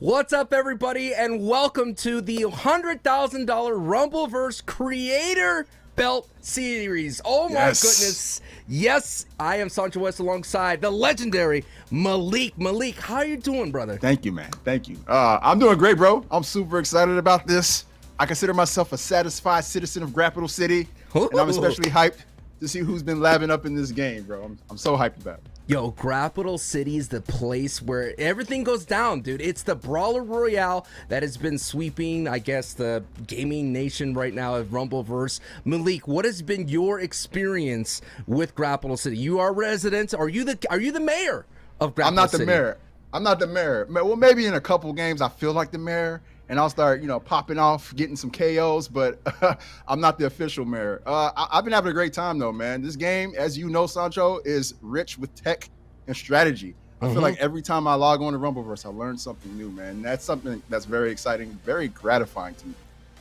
What's up, everybody, and welcome to the $100,000 Rumbleverse Creator Belt Series. Oh my goodness. Yes, I am Sancho West alongside the legendary Malik. Malik, how are you doing, brother? Thank you, man. Thank you. I'm doing great, bro. I'm super excited about this. I consider myself a satisfied citizen of Grapple City, and I'm especially hyped to see who's been labbing up in this game, bro. I'm so hyped about it. Yo, Grapple City is the place where everything goes down, dude. It's the Brawler Royale that has been sweeping, I guess, the gaming nation right now of Rumbleverse. Malik, what has been your experience with Grapple City? You are a resident. Are you the mayor of Grapple City? I'm not the mayor. I'm not the mayor. Well, maybe in a couple games I feel like the mayor, and I'll start, popping off, getting some KOs, but I'm not the official mayor. I've been having a great time, though, man. This game, as you know, Sancho, is rich with tech and strategy. I feel like every time I log on to Rumbleverse, I learn something new, man. And that's something that's very exciting, very gratifying to me.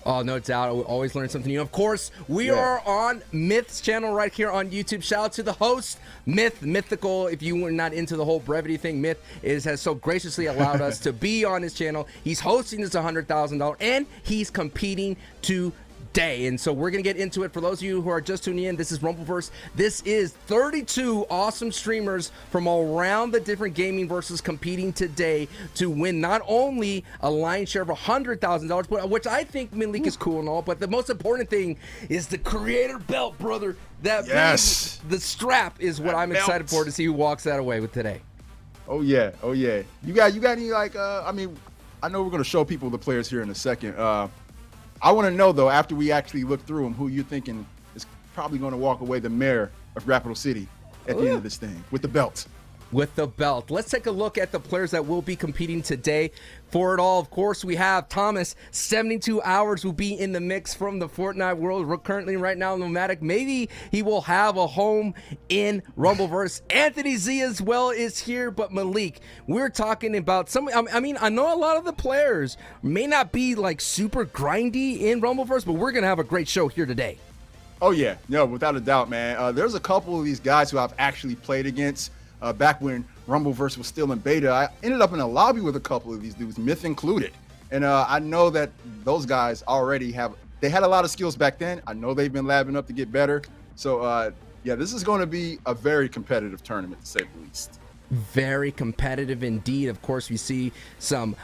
Oh, no doubt. I will always learn something new. Of course, we are on Myth's channel right here on YouTube. Shout out to the host, Mythical. If you were not into the whole brevity thing, Myth has so graciously allowed us to be on his channel. He's hosting this $100,000 and he's competing today. And so we're going to get into it. For those of you who are just tuning in, this is Rumbleverse. This is 32 awesome streamers from around the different gaming verses competing today to win not only a lion's share of $100,000, but which I think Malik is cool and all, but the most important thing is the creator belt, brother. That the strap is what I'm excited for to see who walks that away with today. Oh yeah, oh yeah. You got any I know we're going to show people the players here in a second. I want to know, though, after we actually look through them, who you're thinking is probably going to walk away the mayor of Grapple City at the end of this thing with the belt. With the belt. Let's take a look at the players that will be competing today. For it all, of course, we have Thomas, 72 hours will be in the mix from the Fortnite world. We're currently right now nomadic. Maybe he will have a home in Rumbleverse. Anthony Z as well is here, but Malik, we're talking about I know a lot of the players may not be like super grindy in Rumbleverse, but we're going to have a great show here today. Oh, yeah. No, without a doubt, man. There's a couple of these guys who I've actually played against. Back when Rumbleverse was still in beta, I ended up in a lobby with a couple of these dudes, Myth included. And I know that those guys already they had a lot of skills back then. I know they've been labbing up to get better. So, yeah, this is going to be a very competitive tournament, to say the least. Very competitive indeed. Of course, we see some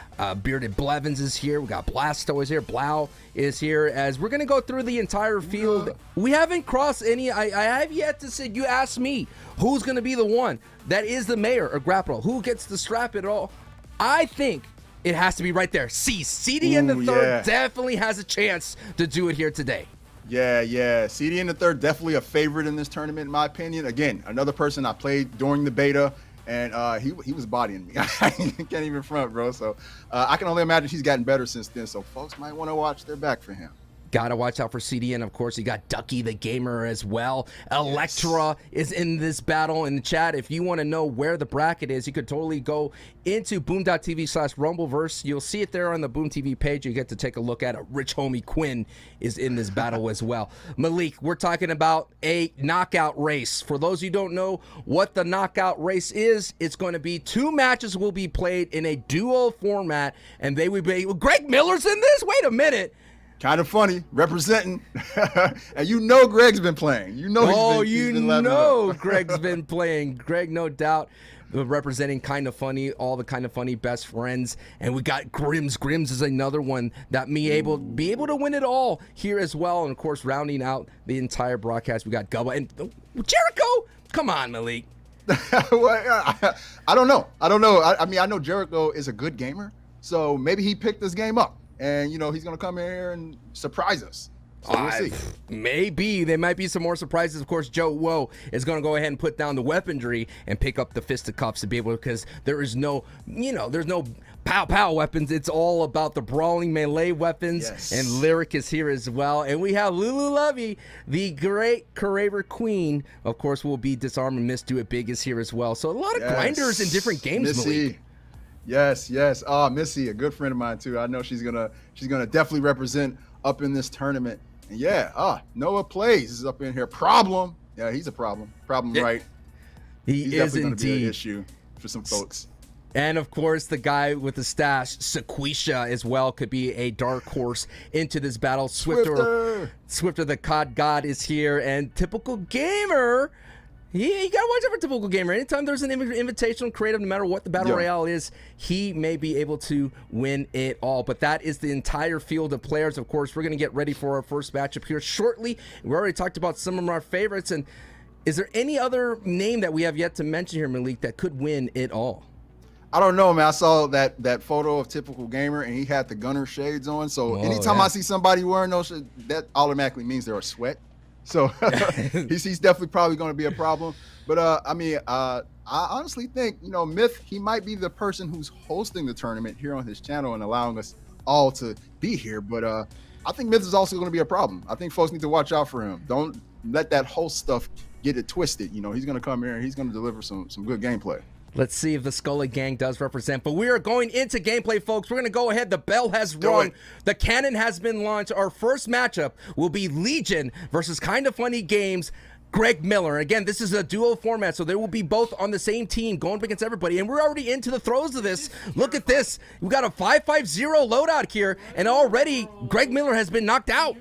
Bearded Blevins is here. We got Blasto is here. Blau is here. As we're going to go through the entire field. We haven't crossed any. I have yet to say, you asked me, who's going to be the one that is the mayor of Grapple? Who gets to strap it all? I think it has to be right there. CD in the third definitely has a chance to do it here today. Yeah. CD in the third, definitely a favorite in this tournament, in my opinion. Again, another person I played during the beta. And he was bodying me. I can't even front, bro. So I can only imagine he's gotten better since then. So folks might want to watch their back for him. Gotta watch out for CD, and of course you got Ducky the Gamer as well. Electra is in this battle in the chat. If you want to know where the bracket is, you could totally go into boom.tv/Rumbleverse. You'll see it there on the Boomtv page. You get to take a look at it. Rich homie Quinn is in this battle as well. Malik, we're talking about a knockout race. For those who don't know what the knockout race is, it's going to be 2 matches will be played in a duo format, and they will be. Greg Miller's in this? Wait a minute. Kind of funny, representing. And you know Greg's been playing. You know he's been Greg's been playing. Greg, no doubt, representing Kind of Funny, all the Kind of Funny best friends. And we got Grims. Grims is another one that be able to win it all here as well. And, of course, rounding out the entire broadcast, we got Gubba. And Jericho? Come on, Malik. I don't know. I mean, I know Jericho is a good gamer, so maybe he picked this game up. And, he's going to come in here and surprise us. So we'll see. Maybe. There might be some more surprises. Of course, Joe Woe is going to go ahead and put down the weaponry and pick up the fisticuffs to be able to, because there is no, there's no pow-pow weapons. It's all about the brawling melee weapons. Yes. And Lyric is here as well. And we have Lulu Lovey, the great Curator Queen. Of course, will be Disarm and Miss Do It Big is here as well. So a lot of grinders in different games, Malik. Yes. Missy, a good friend of mine too. I know she's gonna definitely represent up in this tournament. And Noah Plays is up in here. Problem. Yeah, he's a problem. Right. He He's is definitely indeed gonna be an issue for some folks. And of course, the guy with the stash, Sequisha, as well, could be a dark horse into this battle. Swifter the COD God is here, and Typical Gamer. You gotta watch out for Typical Gamer. Anytime there's an invitational creative, no matter what the battle royale is, he may be able to win it all. But that is the entire field of players. Of course, we're gonna get ready for our first matchup here shortly. We already talked about some of our favorites, and is there any other name that we have yet to mention here, Malik, that could win it all? I don't know, man. I saw that photo of Typical Gamer, and he had the gunner shades on. So anytime I see somebody wearing those, that automatically means they're a sweat. So he's definitely probably going to be a problem. But I honestly think, Myth, he might be the person who's hosting the tournament here on his channel and allowing us all to be here. But I think Myth is also going to be a problem. I think folks need to watch out for him. Don't let that host stuff get it twisted. He's going to come here and he's going to deliver some good gameplay. Let's see if the Scully gang does represent. But we are going into gameplay, folks. We're going to go ahead. The bell has rung. The cannon has been launched. Our first matchup will be Legion versus Kinda Funny Games, Greg Miller. Again, this is a duo format, so they will be both on the same team going up against everybody. And we're already into the throes of this. Look at this. We got a 5-5-0 loadout here, and already Greg Miller has been knocked out.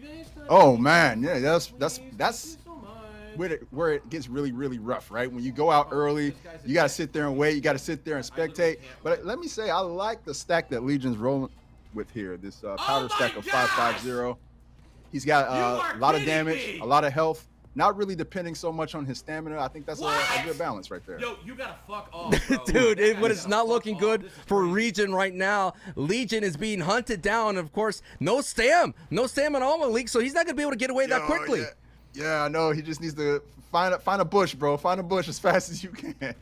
Oh, man. Yeah, that's where it gets really, really rough, right? When you go out early, you got to sit there and wait. You got to sit there and spectate. But let me say, I like the stack that Legion's rolling with here, this powder stack of 5-5-0. He's got a lot of damage, a lot of health, not really depending so much on his stamina. I think that's a good balance right there. Yo, you gotta fuck off, bro. Dude, but it's not looking good for Legion right now. Legion is being hunted down. Of course, no stam at all, Malik, so he's not going to be able to get away that quickly. Yeah, I know. He just needs to find a bush, bro. Find a bush as fast as you can.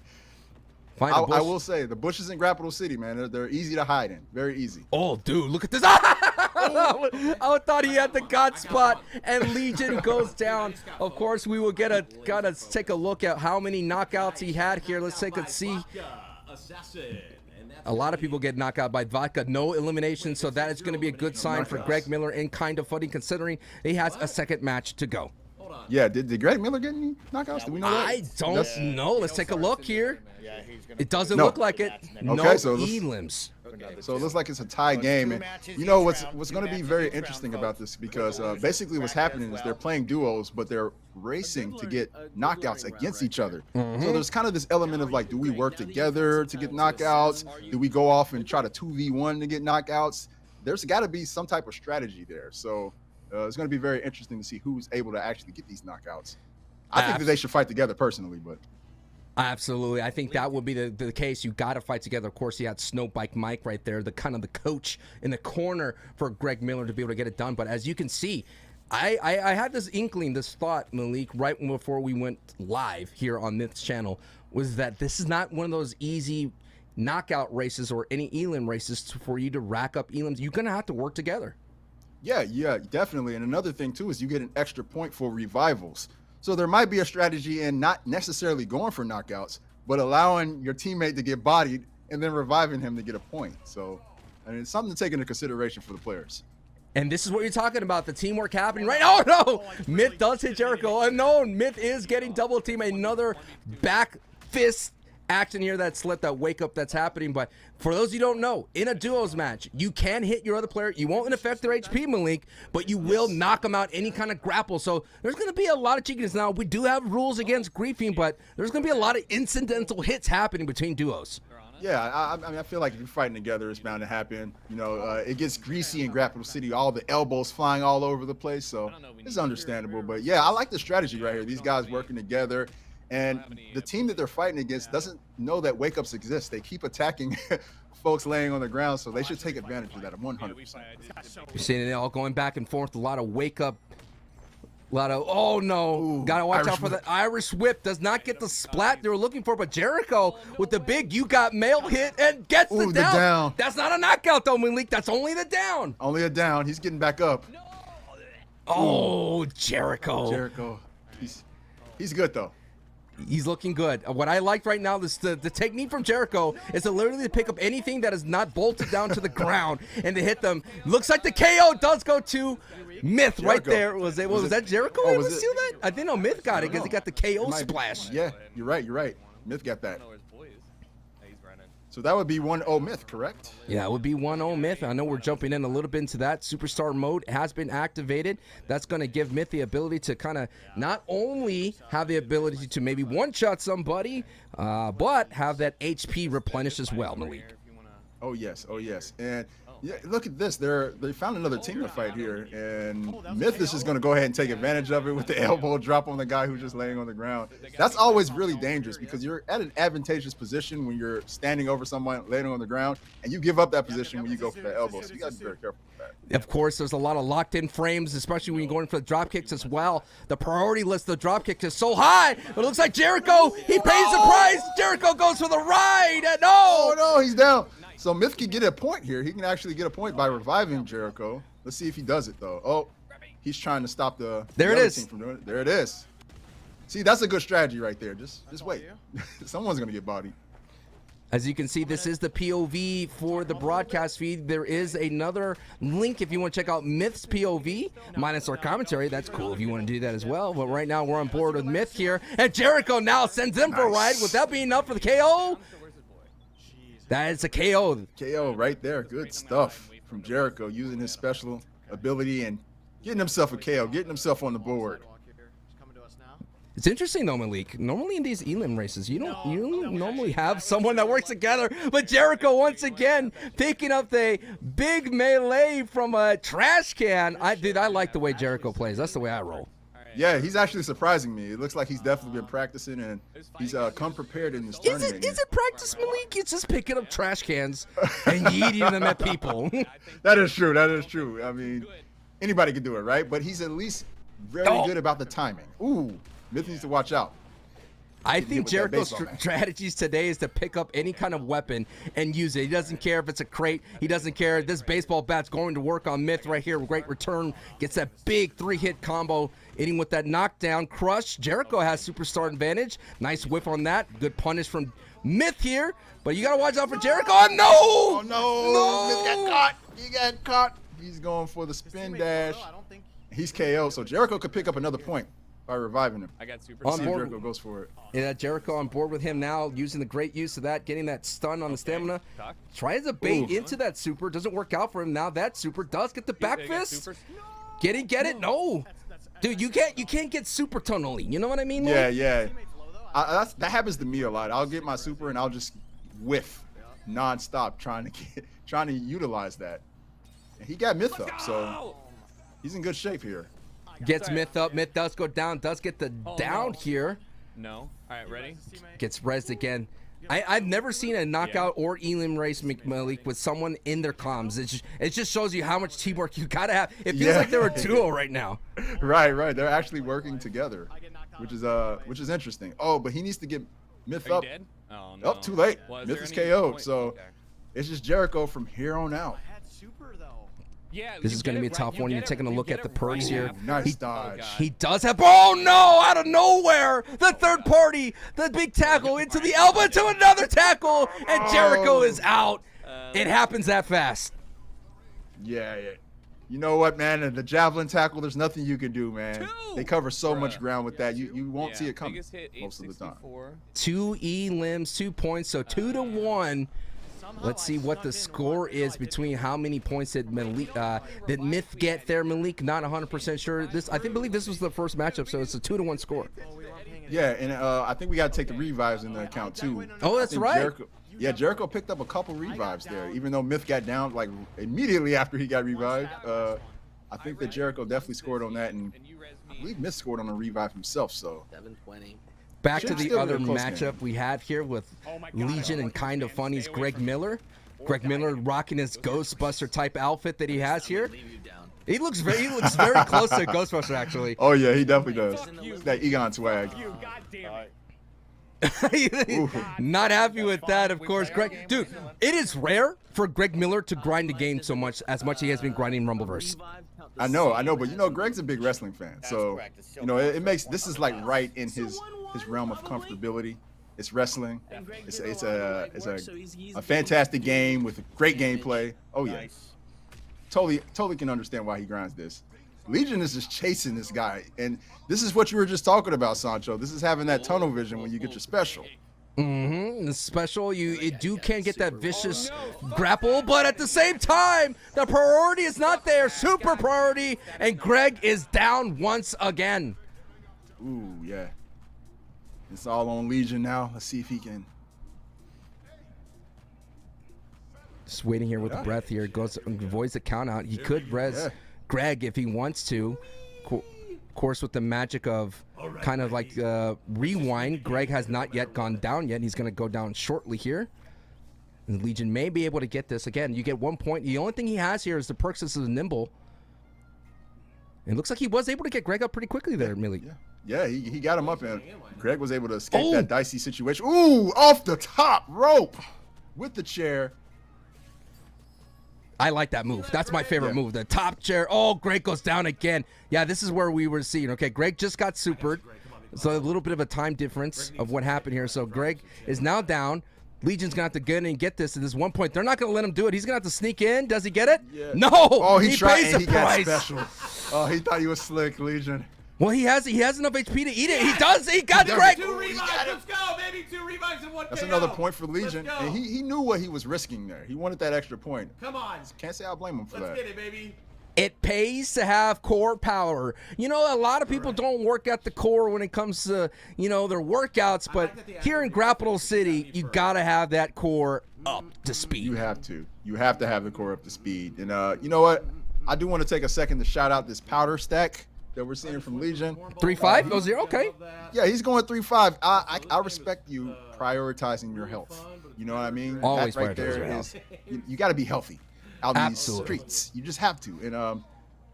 I will say, the bushes in Grapple City, man, they're easy to hide in. Very easy. Oh, dude, look at this. I thought he had the God spot, and Legion goes down. Of course, we will gotta take a look at how many knockouts he had here. Let's take a see. A lot of people get knocked out by Vodka. No elimination, so that is going to be a good sign for Greg Miller and Kinda Funny, considering he has a second match to go. Yeah, did Greg Miller get any knockouts? Do we know that? I don't know. Let's take a look here. It doesn't look like it. No elims. So it looks like it's a tie game. And you know what's going to be very interesting about this, because basically what's happening is they're playing duos, but they're racing to get knockouts against each other. So there's kind of this element of like, do we work together to get knockouts? Do we go off and try to 2v1 to get knockouts? There's got to be some type of strategy there. So it's going to be very interesting to see who's able to actually get these knockouts. I think that they should fight together personally, but absolutely, I think that would be the case. You got to fight together. Of course, he had Snowbike Mike right there, the kind of the coach in the corner for Greg Miller to be able to get it done. But as you can see, I had this inkling, this thought, Malik, right before we went live here on Myth's channel, was that this is not one of those easy knockout races or any elim races for you to rack up elims. You're going to have to work together. Yeah, definitely. And another thing, too, is you get an extra point for revivals. So there might be a strategy in not necessarily going for knockouts, but allowing your teammate to get bodied and then reviving him to get a point. So, I mean, it's something to take into consideration for the players. And this is what you're talking about, the teamwork happening right now. Oh, no! Myth does hit Jericho. Unknown. Myth is getting double team. Another back fist action here that slipped, that wake up that's happening. But for those you don't know, in a duos match, you can hit your other player. You won't affect their HP, Malik, but you will knock them out any kind of grapple. So there's going to be a lot of cheekiness. Now, we do have rules against griefing, but there's going to be a lot of incidental hits happening between duos. Yeah, I mean, I feel like if you're fighting together, it's bound to happen. You know, it gets greasy in Grapple City, all the elbows flying all over the place. So it's understandable. But yeah, I like the strategy right here. These guys working together. And the team that they're fighting against doesn't know that wake-ups exist. They keep attacking folks laying on the ground, so they should take advantage of that 100%. You're seeing it all going back and forth, a lot of wake-up, a lot of, oh no, gotta watch out for that. Irish whip does not get the splat they were looking for, but Jericho with the big you got mail hit and gets the down. That's not a knockout though, Malik. That's only the down. Only a down. He's getting back up. Oh, Jericho. He's good though. He's looking good. What I like right now is the technique from Jericho is to literally pick up anything that is not bolted down to the ground and to hit them. Looks like the KO does go to Myth Jericho. Right there. Was that Jericho able to steal that? I think Myth got it because he got the KO splash. Yeah, you're right. Myth got that. So that would be 1-0 Myth, correct? Yeah, it would be 1-0 Myth. I know we're jumping in a little bit into that. Superstar mode has been activated. That's going to give Myth the ability to kind of not only have the ability to maybe one-shot somebody, but have that HP replenished as well, Malik. Oh, yes. Oh, yes. And yeah, look at this. They found another team to fight here, and Myth is just going to go ahead and take advantage of it with the elbow drop on the guy who's just laying on the ground. That's always really dangerous because you're at an advantageous position when you're standing over someone laying on the ground, and you give up that position when you go for the elbow. So you got to be very careful with that. Of course, there's a lot of locked-in frames, especially when you're going for the drop kicks as well. The priority list of the drop kick is so high. It looks like Jericho, he pays the price. Jericho goes for the ride. No! Oh, no, he's down. So Myth can get a point here. He can actually get a point by reviving Jericho. Let's see if he does it, though. Oh, he's trying to stop the other team from doing it. There it is. See, that's a good strategy right there. Just wait. Someone's going to get bodied. As you can see, this is the POV for the broadcast feed. There is another link if you want to check out Myth's POV, minus our commentary. That's cool if you want to do that as well. But right now, we're on board with Myth here. And Jericho now sends him for a ride. Would that be enough for the KO? That is a KO. KO right there. Good stuff from Jericho, using his special ability and getting himself a KO, getting himself on the board. It's interesting though, Malik. Normally in these elim races, you don't normally have someone that works together. But Jericho once again picking up the big melee from a trash can. I like the way Jericho plays. That's the way I roll. Yeah, he's actually surprising me. It looks like he's definitely been practicing, and he's come prepared in this tournament. Is it practice, Malik? It's just picking up trash cans and yeeting them at people. That is true. That is true. I mean, anybody can do it, right? But he's at least very good about the timing. Ooh, Myth needs to watch out. I think Jericho's strategies today is to pick up any kind of weapon and use it. He doesn't care if it's a crate. He doesn't care. This baseball bat's going to work on Myth right here. Great return. Gets that big 3-hit combo. Hitting with that knockdown crush. Jericho has superstar advantage. Nice whiff on that. Good punish from Myth here. But you got to watch out for Jericho. Oh, no! Oh, no! Myth got caught. He got caught. He's going for the spin dash. He's KO, so Jericho could pick up another point by reviving him. I got super on board. Jericho goes for it. Yeah, Jericho on board with him now, using the great use of that, getting that stun on the stamina. Tries to bait into that super. Doesn't work out for him. Now that super does get the back fist. Get it? No. Dude, you can't get super tunnely. You know what I mean, man? Yeah. That happens to me a lot. I'll get my super and I'll just whiff nonstop trying to utilize that. And he got Myth up, so he's in good shape here. Gets Myth up. Myth does go down. Does get the down here. No. All right, ready? Gets rezzed again. I've never seen a knockout or elim race, Malik, with someone in their comms. It just shows you how much teamwork you gotta have. It feels like they're a duo right now. Right. They're actually working together, which is interesting. Oh, but he needs to get Myth up. Oh, no. Oh, too late. Myth is KO'd. So it's just Jericho from here on out. Yeah, this is going to be a tough one. You're taking a look at the perks here. Nice dodge. He does have. Oh no! Out of nowhere, the third party, the big tackle into the elbow, to another tackle, and Jericho is out. It happens that fast. Yeah. You know what, man? The javelin tackle, there's nothing you can do, man. They cover so much ground with that. You won't see it coming most of the time. 2 elims, 2 points, so 2-1. Let's see what the score is between how many points did Myth get there. Malik, not 100% sure. I believe this was the first matchup, so it's a 2-1 score. Yeah, and I think we got to take the revives into account too. Oh, that's right. Jericho picked up a couple revives there, even though Myth got down like immediately after he got revived. I think that Jericho definitely scored on that, and I believe Myth scored on a revive himself. So 720. Back to the other matchup we had here with Legion and Kind of Funny's Greg Miller. Greg Miller rocking his Ghostbuster type outfit that he has here. He looks very close to a Ghostbuster, actually. Oh yeah, he definitely does. It's that Egon swag. Not happy with that, of course. Greg, dude, it is rare for Greg Miller to grind the game so much as he has been grinding Rumbleverse. I know, but Greg's a big wrestling fan, so it makes this is like right in his realm of comfortability. It's wrestling. It's a fantastic game with great gameplay. Oh yeah, totally can understand why he grinds this. Legion is just chasing this guy, and this is what you were just talking about, Sancho. This is having that tunnel vision when you get your special. The special, you can't get that vicious grapple, but at the same time, the priority is not there. Super priority, and Greg is down once again. Ooh, yeah. It's all on Legion now. Let's see if he can. Just waiting here with the breath here. Goes avoids the count out. He could res Greg if he wants to. Of course, with the magic of kind of like rewind, Greg has not yet gone down yet. He's going to go down shortly here. And Legion may be able to get this. Again, you get 1 point. The only thing he has here is the perks. This is nimble. It looks like he was able to get Greg up pretty quickly there, Millie. Yeah, he got him up, and Greg was able to escape that dicey situation. Ooh, off the top rope with the chair. I like that move. That's my favorite move. The top chair. Oh, Greg goes down again. Yeah, this is where we were seeing. Okay, Greg just got supered. So a little bit of a time difference of what happened here. So Greg is now down. Legion's going to have to get in and get this at this 1 point. They're not going to let him do it. He's going to have to sneak in. Does he get it? Yeah. No. Oh, he tried pays and the he got price. special. Oh, he thought he was slick, Legion. Well, he has enough HP to eat it. He does. He got Greg. 2 revives. Let's go, baby. 2 revives and 1 That's KO. another point for Legion. Let's go. And he knew what he was risking there. He wanted that extra point. Come on. Can't say I blame him for that. Let's get it, baby. It pays to have core power. You know, a lot of people don't work at the core when it comes to, you know, their workouts, but here in Grapple City, you got to have that core up to speed. You have to. You have to have the core up to speed. And you know what? I do want to take a second to shout out this powder stack that we're seeing from Legion. 3-5 goes 0. Okay. Yeah, he's going 3-5. I respect you prioritizing your health. You know what I mean? Always that right prioritize your there health. is you got to be healthy out in these Absolutely. streets. You just have to. And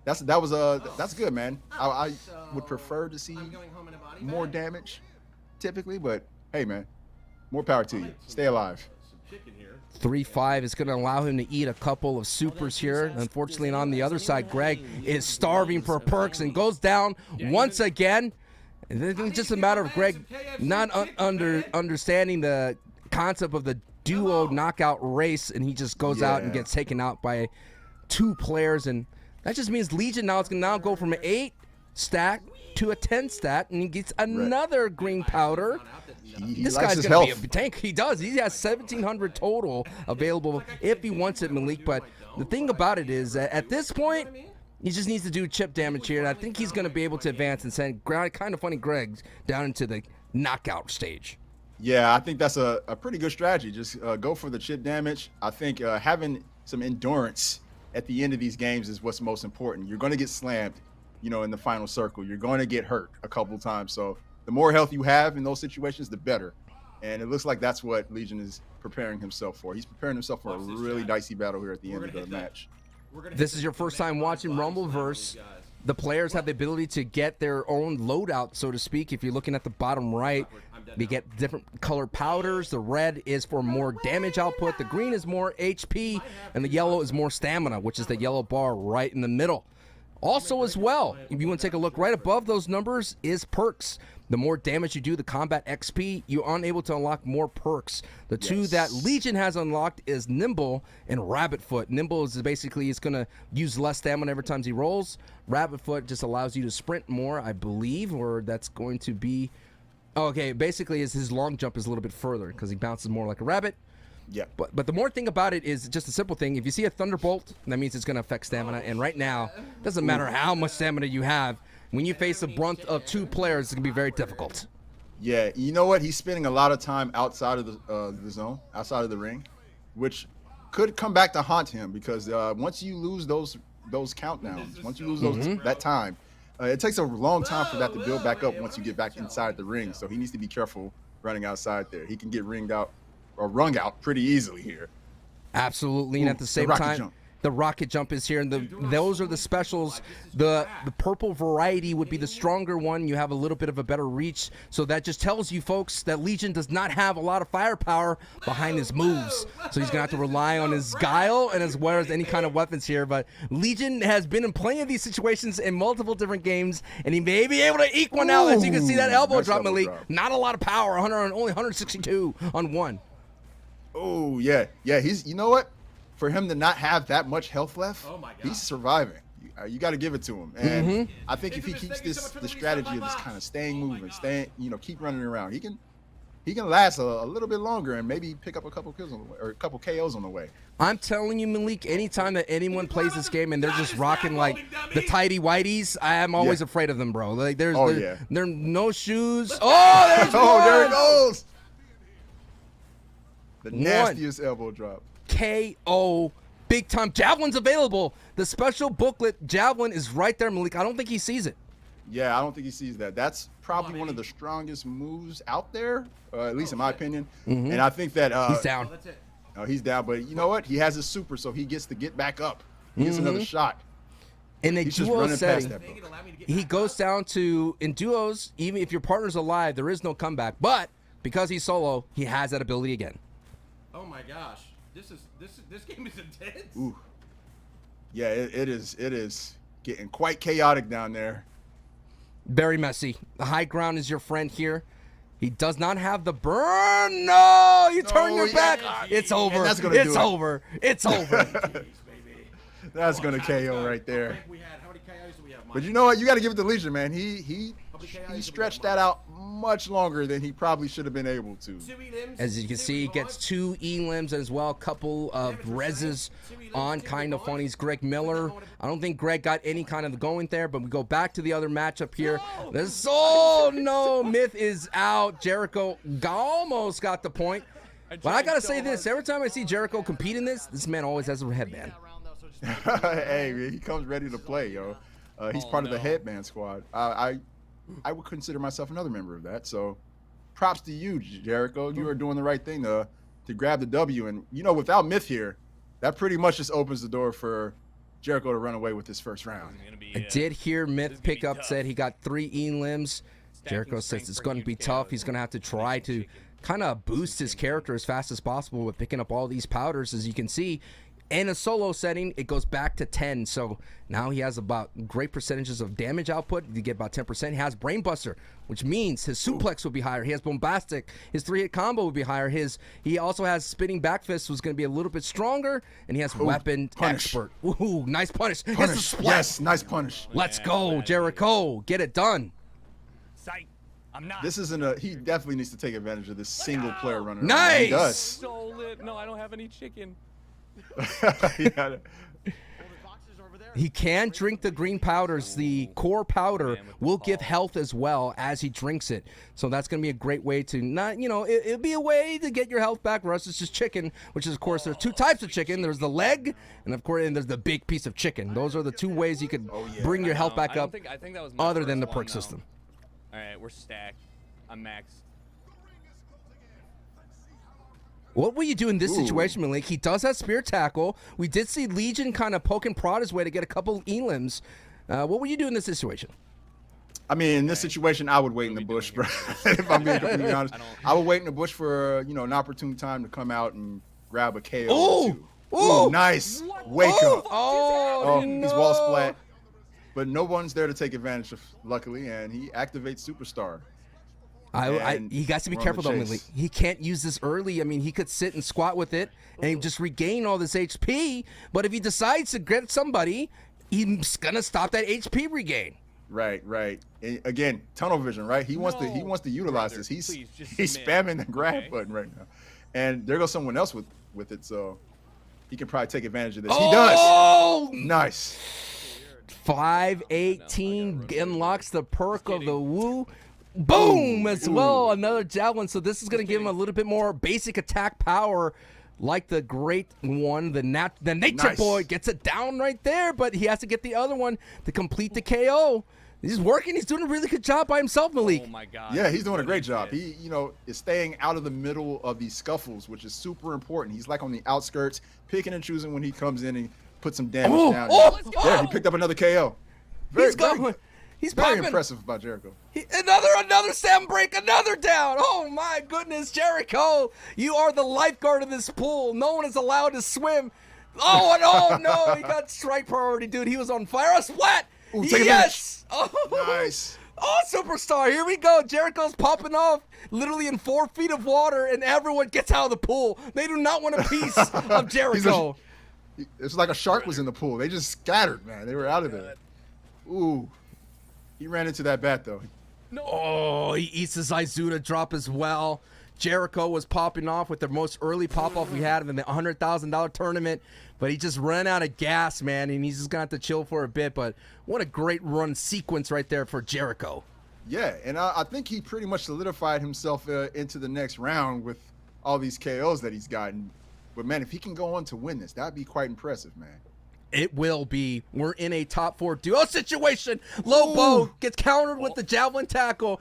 that's good, man. I would prefer to see more damage typically, but hey, man, more power to you. Stay alive. 3-5 is going to allow him to eat a couple of supers here. Unfortunately, and on the other side, Greg is starving for perks and goes down once again. And it's just a matter of Greg not understanding the concept of the duo knockout race, and he just goes out and gets taken out by 2 players. And that just means Legion now is going to go from an 8 stack to a 10 stat, and he gets another green powder. He This likes guy's his going to health. be a tank. He does. He has 1,700 total available if he wants it, Malik. But the thing about it is, at this point, he just needs to do chip damage here. And I think he's going to be able to advance and send kind of funny Greg down into the knockout stage. Yeah, I think that's a pretty good strategy. Just go for the chip damage. I think having some endurance at the end of these games is what's most important. You're going to get slammed, you know, in the final circle. You're going to get hurt a couple times. So the more health you have in those situations, the better. And it looks like that's what Legion is preparing himself for. He's preparing himself for a really dicey battle here at the end of the match. This is your first time watching Rumbleverse. The players have the ability to get their own loadout, so to speak. If you're looking at the bottom right, you get different color powders. The red is for more damage output. The green is more HP, and the yellow is more stamina, which is the yellow bar right in the middle. Also as well, if you want to take a look right above those numbers is perks. The more damage you do, the combat XP, you're unable to unlock more perks. The two that Legion has unlocked is Nimble and Rabbit Foot. Nimble is basically, he's going to use less stamina every time he rolls. Rabbit Foot just allows you to sprint more, I believe, or that's going to be... Okay, basically his long jump is a little bit further because he bounces more like a rabbit. Yeah. But the more thing about it is just a simple thing. If you see a Thunderbolt, that means it's going to affect stamina. And right now, it doesn't matter how much stamina you have. When you face a brunt of 2 players, it's going to be very difficult. Yeah, you know what? He's spending a lot of time outside of the zone, outside of the ring, which could come back to haunt him because once you lose those countdowns, once you lose that time, it takes a long time for that to build back up once you get back inside the ring. So he needs to be careful running outside there. He can get ringed out or wrung out pretty easily here. Absolutely, and at the same time, the rocket jump is here, and those are the specials. The purple variety would be the stronger one. You have a little bit of a better reach, so that just tells you folks that Legion does not have a lot of firepower behind his moves. So he's gonna have to rely on his guile and as well as any kind of weapons here. But Legion has been in plenty of these situations in multiple different games, and he may be able to eke one out. As you can see, that elbow drop, Malik. Not a lot of power. Only 162 on one. Oh yeah, he's. You know what? For him to not have that much health left, he's surviving. You got to give it to him. And I think if he keeps the strategy of just kind of staying moving, keep running around, he can he can last a little bit longer and maybe pick up a couple kills on the way, or a couple KOs on the way. I'm telling you, Malik, anytime that anyone plays this game and they're just rocking like the tighty whities, I am always afraid of them, bro. Like there's no shoes. Oh, there's one. There it goes. The nastiest elbow drop. KO. Big time. Javelin's available. The special booklet, Javelin, is right there, Malik. I don't think he sees it. Yeah, I don't think he sees that. That's probably one of the strongest moves out there, at least in my opinion. And I think that he's down. That's it. He's down, but you know what? He has his super, so he gets to get back up. He gets another shot. In a He's just duo running setting, past that, bro. he goes down to, in duos, even if your partner's alive, there is no comeback. But because he's solo, he has that ability again. Oh my gosh, this game is intense. Ooh. Yeah, it is getting quite chaotic down there. Very messy. The high ground is your friend here. He does not have the burn. No, you turn your back. It's over. That's gonna It's do it. over. It's over. Jeez, baby. That's gonna KO right there. How many KOs do we have, Mike? But you know what? You got to give it to Legion, man. He How many KOs do we stretched have, that out much longer than he probably should have been able to. 2 E-limbs, As you can 2 see, he gets E-limbs. 2 E-limbs as well, a couple of reses on kind of funnies. Greg Miller, I don't think Greg got any kind of going there, but we go back to the other matchup here. Oh, no, Myth is out. Jericho almost got the point. But I got to say this, every time I see Jericho compete in this man always has a headband. Hey, man, he comes ready to play, yo. He's part of the headband squad. I would consider myself another member of that. So props to you, Jericho. You are doing the right thing to grab the W. And, you know, without Myth here, that pretty much just opens the door for Jericho to run away with this first round. I did hear Myth pick up, said he got 3 E-limbs. Jericho says it's going to be tough. He's going to have to try to kind of boost his character as fast as possible with picking up all these powders. As you can see, in a solo setting, it goes back to 10. So now he has about great percentages of damage output. You get about 10%. He has Brainbuster, which means his suplex will be higher. He has Bombastic. His 3-hit combo will be higher. He also has Spinning Back Fist, was going to be a little bit stronger. And he has Weapon punish. Expert. Ooh, nice punish. Punish. Yes, nice punish. Let's go, Jericho. Get it done. I'm not. This isn't he definitely needs to take advantage of this single player runner. Nice. He does. So lit. No, I don't have any chicken. Yeah. He can drink the green powders. The core powder will give health as well as he drinks it. So that's going to be a great way to not, you know, it'll be a way to get your health back. Russ, it's just chicken, which is, of course, there's 2 types of chicken. There's the leg, and of course, there's the big piece of chicken. Those are the 2 ways you could bring your health back up I think that was my other than the first perk one, system. All right, we're stacked. I'm maxed. What will you do in this situation, Malik? He does have Spear Tackle. We did see Legion kind of poke and prod his way to get a couple elims. What will you do in this situation? I mean, in this situation, I would wait in the bush, bro. If I'm being completely honest, I would wait in the bush for an opportune time to come out and grab a KO. Ooh, nice wake up. Oh, He's wall splat, but no one's there to take advantage of, luckily, and he activates Superstar. He got to be careful though, Malik. He can't use this early. I mean, he could sit and squat with it and just regain all this HP. But if he decides to get somebody, he's gonna stop that HP regain. Right. And again, tunnel vision, right? He wants to utilize this. He's spamming the grab button right now, and there goes someone else with it. So he can probably take advantage of this. He does. Nice. 518 unlocks the perk of the woo. Boom as well, another javelin. So this is going to give him a little bit more basic attack power, like the great one. The nature boy gets it down right there, but he has to get the other one to complete the KO. He's working. He's doing a really good job by himself, Malik. Oh my God. Yeah, he's doing a great job. He, is staying out of the middle of these scuffles, which is super important. He's like on the outskirts, picking and choosing when he comes in and puts some damage down. There, he picked up another KO. He's going. He's very popping. impressive by Jericho. Another stem break, another down. Oh my goodness, Jericho, you are the lifeguard of this pool. No one is allowed to swim. Oh no, he got strike priority, dude. He was on fire. A splat. Ooh, take yes. Nice. Oh, Superstar. Here we go. Jericho's popping off literally in 4 feet of water, and everyone gets out of the pool. They do not want a piece of Jericho. It's like a shark was in the pool. They just scattered, man. They were out of there. Ooh. He ran into that bat, though. Oh, he eats his Izuda drop as well. Jericho was popping off with the most early pop-off we had in the $100,000 tournament, but he just ran out of gas, man, and he's just going to have to chill for a bit. But what a great run sequence right there for Jericho. Yeah, and I think he pretty much solidified himself into the next round with all these KOs that he's gotten. But, man, if he can go on to win this, that'd be quite impressive, man. It will be. We're in a top 4 duo situation. Lobo gets countered with the javelin tackle.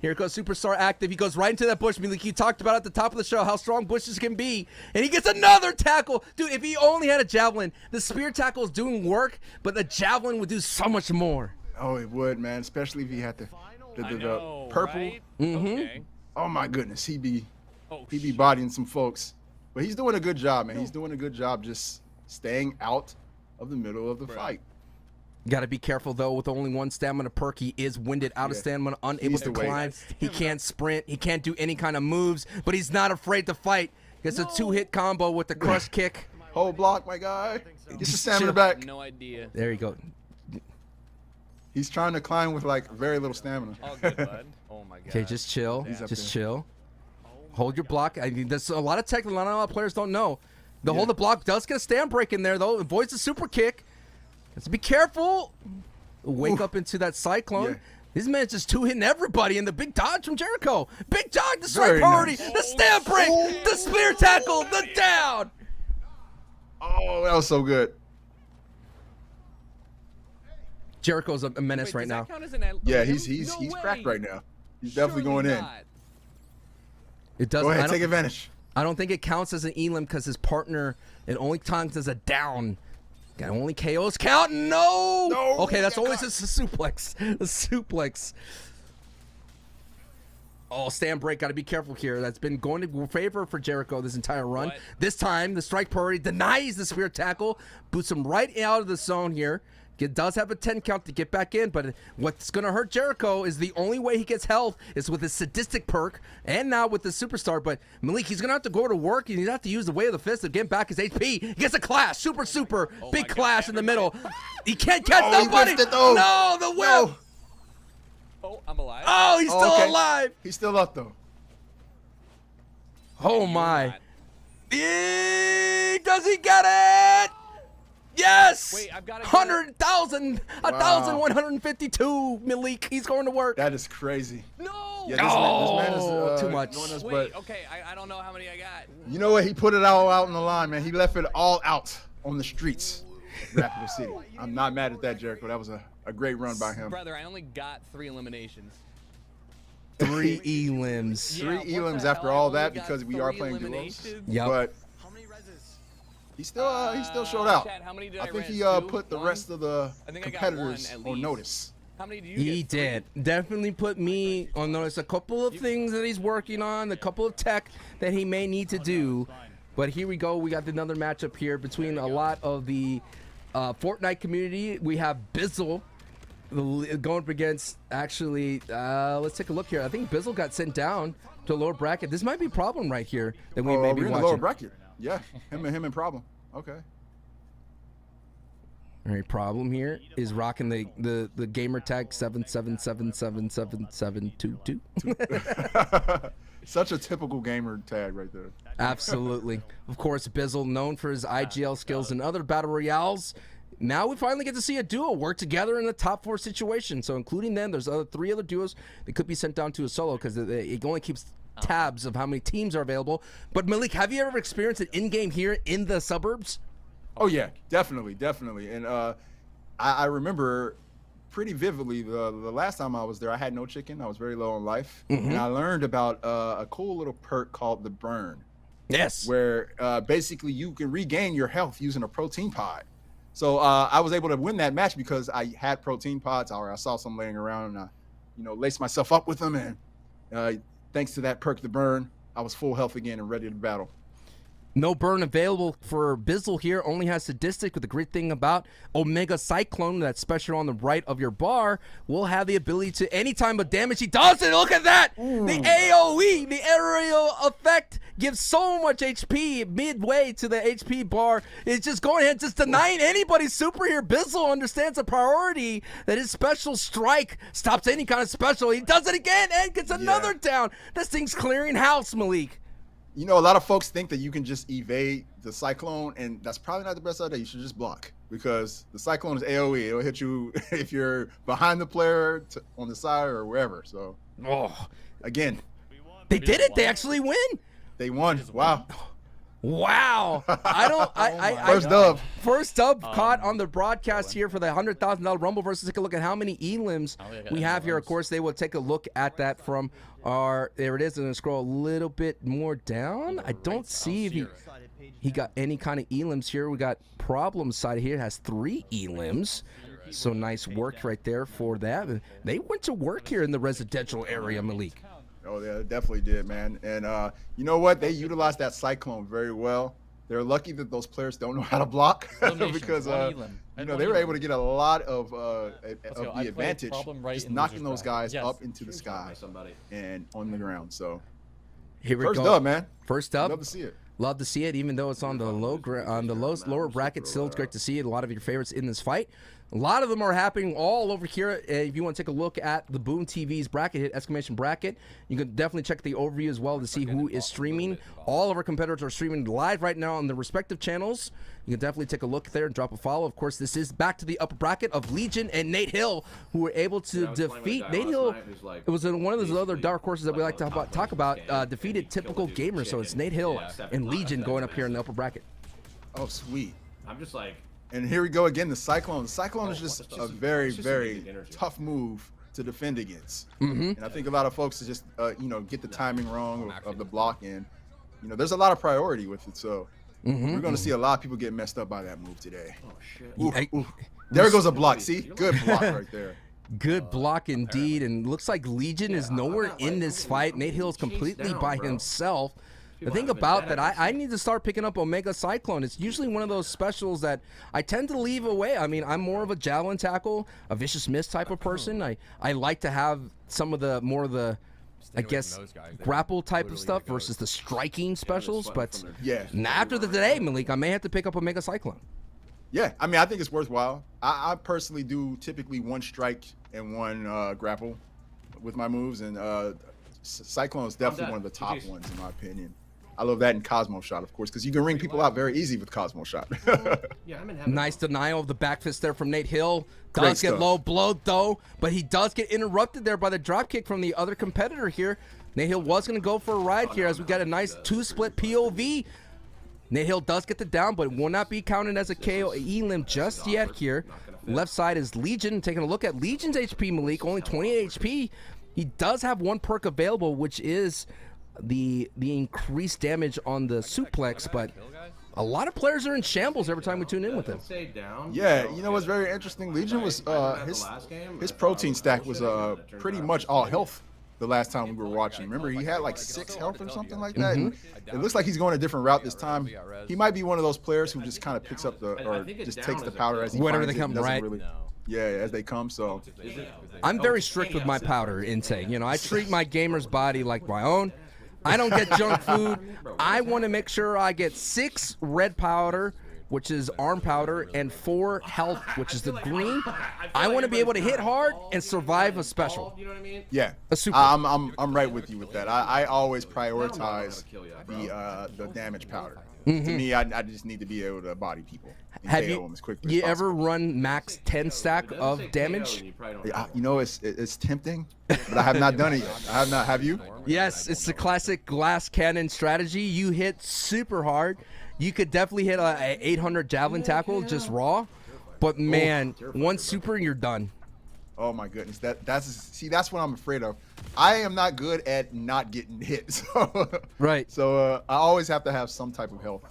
Here goes Superstar active. He goes right into that bush. Like you talked about at the top of the show, how strong bushes can be. And he gets another tackle. Dude, if he only had a javelin, the spear tackle is doing work, but the javelin would do so much more. Oh, it would, man, especially if he had the purple. Right? Mm-hmm. Okay. Oh, my goodness. He'd be bodying some folks. But he's doing a good job, man. He's doing a good job just staying out of the middle of the fight. Got to be careful, though, with only one stamina perk. He is winded out of stamina, unable to climb. He can't sprint. He can't do any kind of moves, but he's not afraid to fight. Gets a 2-hit combo with the crush kick. Hold block, my guy. Get your stamina back. No idea. There you go. He's trying to climb with, like, very little stamina. All good, bud. Oh, my God. Okay, just chill. He's up Just there. chill. Hold your block. I mean, there's a lot of tech that a lot of players don't know. The hold the block does get a stand break in there, though. Avoids the super kick. Let's be careful. Wake up into that cyclone. Yeah. This man's just 2-hitting everybody, and the big dodge from Jericho. Big dodge, the strike Very priority, nice. the stand break, the spear tackle, the down. Oh, that was so good. Jericho's a menace Wait, right does now. that count as an ad- Yeah, oh, he's no cracked way. right now. He's definitely Surely going in. not. It does. Go ahead, I take don't, advantage. I don't think it counts as an elim because his partner, it only counts as a down. Got only KOs count. No. No, Okay, that's got always caught. just a suplex. A suplex. Oh, stand break. Got to be careful here. That's been going to favor for Jericho this entire run. What? This time, the strike priority denies the spear tackle, boots him right out of the zone here. It does have a 10 count to get back in, but what's going to hurt Jericho is the only way he gets health is with his sadistic perk and now with the superstar. But Malik, he's going to have to go to work and he's going to have to use the way of the fist to get back his HP. He gets a clash, super, Oh big my clash God, in the middle. He can't catch Oh, he nobody. whiffed it, though. No, the whip. No. Oh, I'm alive. Oh, he's Oh, still okay. alive. He's still up, though. Oh, You're my. not. Does he get it? Yes! Wait, I've gotta get 100,000, Wow. 1,152, Malik. He's going to work. That is crazy. No. Yeah, this man is too much. doing us, Wait, but okay, I don't know how many I got. you know what? He put it all out on the line, man. He left it all out on the streets of Rapid City. I'm not mad at that, Jericho. That was a great run by him. Brother, I only got 3 eliminations. 3 elims. Three Yeah, what elims the after hell? all I only that got because we are 3 playing duos. eliminations? Yep. But he still showed out. Chat, how many did I I think res? he 2? put the 1? rest of the I think I got competitors 1 at on least. notice. How many do you He get? did. Definitely put me on notice. A couple of things that he's working on, a couple of tech that he may need to do. But here we go. We got another matchup here between a lot of the Fortnite community. We have Bizzle going up against, actually, let's take a look here. I think Bizzle got sent down to a lower bracket. This might be a problem right here that we may be we're in the lower watching. bracket. Yeah, him and problem. Okay. All right, problem here is rocking the gamer tag 777777722. Such a typical gamer tag right there. Absolutely. Of course, Bizzle, known for his IGL skills and other battle royales. Now we finally get to see a duo work together in the top 4 situation. So including them, there's 3 other duos that could be sent down to a solo because it only keeps tabs of how many teams are available. But Malik, have you ever experienced it in-game here in the suburbs? Oh yeah, definitely. And I remember pretty vividly the last time I was there. I had no chicken. I was very low on life, and I learned about a cool little perk called the burn, Yes. where basically you can regain your health using a protein pod. So I was able to win that match because I had protein pods, or I saw some laying around, and I, laced myself up with them, and thanks to that perk, the burn, I was full health again and ready to battle. No burn available for Bizzle here. Only has sadistic, but the great thing about Omega Cyclone, that special on the right of your bar, will have the ability to, anytime of damage he does it, look at that! Ooh. The AoE, the aerial effect, gives so much HP midway to the HP bar. It's just going ahead, just denying anybody super here. Bizzle understands the priority that his special strike stops any kind of special. He does it again and gets another down. This thing's clearing house, Malik. You know, a lot of folks think that you can just evade the Cyclone, and that's probably not the best idea. You should just block, because the Cyclone is AoE. It'll hit you if you're behind the player, on the side, or wherever. So, again, they did it. They actually win. They won. Wow. Wow. I don't. First dub. First dub caught on the broadcast here for the $100,000 Rumbleverse. Take a look at how many elims we have here. Of course, they will take a look at that from our. There it is. I'm gonna scroll a little bit more down. I don't see if he got any kind of elims here. We got Problem side here has 3 elims. So nice work right there for that. They went to work here in the residential area, Malik. Oh, yeah, they definitely did, man. And you know what? They utilized that Cyclone very well. They're lucky that those players don't know how to block because you know, they were able to get a lot of the advantage just knocking those guys up into the sky and on the ground. So here we first go. up, man. First up. Love to see it. Love to see it, even though it's on the lower bracket. Still, it's great to see it. A lot of your favorites in this fight. A lot of them are happening all over here. If you want to take a look at the Boomtv's bracket, hit exclamation bracket. You can definitely check the overview as well to see who is streaming. All of our competitors are streaming live right now on the respective channels. You can definitely take a look there and drop a follow. Of course, this is back to the upper bracket of Legion and Nate Hill, who were able to defeat Nate Hill. It was one of those other dark horses that we like to talk about. Defeated Typical Gamer. So it's Nate Hill and Legion going up here in the upper bracket. Oh, sweet. I'm just like. And here we go again, the Cyclone. The Cyclone is just a very, very tough move to defend against. And I think a lot of folks just, you know, get the timing wrong of the block. And, you know, there's a lot of priority with it. So we're going to see a lot of people get messed up by that move today. Oh, shit. Ooh. There goes a block. See? Good block right there. Good block indeed. And looks like Legion is nowhere in this fight. Nate Hill is completely by himself. The thing about that, I need to start picking up Omega Cyclone. It's usually one of those specials that I tend to leave away. I mean, I'm more of a javelin tackle, a vicious miss type of person. I like to have some of the more of the, I guess, grapple type of stuff versus the striking specials. But after the today, Malik, I may have to pick up Omega Cyclone. Yeah, I mean, I think it's worthwhile. I personally do typically 1 strike and 1 grapple with my moves, and Cyclone is definitely one of the top ones in my opinion. I love that in Cosmo Shot, of course, because you can ring people out very easy with Cosmo Shot. Nice denial of the back fist there from Nate Hill. Does get low blowed, though, but he does get interrupted there by the drop kick from the other competitor here. Nate Hill was going to go for a ride here as we got a nice 2-split POV. Nate Hill does get the down, but will not be counted as a KO elim just yet here. Left side is Legion. Taking a look at Legion's HP, Malik, only 28 HP. He does have 1 perk available, which is the increased damage on the suplex, but a lot of players are in shambles every time we tune in with him. Yeah, you know what's very interesting? Legion was his protein stack was pretty much all health the last time we were watching. Remember, he had like 6 health or something like that. And it looks like he's going a different route this time. He might be one of those players who just kind of picks up or just takes the powder as he whenever finds they come, right? Yeah, as they come. So I'm very strict with my powder intake. You know, I treat my gamer's body like my own. I don't get junk food. I want to make sure I get 6 red powder, which is arm powder, and 4 health, which is the green. I want to be able to hit hard and survive a special. You know what I mean? Yeah, a super. I'm right with you with that. I always prioritize the damage powder. To me, I just need to be able to body people. Have you ever run max 10 stack of damage? You know, it's tempting, but I have not done it yet. I have not. Have you? Yes, it's the classic glass cannon strategy. You hit super hard. You could definitely hit a 800 javelin tackle just raw, but man, 1 super and you're done. Oh my goodness, that's what I'm afraid of. I am not good at not getting hit. So right. So I always have to have some type of health.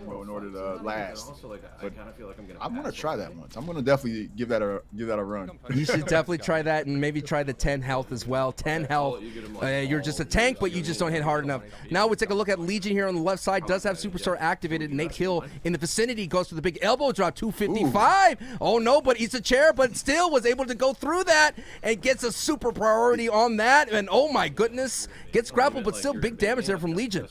you know, in order to last. Also, like, I But kind of feel like I'm gonna. I want to pass try on that once. I'm gonna definitely give that a run. You should definitely try that and maybe try the 10 health as well. 10 health. You're just a tank, but you just don't hit hard enough. Now we take a look at Legion here on the left side. Does have Superstar activated. Nate Hill in the vicinity goes for the big elbow drop. 255. Oh no, but he's a chair, but still was able to go through that and gets a super priority on that. And oh my goodness, gets grappled, but still big damage there from Legion.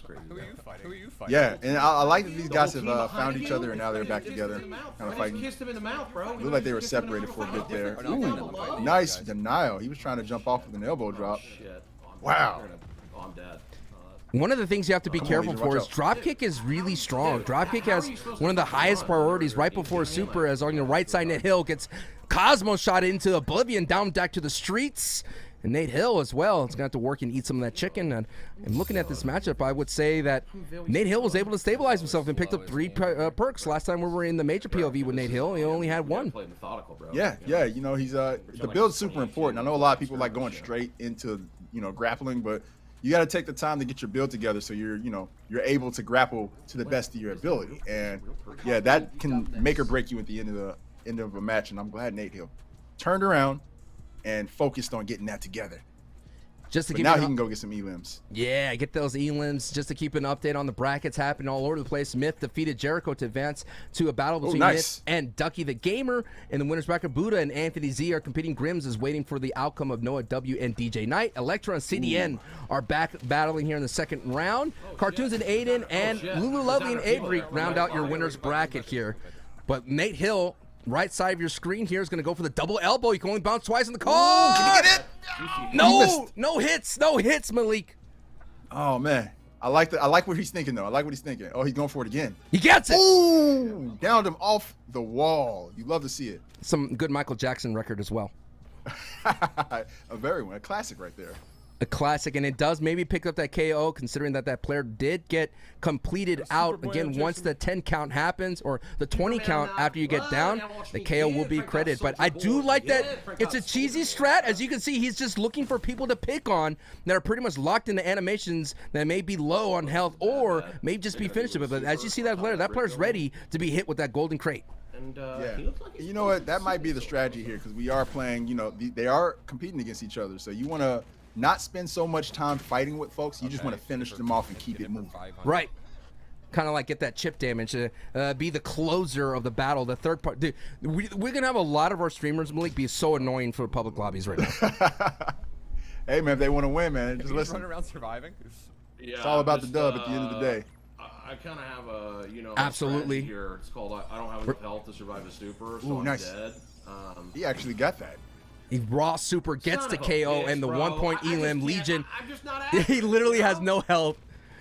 Who are you fighting? Yeah, and I like that these guys have found each other and now they're back together, kind of fighting. Kissed him in the mouth, bro. Looked like they were separated for a bit there. Ooh, nice denial. He was trying to jump off with an elbow drop. Shit. Wow. Oh, I'm dead. One of the things you have to be careful Legion, for is watch out. dropkick is really strong. Dropkick has one of the highest priorities right before super, as on your right side, Nate Hill gets Cosmo shot into oblivion, down back to the streets. And Nate Hill as well. It's going to have to work and eat some of that chicken. And looking at this matchup, I would say that Nate Hill was able to stabilize himself and picked up 3 perks. Last time we were in the major POV with Nate Hill, he only had 1. Play methodical, bro. Yeah, yeah. You know, he's the build's super important. I know a lot of people like going straight into, you know, grappling, but you got to take the time to get your build together so you're able to grapple to the best of your ability. And yeah, that can make or break you at the end of a match. And I'm glad Nate Hill turned around and focused on getting that together. Just to But give now you he can go get some elims. Yeah, get those elims. Just to keep an update on the brackets happening all over the place. Myth defeated Jericho to advance to a battle between nice. Myth and Ducky the Gamer. In the winner's bracket, Buddha and Anthony Z are competing. Grims is waiting for the outcome of Noah W and DJ Knight. Electra and CDN are back battling here in the second round. Cartoons and Aiden and Lulu Lovely and Avery round out your winner's bracket here. But Nate Hill, right side of your screen here, is going to go for the double elbow. You can only bounce twice in the call. Can you get it? No hits, Malik. Oh man, I like what he's thinking though. I like what he's thinking. Oh, he's going for it again. He gets it. Ooh, downed him off the wall. You love to see it. Some good Michael Jackson record as well. A classic right there. A classic, and it does maybe pick up that KO, considering that player did get completed out again once the 10 count happens, or the 20 count after you get down. The KO will be credited. But I do like that it's a cheesy strat. As you can see, he's just looking for people to pick on that are pretty much locked into animations that may be low on health or may just be finished with it. But as you see that player's ready to be hit with that golden crate. And Yeah. he looks like he's You know what? That might be the strategy here because we are playing. You know, they are competing against each other. So you want to not spend so much time fighting with folks. You just want to finish them off and keep it moving. Right. Kind of like get that chip damage, be the closer of the battle, the third part. Dude, we're going to have a lot of our streamers, Malik, be so annoying for public lobbies right now. Hey, man, if they want to win, man, just You just listen. run around surviving? Yeah, It's all about the just, dub at the end of the day. I kind of have a, a Absolutely. strategy here. It's called I don't have enough health to survive a super, so Ooh, I'm nice. dead. He actually got that. He raw super gets the Son of a KO bitch, and the bro. 1 point I just Elim. can't- Legion. I'm just not He literally has no. no health.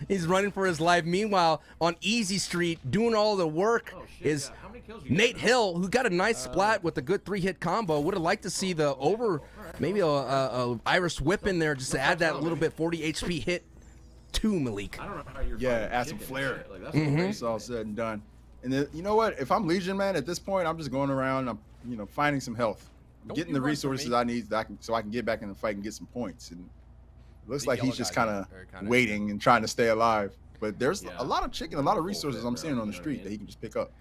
He's running for his life. Meanwhile, on Easy Street, doing all the work is How many kills you Nate got? Hill, who got a nice splat with a good 3-hit combo. Would have liked to see the maybe a Irish whip in there just to add that little bit 40 HP hit to Malik. I don't know how you're Yeah, fighting add some chicken and flair. shit. Like, that's It's all said and done. And then, you know what? If I'm Legion, man, at this point, I'm just going around. I'm, finding some health, getting the resources I need so I can get back in the fight and get some points. And it looks like he's just kind of waiting and trying to stay alive. But there's a lot of chicken, a lot of resources I'm seeing on the street that he can just pick up.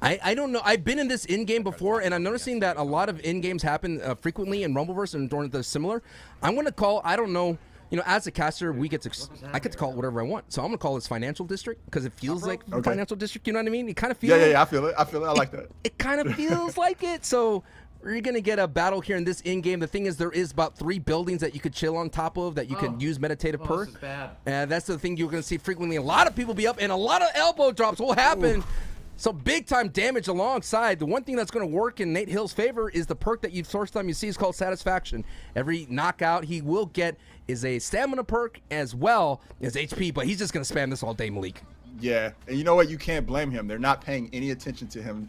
I don't know. I've been in this in-game before, and I'm noticing that a lot of in-games happen frequently in Rumbleverse and during the similar. I'm going to call, I don't know, as a caster, I get to call it whatever I want. So I'm going to call this Financial District because it feels like Financial District, you know what I mean? It kind of feels... Yeah, I feel it. I like that. It kind of feels like it. So we're going to get a battle here in this in-game. The thing is, there is about 3 buildings that you could chill on top of that you can use meditative perk. This is bad. And that's the thing you're going to see frequently. A lot of people be up, and a lot of elbow drops will happen. So big-time damage alongside. The one thing that's going to work in Nate Hill's favor is the perk that first time you see is called Satisfaction. Every knockout he will get is a stamina perk as well as HP, but he's just going to spam this all day, Malik. Yeah, and you know what? You can't blame him. They're not paying any attention to him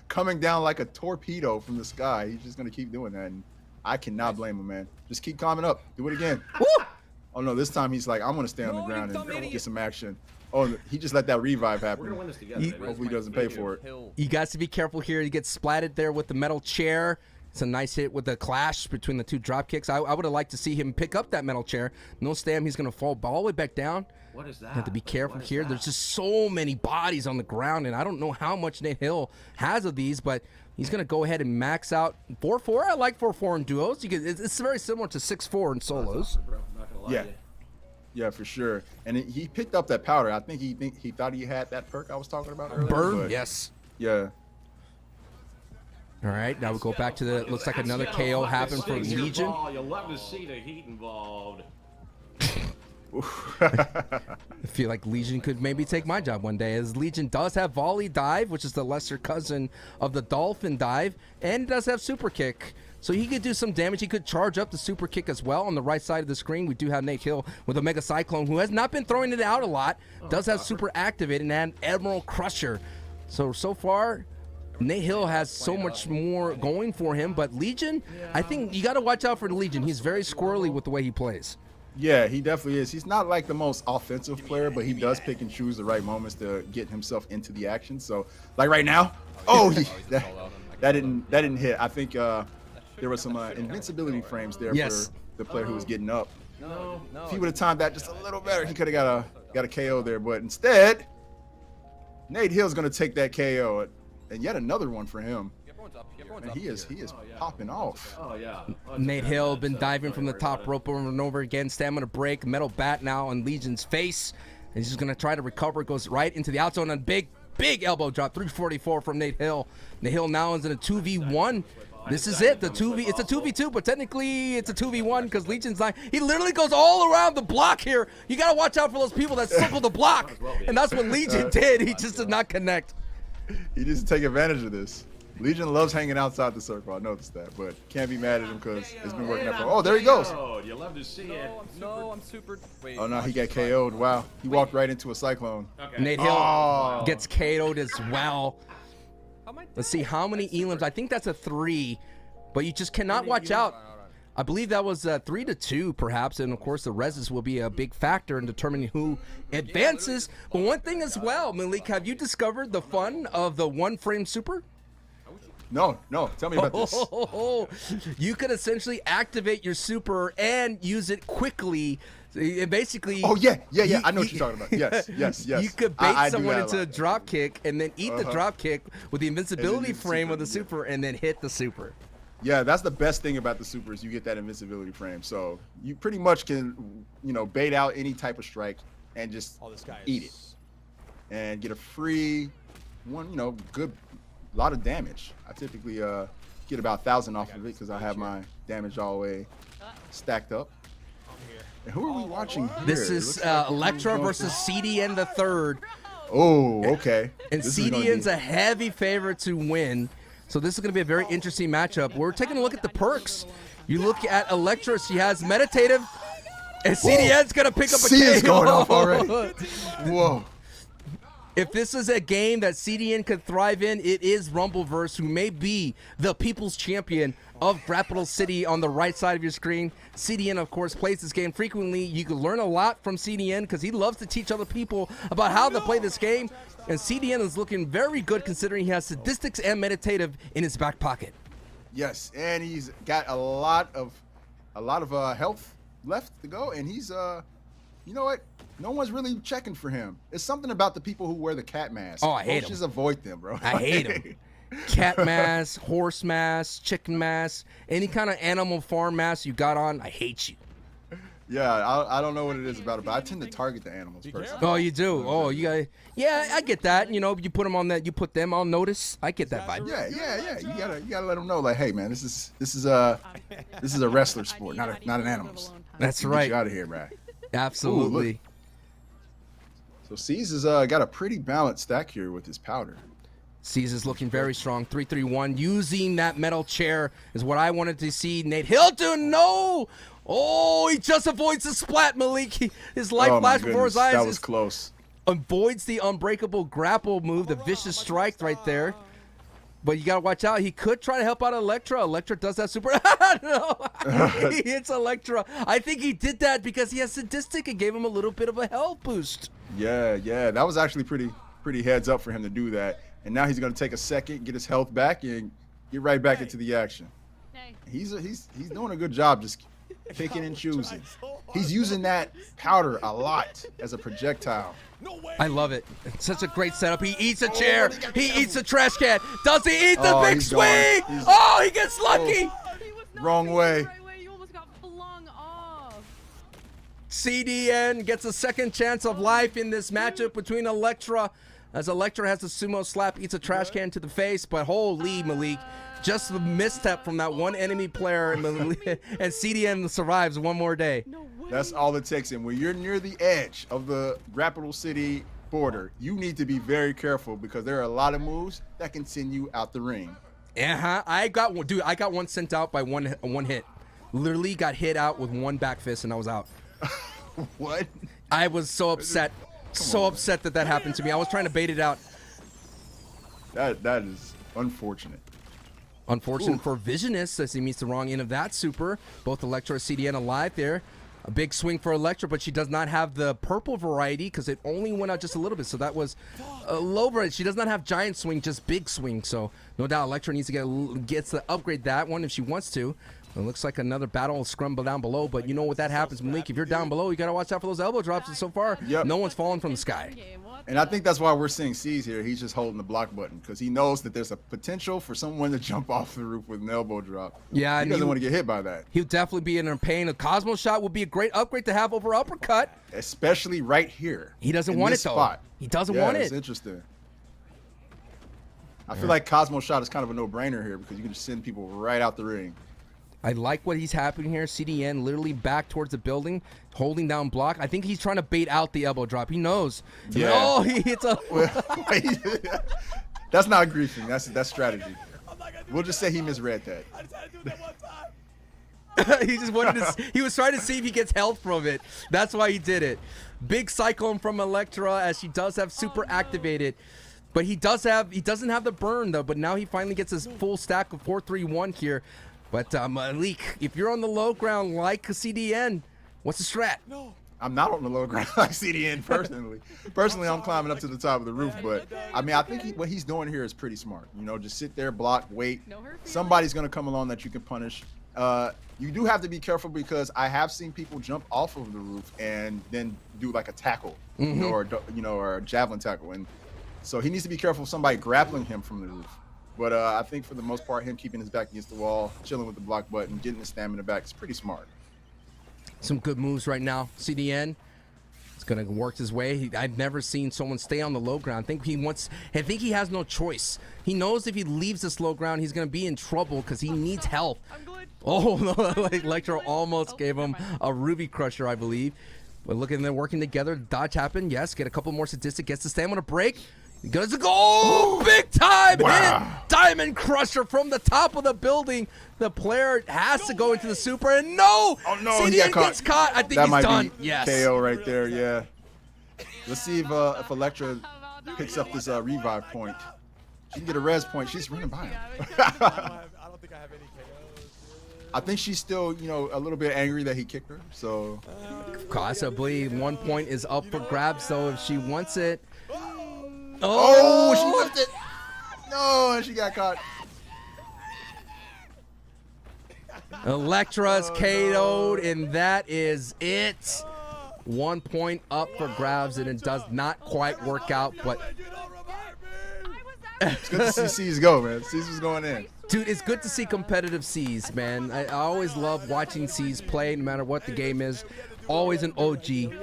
coming down like a torpedo from the sky. He's just going to keep doing that, and I cannot blame him, man. Just keep climbing up. Do it again. Woo! Oh, no, this time he's like, I'm going to stay on the ground and get some action. Oh, he just let that revive We're happen. gonna win this together. baby. Hopefully he doesn't pay for it. You guys to be careful here. You get splatted there with the metal chair. It's a nice hit with the clash between the two drop kicks. I would have liked to see him pick up that metal chair. No stam. He's going to fall all the way back down. What is that? Have to be careful here. There's just so many bodies on the ground, and I don't know how much Nate Hill has of these, but he's going to go ahead and max out 4-4. I like 4-4 in duos. It's very similar to 6-4 in solos. Bro, I'm not gonna lie Yeah. to you. Yeah, for sure. And he picked up that powder. I think he thought he had that perk I was talking about earlier. Burn? but Yes. Yeah. All right, now we go back to the, looks like another KO happened for Legion. You'll love to see the heat involved. I feel like Legion could maybe take my job one day, as Legion does have volley dive, which is the lesser cousin of the dolphin dive, and it does have super kick. So he could do some damage. He could charge up the super kick as well. On the right side of the screen, we do have Nate Hill with a Mega Cyclone, who has not been throwing it out a lot. Does have super activated and Emerald Crusher. So far, Nate Hill has so much more going for him. But Legion, I think you got to watch out for the Legion. He's very squirrely with the way he plays. Yeah, he definitely is. He's not like the most offensive player, but he does pick and choose the right moments to get himself into the action. So, like right now, that didn't hit. I think there was some invincibility frames there Yes. for the player who was getting up. No. If he would have timed that just a little better, he could have got a KO there. But instead, Nate Hill's gonna take that KO, and yet another one for him. Everyone's up. And he is popping off. Oh yeah. Nate Hill been diving from the top rope over and over again. Stamina break, metal bat now on Legion's face. And he's just going to try to recover. Goes right into the out zone and big elbow drop. 344 from Nate Hill. Nate Hill now is in a 2v1. This is it. It's a 2v2, but technically it's a 2v1 because Legion's not. He literally goes all around the block here. You got to watch out for those people that circle the block. And that's what Legion did. He just did not connect. He just take advantage of this. Legion loves hanging outside the circle. I noticed that, but can't be mad at him because it's been working out for him. Oh, there he goes. You love to see it. No, I'm super. Wait. Oh no, he got KO'd. Wow, he walked right into a cyclone. Okay. Nate Hill Oh. gets KO'd as well. How am I Let's see how many elims. I think that's a 3, but you just cannot watch out. I believe that was 3-2, perhaps, and of course the reses will be a big factor in determining who advances. But one thing as well, Malik, have you discovered the fun of the one-frame super? No, tell me about this. You could essentially activate your super and use it quickly. And basically, Oh yeah. I know what you're talking about. Yes. You could I bait do someone that a into a lot. drop kick and then eat the drop kick with the invincibility use the frame super, of the yeah. super and then hit the super. Yeah, that's the best thing about the super is you get that invincibility frame. So you pretty much can, bait out any type of strike and just eat it and get a free one, good lot of damage. I typically get about 1,000 off of it because I have my damage all the way stacked up. And who are we watching here? This It is looks like Electra who's going versus CDN the third. Oh, okay. And This is gonna CDN's be- a heavy favorite to win. So this is going to be a very interesting matchup. We're taking a look at the perks. You look at Electra, she has meditative, and CDN's going to pick up a C is KO. going off already. Whoa. If this is a game that CDN could thrive in, it is Rumbleverse, who may be the people's champion of Grapple City on the right side of your screen. CDN, of course, plays this game frequently. You can learn a lot from CDN because he loves to teach other people about how to play this game. And CDN is looking very good considering he has Sadistics and Meditative in his back pocket. Yes, and he's got a lot of health left to go, and he's you know what? No one's really checking for him. It's something about the people who wear the cat mask. Oh, I hate Folks them. Just avoid them, bro. I hate him. Cat mask, horse mask, chicken mask, any kind of animal farm mask you got on, I hate you. Yeah, I don't know what it is about it, but I tend to target the animals personally. Oh, you do? Oh, you got? Yeah, I get that. You put them on that. You put them on notice. I get that vibe. Yeah. You gotta let them know, like, hey, man, this is a wrestler sport, not an animals. That's Get right. you out of here, man. Absolutely. So C's has got a pretty balanced stack here with his powder. Caesar's looking very strong. 3-3-1. Using that metal chair is what I wanted to see Nate Hill do. No! Oh, he just avoids the splat, Malik. His life Oh, my flashed before his goodness, eyes. that was close. Avoids the unbreakable grapple move, the vicious strike right there. But you got to watch out. He could try to help out Electra. Electra does that super. No, he hits Electra. I think he did that because he has Sadistic and gave him a little bit of a health boost. Yeah, that was actually pretty heads up for him to do that. And now he's going to take a second, get his health back, and get right back into the action. He's doing a good job just picking and choosing. He's using that powder a lot as a projectile. I love it. It's such a great setup. He eats a chair. He eats a trash can. Does he eat the big swing? Oh, he gets lucky. Wrong way. You almost got flung off. CDN gets a second chance of life in this matchup between Electra, as Electra has a sumo slap, eats a trash can to the face, but holy Malik, just the misstep from that one enemy player, and CDN survives one more day. No way. That's all it takes. And when you're near the edge of the Grapple City border, you need to be very careful because there are a lot of moves that can send you out the ring. I got one sent out by one hit. Literally got hit out with one back fist and I was out. What? I was so upset. Upset that happened to me. I was trying to bait it out. That is unfortunate. Unfortunate for Visionist as he meets the wrong end of that super. Both Electra and CDN alive there. A big swing for Electra, but she does not have the purple variety because it only went out just a little bit. So that was low variety. She does not have giant swing, just big swing. So no doubt Electra needs to gets to upgrade that one if she wants to. It looks like another battle scrum down below, but you know what that happens, Malik. If you're down below, you got to watch out for those elbow drops. And so far, no one's fallen from the sky. And I think that's why we're seeing C's here. He's just holding the block button because he knows that there's a potential for someone to jump off the roof with an elbow drop. Yeah, he doesn't want to get hit by that. He'll definitely be in pain. A Cosmo shot would be a great upgrade to have over uppercut. Especially right here. He doesn't want it, though. Spot. He doesn't want it. It's interesting. I feel like Cosmo shot is kind of a no-brainer here because you can just send people right out the ring. I like what he's happening here. CDN literally back towards the building, holding down block. I think he's trying to bait out the elbow drop. He knows. Yeah. Oh, he hits a... That's not griefing. That's strategy. We'll just say he misread that. He just wanted to. He was trying to see if he gets health from it. That's why he did it. Big cyclone from Electra as she does have super activated. But he doesn't have the burn though. But now he finally gets his full stack of 4-3-1 here. But Malik, if you're on the low ground like CDN, what's the strat? No. I'm not on the low ground like CDN personally. Personally, I'm climbing up to the top of the roof. But, I mean, I think what he's doing here is pretty smart. You know, just sit there, block, wait. Somebody's going to come along that you can punish. You do have to be careful because I have seen people jump off of the roof and then do like a tackle, or a javelin tackle. And so he needs to be careful of somebody grappling him from the roof. But I think for the most part, him keeping his back against the wall, chilling with the block button, getting his stamina back is pretty smart. Some good moves right now. CDN is going to work his way. I've never seen someone stay on the low ground. I think he has no choice. He knows if he leaves this low ground, he's going to be in trouble because he needs health. Oh, no, Electro almost gave him a Ruby Crusher, I believe. But look at them working together. Dodge happened. Yes, get a couple more sadistic. Gets the stamina break. He goes to go big time hit. Diamond Crusher from the top of the building. The player has to go into the super, and no! Oh no, CDN he got caught. Gets caught. I think that he's might done. Be yes. KO right there. Yeah. Let's see if Electra picks up this revive point. She can get a res point. She's running by him. I don't think I have any KOs. I think she's still, a little bit angry that he kicked her. So Possibly 1 point is up for grabs, so if she wants it. Oh, she left it. No, she got caught. Electra's KO'd, and that is it. 1 point up for grabs, and it does not quite work out, but it's good to see C's go, man. C's was going in. Dude, it's good to see competitive C's, man. I always love watching C's play, no matter what the game is. Always an OG.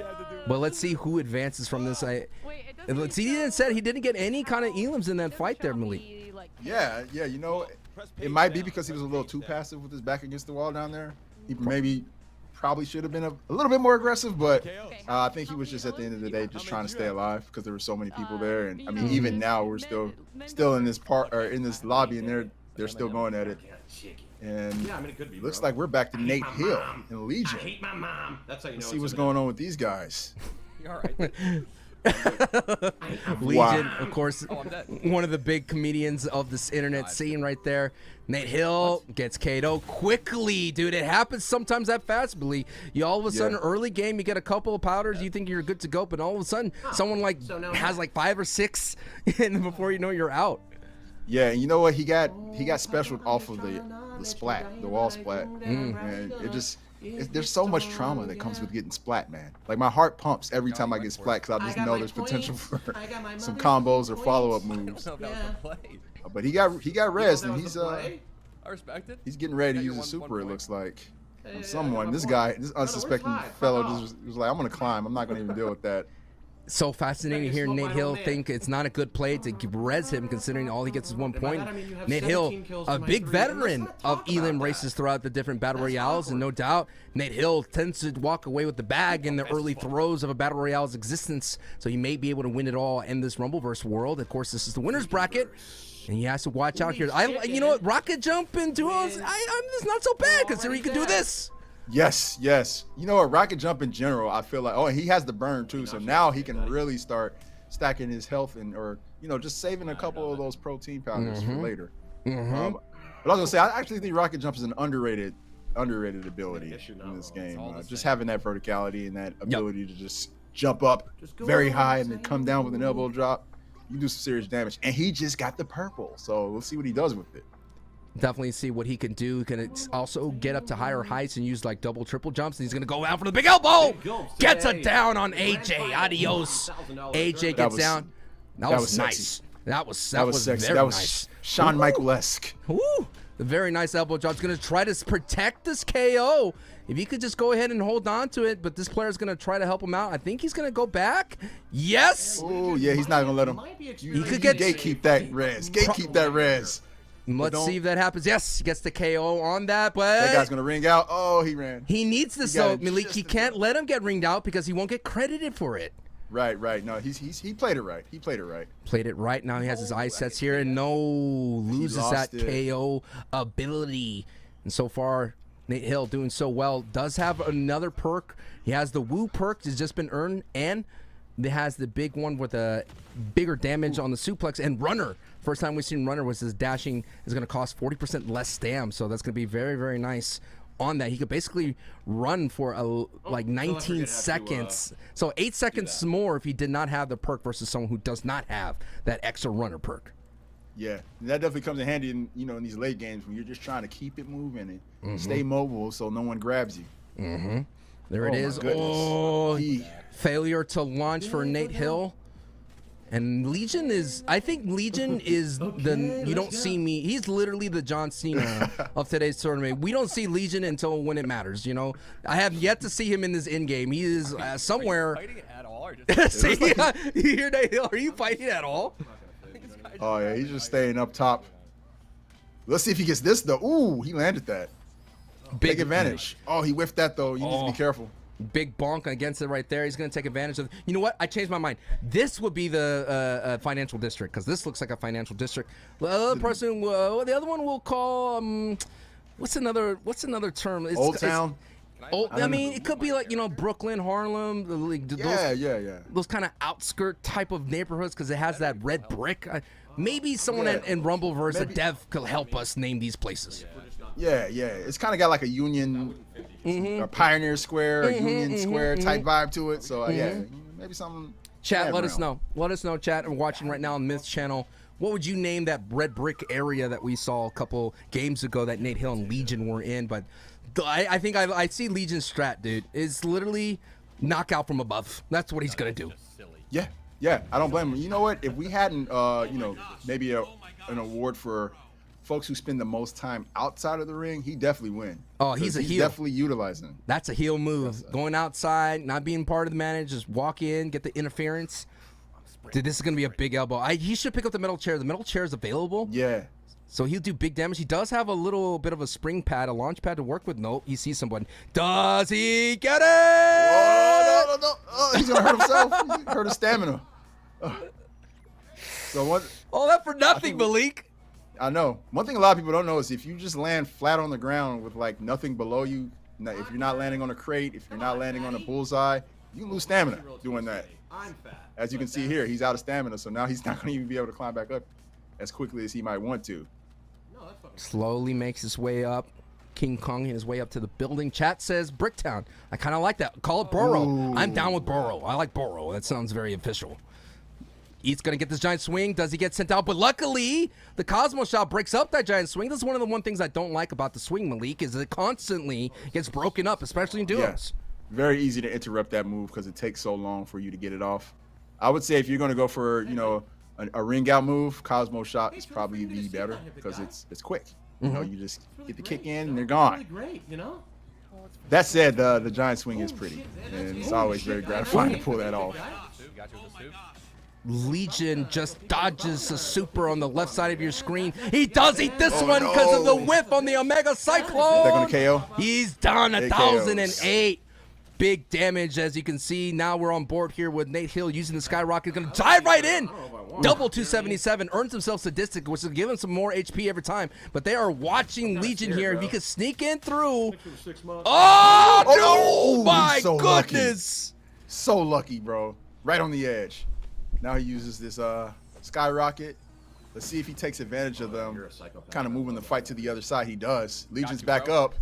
But let's see who advances from this. CDN said he didn't get any kind of elims in that fight there, Malik. Yeah, it might be because he was a little too passive with his back against the wall down there. He probably should have been a little bit more aggressive, but I think he was just at the end of the day just trying to stay alive because there were so many people there. And I mean, even now we're still in this in this lobby, and they're still going at it. And looks like we're back to Nate Hill and Legion. I hate my mom. That's how you know. Let's see what's going on with these guys. You all right? Legion, of course, one of the big comedians of this internet scene right there. Nate Hill gets KO quickly, dude. It happens sometimes that fast, Billy. You all of a sudden, early game, you get a couple of powders, you think you're good to go, but all of a sudden, someone has like 5 or 6, and before you know, you're out. Yeah, and you know what? He got specialed off of the splat, the wall splat, and there's so much trauma that comes with getting splat, man. Like my heart pumps every time I get splat because I just know there's potential for some combos or follow-up moves. But he got rezzed, and he's I respect it. he's getting ready to use a super. It looks like. And this unsuspecting fellow just was like, I'm gonna climb. I'm not gonna even deal with that. So fascinating to hear Nate Hill think it's not a good play to res him, considering all he gets is 1 point. Nate Hill, a big veteran of Elim races throughout the different battle royales, and no doubt Nate Hill tends to walk away with the bag in the early throes of a battle royale's existence, so he may be able to win it all in this Rumbleverse world. Of course, this is the winner's bracket, and he has to watch out here. You know what, rocket jump and duos, it's not so bad considering he can do this. Yes. You know what? Rocket jump in general, I feel like, he has the burn too, so now he can really start stacking his health or just saving a couple of those protein powders for later. But I was gonna say, I actually think rocket jump is an underrated ability in this game. Just having that verticality and that ability to just jump up very high and then come down with an elbow drop, you do some serious damage. And he just got the purple, so we'll see what he does with it. Definitely see what he can do. He can also get up to higher heights and use like double, triple jumps. And he's going to go out for the big elbow. Gets a down on AJ. Adios. AJ gets down. That was nice. That was sexy. That was nice. Shawn Michael-esque. Woo. The very nice elbow drop. He's going to try to protect this KO. If he could just go ahead and hold on to it, but this player's going to try to help him out. I think he's going to go back. Yes. Oh, yeah, he's not going to let him. He could get gatekeep that res. Gatekeep that res. Let's see if that happens. Yes, he gets the KO on that, but that guy's gonna ring out. Oh, he ran. He needs this though, Malik. He can't let him get ringed out because he won't get credited for it. Right. No, he played it right. Played it right. Now he has his eye sets here, and loses that KO ability. And so far, Nate Hill doing so well. Does have another perk. He has the Woo perk that's just been earned, and it has the big one with a bigger damage on the suplex and runner. First time we've seen runner was his dashing is going to cost 40% less stam, so that's going to be very, very nice on that. He could basically run for like 19 seconds. So 8 seconds more if he did not have the perk versus someone who does not have that extra runner perk. Yeah, that definitely comes in handy in in these late games when you're just trying to keep it moving and stay mobile so no one grabs you. There it is. Failure to launch for Nate Hill. And Legion I think Legion is you don't see me. He's literally the John Cena of today's tournament. We don't see Legion until when it matters, I have yet to see him in this in game. He is somewhere. Are you fighting at all? Or just see, you hear Nate Hill? Are you fighting at all? Oh yeah, he's just staying up top. Let's see if he gets this though. Ooh, he landed that. Big advantage. Oh, he whiffed that though. You need to be careful. Big bonk against it right there. He's going to take advantage of it. You know what? I changed my mind. This would be the financial district because this looks like a financial district. The other person, the other one we'll call what's another term? Old Town. I mean, it could be like Brooklyn, Harlem, those kind of outskirt type of neighborhoods because it has that red brick. Maybe someone in Rumbleverse, a dev, could help us name these places. Yeah. It's kind of got like a Union, a Pioneer Square, a Union Square type vibe to it. So maybe something. Chat, let us know. Let us know, chat. We're watching right now on Myth's channel. What would you name that red brick area that we saw a couple games ago that Nate Hill and Legion were in? But I think I see Legion strat, dude. It's literally knockout from above. That's what he's gonna do. Yeah. I don't blame him. You know what? If we hadn't, maybe an award for folks who spend the most time outside of the ring, he definitely win. Oh, he's heel. Definitely utilizing. That's a heel move. Going outside, not being part of the manage, just walk in, get the interference. Dude, this is going to be a big elbow. He should pick up the metal chair. The metal chair is available. Yeah. So he'll do big damage. He does have a little bit of a spring pad, a launch pad to work with. Nope, he sees someone. Does he get it? Oh, no. Oh, he's going to hurt himself. He hurt his stamina. So what? All that for nothing, Malik. I know. One thing a lot of people don't know is if you just land flat on the ground with like nothing below you, if you're not landing on a crate, if you're not landing on a bullseye, you can lose stamina doing that. As you can see here, he's out of stamina, so now he's not going to even be able to climb back up as quickly as he might want to. Slowly makes his way up. King Kong his way up to the building. Chat says Bricktown. I kind of like that. Call it Borough. I'm down with Borough. I like Borough. That sounds very official. He's going to get this giant swing. Does he get sent out? But luckily, the Cosmo shot breaks up that giant swing. This is one of the things I don't like about the swing, Malik, is it constantly gets broken up, especially in duos. Yes. Very easy to interrupt that move because it takes so long for you to get it off. I would say if you're going to go for, a ring out move, Cosmo shot is probably the better because it's quick. You know, you just get the kick in and they're gone. Great, you know? That said, the giant swing is pretty, and it's always very gratifying to pull that off. Got you with the soup. Legion just dodges a super on the left side of your screen. He does eat this one because of the whiff on the Omega Cyclone. Is that going to KO? He's done. It 1,008. Big damage, as you can see. Now we're on board here with Nate Hill using the Skyrocket. Going to dive right in. Double 277. Earns himself Sadistic, which will give him some more HP every time. But they are watching Legion here. If he could sneak in through. Oh, no! My so goodness. Lucky. So lucky, bro. Right on the edge. Now he uses this Skyrocket. Let's see if he takes advantage of them. Kind of moving the fight to the other side. He does. Legion's back up.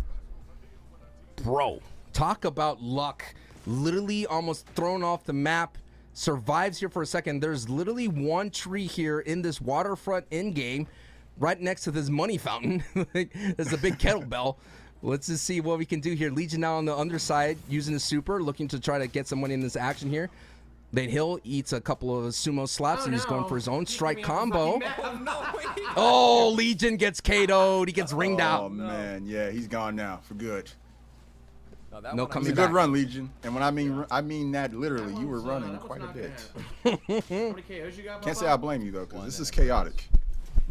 Bro, talk about luck. Literally almost thrown off the map. Survives here for a second. There's literally one tree here in this waterfront end game right next to this money fountain. There's a big kettlebell. Let's just see what we can do here. Legion now on the underside using the super, looking to try to get some money in this action here. Nate Hill eats a couple of sumo slaps and he's going for his own strike combo. Oh, Legion gets KO'd. He gets ringed out. Oh, man. Yeah, he's gone now for good. No coming It's a back. good run, Legion. And when I mean that literally, you were running quite a bit. How many KOs you got, Can't say I blame you, though, because this is chaotic.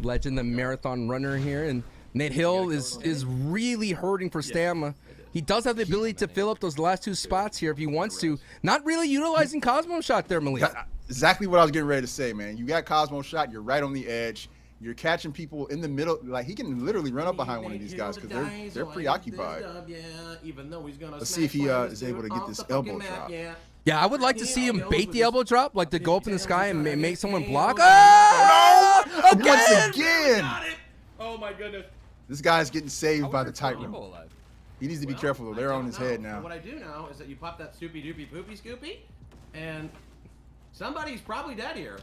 Legend, the marathon runner here. And Nate Hill is really hurting for stamina. He does have the ability to fill up those last two spots here if he wants to. Not really utilizing Cosmo shot there, Malik. Exactly what I was getting ready to say, man. You got Cosmo shot. You're right on the edge. You're catching people in the middle. Like, he can literally run up behind one of these guys because they're preoccupied. Let's see if he is able to get this elbow drop. Yeah, I would like to see him bait the elbow drop, like to go up in the sky and make someone block. Oh, no! Once again! Oh my goodness. This guy's getting saved by the tightrope. He needs to be careful, though. They're on his head now. What I do know is that you pop that soupy doopy poopy scoopy, and somebody's probably dead here.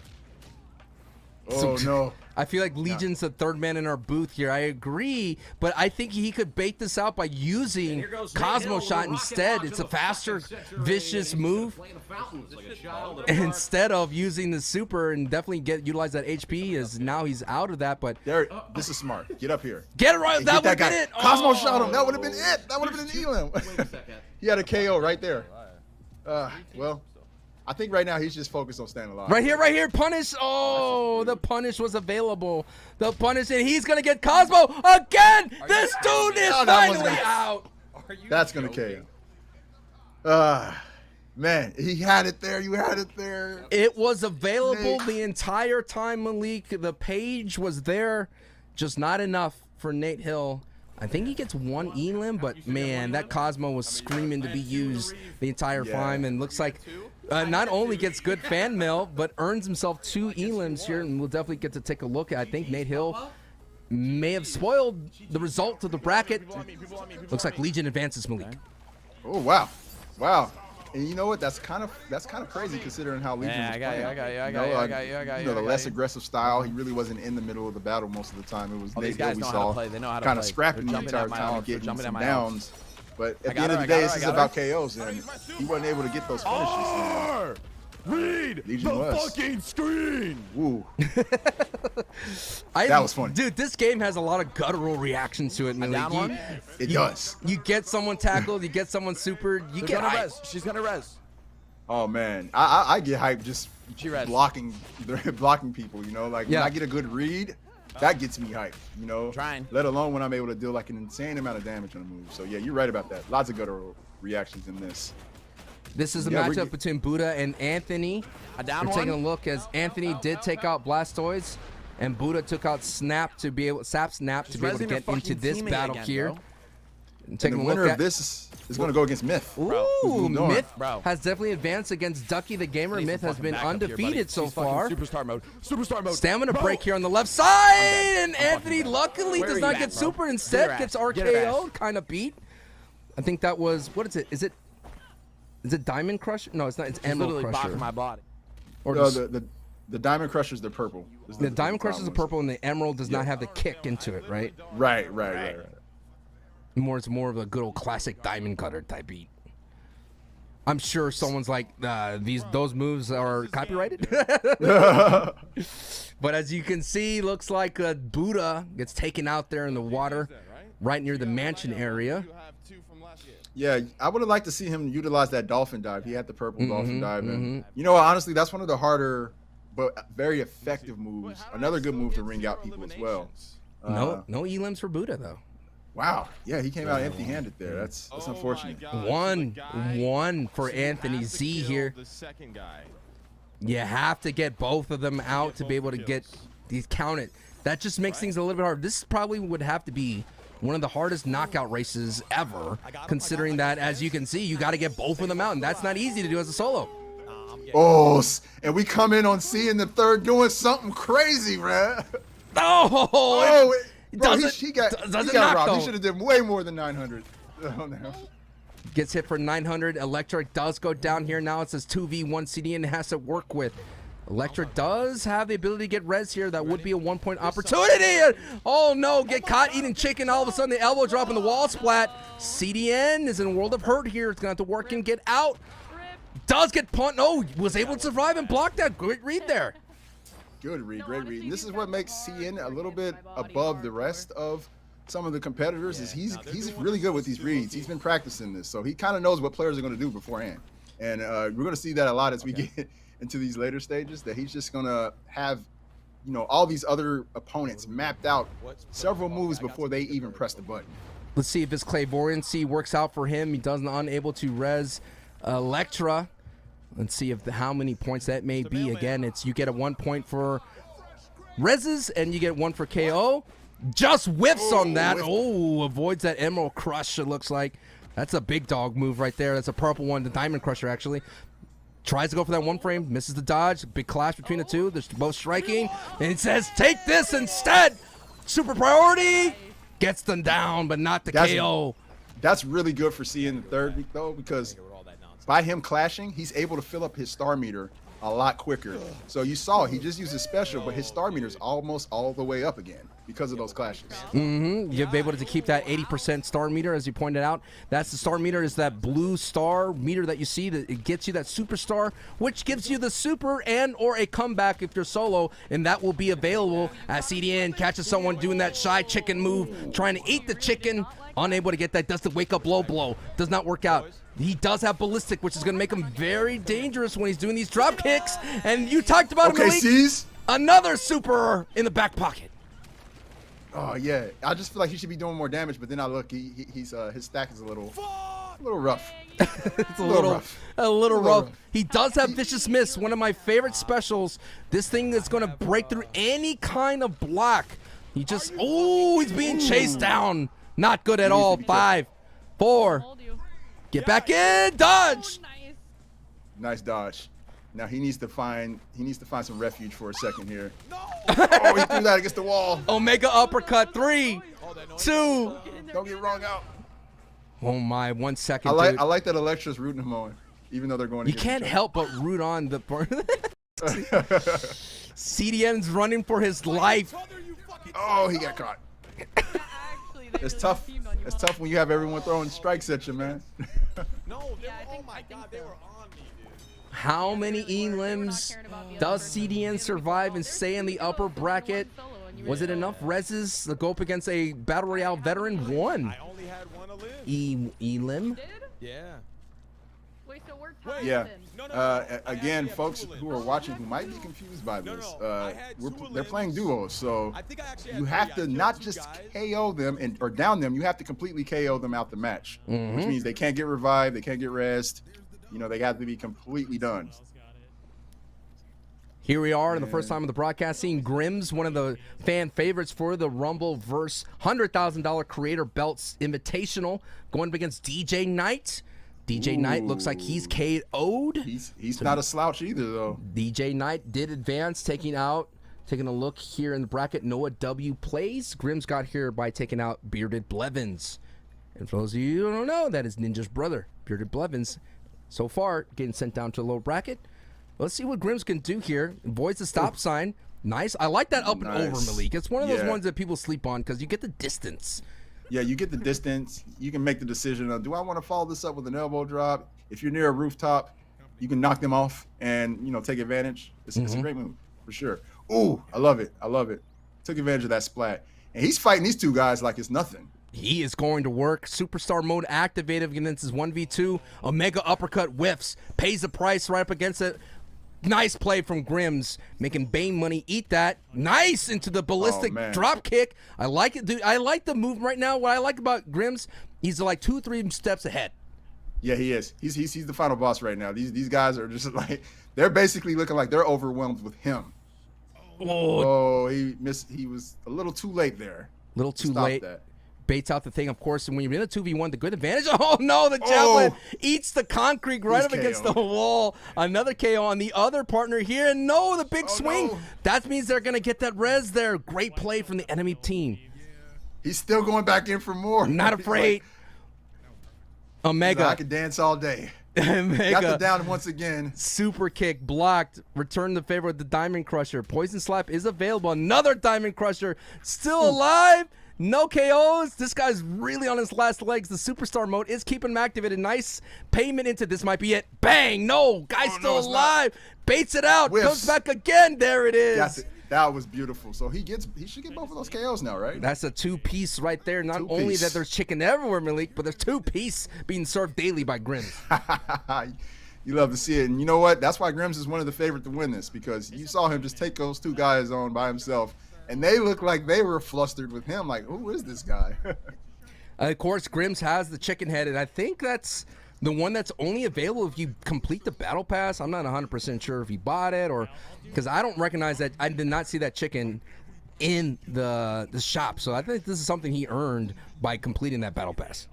Oh, no. I feel like Legion's the third man in our booth here. I agree, but I think he could bait this out by using Cosmo shot instead. It's a faster, vicious move. Instead of using the super and definitely utilize that HP, as now he's out of that. But this is smart. Get up here. Get it right. That would have been it. Cosmo shot him. That would have been it. That would have been an elim. He had a KO right there. Well, I think right now he's just focused on staying alive. Right here, punish. Oh, the punish was available. The punish, and he's going to get Cosmo again. This dude is finally out. That's going to KO. Man, he had it there. You had it there. It was available the entire time, Malik. The page was there, just not enough for Nate Hill. I think he gets one elim, but man, that Cosmo was screaming to be used the entire time, and looks like not only gets good fan mail, but earns himself 2 elims here, and we'll definitely get to take a look at. I think Nate Hill may have spoiled the result of the bracket. Looks like Legion advances, Malik. Oh, wow. Wow. And you know what? That's kind of crazy considering how Legion was playing. I got you. The less aggressive style. He really wasn't in the middle of the battle most of the time. It was Nate Hill we saw kind of scrapping the entire time and getting some downs. But at the end of the day, this is about KOs, and he wasn't able to get those finishes. Read the fucking screen. Woo. That was funny. Dude, this game has a lot of guttural reactions to it, Malik. It does. You get someone tackled, you get someone supered, you get hype. She's gonna res. Oh man, I get hyped just blocking people. You know, like when I get a good read, that gets me hyped. You know, let alone when I'm able to deal like an insane amount of damage on a move. So yeah, you're right about that. Lots of guttural reactions in this. This is a matchup between Buddha and Anthony. We're taking a look as Anthony did take out Blastoise, and Buddha took out Snap to be able to get into this battle here. And the winner of this is going to go against Myth. Ooh, Myth has definitely advanced against Ducky the Gamer. Myth has been undefeated so far. Superstar mode. Superstar mode. Stamina break here on the left side, and Anthony luckily does not get super. Instead, gets RKO, kind of beat. I think that was, what is it? Is it Diamond Crusher? No, it's not. It's Emerald Crusher. Blocking my body. Or the The Diamond Crusher's the purple. The Diamond Crusher's the purple, and the Emerald does not have the kick into it, right? Right. It's more of a good old classic Diamond Cutter type beat. I'm sure someone's like, those moves are copyrighted. But as you can see, looks like Buddha gets taken out there in the water, right near the mansion area. Yeah, I would have liked to see him utilize that dolphin dive. He had the purple dolphin dive, and you know what? Honestly, that's one of the harder but very effective moves. Another good move to ring out people as well. No elims for Buddha though. Wow. Yeah, he came out empty-handed there. That's unfortunate. One for Anthony Z here. You have to get both of them out to be able to get these counted. That just makes things a little bit hard. This probably would have to be one of the hardest knockout races ever, considering that, as you can see, you got to get both of them out, and that's not easy to do as a solo. Oh, and we come in on C in the third doing something crazy, man. Oh, bro, he got robbed. Though. He should have done way more than 900. Oh, no. Gets hit for 900. Electric does go down here. Now it says 2v1 CDN and has to work with. Electric does have the ability to get res here. That would be a 1-point opportunity. Oh no, get caught eating chicken. All of a sudden the elbow drop in the wall splat. CDN is in a world of hurt here. It's going to have to work and get out. Does get punt. No, was able to survive and block that. Great read there. Good read, great read. And this is what makes CN a little bit above the rest of some of the competitors. Is he's really good with these reads. He's been practicing this, so he kind of knows what players are going to do beforehand. And we're going to see that a lot as we get into these later stages, that he's just going to have, you know, all these other opponents mapped out several moves before they even press the button. Let's see if his clairvoyancy works out for him. He does unable to res Electra. Let's see if how many points that may be. Again, it's you get a 1 point for reses and you get 1 for KO. Just whiffs on that. Oh, avoids that Emerald Crush, it looks like. That's a big dog move right there. That's a purple one, the Diamond Crusher actually. Tries to go for that 1 frame, misses the dodge. Big clash between the two. They're both striking. And it says, take this instead. Super priority. Gets them down, but not the KO. That's really good for seeing the third week, though, because by him clashing, he's able to fill up his star meter a lot quicker. So you saw he just used his special, but his star meter is almost all the way up again because of those clashes. You'll be able to keep that 80% star meter, as you pointed out. That's the star meter, is that blue star meter that you see. That it gets you that superstar, which gives you the super and or a comeback if you're solo, and that will be available as CDN catches someone doing that shy chicken move, trying to eat the chicken, unable to get that. Does the wake up low blow, does not work out. He does have ballistic, which is going to make him very dangerous when he's doing these drop kicks. And you talked about him, Malik. Another super in the back pocket. Oh yeah, I just feel like he should be doing more damage, but then I look, he's his stack is a little rough. It's a little rough. He does have vicious miss, one of my favorite specials. This thing is going to break through any kind of block. He just he's being chased down. Not good at all. 5, 4. Get back in, dodge. Nice dodge. Now he needs to find some refuge for a second here. Oh, he threw that against the wall. Omega uppercut. 3, 2. Don't get wrong out. Oh my, 1 second. I like that Electra's rooting him on, even though they're going. You can't help but root on the. CDN's running for his life. Oh, he got caught. It's tough. It's tough when you have everyone throwing strikes at you, man. Oh my God, they were on me, dude. How many elims does CDN survive and stay in the upper bracket? Was it enough reses to go up against a Battle Royale veteran? 1. I only had 1 elim. Elim? Yeah. Wait, so we're tied Yeah. then. Again, folks who are watching who might be confused by this, they're playing duos, so you have to not just KO them or down them. You have to completely KO them out the match, which means they can't get revived, they can't get rest. You know, they have to be completely done. Here we are in the first time of the broadcast, seeing Grims, one of the fan favorites for the Rumbleverse $100,000 Creator Belts Invitational, going up against DJ Knight. DJ Knight looks like he's KO'd. He's not a slouch either, though. DJ Knight did advance, taking a look here in the bracket. Noah W plays. Grims got here by taking out Bearded Blevins. And for those of you who don't know, that is Ninja's brother, Bearded Blevins. So far, getting sent down to the lower bracket. Let's see what Grims can do here. Avoids the stop sign. Nice. I like that up and over, Malik. It's one of those ones that people sleep on because you get the distance. Yeah, you get the distance. You can make the decision of, do I want to follow this up with an elbow drop? If you're near a rooftop, you can knock them off and, you know, take advantage. It's a great move for sure. Ooh, I love it. I love it. Took advantage of that splat. And he's fighting these two guys like it's nothing. He is going to work. Superstar mode activated against his 1v2. Omega uppercut whiffs. Pays the price right up against it. Nice play from Grims, making Bane money eat that. Nice into the ballistic drop kick. I like it, dude. I like the move right now. What I like about Grims, he's like 2-3 steps ahead. Yeah, he is. He's the final boss right now. These guys are just like, they're basically looking like they're overwhelmed with him. Oh, he missed. He was a little too late there. A little too late. That. Baits out the thing, of course, and when you're in a 2v1, the good advantage. Oh, no, the javelin eats the concrete right up against the wall. Another KO on the other partner here, and no, the big swing. No. That means they're going to get that res there. Great play from the enemy team. He's still going back in for more. Not afraid. Like, Omega. I could dance all day. Omega. Got the down once again. Super kick blocked. Return the favor with the Diamond Crusher. Poison Slap is available. Another Diamond Crusher. Still alive. No KOs. This guy's really on his last legs. The superstar mode is keeping him activated. Nice payment into this. Might be it. Bang. No. Guy's still alive. Baits it out. Whiffs. Comes back again. There it is. That was beautiful. So he should get both of those KOs now, right? That's a 2-piece right there. Not only that there's chicken everywhere, Malik, but there's 2-piece being served daily by Grims. You love to see it. And you know what? That's why Grims is one of the favorite to win this, because you saw him just take those two guys on by himself. And they look like they were flustered with him. Like, who is this guy? Of course, Grims has the chicken head, and I think that's the one that's only available if you complete the battle pass. I'm not 100% sure if he bought it or because I don't recognize that. I did not see that chicken in the shop. So I think this is something he earned by completing that battle pass.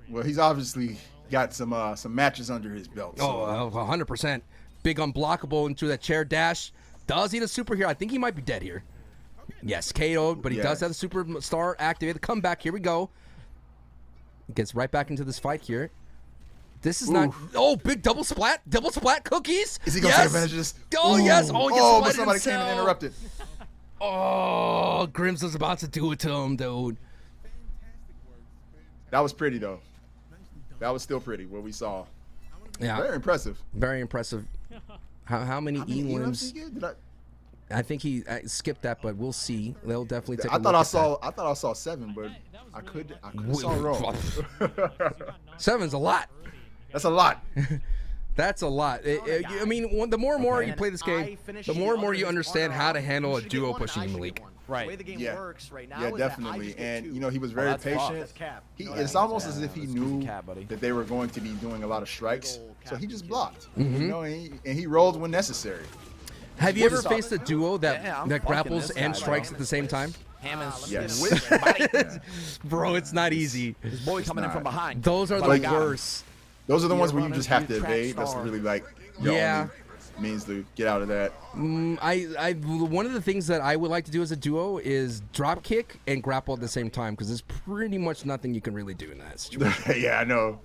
Well, he's obviously got some matches under his belt. So. Oh, 100%. Big unblockable into that chair dash. Does he the super here? I think he might be dead here. Yes, KO'd, but he does have the superstar activated. Come back. Here we go. Gets right back into this fight here. This is not. Oh, big double splat cookies. Is he going to take advantage of this? Oh, yes. Oh, but somebody came and interrupted. Oh, Grims was about to do it to him, dude. That was pretty, though. That was still pretty, what we saw. Yeah. Very impressive. Very impressive. How many E-limbs? I think he skipped that, but we'll see. They'll definitely take a look at that. I thought I saw 7, but I could saw wrong. 7's a lot. That's a lot. That's a lot. I mean, the more and more you play this game, the more and more you understand how to handle a duo pushing Malik. Right. The way the game works right now. Yeah, definitely. And you know, he was very patient. It's almost as if he knew that they were going to be doing a lot of strikes, so he just blocked. You know, and he rolled when necessary. Have you ever faced a duo that grapples and strikes at the same time? Yes. Bro, it's not easy. His boy coming in from behind. Those are the worst. Those are the ones where you just have to evade. That's really like only means to get out of that. One of the things that I would like to do as a duo is drop kick and grapple at the same time, because there's pretty much nothing you can really do in that situation. Yeah, I know.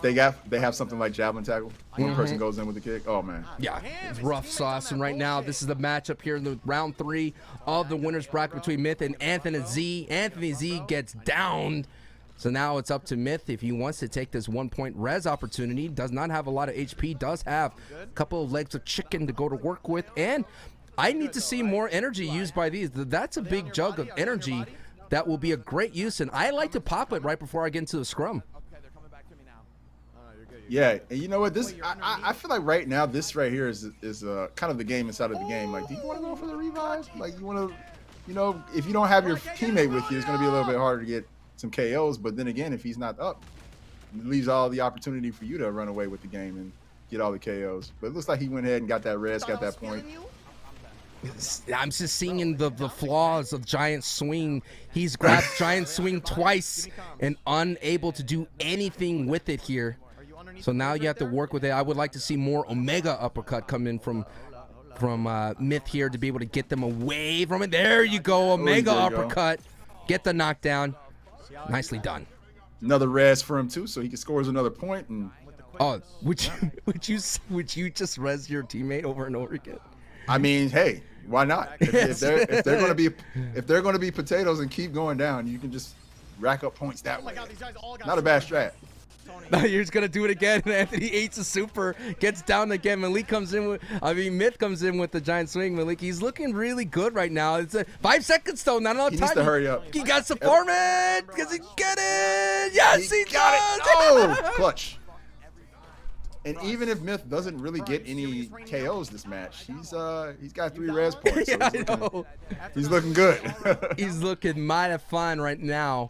They have something like javelin tackle. One person goes in with the kick. Oh man. Yeah, it's rough sauce. And right now, this is the matchup here in the round 3 of the winners bracket between Myth and Anthony Z. Anthony Z gets downed. So now it's up to Myth if he wants to take this 1-point res opportunity. Does not have a lot of HP. Does have a couple of legs of chicken to go to work with. And I need to see more energy used by these. That's a big jug of energy that will be a great use. And I like to pop it right before I get into the scrum. Yeah, and you know what? This I feel like right now this right here is kind of the game inside of the game. Like, do you want to go for the revive? Like, you want to, you know, if you don't have your teammate with you, it's going to be a little bit harder to get some KOs. But then again, if he's not up, it leaves all the opportunity for you to run away with the game and get all the KOs. But it looks like he went ahead and got that res, got that point. I'm just seeing the flaws of Giant Swing. He's grabbed Giant Swing twice and unable to do anything with it here. So now you have to work with it. I would like to see more Omega uppercut come in from Myth here to be able to get them away from it. There you go, Omega uppercut. Get the knockdown. Nicely done. Another res for him too, so he can score another point and Oh, would you just res your teammate over and over again? I mean, hey, why not? If they're going to be potatoes and keep going down, you can just rack up points that way. Not a bad strat. No, you're just gonna do it again. Anthony eats a super, gets down again. Malik comes in with, Myth comes in with the giant swing. Malik, he's looking really good right now. It's 5 seconds though, not enough time. He needs to hurry up. He got some performance. Does he get it? Yes, he got does. it. Oh, clutch. And even if Myth doesn't really get any KOs this match, he's got 3 res points. So Yeah, he's looking good. He's looking mighty fine right now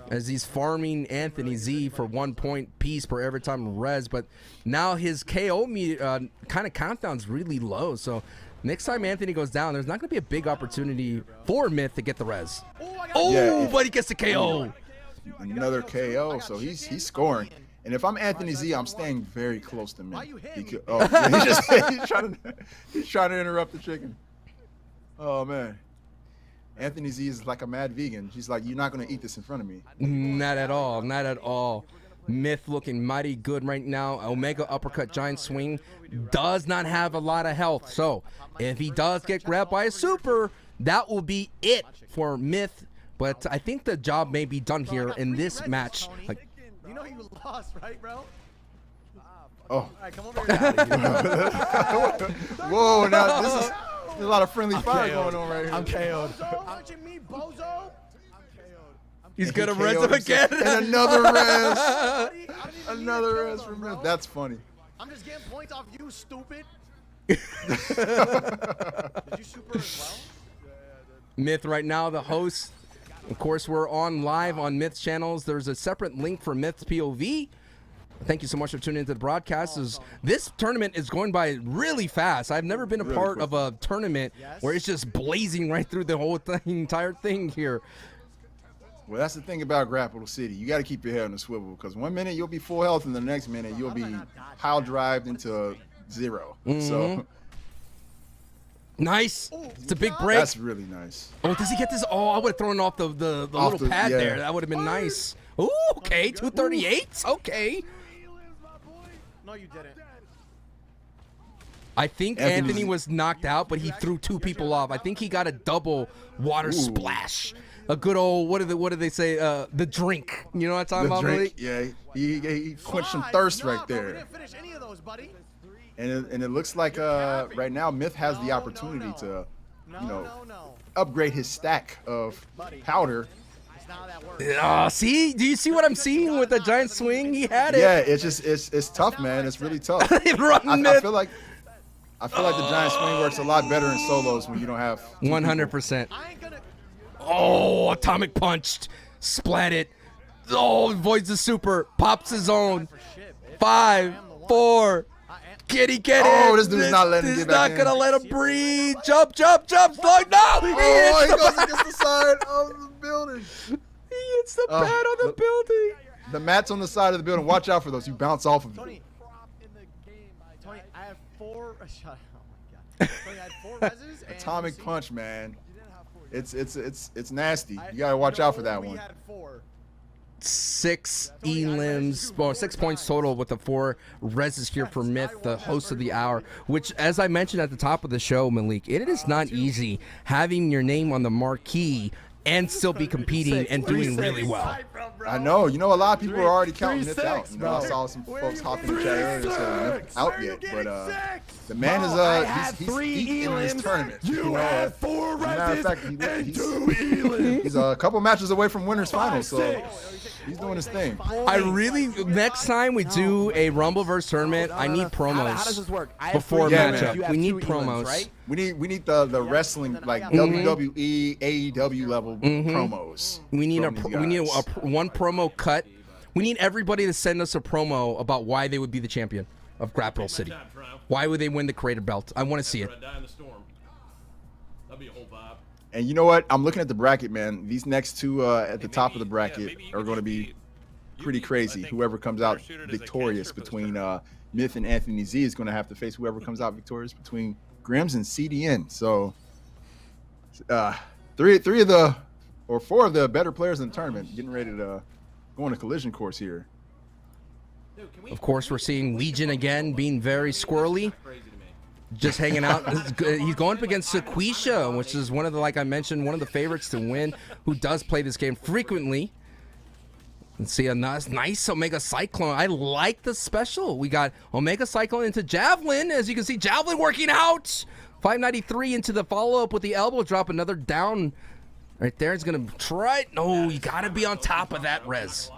as he's farming Anthony Z for 1 point piece per every time res. But now his KO kind of countdown's really low. So next time Anthony goes down, there's not going to be a big opportunity for Myth to get the res. But he gets the KO. Another KO. So he's scoring. And if I'm Anthony Z, I'm staying very close to Myth. He's trying to interrupt the chicken. Oh man. Anthony Z is like a mad vegan. She's like, you're not going to eat this in front of me. Not at all. Not at all. Myth looking mighty good right now. Omega uppercut giant swing does not have a lot of health. So if he does get grabbed by a super, that will be it for Myth. But I think the job may be done here in this match. Like, you know you lost, right, bro? Oh. All right, come over here. Whoa, now there's a lot of friendly fire going on right here. I'm KO'd. Touching me, bozo. he's going to res him again. And another res. Another res from Myth. That's funny. I'm just getting points off you, stupid. Did you super as well? Myth right now, the host. Of course, we're on live on Myth's channels. There's a separate link for Myth's POV. Thank you so much for tuning into the broadcast. This tournament is going by really fast. I've never been a part of a tournament where it's just blazing right through the whole thing, entire thing here. Well, that's the thing about Grapple City. You got to keep your head on the swivel because 1 minute you'll be full health and the next minute you'll be pile drived into 0. So nice. It's a big break. That's really nice. Oh, does he get this? Oh, I would have thrown off the little pad there. That would have been nice. Ooh, okay. 238. Okay. No, you didn't. I think Anthony was knocked out, but he threw 2 people off. I think he got a double water splash. A good old, what do they say? The drink. You know what I'm talking about, Malik? Yeah, he quenched some thirst right there. We didn't finish any of those, buddy. And it looks like right now Myth has the opportunity to, upgrade his stack of powder. See? Do you see what I'm seeing with the giant swing? He had it. Yeah, it's tough, man. It's really tough. I feel like the giant swing works a lot better in solos when you don't have 100%. Oh, atomic punched, splat it. Oh, avoids the super, pops his own. 5, 4. Get it? Oh, this dude's not letting him get back in. He's not gonna let him breathe. Jump, slug. No! He goes against the side of the building. He hits the pad on the building. The mats on the side of the building. Watch out for those. You bounce off of them. Tony, I had 4. Oh my god. Tony, I had 4 reses. Atomic punch, man. It's nasty. You gotta watch out for that one. 6 elims, well, 6 points total with the 4 reses here for Myth, the host of the hour, which, as I mentioned at the top of the show, Malik, it is not easy having your name on the marquee and still be competing and doing really well. I know. You know, a lot of people are already counting Myth out. You know, I saw some folks hopping in the chat earlier saying Myth out yet, but the man is he's eating in this tournament. You had 4 matter of fact, and 2 elims. He's a couple matches away from winners finals, so he's doing his thing. I really, next time we do a Rumbleverse tournament, I need promos. How does this work? Before matchup, we need promos. Right? We need the wrestling like WWE, AEW level promos. We need one promo cut. We need everybody to send us a promo about why they would be the champion of Grapple City. Why would they win the creator belt? I want to see it. That'd be a whole vibe. And you know what? I'm looking at the bracket, man. These next 2 at the top of the bracket are going to be pretty crazy. Whoever comes out victorious between Myth and Anthony Z is going to have to face whoever comes out victorious between Grims and CDN. So 4 of the better players in the tournament getting ready to go on a collision course here. Of course, we're seeing Legion again being very squirrely, just hanging out. He's going up against Sequisha, which is one of the, like I mentioned, one of the favorites to win, who does play this game frequently. Let's see a nice Omega Cyclone. I like the special. We got Omega Cyclone into Javelin. As you can see, Javelin working out. 593 into the follow-up with the elbow drop. Another down right there. He's going to try it. No, you got to be on top of that, Rez.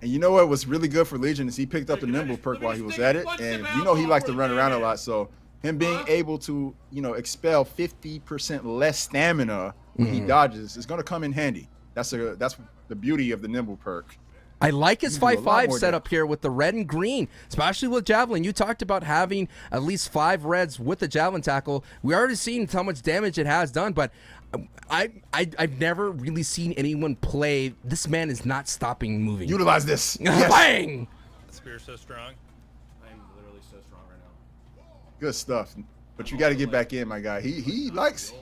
And you know what was really good for Legion is he picked up the Nimble perk while he was at it. And you know he likes to run around a lot. So him being able to, you know, expel 50% less stamina when he dodges is going to come in handy. That's the beauty of the Nimble perk. I like his 5-5 setup here with the red and green, especially with Javelin. You talked about having at least 5 reds with the Javelin tackle. We already seen how much damage it has done, but I've never really seen anyone play. This man is not stopping moving. Utilize this. Yes. Bang! Spear's so strong. I'm literally so strong right now. Good stuff. But you got to get back in, my guy. He likes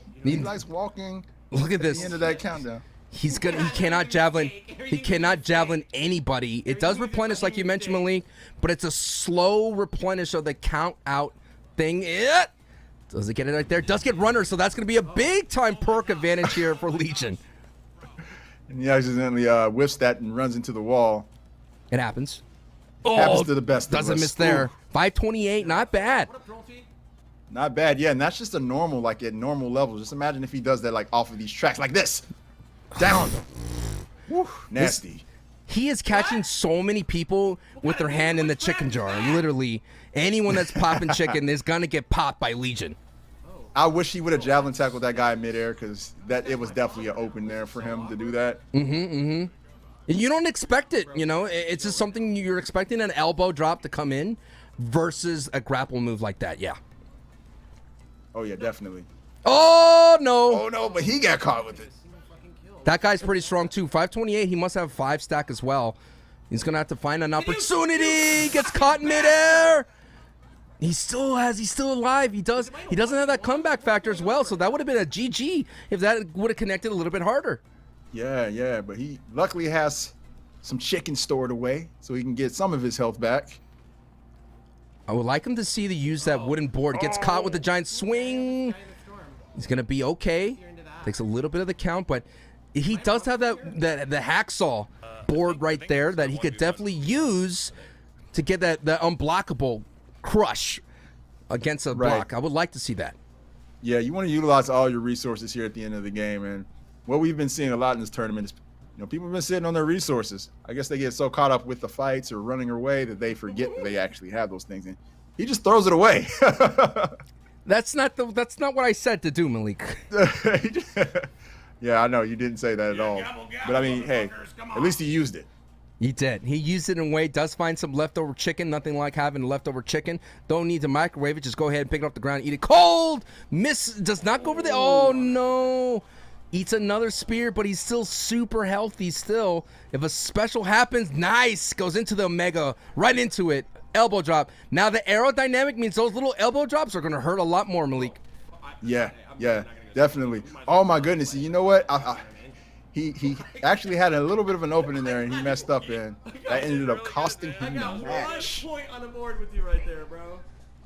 walking. Look at this. At the end of that countdown. He cannot javelin. He cannot javelin anybody. It does replenish, like you mentioned, Malik, but it's a slow replenish of the count out thing. Does it get it right there? Does get runner, so that's going to be a big time perk advantage here for Legion. And he accidentally whiffs that and runs into the wall. It happens. Happens to the best of us. Doesn't miss there. 528, not bad. Not bad, yeah, and that's just a normal, like at normal levels. Just imagine if he does that like off of these tracks like this. Down. Woo, nasty. He is catching so many people with their hand in the chicken jar. Literally, anyone that's popping chicken is gonna get popped by Legion. I wish he would have javelin tackled that guy in midair because it was definitely an open there for him to do that. You don't expect it, you know. It's just something you're expecting an elbow drop to come in versus a grapple move like that. Yeah. Oh yeah, definitely. Oh no. Oh no, but he got caught with it. That guy's pretty strong too. 528. He must have 5 stack as well. He's gonna have to find an opportunity. Gets caught in midair. He's still alive. He doesn't have that comeback factor as well. So that would have been a GG if that would have connected a little bit harder. Yeah, but he luckily has some chicken stored away so he can get some of his health back. I would like him to see the use that wooden board. Gets caught with the giant swing. He's gonna be okay. Takes a little bit of the count, but he does have the hacksaw board right there that he could definitely use to get that unblockable crush against a block. I would like to see that. Yeah, you want to utilize all your resources here at the end of the game, and what we've been seeing a lot in this tournament is, you know, people have been sitting on their resources. I guess they get so caught up with the fights or running away that they forget that they actually have those things, and he just throws it away. That's not what I said to do, Malik. Yeah, I know you didn't say that at all. But I mean, hey, at least he used it. He did. He used it in a way. Does find some leftover chicken. Nothing like having leftover chicken. Don't need to microwave it. Just go ahead and pick it off the ground and eat it cold. Miss. Does not go over there. Oh, no. Eats another spear, but he's still super healthy still. If a special happens, nice. Goes into the Omega. Right into it. Elbow drop. Now the aerodynamic means those little elbow drops are going to hurt a lot more, Malik. Yeah, definitely. Oh, my goodness. You know what? He actually had a little bit of an opening there, and he messed up, and that ended up costing him the match. 1 point on the board with you right there, bro.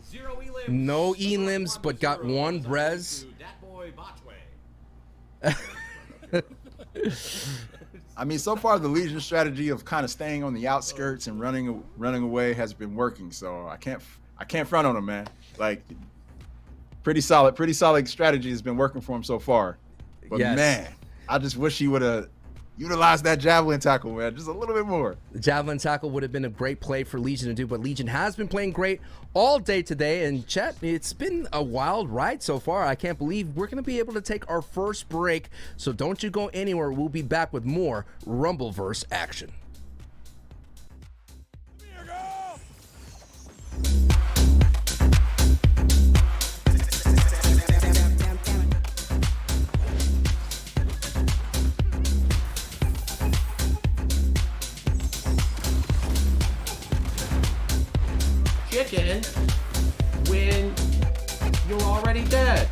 0 elims. No elims, but got 1 res. Dat boy Botchway. I mean, so far the Legion strategy of kind of staying on the outskirts and running away has been working. So I can't front on him, man. Like, pretty solid strategy has been working for him so far. But yes. Man, I just wish he would have utilized that javelin tackle, man, just a little bit more. The javelin tackle would have been a great play for Legion to do, but Legion has been playing great all day today. And chat, it's been a wild ride so far. I can't believe we're going to be able to take our first break. So don't you go anywhere. We'll be back with more Rumbleverse action. Chicken when you're already dead.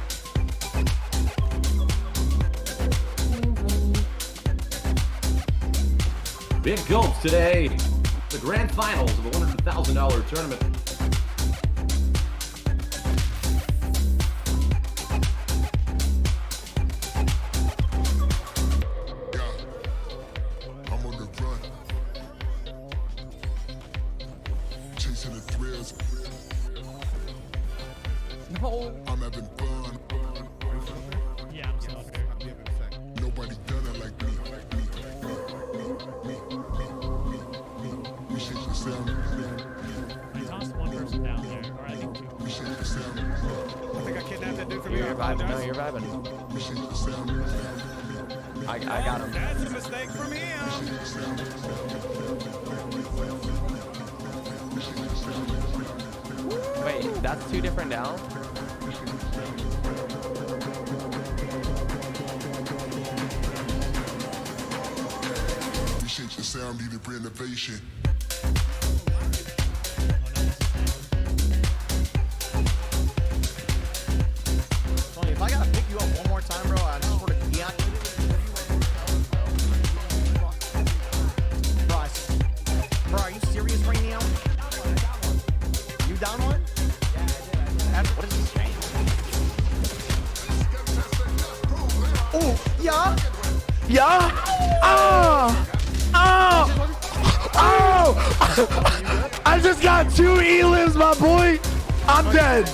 Big gulps today. the grand finals of the $100,000 tournament. I'm on the run. Chasing the thrills. No. I'm having fun. Yeah, I'm still here. Nobody done it like me. We shake the sound. I tossed one person down there, or I think two. We shake the sound. I think I kidnapped that dude from you. You're I vibing. No, apologize. you're vibing. We shake the sound. I got him. That's a mistake from him. Shake the sound. We shake the sound. Wait, that's two different down? We shake the sound, need a renovation. Tony, if I gotta pick you up one more time, bro, I just want to Bro, are you serious right now? You down one? Yeah, I did. What is this game? Oh, yeah. Yeah! Oh! Oh! Oh! I just got 2 elims, my boy! I'm dead!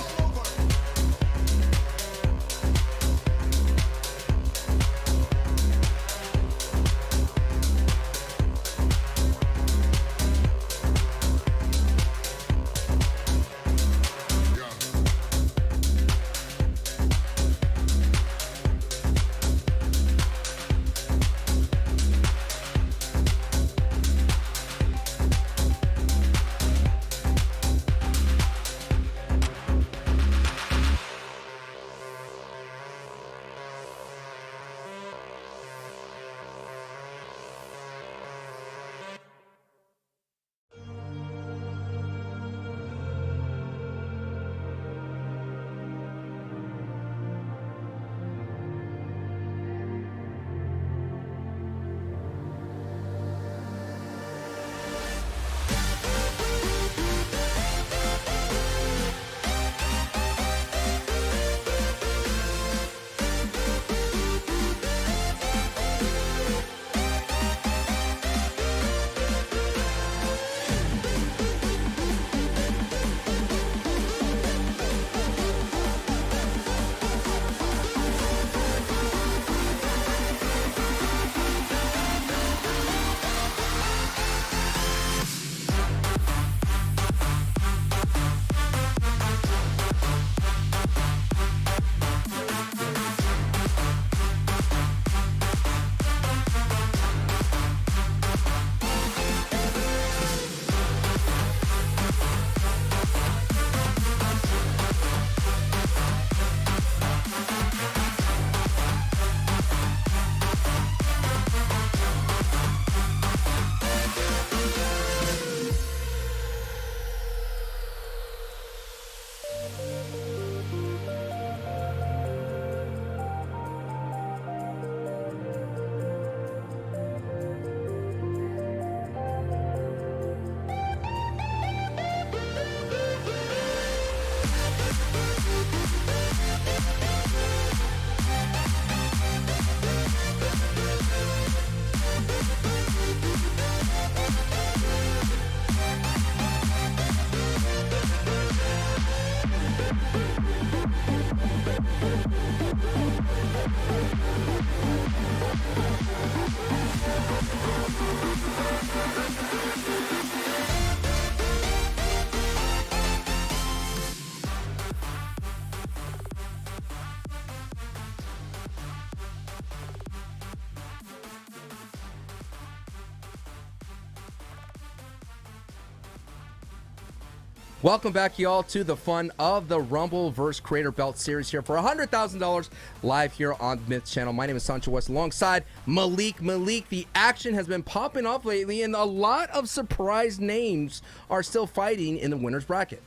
Welcome back, y'all, to the fun of the Rumbleverse Creator Belt Series here for $100,000 live here on Myth's channel. My name is Sancho West alongside Malik. Malik, the action has been popping off lately, and a lot of surprise names are still fighting in the winner's bracket.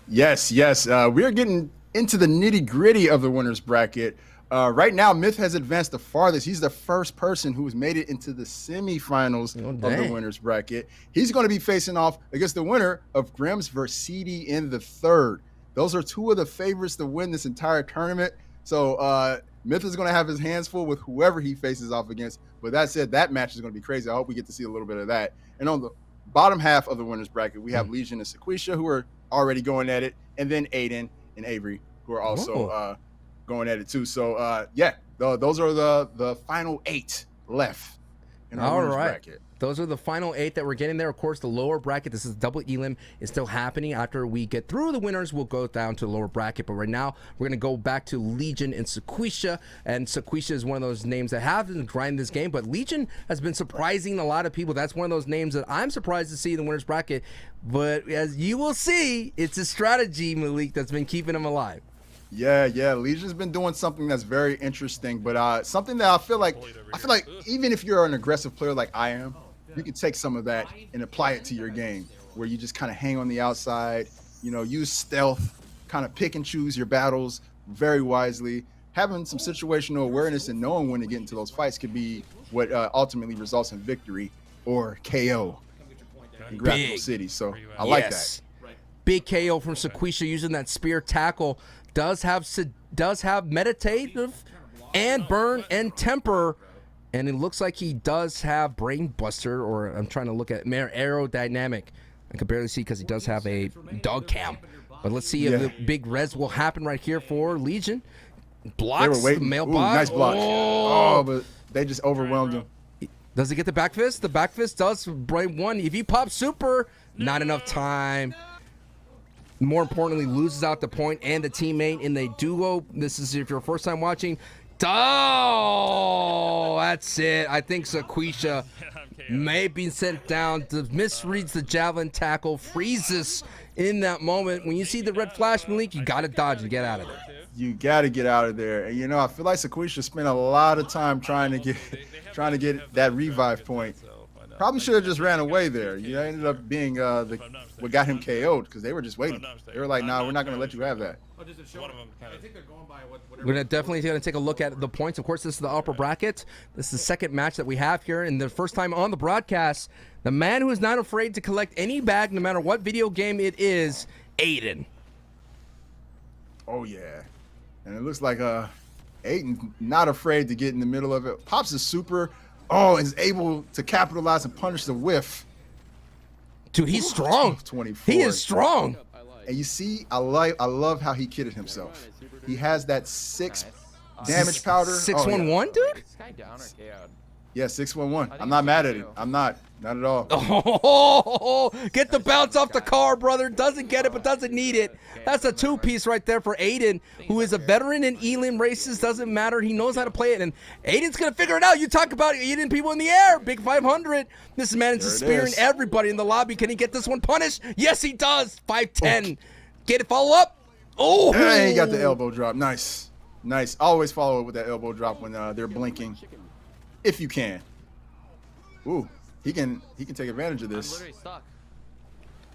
Yes. We are getting into the nitty gritty of the winner's bracket. Right now, Myth has advanced the farthest. He's the first person who has made it into the semifinals of the winners bracket. He's going to be facing off against the winner of Grims versus CD in the third. Those are two of the favorites to win this entire tournament. So Myth is going to have his hands full with whoever he faces off against. But that said, that match is going to be crazy. I hope we get to see a little bit of that. And on the bottom half of the winners bracket, we have Legion and Sequisha, who are already going at it, and then Aiden and Avery, who are also going at it too. So yeah, those are the final 8 left in our winners bracket. Those are the final 8 that we're getting there. Of course, the lower bracket, this is double elim, is still happening. After we get through the winners, we'll go down to the lower bracket. But right now, we're going to go back to Legion and Sequisha. And Sequisha is one of those names that haven't grinded this game. But Legion has been surprising a lot of people. That's one of those names that I'm surprised to see in the winners bracket. But as you will see, it's a strategy, Malik, that's been keeping him alive. Yeah, Legion's been doing something that's very interesting, but something that I feel like even if you're an aggressive player like I am, you can take some of that and apply it to your game, where you just kind of hang on the outside, use stealth, kind of pick and choose your battles very wisely. Having some situational awareness and knowing when to get into those fights could be what ultimately results in victory or KO in Graphical City. So I like that. Big KO from Sequisha using that spear tackle. Does have meditative and burn and temper, and it looks like he does have brain buster, or I'm trying to look at mere aerodynamic. I can barely see because he does have a dog cam. But let's see if the big res will happen right here for Legion. Blocks the mailbox. Nice block. Oh, but they just overwhelmed him. Does he get the back fist? The back fist does brain one. If he pops super, not enough time. More importantly, loses out the point and the teammate in the duo. This is if you're first time watching. Oh, that's it. I think Sequisha may be sent down. Misreads the javelin tackle, freezes in that moment. When you see the red flash, Malik, you got to dodge and get out of there. You got to get out of there. And I feel like Sequisha spent a lot of time trying to get that revive point. Probably should have just ran away there. Ended up being what got him KO'd because they were just waiting. They were like, "Nah, we're not going to let you have that." I think they're going by whatever. We're definitely going to take a look at the points. Of course, this is the upper bracket. This is the second match that we have here. And the first time on the broadcast, the man who is not afraid to collect any bag, no matter what video game it is, Aiden. Oh, yeah. And it looks like Aiden not afraid to get in the middle of it. Pops is super. Oh, is able to capitalize and punish the whiff. Dude, he's strong. 24. He is strong. And you see, I love how he kitted himself. He has that 6 damage powder. 611, dude? Yeah, 611. I'm not mad at him. I'm not at all. Oh, get the bounce off the car, brother. Doesn't get it, but doesn't need it. That's a 2-piece right there for Aiden, who is a veteran in elim races. Doesn't matter. He knows how to play it, and Aiden's going to figure it out. You talk about Aiden, people in the air. Big 500. This man is spearing everybody in the lobby. Can he get this one punished? Yes, he does. 510. Get it, follow up. Oh. And he got the elbow drop. Nice. Always follow it with that elbow drop when they're blinking. If you can. Ooh, he can take advantage of this. I'm literally stuck.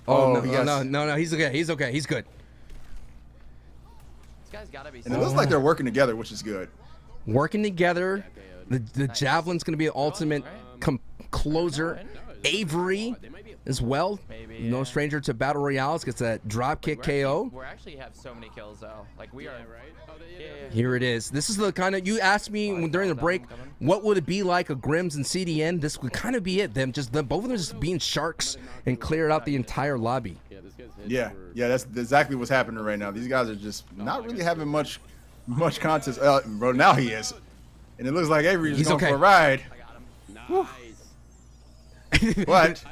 Oh, no. He's okay. He's good. This guy's gotta be. And it looks like they're working together, which is good. Working together. The javelin's going to be an ultimate closer. Avery as well. Maybe, no stranger to battle royales. Gets that drop kick KO. We actually have so many kills though. Like we are. right? Yeah. Here it is. This is the kind of, you asked me during the break, what would it be like a Grims and CDN? This would kind of be it. Both of them just being sharks and clear out the entire lobby. Yeah, that's exactly what's happening right now. These guys are just not really having much contest. Bro, now he is, and it looks like Avery's going for a ride. But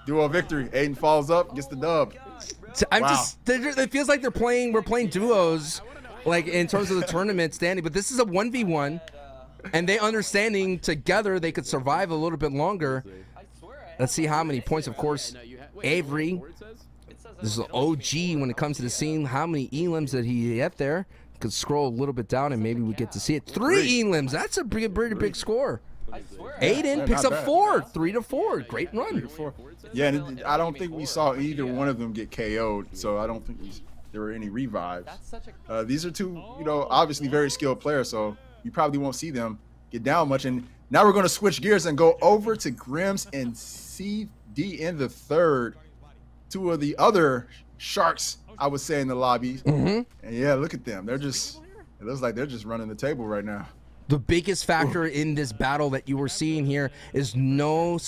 duo victory. Aiden falls up, gets the dub. It feels like we're playing duos, like in terms of the tournament standing, but this is a 1v1, and they understanding together they could survive a little bit longer. Let's see how many points. Of course, Avery, this is an OG when it comes to the scene. How many elims did he get there? Could scroll a little bit down and maybe we get to see it. 3 elims. That's a pretty big score. Aiden picks up 4, 3-4. Great run. Yeah, and I don't think we saw either one of them get KO'd, so I don't think there were any revives. These are two, you know, obviously very skilled players, so you probably won't see them get down much. And now we're going to switch gears and go over to Grims and CD in the third. Two of the other sharks, I would say, in the lobby. And yeah, look at them. They're just, it looks like they're just running the table right now. The biggest factor in this battle that you were seeing here is no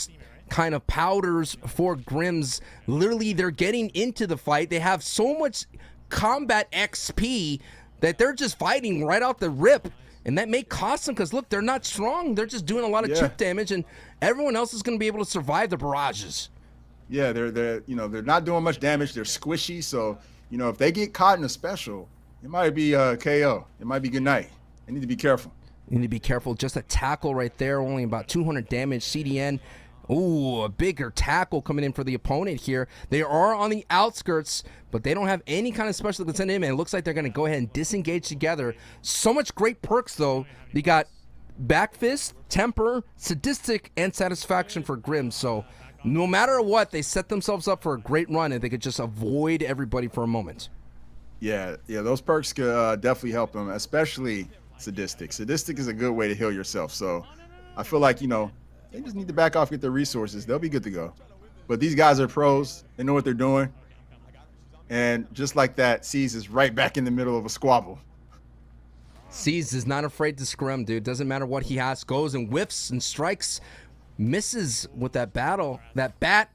kind of powders for Grims. Literally, they're getting into the fight. They have so much combat XP that they're just fighting right out the rip. And that may cost them because, look, they're not strong. They're just doing a lot of chip damage, and everyone else is going to be able to survive the barrages. Yeah, they're you know, they're not doing much damage. They're squishy, so you know, if they get caught in a special, it might be KO. It might be good night. They need to be careful. You need to be careful. Just a tackle right there, only about 200 damage. CDN, ooh, a bigger tackle coming in for the opponent here. They are on the outskirts, but they don't have any kind of special to send in, and it looks like they're going to go ahead and disengage together. So much great perks, though. You got Back Fist, Temper, Sadistic, and Satisfaction for Grimm. So no matter what, they set themselves up for a great run, and they could just avoid everybody for a moment. Yeah, those perks could definitely help them, especially Sadistic. Sadistic is a good way to heal yourself. So I feel like, you know, they just need to back off, get their resources. They'll be good to go. But these guys are pros. They know what they're doing. And just like that, C's is right back in the middle of a squabble. C's is not afraid to scrim, dude. Doesn't matter what he has. Goes and whiffs and strikes. Misses with that battle. That bat.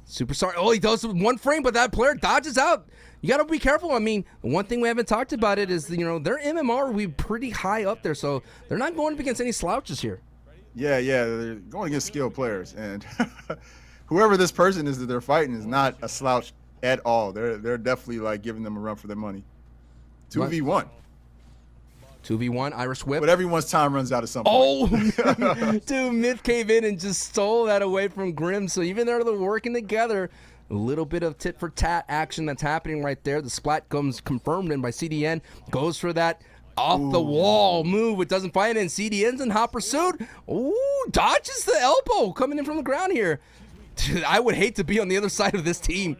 Superstar. Oh, he does with one frame, but that player dodges out. You got to be careful. I mean, one thing we haven't talked about it is, you know, their MMR will be pretty high up there, so they're not going up against any slouches here. Yeah, they're going against skilled players, and whoever this person is that they're fighting is not a slouch at all. They're definitely like giving them a run for their money. 2v1. 2v1, Irish Whip. But everyone's time runs out at some point. Oh, dude, Myth came in and just stole that away from Grimm. So even though they're working together, a little bit of tit for tat action that's happening right there. The splat comes confirmed in by CDN. Goes for that off the wall move. It doesn't find it, and CDN's in hot pursuit. Ooh, dodges the elbow coming in from the ground here. Dude, I would hate to be on the other side of this team.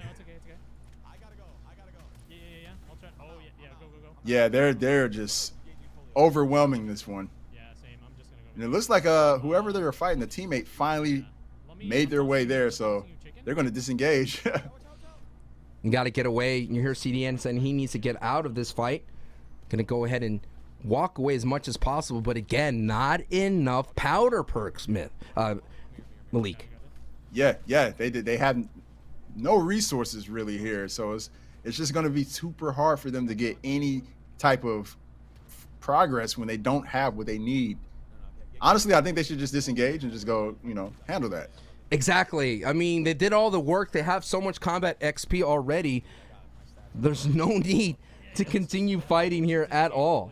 Yeah, they're just overwhelming this one. And it looks like whoever they were fighting, the teammate finally made their way there, so they're going to disengage. You got to get away. You hear CDN saying he needs to get out of this fight. Going to go ahead and walk away as much as possible, but again, not enough powder perks, Malik. Yeah, they have no resources really here, so it's just going to be super hard for them to get any type of progress when they don't have what they need. Honestly, I think they should just disengage and just go, you know, handle that. Exactly. I mean, they did all the work. They have so much combat XP already. There's no need to continue fighting here at all.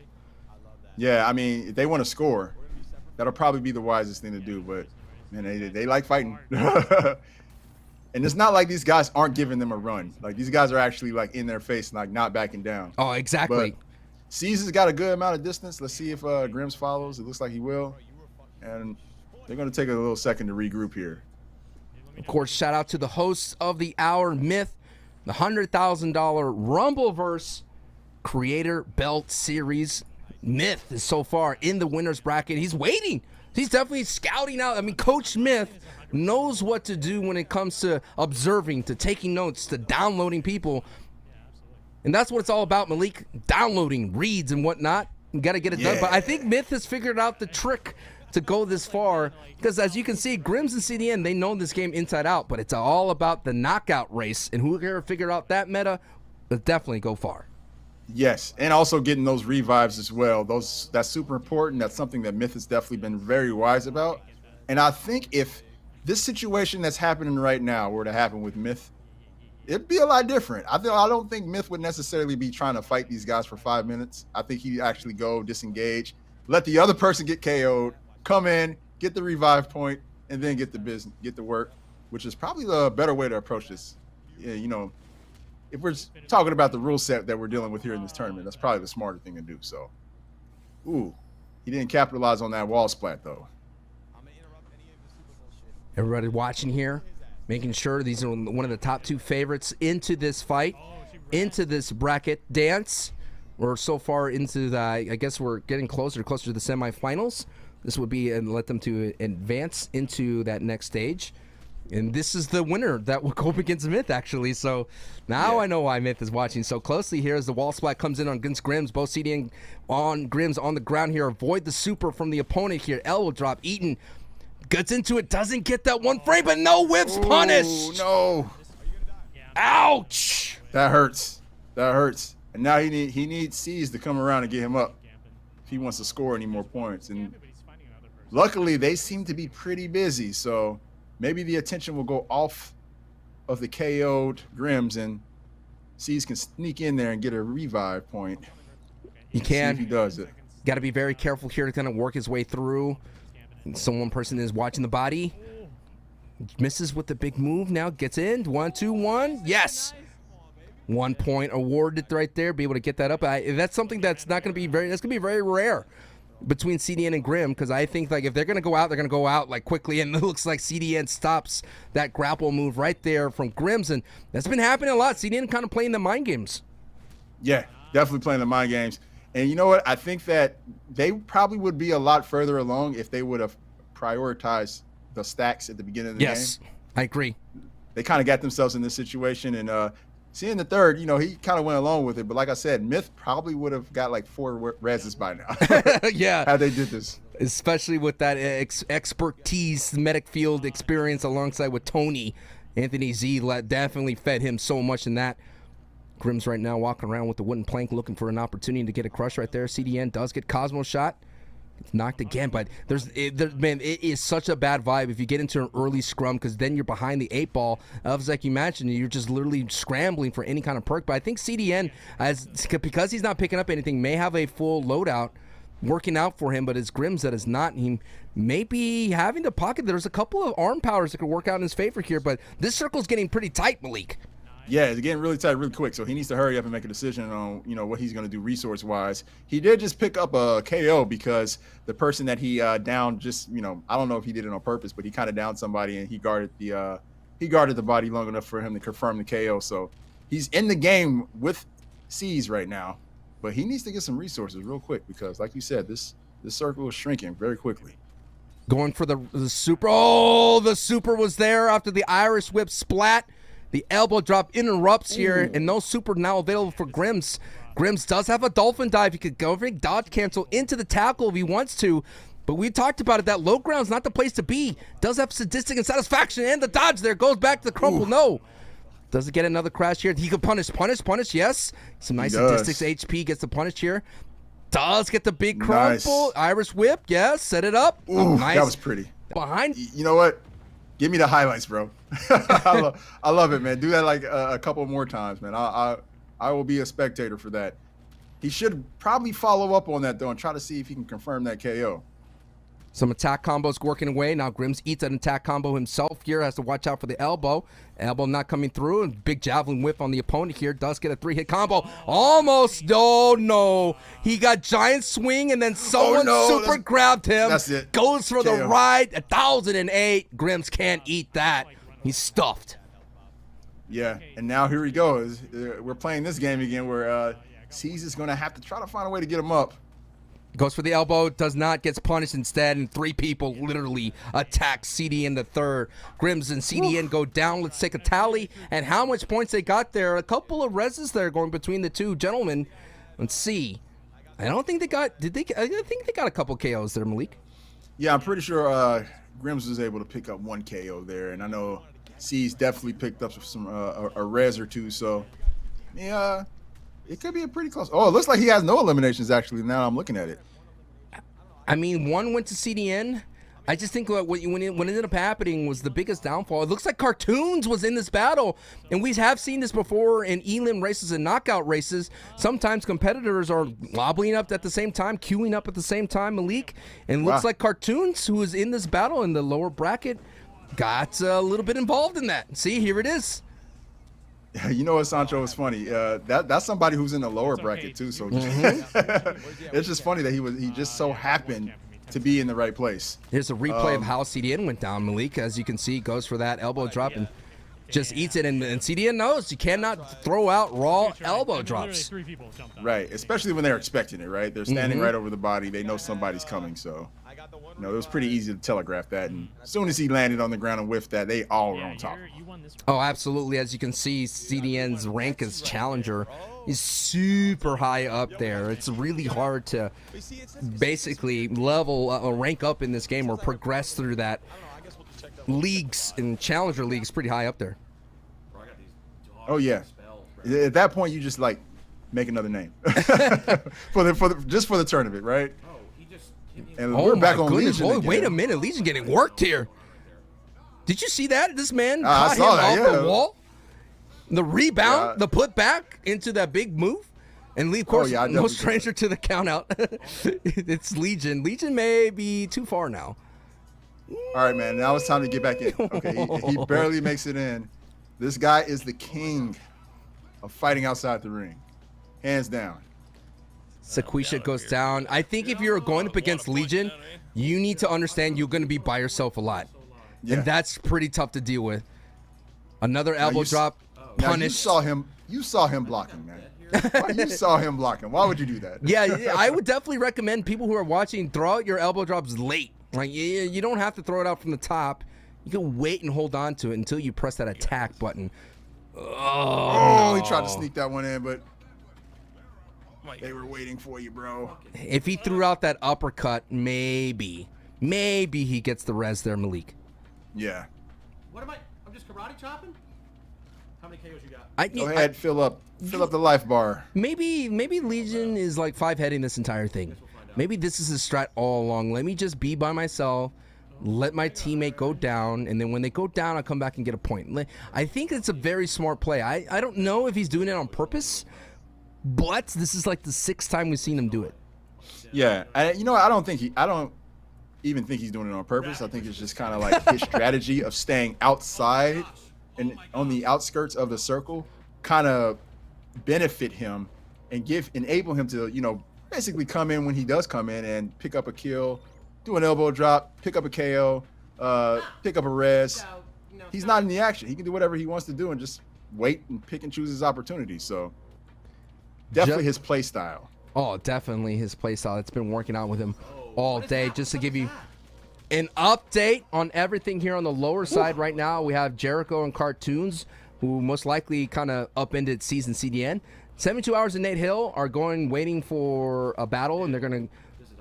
Yeah, I mean, if they want to score, that'll probably be the wisest thing to do, but man, they like fighting. And it's not like these guys aren't giving them a run. Like, these guys are actually like in their face, like not backing down. Oh, exactly. But C's has got a good amount of distance. Let's see if Grims follows. It looks like he will. And they're going to take a little second to regroup here. Of course, shout out to the hosts of the hour, Myth, the $100,000 Rumbleverse Creator Belt Series. Myth is so far in the winner's bracket. He's waiting. He's definitely scouting out. I mean, Coach Myth knows what to do when it comes to observing, to taking notes, to downloading people. And that's what it's all about, Malik. Downloading reads and whatnot. You got to get it done. But I think Myth has figured out the trick to go this far. Because as you can see, Grims and CDN, they know this game inside out. But it's all about the knockout race. And whoever figure out that meta will definitely go far. Yes, and also getting those revives as well. That's super important. That's something that Myth has definitely been very wise about. And I think if this situation that's happening right now were to happen with Myth, it'd be a lot different. I don't think Myth would necessarily be trying to fight these guys for 5 minutes. I think he'd actually go disengage, let the other person get KO'd, come in, get the revive point, and then get the work, which is probably the better way to approach this. Yeah, you know, if we're talking about the rule set that we're dealing with here in this tournament, that's probably the smarter thing to do. So, ooh, he didn't capitalize on that wall splat though. Everybody watching here, making sure these are one of the top two favorites into this fight. into this bracket dance. We're so far into the, I guess we're getting closer to the semifinals. This would be and let them to advance into that next stage. And this is the winner that will go up against Myth, actually. So now I know why Myth is watching so closely here as the wall splat comes in against Grims. Both CDN on Grims on the ground here. Avoid the super from the opponent here. Elbow drop. Eaton gets into it. Doesn't get that one frame, but no whips. Punished. No. Ouch. That hurts. That hurts. And now he needs C's to come around and get him up if he wants to score any more points. And luckily, they seem to be pretty busy. So maybe the attention will go off of the KO'd Grims and C's can sneak in there and get a revive point. He can. See if he does it. Got to be very careful here to kind of work his way through. So one person is watching the body. Misses with the big move now. Gets in. 1, 2, 1. Yes. 1 point awarded right there. Be able to get that up. That's something that's not going to be very. That's going to be very rare between CDN and Grim, because I think like if they're going to go out, they're going to go out like quickly, and it looks like CDN stops that grapple move right there from Grims, and that's been happening a lot. CDN kind of playing the mind games. Yeah, definitely playing the mind games. And you know what? I think that they probably would be a lot further along if they would have prioritized the stacks at the beginning of the game. Yes, I agree. They kind of got themselves in this situation, and seeing the third, you know, he kind of went along with it. But like I said, Myth probably would have got like 4 reses by now. Yeah. How they did this. Especially with that expertise, medic field experience alongside with Tony. Anthony Z definitely fed him so much in that. Grims right now walking around with the wooden plank looking for an opportunity to get a crush right there. CDN does get Cosmo shot. It's knocked again, but man, it is such a bad vibe if you get into an early scrum, because then you're behind the 8 ball. Of like you mentioned, you're just literally scrambling for any kind of perk. But I think CDN, because he's not picking up anything, may have a full loadout working out for him, but it's Grims that is not. He may be having to pocket. There's a couple of arm powers that could work out in his favor here, but this circle's getting pretty tight, Malik. Yeah, it's getting really tight really quick, so he needs to hurry up and make a decision on, you know, what he's going to do resource-wise. He did just pick up a KO because the person that he downed just, you know, I don't know if he did it on purpose, but he kind of downed somebody and he guarded the body long enough for him to confirm the KO. So he's in the game with C's right now, but he needs to get some resources real quick because, like you said, this circle is shrinking very quickly. Going for the super. Oh, the super was there after the Irish whip splat. The elbow drop interrupts here, and no super now available for Grims. Grims does have a dolphin dive. He could go for a dodge cancel into the tackle if he wants to, but we talked about it. That low ground's not the place to be. Does have sadistic and satisfaction, and the dodge there goes back to the crumple. No. Does it get another crash here? He could punish, yes. Some nice statistics. HP gets the punish here. Does get the big crumple. Nice. Irish whip, yes. Set it up. Ooh, nice. That was pretty. Behind. You know what? Give me the highlights, bro. I love it, man. Do that like a couple more times, man. I will be a spectator for that. He should probably follow up on that, though, and try to see if he can confirm that KO. Some attack combos working away. Now Grims eats an attack combo himself here. Has to watch out for the elbow. Elbow not coming through. And big javelin whip on the opponent here. Does get a 3-hit combo. Almost. Oh, no. He got giant swing, and then someone super grabbed him. That's it. Goes for the ride. 1008. Grims can't eat that. He's stuffed. Yeah, and now here he goes. We're playing this game again where C's is going to have to try to find a way to get him up. Goes for the elbow, does not, gets punished instead, and 3 people literally attack CDN the third. Grims and CDN go down. Let's take a tally and how much points they got there. A couple of reses there going between the two gentlemen. Let's see. I don't think they got, I think they got a couple KOs there, Malik. Yeah, I'm pretty sure Grims was able to pick up 1 KO there, and I know C's definitely picked up some a res or 2, so yeah. It could be a pretty close. Oh, it looks like he has no eliminations, actually, now I'm looking at it. I mean, 1 went to CDN. I just think what ended up happening was the biggest downfall. It looks like Cartoons was in this battle, and we have seen this before in elim races and knockout races. Sometimes competitors are lobbling up at the same time, queuing up at the same time, Malik. And it looks like Cartoons, who is in this battle in the lower bracket, got a little bit involved in that. See, here it is. You know what, Sancho, is funny. That's somebody who's in the lower bracket too. So it's just funny that he just so happened to be in the right place. Here's a replay of how CDN went down. Malik, as you can see, goes for that elbow drop and just eats it. And CDN knows you cannot throw out raw elbow drops. Right, especially when they're expecting it, right? They're standing right over the body. They know somebody's coming, so it was pretty easy to telegraph that. And as soon as he landed on the ground and whiffed that, they all were on top. Oh, absolutely. As you can see, CDN's rank as challenger is super high up there. It's really hard to basically rank up in this game or progress through that. Leagues and challenger leagues pretty high up there. Oh yeah, at that point you just like make another name just for the tournament, right? And we're back on Legion again. Wait a minute, Legion getting worked here. Did you see that? This man I caught saw him that, off the wall. The rebound, the put back into that big move. And Lee, of course, no stranger to the count out. It's Legion. Legion may be too far now. All right, man. Now it's time to get back in. Okay, he barely makes it in. This guy is the king of fighting outside the ring, hands down. Sequisha goes down. I think if you're going up against Legion, you need to understand you're going to be by yourself a lot, and that's pretty tough to deal with. Another elbow drop, punish. You saw him blocking, man. You saw him blocking. Why would you do that? Yeah, I would definitely recommend people who are watching throw out your elbow drops late. Like, you don't have to throw it out from the top. You can wait and hold on to it until you press that attack button. Oh, he tried to sneak that one in, but they were waiting for you, bro. If he threw out that uppercut, maybe he gets the res there, Malik. Yeah. What am I'm just karate chopping? How many KOs you got? Go ahead, fill up the life bar. Maybe Legion is like 5-heading this entire thing. Maybe this is his strat all along. Let me just be by myself, let my teammate go down, and then when they go down, I'll come back and get a point. I think it's a very smart play. I don't know if he's doing it on purpose, but this is like the 6th time we've seen him do it. Yeah, I don't even think he's doing it on purpose. I think it's just kind of like his strategy of staying outside and on the outskirts of the circle kind of benefit him and enable him to, basically come in when he does come in and pick up a kill, do an elbow drop, pick up a KO, pick up a res. He's not in the action. He can do whatever he wants to do and just wait and pick and choose his opportunities. So definitely his play style. Oh, definitely his play style. It's been working out with him all day. Just to give you an update on everything here on the lower side right now, we have Jericho and Cartoons, who most likely kind of upended Season CDN. 72 Hours and Nate Hill are waiting for a battle, and the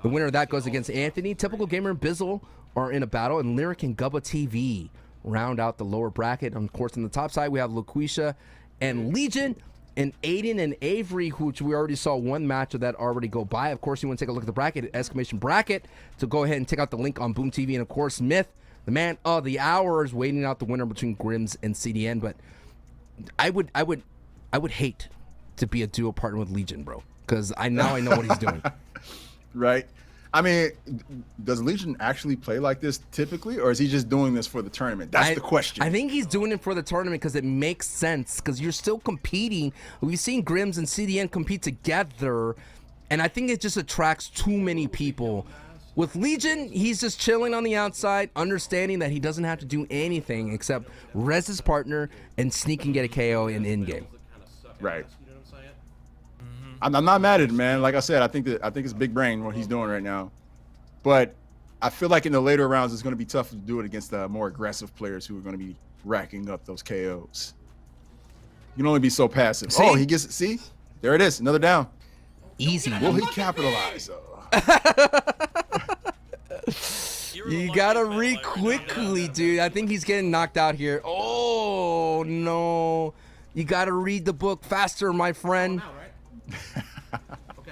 winner of that goes against Anthony. Typical Gamer and Bizzle are in a battle, and Lyric and Gubba TV round out the lower bracket. And of course, on the top side, we have Laquisha and Legion, and Aiden and Avery, which we already saw one match of that already go by. Of course, you want to take a look at the bracket, exclamation bracket, to go ahead and check out the link on Boomtv. And of course, Myth, the man of the hour, is waiting out the winner between Grims and CDN. But I would hate to be a duo partner with Legion, bro, because I know what he's doing. Right. I mean, does Legion actually play like this typically, or is he just doing this for the tournament? That's the question. I think he's doing it for the tournament because it makes sense, because you're still competing. We've seen Grims and CDN compete together, and I think it just attracts too many people. With Legion, he's just chilling on the outside, understanding that he doesn't have to do anything except res his partner and sneak and get a KO in-game. Right. I'm not mad at it, man. Like I said, I think it's big brain what he's doing right now. But I feel like in the later rounds, it's going to be tough to do it against more aggressive players who are going to be racking up those KOs. You can only be so passive. See? Oh, see? There it is. Another down. Easy. Will he capitalize? You got to read quickly, dude. I think he's getting knocked out here. Oh, no. You got to read the book faster, my friend. Okay.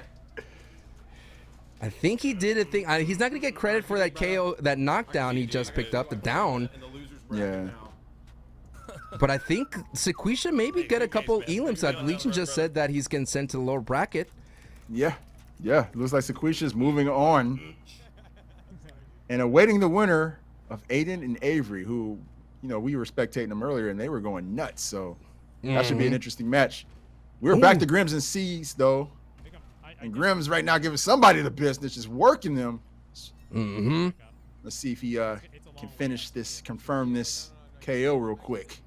I think he did a thing. He's not going to get credit for that KO, that knockdown he just picked up, the down. Yeah. But I think Sequisha maybe get a couple elims. That Legion just said that he's getting sent to the lower bracket. Yeah. Looks like Sequisha's moving on and awaiting the winner of Aiden and Avery, who, we were spectating them earlier and they were going nuts. So that should be an interesting match. We're back to Grims and C's, though. And Grims right now giving somebody the business, just working them. Let's see if he can confirm this KO real quick.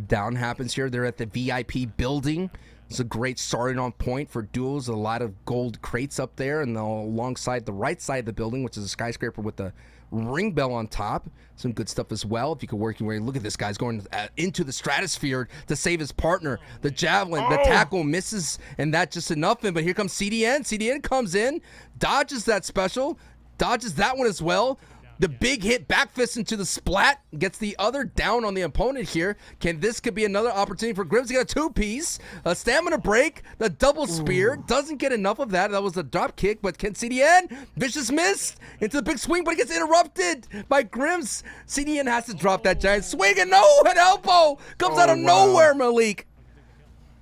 Down happens here. They're at the VIP building. It's a great starting on point for duels. A lot of gold crates up there, and alongside the right side of the building, which is a skyscraper with the ring bell on top. Some good stuff as well. If you could work your way, look at this guy's going into the stratosphere to save his partner. The javelin, the tackle misses, and that just enough. But here comes CDN. CDN comes in, dodges that special, dodges that one as well. The big hit, back fist into the splat, gets the other down on the opponent here. This could be another opportunity for Grims to get a two-piece, a stamina break, the double spear. Doesn't get enough of that. That was a drop kick, but can CDN? Vicious miss into the big swing, but it gets interrupted by Grims. CDN has to drop that giant swing, and no, an elbow comes out of nowhere, Malik.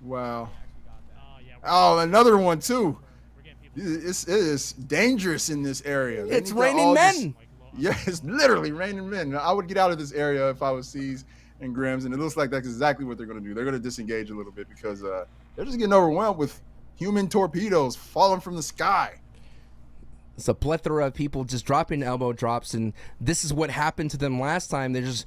Wow. Oh, another one, too. It is dangerous in this area. It's raining men. Yeah, it's literally raining men. I would get out of this area if I was C's and Grims, and it looks like that's exactly what they're going to do. They're going to disengage a little bit because they're just getting overwhelmed with human torpedoes falling from the sky. It's a plethora of people just dropping elbow drops, and this is what happened to them last time. They're just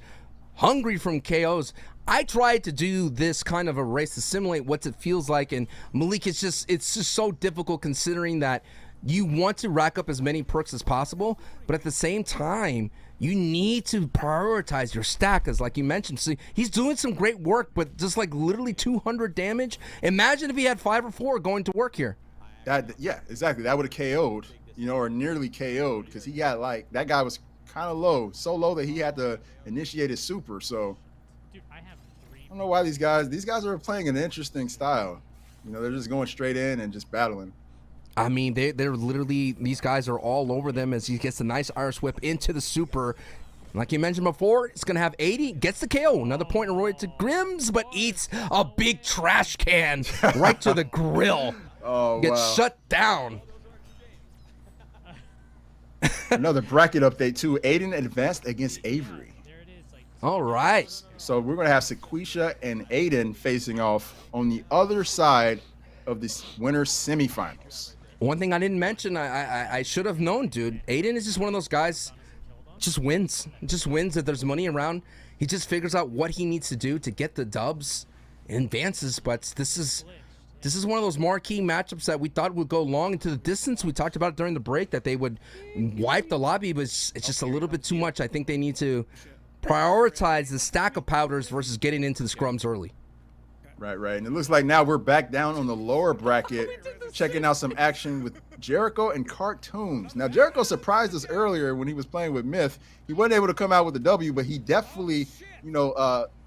hungry from KOs. I tried to do this kind of a race to simulate what it feels like, and Malik, it's just so difficult considering that you want to rack up as many perks as possible, but at the same time, you need to prioritize your stack, as like you mentioned. See, he's doing some great work, but just like literally 200 damage. Imagine if he had 5 or 4 going to work here. Yeah, exactly. That would have KO'd, or nearly KO'd, because he got that guy was kind of low, so low that he had to initiate his super. So I don't know why these guys are playing an interesting style. They're just going straight in and just battling. I mean, they're literally, these guys are all over them as he gets a nice Irish whip into the super. Like you mentioned before, it's going to have 80, gets the KO. Another point in Roy to Grims, but eats a big trash can right to the grill. Oh, Gets shut down. Another bracket update, too. Aiden advanced against Avery. All right. So we're going to have Sequisha and Aiden facing off on the other side of this winner's semifinals. One thing I didn't mention, I should have known, dude. Aiden is just one of those guys, just wins. Just wins if there's money around. He just figures out what he needs to do to get the dubs and advances. But this is one of those marquee matchups that we thought would go long into the distance. We talked about it during the break that they would wipe the lobby, but it's just a little bit too much. I think they need to prioritize the stack of powders versus getting into the scrums early. Right. And it looks like now we're back down on the lower bracket, checking out some action with Jericho and Cartoons. Now, Jericho surprised us earlier when he was playing with Myth. He wasn't able to come out with a W, but he definitely,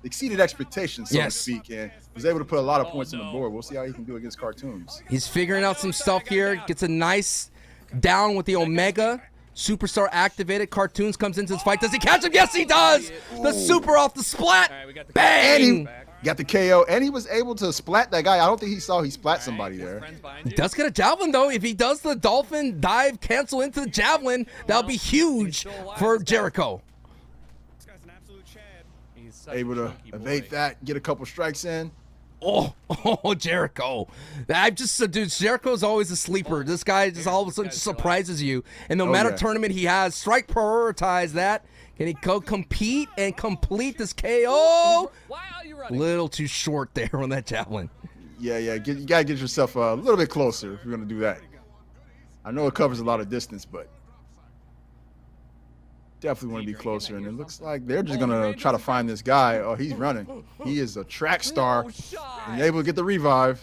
exceeded expectations, so to speak, and was able to put a lot of points on the board. We'll see how he can do against Cartoons. He's figuring out some stuff here. Gets a nice down with the Omega. Superstar activated. Cartoons comes into this fight. Does he catch him? Yes, he does. The super off the splat. Bang. Got the KO, and he was able to splat that guy. I don't think he saw he splat somebody there. He does get a javelin, though. If he does the dolphin dive cancel into the javelin, that'll be huge for Jericho. Able to evade that, get a couple strikes in. Oh, Jericho. Dude, Jericho's always a sleeper. This guy just all of a sudden just surprises you. And no matter tournament he has, strike prioritize that. Can he go compete and complete this KO? Little too short there on that javelin. Yeah. You got to get yourself a little bit closer if you're going to do that. I know it covers a lot of distance, but definitely want to be closer. And it looks like they're just going to try to find this guy. Oh, he's running. He is a track star and able to get the revive.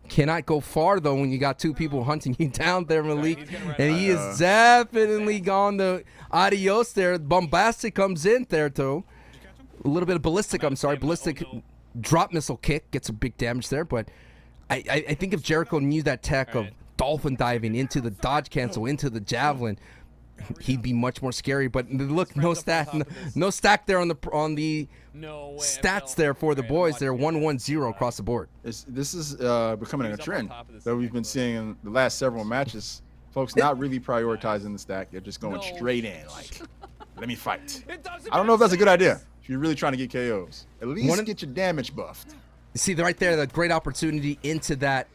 Cannot go far, though, when you got 2 people hunting you down there, Malik. And he is definitely gone to adios there. Bombastic comes in there, too. A little bit of ballistic drop missile kick. Gets a big damage there. But I think if Jericho knew that tech of dolphin diving into the dodge cancel, into the javelin, he'd be much more scary. But look, no stack there on the stats there for the boys. They're 1-1-0 across the board. This is becoming a trend that we've been seeing in the last several matches. Folks not really prioritizing the stack. They're just going straight in, like, let me fight. I don't know if that's a good idea if you're really trying to get KOs. At least get your damage buffed. You see right there, the great opportunity into that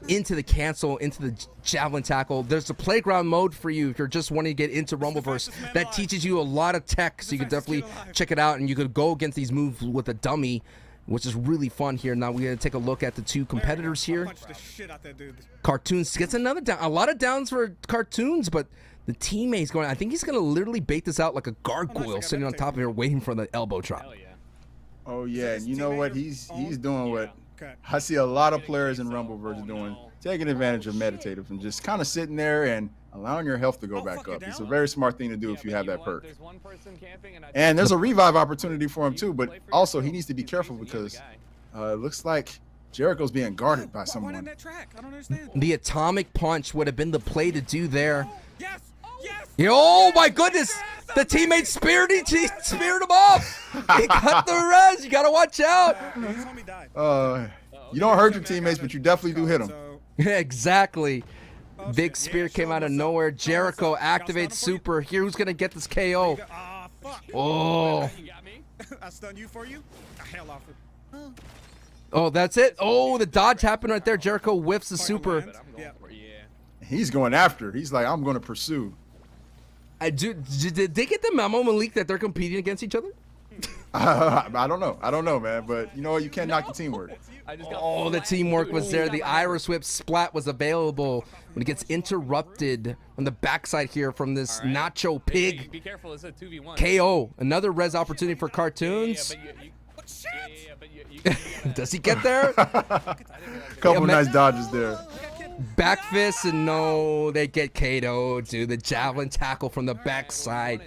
into the cancel, into the javelin tackle. There's a playground mode for you if you're just wanting to get into Rumbleverse that teaches you a lot of tech, so you can definitely check it out, and you could go against these moves with a dummy, which is really fun here. Now we're going to take a look at the two competitors here. Cartoons gets another down. A lot of downs for Cartoons, but the teammate's going, I think he's going to literally bait this out like a gargoyle sitting on top of here waiting for the elbow drop. Oh, yeah, and you know what? He's doing what I see a lot of players in Rumbleverse doing, taking advantage of meditative and just kind of sitting there and allowing your health to go back up. It's a very smart thing to do if you have that perk. And there's a revive opportunity for him too, but also he needs to be careful because it looks like Jericho's being guarded by someone. The atomic punch would have been the play to do there. Oh my goodness! The teammate speared him. He speared him off. He cut the res. You gotta watch out. You don't hurt your teammates, but you definitely do hit them. Yeah, exactly. Big spear came out of nowhere. Jericho activates super. Here, who's gonna get this KO? Oh. I stun you for you. Hell off it. Oh, that's it. Oh, the dodge happened right there. Jericho whiffs the super. He's going after. He's like, I'm going to pursue. Did they get the memo, Malik, that they're competing against each other? I don't know. I don't know, man. But you know what? You can't knock the teamwork. Oh, the teamwork was there. The Iris Whip splat was available when it gets interrupted on the backside here from this Nacho Pig. Be careful, it's a 2v1. KO. Another res opportunity for Cartoons. Does he get there? Couple nice dodges there. Back fist, and no, they get KO'd, dude. The javelin tackle from the backside.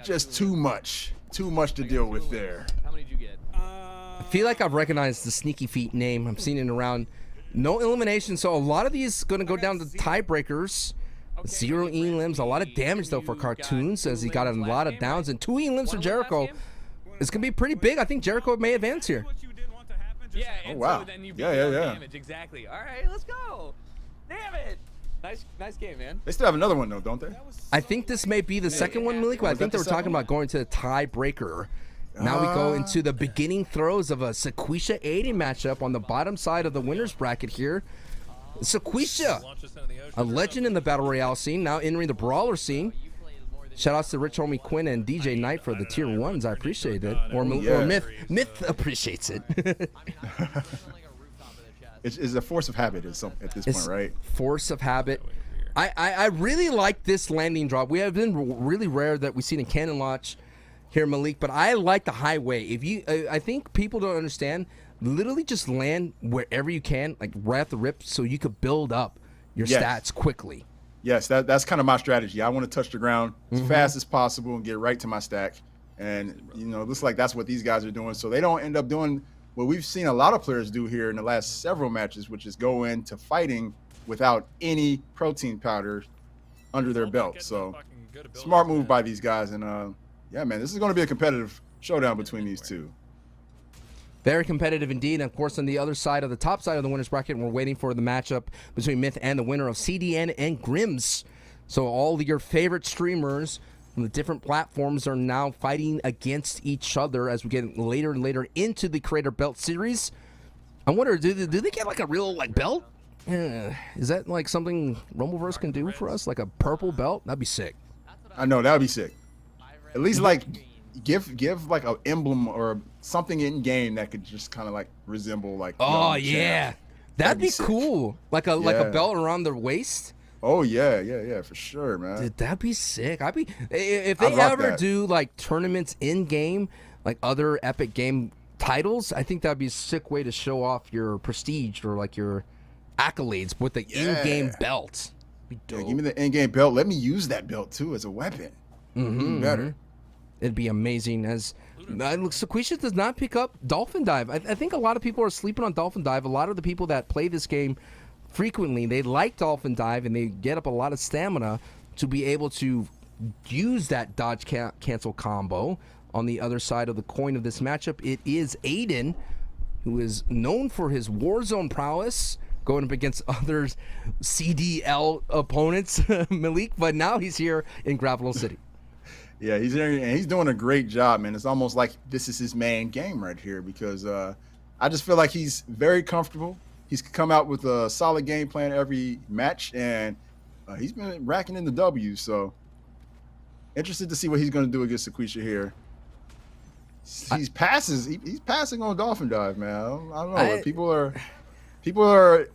Just too much to deal with there. How many did you get? I feel like I've recognized the Sneaky Feet name. I'm seeing it around. No elimination, so a lot of these going to go down to tiebreakers. 0 elims, a lot of damage though for Cartoons as he got a lot of downs, and 2 elims for Jericho. It's going to be pretty big. I think Jericho may advance here. Yeah, oh, wow. So then you yeah. Damage. Exactly. All right, let's go. Damn it. Nice game, man. They still have another one though, don't they? I think this may be the second one, Malik, but I think they were talking about going to the tiebreaker. Now we go into the beginning throes of a Sequisha Aiden matchup on the bottom side of the winner's bracket here. Sequisha, a legend in the Battle Royale scene, now entering the Brawler scene. Shout outs to Rich Homie Quinn and DJ Knight for the tier 1s. I appreciate it. Or Myth appreciates it. It's a force of habit at this point, right? Force of habit. I really like this landing drop. We have been really rare that we've seen a cannon launch here, Malik, but I like the highway. I think people don't understand. Literally just land wherever you can, like right off the rip, so you could build up your stats quickly. Yes, that's kind of my strategy. I want to touch the ground as fast as possible and get right to my stack. And, you know, it looks like that's what these guys are doing. So they don't end up doing what we've seen a lot of players do here in the last several matches, which is go into fighting without any protein powder under their belt. So smart move by these guys. And, yeah, man, this is going to be a competitive showdown between these two. Very competitive indeed. And of course, on the other side of the top side of the winner's bracket, we're waiting for the matchup between Myth and the winner of CDN and Grims. So all your favorite streamers from the different platforms are now fighting against each other as we get later and later into the Creator Belt series. I wonder, do they get like a real belt? Is that like something Rumbleverse can do for us? Like a purple belt? That'd be sick. I know, that would be sick. At least like give like an emblem or something in game that could just kind of like resemble like. Oh yeah, that'd be cool. Like a belt around their waist. Oh yeah, for sure, man. Dude, that'd be sick. If they ever do like tournaments in game, like other Epic Game titles, I think that'd be a sick way to show off your prestige or like your accolades with the in-game belt. Yeah, give me the in-game belt. Let me use that belt too as a weapon. Even better. It'd be amazing. As Sequisha does not pick up Dolphin Dive. I think a lot of people are sleeping on Dolphin Dive. A lot of the people that play this game frequently, they like Dolphin Dive and they get up a lot of stamina to be able to use that dodge cancel combo. On the other side of the coin of this matchup, it is Aiden, who is known for his Warzone prowess, going up against other CDL opponents, Malik, but now he's here in Gravel City. Yeah, he's there, and he's doing a great job, man. It's almost like this is his main game right here because I just feel like he's very comfortable He's come out with a solid game plan every match, and he's been racking in the W's. So interested to see what he's going to do against Sequisha here. He's passing on Dolphin Dive, man. I don't know. People are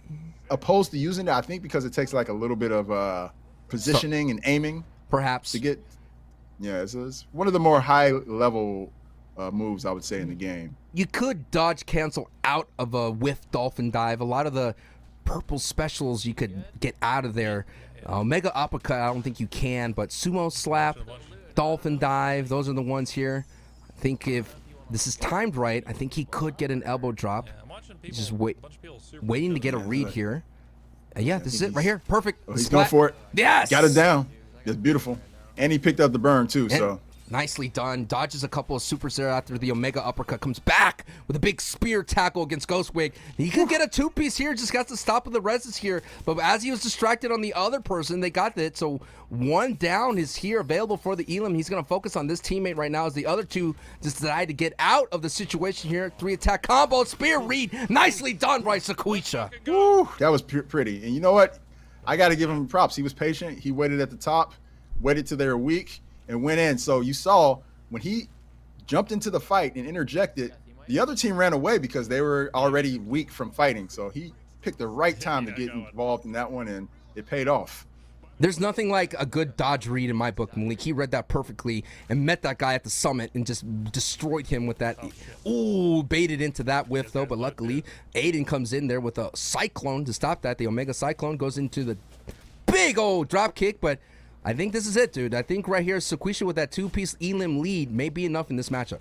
opposed to using it. I think because it takes like a little bit of positioning and aiming, perhaps, to get. Yeah, it's one of the more high level moves, I would say, in the game. You could dodge cancel out of a whiff dolphin dive. A lot of the purple specials you could get out of there. Mega uppercut, I don't think you can, but sumo slap, dolphin dive, those are the ones here. I think if this is timed right, I think he could get an elbow drop. He's just waiting to get a read here. And yeah, this is it right here. Perfect. Oh, he's going for it. Yes. Got it down. That's beautiful. And he picked up the burn too. So nicely done. Dodges a couple of supers there after the Omega uppercut. Comes back with a big spear tackle against Ghostwig. He could get a two-piece here. Just got to stop with the reses here. But as he was distracted on the other person, they got it. So one down is here available for the Elam. He's going to focus on this teammate right now as the other two just decide to get out of the situation here. 3-attack combo. Spear read. Nicely done by Sequisha. Woo, that was pretty. And you know what? I got to give him props. He was patient. He waited at the top, waited till they were weak, and went in. So you saw when he jumped into the fight and interjected, the other team ran away because they were already weak from fighting. So he picked the right time to get involved in that one, and it paid off. There's nothing like a good dodge read in my book, Malik. He read that perfectly and met that guy at the summit and just destroyed him with that. Ooh, baited into that whiff, though. But luckily, Aiden comes in there with a Cyclone to stop that. The Omega Cyclone goes into the big old drop kick, but I think this is it, dude. I think right here, Sequisha with that two-piece Elim lead may be enough in this matchup.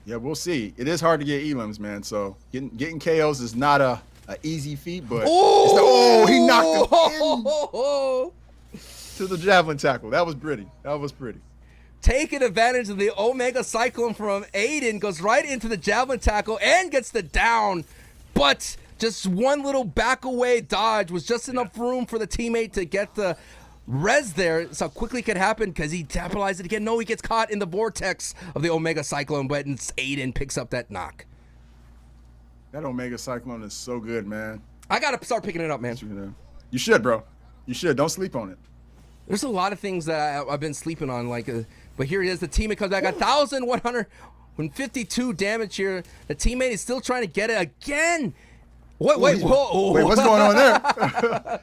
Yeah, we'll see. It is hard to get Elims, man. So getting KOs is not a easy feat, but he knocked him in to the javelin tackle. That was pretty. That was pretty. Taking advantage of the Omega Cyclone from Aiden, goes right into the javelin tackle and gets the down, but just one little back away dodge was just enough room for the teammate to get the res there. So quickly it could happen because he capitalized it again. No, he gets caught in the vortex of the Omega Cyclone, but Aiden picks up that knock. That Omega Cyclone is so good, man. I gotta start picking it up, man. You should, bro. You should. Don't sleep on it. There's a lot of things that I've been sleeping on, but here it is. The teammate comes back, 1,152 damage here. The teammate is still trying to get it again. Wait, whoa. Wait, what's going on there?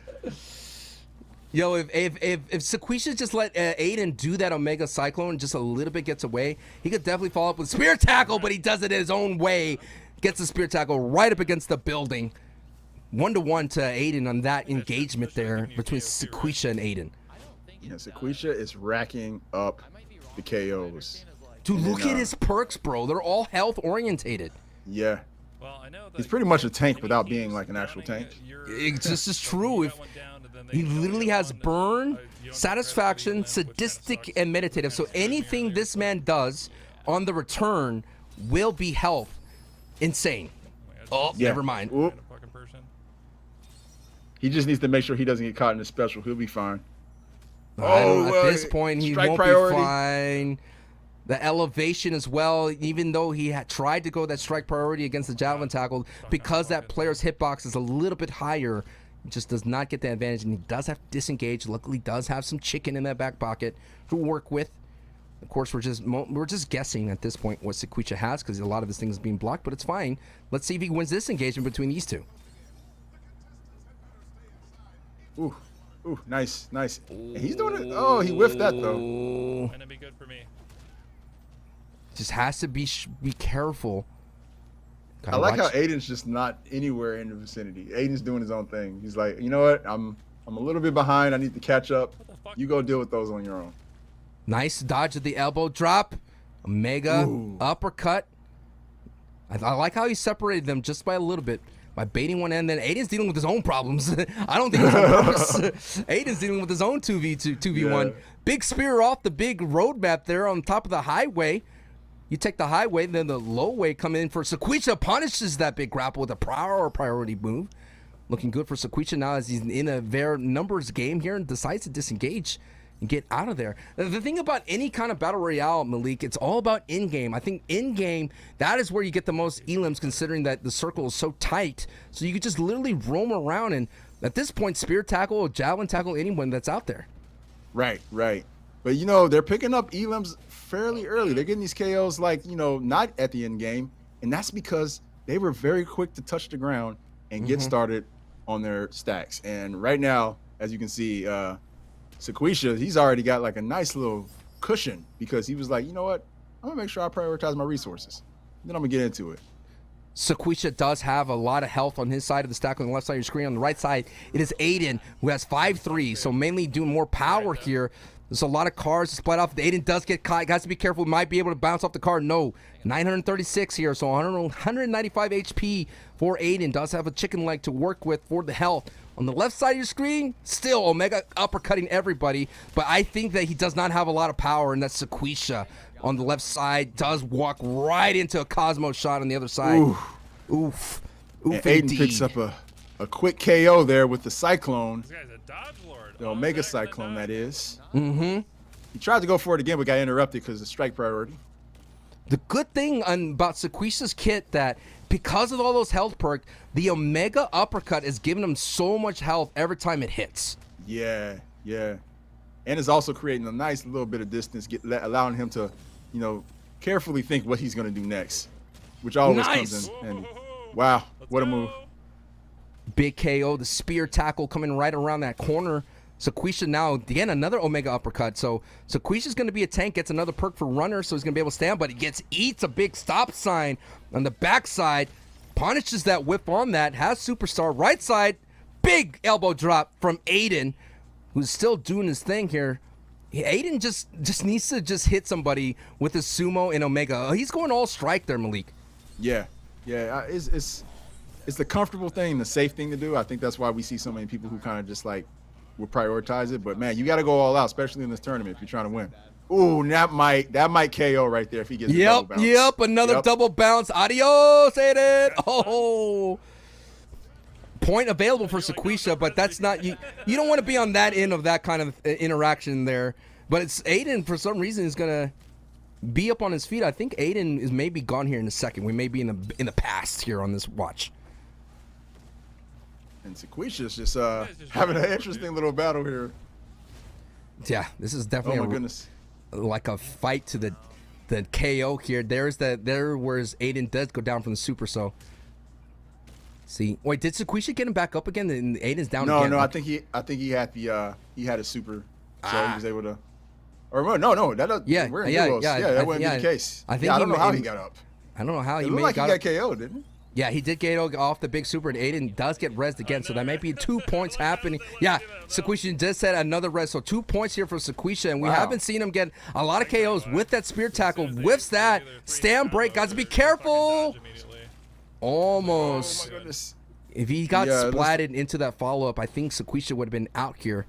Yo, if Sequisha just let Aiden do that Omega Cyclone just a little bit, gets away, he could definitely follow up with spear tackle, but he does it his own way. Gets the spear tackle right up against the building. 1-1 to Aiden on that engagement there between Sequisha and Aiden. Yeah, Sequisha is racking up the KOs. Dude, look at his perks, bro. They're all health orientated. Yeah. He's pretty much a tank without being like an actual tank. This is true. If he literally has burn, satisfaction, sadistic, and meditative. So anything this man does on the return will be health. Insane. Oh, yeah. Never mind. Oop. He just needs to make sure he doesn't get caught in the special. He'll be fine. At this point, he won't be fine. The elevation as well, even though he had tried to go that strike priority against the javelin tackle, because that player's hitbox is a little bit higher, he just does not get the advantage, and he does have to disengage. Luckily, does have some chicken in that back pocket to work with. Of course, we're just guessing at this point what Sequisha has, because a lot of his things is being blocked, but it's fine. Let's see if he wins this engagement between these two. Ooh, nice. And he's doing it. Oh, he whiffed that though. Gonna be good for me. Just has to be careful. I like how Aiden's just not anywhere in the vicinity. Aiden's doing his own thing. He's like, you know what? I'm a little bit behind. I need to catch up. You go deal with those on your own. Nice dodge of the elbow drop. Omega uppercut. I like how he separated them just by a little bit. By baiting one end, then Aiden's dealing with his own problems. I don't think it's on purpose. Aiden's dealing with his own 2v1. Yeah. Big spear off the big roadmap there on top of the highway. You take the highway, then the low way come in for Sequisha. Punishes that big grapple with a priority move. Looking good for Sequisha now as he's in a very numbers game here and decides to disengage. and get out of there. The thing about any kind of battle royale, Malik, it's all about in-game. I think in-game, that is where you get the most elims, considering that the circle is so tight. So you could just literally roam around and, at this point, spear tackle or javelin tackle anyone that's out there. Right, right. But, you know, they're picking up elims fairly early. They're getting these KOs, like, you know, not at the end game. And that's because they were very quick to touch the ground and get started on their stacks. And right now, as you can see, Sequisha, he's already got like a nice little cushion because he was like, you know what? I'm going to make sure I prioritize my resources. Then I'm going to get into it. Sequisha does have a lot of health on his side of the stack on the left side of your screen. On the right side, it is Aiden, who has 5-3, so mainly doing more power here. There's a lot of cards to split off. Aiden does get caught. Guys, to be careful. Might be able to bounce off the card. No. 936 here, so 195 HP for Aiden. Does have a chicken leg to work with for the health. On the left side of your screen, still Omega uppercutting everybody, but I think that he does not have a lot of power, and that Sequisha on the left side does walk right into a Cosmo shot on the other side. Oof. And Aiden picks up a quick KO there with the Cyclone. This guy's a dodge lord. The Omega Cyclone, that is. Mm-hmm. He tried to go for it again, but got interrupted because of strike priority. The good thing about Sequisha's kit that because of all those health perks, the Omega uppercut is giving him so much health every time it hits. Yeah, yeah. And it's also creating a nice little bit of distance, allowing him to, you know, carefully think what he's going to do next, which always comes in handy. Wow, what a move. Big KO, the spear tackle coming right around that corner. Sequisha now, again, another Omega uppercut. So Sequisha's going to be a tank, gets another perk for runner, so he's going to be able to stand, but he eats a big stop sign on the backside, punishes that whip on that, has superstar. Right side, big elbow drop from Aiden, who's still doing his thing here. Aiden just needs to just hit somebody with a sumo and Omega. He's going all strike there, Malik. Yeah, yeah. It's the comfortable thing, the safe thing to do. I think that's why we see so many people who kind of just like will prioritize it. But man, you got to go all out, especially in this tournament if you're trying to win. Ooh, that might KO right there if he gets the double bounce. Yep, another double bounce. Adios, Aiden. Oh. Point available for Sequisha, but that's not you don't want to be on that end of that kind of interaction there. But it's Aiden, for some reason, is gonna be up on his feet. I think Aiden is maybe gone here in a second. We may be in the past here on this watch. And Sequisha's just having an interesting little battle here. Yeah, this is definitely oh my goodness, like a fight to the KO here. Whereas Aiden does go down from the super. So see, wait, did Sequisha get him back up again? And Aiden's down again. No, I think he had a super, so he was able to. Or no, that doesn't. Yeah, we're in that wouldn't be the case. I think I don't know how he got up. I don't know how he got KO'd, didn't he? Yeah, he did get off the big super, and Aiden does get rezzed again, so that might be 2 points happening. Yeah, Sequisha just said another res, so 2 points here for Sequisha, and we haven't seen him get a lot of KOs with that spear tackle. Whiffs that, stand break, guys, be careful. Almost. Oh my goodness. If he got splatted into that follow-up, I think Sequisha would have been out here.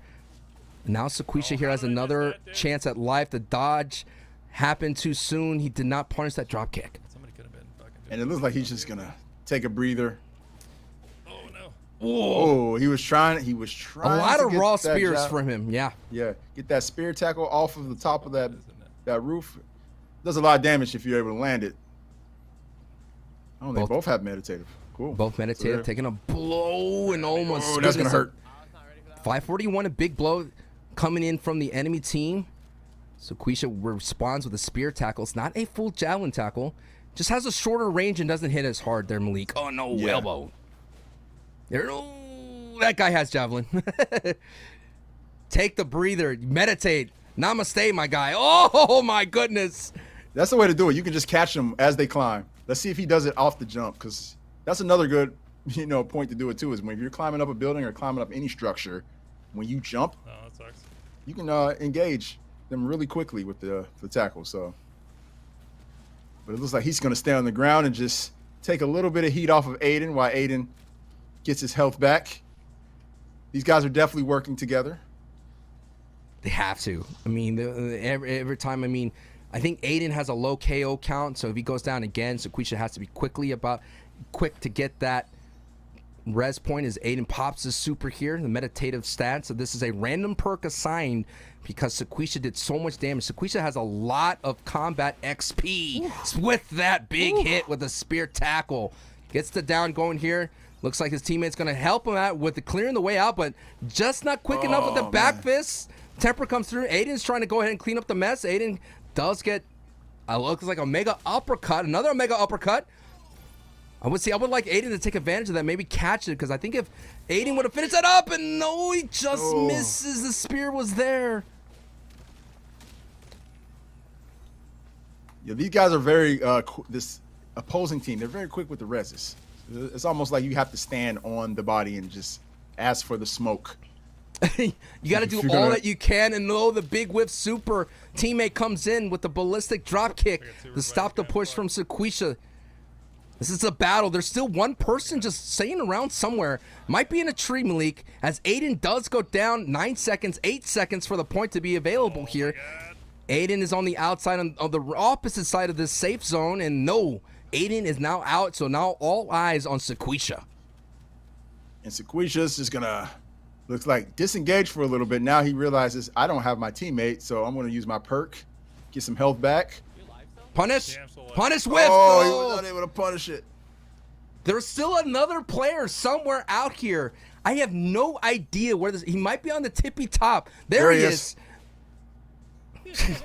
Now Sequisha here has another chance at life. The dodge happened too soon. He did not punish that drop kick. And it looks like he's just gonna take a breather. Oh no! Oh, he was trying. A lot of raw spears from him. Yeah. Yeah. Get that spear tackle off of the top of that roof. Does a lot of damage if you're able to land it. Oh, they both have meditative. Cool. Both meditative, taking a blow and almost. Oh, that's gonna hurt. 541, a big blow coming in from the enemy team. Sequisha responds with a spear tackle. It's not a full javelin tackle. Just has a shorter range and doesn't hit as hard there, Malik. Oh, no, elbow. There, that guy has javelin. Take the breather. Meditate. Namaste, my guy. Oh, my goodness. That's the way to do it. You can just catch them as they climb. Let's see if he does it off the jump, because that's another good point to do it, too, is when you're climbing up a building or climbing up any structure, when you jump, that sucks. You can engage them really quickly with the tackle. So, but it looks like he's going to stay on the ground and just take a little bit of heat off of Aiden while Aiden gets his health back. These guys are definitely working together. They have to. I mean, every time. I mean, I think Aiden has a low KO count, so if he goes down again, Sequisha has to be quick to get that res point as Aiden pops his super here, the meditative stat. So this is a random perk assigned because Sequisha did so much damage. Sequisha has a lot of combat XP with that big hit with a spear tackle. Gets the down going here. Looks like his teammate's going to help him out with the clearing the way out, but just not quick enough with the back fist. Temper comes through. Aiden's trying to go ahead and clean up the mess. Aiden does get, looks like a mega uppercut. Another mega uppercut. I would like Aiden to take advantage of that, maybe catch it, because I think if Aiden would have finished that up, and no, he just misses. The spear was there. Yeah, these guys are very, this opposing team, they're very quick with the reses. It's almost like you have to stand on the body and just ask for the smoke. You got to do all that you can, and the big whip super teammate comes in with the ballistic drop kick to stop the push from Sequisha. This is a battle. There's still one person just saying around somewhere. Might be in a tree, Malik, as Aiden does go down. 9 seconds, 8 seconds for the point to be available here. Aiden is on the outside, on the opposite side of this safe zone, and no, Aiden is now out, so now all eyes on Sequisha. And Sequisha's just gonna, looks like, disengage for a little bit. Now he realizes, I don't have my teammate, so I'm gonna use my perk, get some health back. Punish! Punish whiff! Oh, he was unable to punish it. There's still another player somewhere out here. I have no idea where this, he might be on the tippy top. There he is.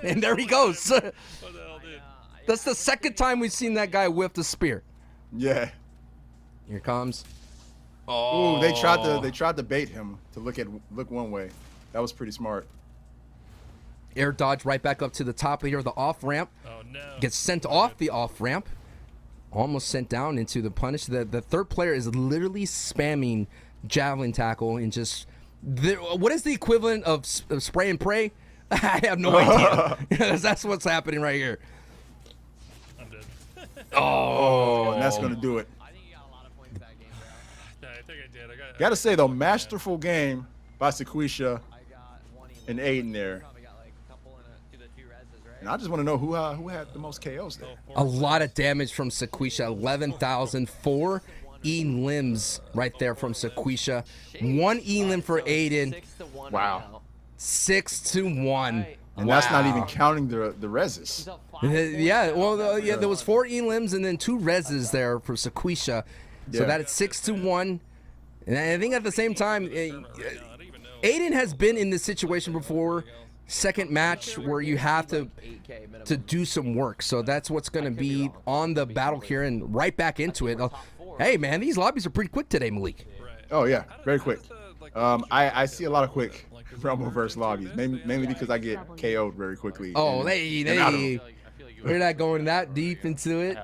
And there he goes. That's the second time we've seen that guy whip the spear. Yeah. Here comes. Oh, they tried to bait him to look one way. That was pretty smart. Air dodge right back up to the top of here, the off ramp. Oh no. Gets sent off the off ramp. Almost sent down into the punish. The third player is literally spamming javelin tackle and just what is the equivalent of spray and pray? I have no idea. That's what's happening right here. I'm dead. Oh, and that's gonna do it. I think you got a lot of points that game, bro. I think I did. Gotta say though, masterful game by Sequisha and Aiden there. And I just want to know who had the most KOs there. A lot of damage from Sequisha. 11,004 E-limbs right there from Sequisha. 1 E-limb for Aiden. Wow. 6-1. And that's not even counting the reses. Yeah, well, yeah, there was 4 E-limbs and then 2 reses there for Sequisha. So that is 6-1. And I think at the same time, Aiden has been in this situation before. Second match where you have to do some work. So that's what's going to be on the battle here and right back into it. Hey, man, these lobbies are pretty quick today, Malik. Oh, yeah, very quick. I see a lot of quick Rumbleverse lobbies, mainly because I get KO'd very quickly. Oh, we're not going that deep into it.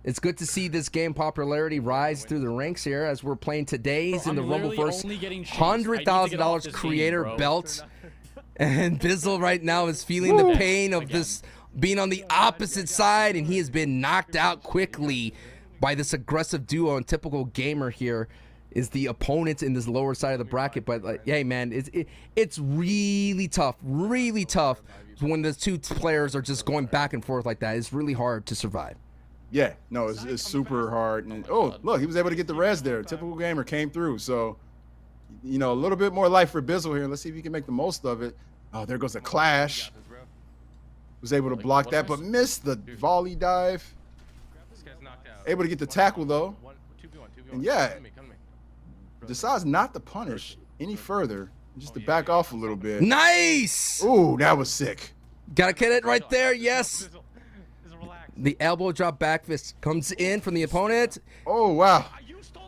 It's good to see this game popularity rise through the ranks here as we're playing today's in the Rumbleverse $100,000 creator belt. And Bizzle right now is feeling the pain of this being on the opposite side, and he has been knocked out quickly by this aggressive duo. And typical gamer here is the opponent in this lower side of the bracket. But like, hey, man, it's really tough when the two players are just going back and forth like that. It's really hard to survive. Yeah, no, it's super hard. And oh, look, he was able to get the res there. Typical gamer came through. So, you know, a little bit more life for Bizzle here. Let's see if he can make the most of it. Oh, there goes a clash. Was able to block that, but missed the volley dive. Able to get the tackle, though. And yeah, decides not to punish any further, just to back off a little bit. Nice! Ooh, that was sick. Gotta get it right there, yes. The elbow drop back fist comes in from the opponent. Oh, wow.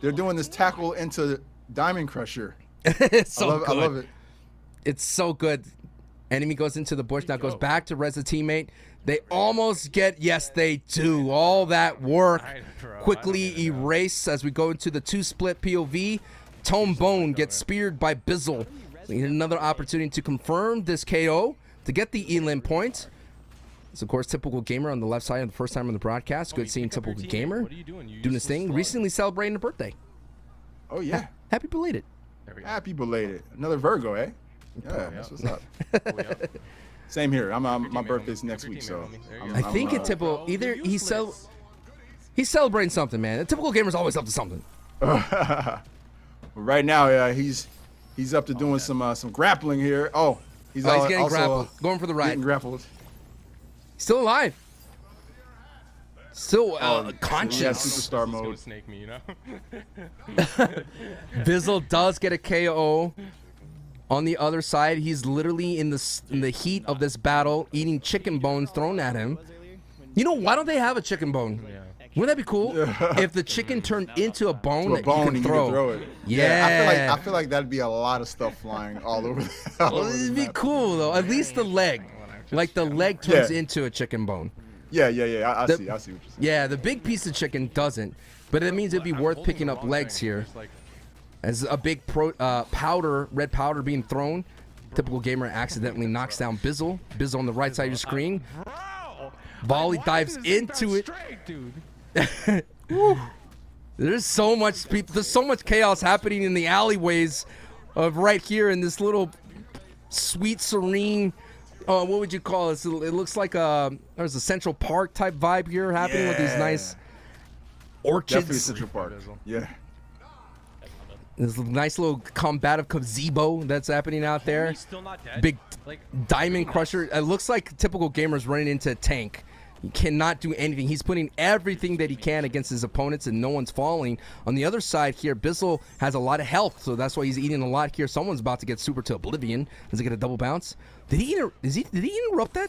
They're doing this tackle into Diamond Crusher. It's so good. I love it. It's so good. Enemy goes into the bush, now goes back to res a teammate. They almost get, yes, they do. All that work quickly erased as we go into the 2-split POV. Tone Bone gets speared by Bizzle. We need another opportunity to confirm this KO to get the elim point. It's, of course, Typical Gamer on the left side of the first time on the broadcast. Good seeing Typical Gamer doing his thing. Recently celebrating a birthday. Oh, yeah. Happy belated. Happy belated. Another Virgo, eh? Yeah, that's what's up. Same here. My birthday's next week, so I think it's typical. Either he's celebrating something, man. A Typical Gamer's always up to something. Right now, yeah, he's up to doing some grappling here. Oh, he's getting also, grappled. Going for the right. Getting grappled. Still alive. Still Yeah, conscious. superstar mode. Snake me, you know. Bizzle does get a KO. On the other side, he's literally in the heat of this battle, eating chicken bones thrown at him. You know, why don't they have a chicken bone? Wouldn't that be cool if the chicken turned into a bone that you can throw? It. Yeah. I feel like that'd be a lot of stuff flying all over. It'd be cool though. At least the leg, like the leg turns into a chicken bone. Yeah. I see what you're saying. Yeah, the big piece of chicken doesn't, but it means it'd be worth picking up legs here. As a big red powder being thrown, Typical Gamer accidentally knocks down Bizzle. Bizzle on the right side of your screen. Volley dives into it. There's so much chaos happening in the alleyways of right here in this little sweet, serene. What would you call this? It looks like there's a Central Park type vibe here happening with these nice orchards. Definitely Central Park. Yeah. There's a nice little combative gazebo that's happening out there. Big diamond crusher. It looks like Typical Gamer's running into a tank. He cannot do anything. He's putting everything that he can against his opponents, and no one's falling. On the other side here, Bizzle has a lot of health, so that's why he's eating a lot here. Someone's about to get super to oblivion. Does he get a double bounce? Did he interrupt that?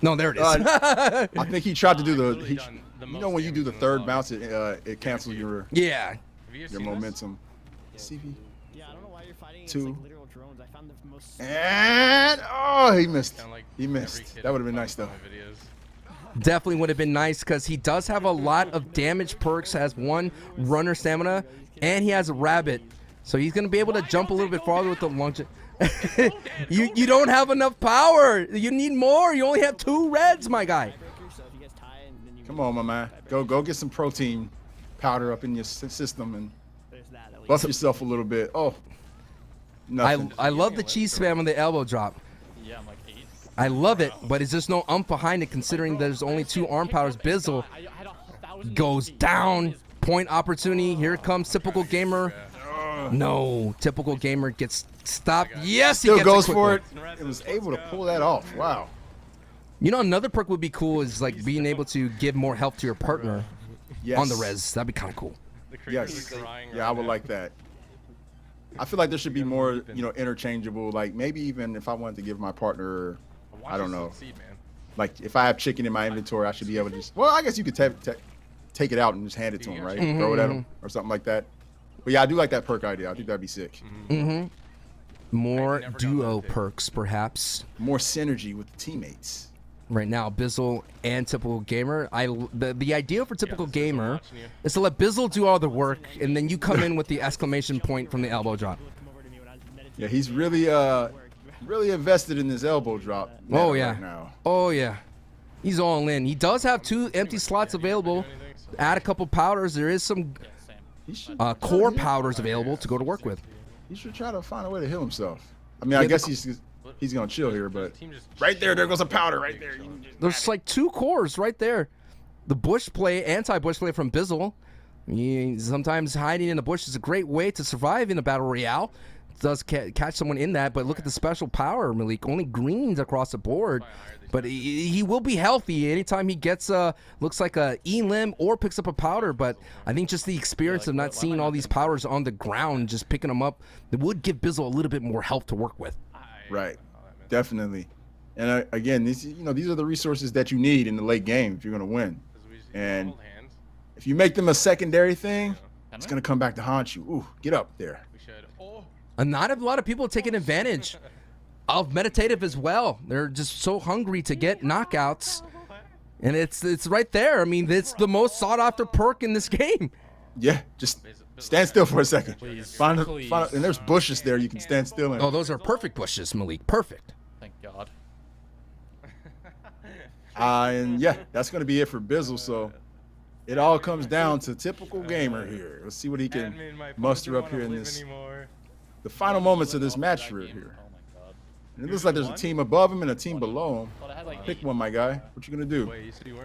No, there it is. I think he tried to do you know when you do the third bounce, it cancels your momentum. CV. Yeah, I don't know why you're fighting against, 2. like, literal drones. I found the most... And he missed. He missed. That would have been nice though. Definitely would have been nice because he does have a lot of damage perks, has 1 runner stamina, and he has a rabbit. So he's going to be able to jump a little bit farther with the launch. you don't have enough power. You need more. You only have 2 reds, my guy. Come on, my man. Go get some protein powder up in your system and buff yourself a little bit. Oh, nothing. I love the cheese spam on the elbow drop. Yeah, I'm like 8. I love it, but it's just no behind it considering there's only 2 arm powers. Bizzle goes down. Point opportunity. Here comes Typical Gamer. No, Typical Gamer gets stopped. Yes, he still gets goes for it. It was able to pull that off. Wow. You know, another perk would be cool is like being able to give more health to your partner on the res. That'd be kind of cool. Yes. Yeah, I would like that. I feel like there should be more, interchangeable. Like maybe even if I wanted to give my partner, I don't know, like if I have chicken in my inventory, I should be able to just. Well, I guess you could take it out and just hand it to him, right? Throw it at him or something like that. But yeah, I do like that perk idea. I think that'd be sick. More duo perks, perhaps. More synergy with the teammates. Right now, Bizzle and Typical Gamer. The idea for Typical Gamer is to let Bizzle do all the work, and then you come in with the exclamation point from the elbow drop. Yeah, he's really invested in this elbow drop. Oh yeah. Right now. Oh yeah. He's all in. He does have 2 empty slots available. Add a couple powders. There is some core powders available to go to work with. He should try to find a way to heal himself. I mean, I guess he's gonna chill here, but right there goes a powder right there. There's like 2 cores right there. The bush play, anti-bush play from Bizzle. Sometimes hiding in the bush is a great way to survive in a battle royale. It does catch someone in that, but look at the special power, Malik. Only greens across the board. But he will be healthy anytime he gets looks like a E-limb or picks up a powder. But I think just the experience of not seeing all these powders on the ground, just picking them up, it would give Bizzle a little bit more health to work with. Right, definitely. And again, these are the resources that you need in the late game if you're gonna win. And if you make them a secondary thing, it's gonna come back to haunt you. Ooh, get up there. And not a lot of people taking advantage of meditative as well. They're just so hungry to get knockouts, and it's right there. I mean, it's the most sought after perk in this game. Yeah, just stand still for a second. Find and there's bushes there you can stand still in. Oh, those are perfect bushes, Malik. Perfect. Thank God. And yeah, that's gonna be it for Bizzle. So it all comes down to Typical Gamer here. Let's see what he can muster up here in the final moments of this match here. And it looks like there's a team above him and a team below him. Pick one, my guy. What you gonna do?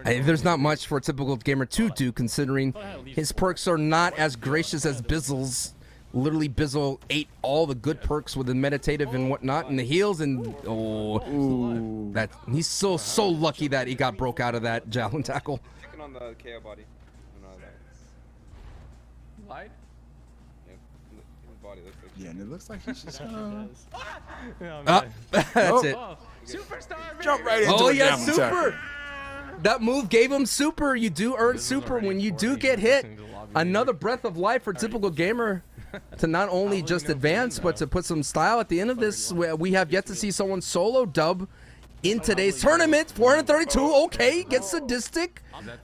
There's not much for a Typical Gamer to do, considering his perks are not as gracious as Bizzle's. Literally, Bizzle ate all the good perks with the meditative and whatnot, and the heals, and that he's so lucky that he got broke out of that javelin tackle. Chicken on the KO body. Lied? His body looks like. Yeah, and it looks like he's just That's it. Superstar, jump right into Oh a yeah, javelin tackle. super. That move gave him super. You do earn super when you do get hit. Another breath of life for typical gamer to not only just advance, but to put some style at the end of this. We have yet to see someone solo dub in today's tournament. 432, okay, gets sadistic.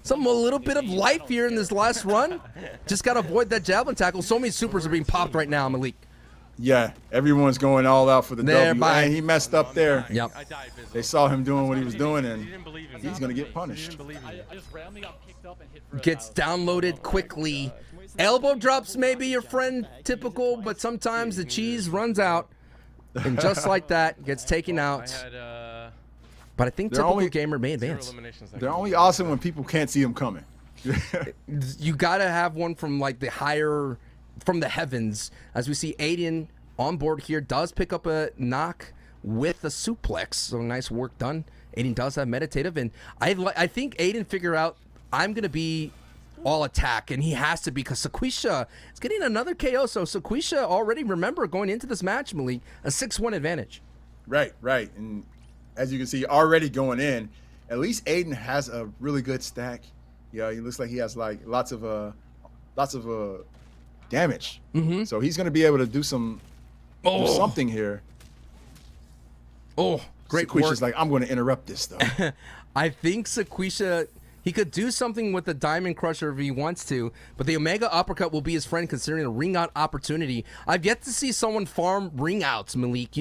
A little bit of life here in this last run. Just got to avoid that javelin tackle. So many supers are being popped right now, Malik. Yeah, everyone's going all out for the There, W. bye. And he messed up there. Yep. They saw him doing what he was doing, and he's going to get punished. Gets downloaded quickly. Elbow drops may be your friend, typical, but sometimes the cheese runs out. And just like that, gets taken out. But I think typical gamer may advance. They're only awesome when people can't see them coming. You got to have one from like the higher, from the heavens. As we see Aiden on board here, does pick up a knock with a suplex. So nice work done. Aiden does have meditative. And I think Aiden figured out, I'm going to be all attack, and he has to, because Sequisha is getting another KO. So Sequisha already, remember, going into this match, Malik, a 6-1 advantage. Right. And as you can see, already going in, at least Aiden has a really good stack. Yeah, he looks like he has like lots of damage. So he's going to be able to do some do something here. Oh, great Sequisha's work. like, I'm going to interrupt this though. I think Sequisha, he could do something with the Diamond Crusher if he wants to, but the Omega Uppercut will be his friend, considering a ring out opportunity. I've yet to see someone farm ring outs, Malik,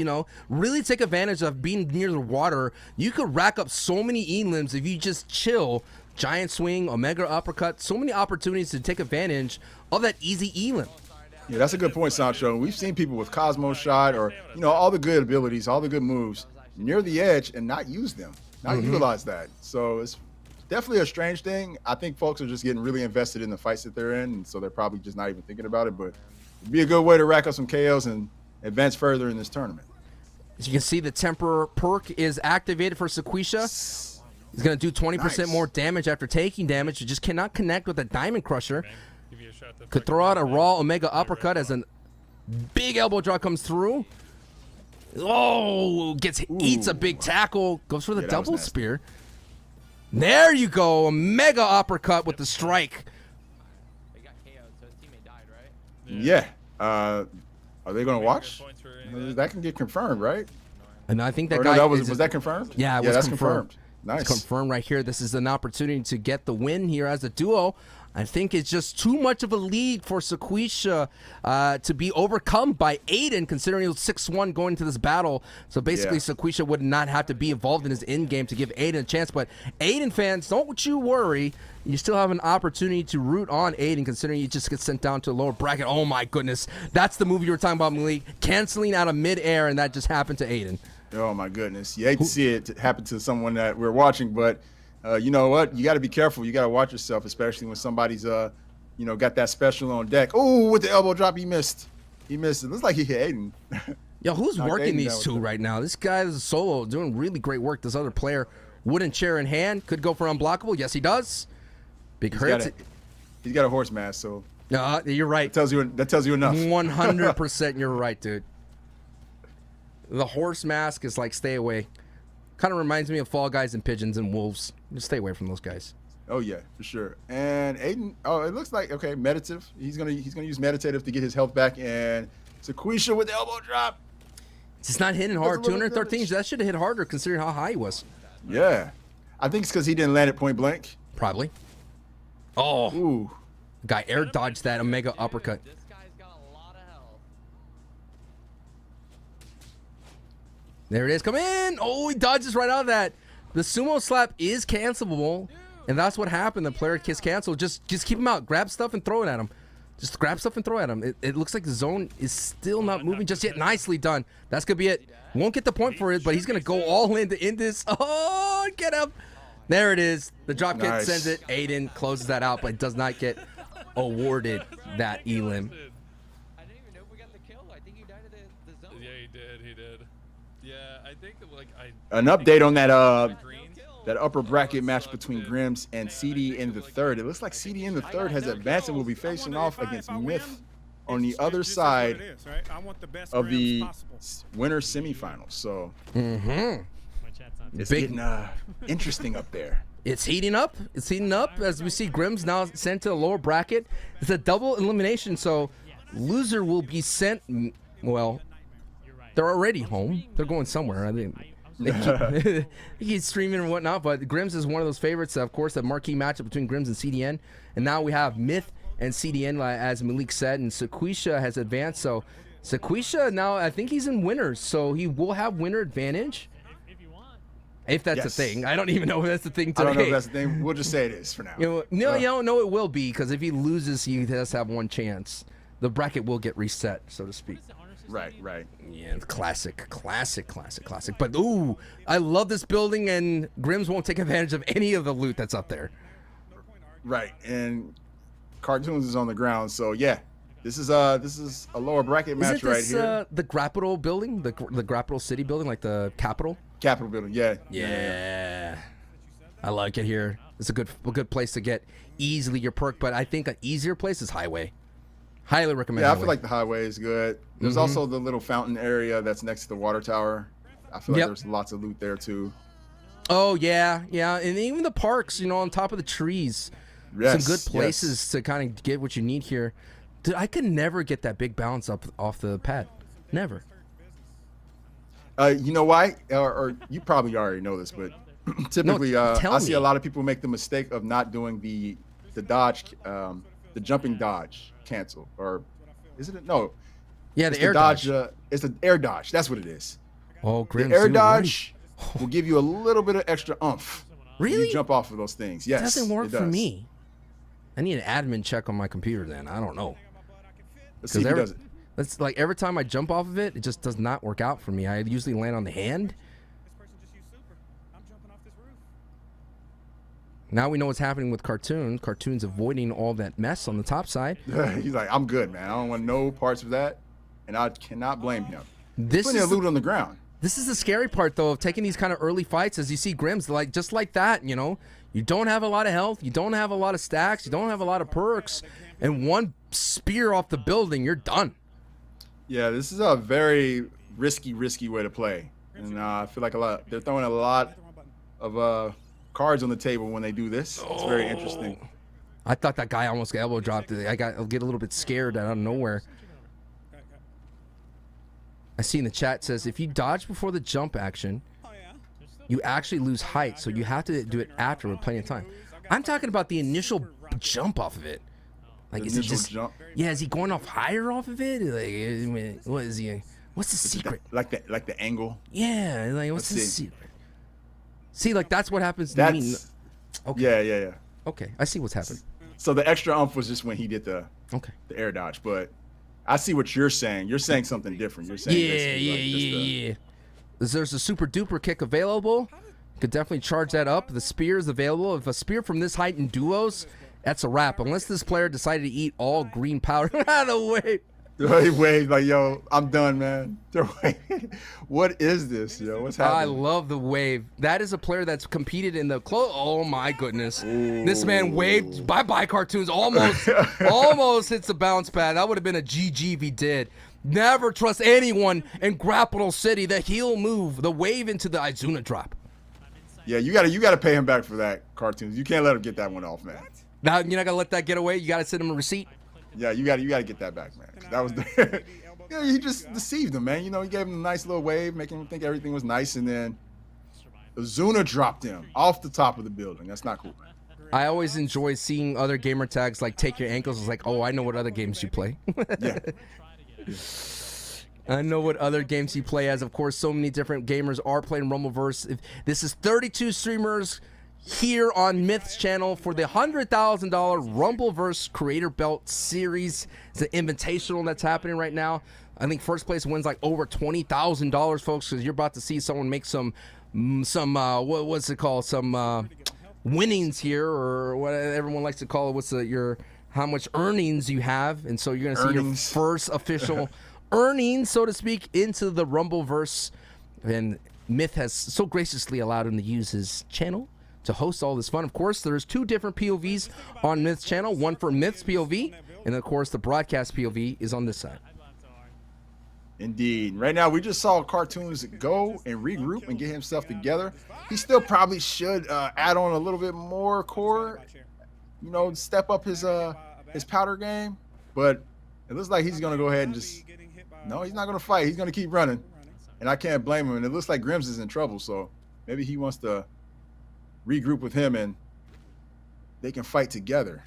really take advantage of being near the water. You could rack up so many E-limbs if you just chill. Giant swing, Omega Uppercut, so many opportunities to take advantage of that easy E-limb. Yeah, that's a good point, Sancho. We've seen people with Cosmo Shot or, all the good abilities, all the good moves near the edge and not use them, not utilize that. So it's definitely a strange thing. I think folks are just getting really invested in the fights that they're in, and so they're probably just not even thinking about it. But it'd be a good way to rack up some KOs and advance further in this tournament. As you can see, the Temper perk is activated for Sequisha. He's going to do 20% more damage after taking damage. You just cannot connect with a Diamond Crusher. Could throw out a raw Omega Uppercut as a big elbow drop comes through. Oh, eats a big tackle. Goes for the double spear. There you go. A Mega Uppercut with the strike. He got KO'd, so his teammate died, right? Yeah. Are they going to watch? That can get confirmed, right? And I think that or guy... No, was that confirmed? Yeah, that's confirmed. Nice. It's confirmed right here. This is an opportunity to get the win here as a duo. I think it's just too much of a lead for Sequisha to be overcome by Aiden, considering he was 6-1 going into this battle. So basically, Sequisha would not have to be involved in his end game to give Aiden a chance. But Aiden fans, don't you worry. You still have an opportunity to root on Aiden, considering you just get sent down to a lower bracket. Oh my goodness. That's the move you were talking about, Malik. Canceling out of midair, and that just happened to Aiden. Oh my goodness. You hate to see it happen to someone that we're watching, but you know what? You got to be careful. You got to watch yourself, especially when somebody's, got that special on deck. Oh, with the elbow drop, he missed. It looks like he hit Aiden. Yo, who's working these two right now? This guy is a solo, doing really great work. This other player, wooden chair in hand, could go for unblockable. Yes, he does. Big hurt. He's got a horse mask, so. You're right. That tells you enough. 100% you're right, dude. The horse mask is like, stay away. Kind of reminds me of Fall Guys and Pigeons and Wolves. Just stay away from those guys. Oh yeah, for sure. And Aiden, it looks like meditative. He's gonna use meditative to get his health back. And Sequisha with the elbow drop. It's not hitting hard. 213. That should have hit harder considering how high he was. Yeah, I think it's because he didn't land it point blank. Probably. Oh. Ooh. Guy air dodged that Omega Uppercut. This guy's got a lot of health. There it is. Come in. Oh, he dodges right out of that. The sumo slap is cancelable, and that's what happened. The player gets canceled. Just keep him out. Grab stuff and throw it at him. Just grab stuff and throw it at him. It looks like the zone is still not moving just yet. Nicely done. That's going to be it. Won't get the point for it, but he's going to go all in to end this. Oh, get him. There it is. The drop kick sends it. Aiden closes that out, but does not get awarded that elim. I didn't even know Yeah, I think like An update on that green. that upper bracket match between Grims and CD in the third. It looks like CD in the third has advanced and will be facing off against Myth on the other side of the winner semifinals. So it's getting interesting up there. It's heating up. It's heating up as we see Grims now sent to the lower bracket. It's a double elimination, so loser will be sent. Well, they're already home. They're going somewhere. I think they keep streaming and whatnot, but Grims is one of those favorites. Of course, the marquee matchup between Grims and CDN. And now we have Myth and CDN, as Malik said, and Sequisha has advanced. So Sequisha now, I think he's in winners, so he will have winner advantage. If that's a thing. I don't even know if that's the thing today. I don't know if that's the thing. We'll just say it is for now. You know, it will be, because if he loses, he does have one chance. The bracket will get reset, so to speak. Right. Yeah, classic. But, ooh, I love this building, and Grims won't take advantage of any of the loot that's up there. Right, and Cartoons is on the ground, so yeah. This is a lower bracket match right here. The Grappital building? The Grappital City building, like the Capitol? Capitol building, yeah. Yeah. I like it here. It's a good place to get easily your perk, but I think an easier place is Highway. Highly recommend Yeah, Highway. I feel like the Highway is good. There's also the little fountain area that's next to the water tower. I feel like there's lots of loot there too. Oh, yeah. And even the parks, on top of the trees. Yes, some good places to kind of get what you need here. Dude, I could never get that big bounce up off the pad. Never. You know why? Or you probably already know this, but typically I see a lot of people make the mistake of not doing the dodge, the jumping dodge cancel, or is it? No. Yeah, the air dodge. It's the air dodge. That's what it is. Oh, the air dodge will give you a little bit of extra oomph. Really? When you jump off of those things. Yes. It doesn't work for me. I need an admin check on my computer then. I don't know. Let's see who does it. It's like every time I jump off of it, it just does not work out for me. I usually land on the hand. Now we know what's happening with Cartoon. Cartoon's avoiding all that mess on the top side. He's like, I'm good, man. I don't want no parts of that, and I cannot blame him. This plenty of loot on the ground. This is the scary part, though, of taking these kind of early fights. As you see Grims, like just like that, you don't have a lot of health, you don't have a lot of stacks, you don't have a lot of perks, and one spear off the building, you're done. Yeah, this is a very risky way to play, and I feel like they're throwing a lot of cards on the table when they do this. It's very interesting. I thought that guy almost got elbow dropped. I'll get a little bit scared out of nowhere. I see in the chat says if you dodge before the jump action, you actually lose height, so you have to do it after with plenty of time. I'm talking about the initial jump off of it. Like, is he just jump? Yeah, is he going off higher off of it? Like, what is he? What's the secret? Like the angle. Yeah, like what's the secret? See, like that's what happens to me. Okay. Yeah. Okay, I see what's happening. So the extra oomph was just when he did the air dodge, but I see what you're saying. You're saying something different. You're saying yeah. There's a super duper kick available. Could definitely charge that up. The spear is available. If a spear from this height in duos, that's a wrap. Unless this player decided to eat all green powder. Out of the way. Wait, like, yo, I'm done, man. What is this, yo? What's happening? I love the wave. That is a player that's competed in the oh my goodness. Ooh. This man waved. Bye-bye, Cartoons. Almost hits the bounce pad. That would have been a GG if he did. Never trust anyone in Grappital City. The heel move, the wave into the Izuna drop. Yeah, you gotta pay him back for that, Cartoons. You can't let him get that one off, man. Now you're not gonna let that get away. You gotta send him a receipt. Yeah, you gotta get that back, man. That was he just deceived him, man. He gave him a nice little wave, making him think everything was nice, and then Izuna dropped him off the top of the building. That's not cool, man. I always enjoy seeing other gamer tags like "take your ankles." It's like, oh, I know what other games you play. Yeah. I know what other games you play, as of course so many different gamers are playing Rumbleverse. This is 32 streamers here on Myth's channel for the $100,000 Rumbleverse Creator Belt Series. It's an invitational that's happening right now. I think first place wins like over $20,000, folks, because you're about to see someone make some what's it called? Some winnings here, or what everyone likes to call it. What's how much earnings you have, and so you're gonna see your first official earnings, so to speak, into the Rumbleverse And Myth has so graciously allowed him to use his channel to host all this fun. Of course, there's 2 different POVs on Myth's channel, one for Myth's POV, and of course the broadcast POV is on this side. Indeed. Right now, we just saw Cartoons go and regroup and get himself together. He still probably should add on a little bit more core, you know, step up his powder game. But it looks like he's going to go ahead and just, no, he's not going to fight. He's going to keep running. And I can't blame him. And it looks like Grims is in trouble. So maybe he wants to regroup with him and they can fight together.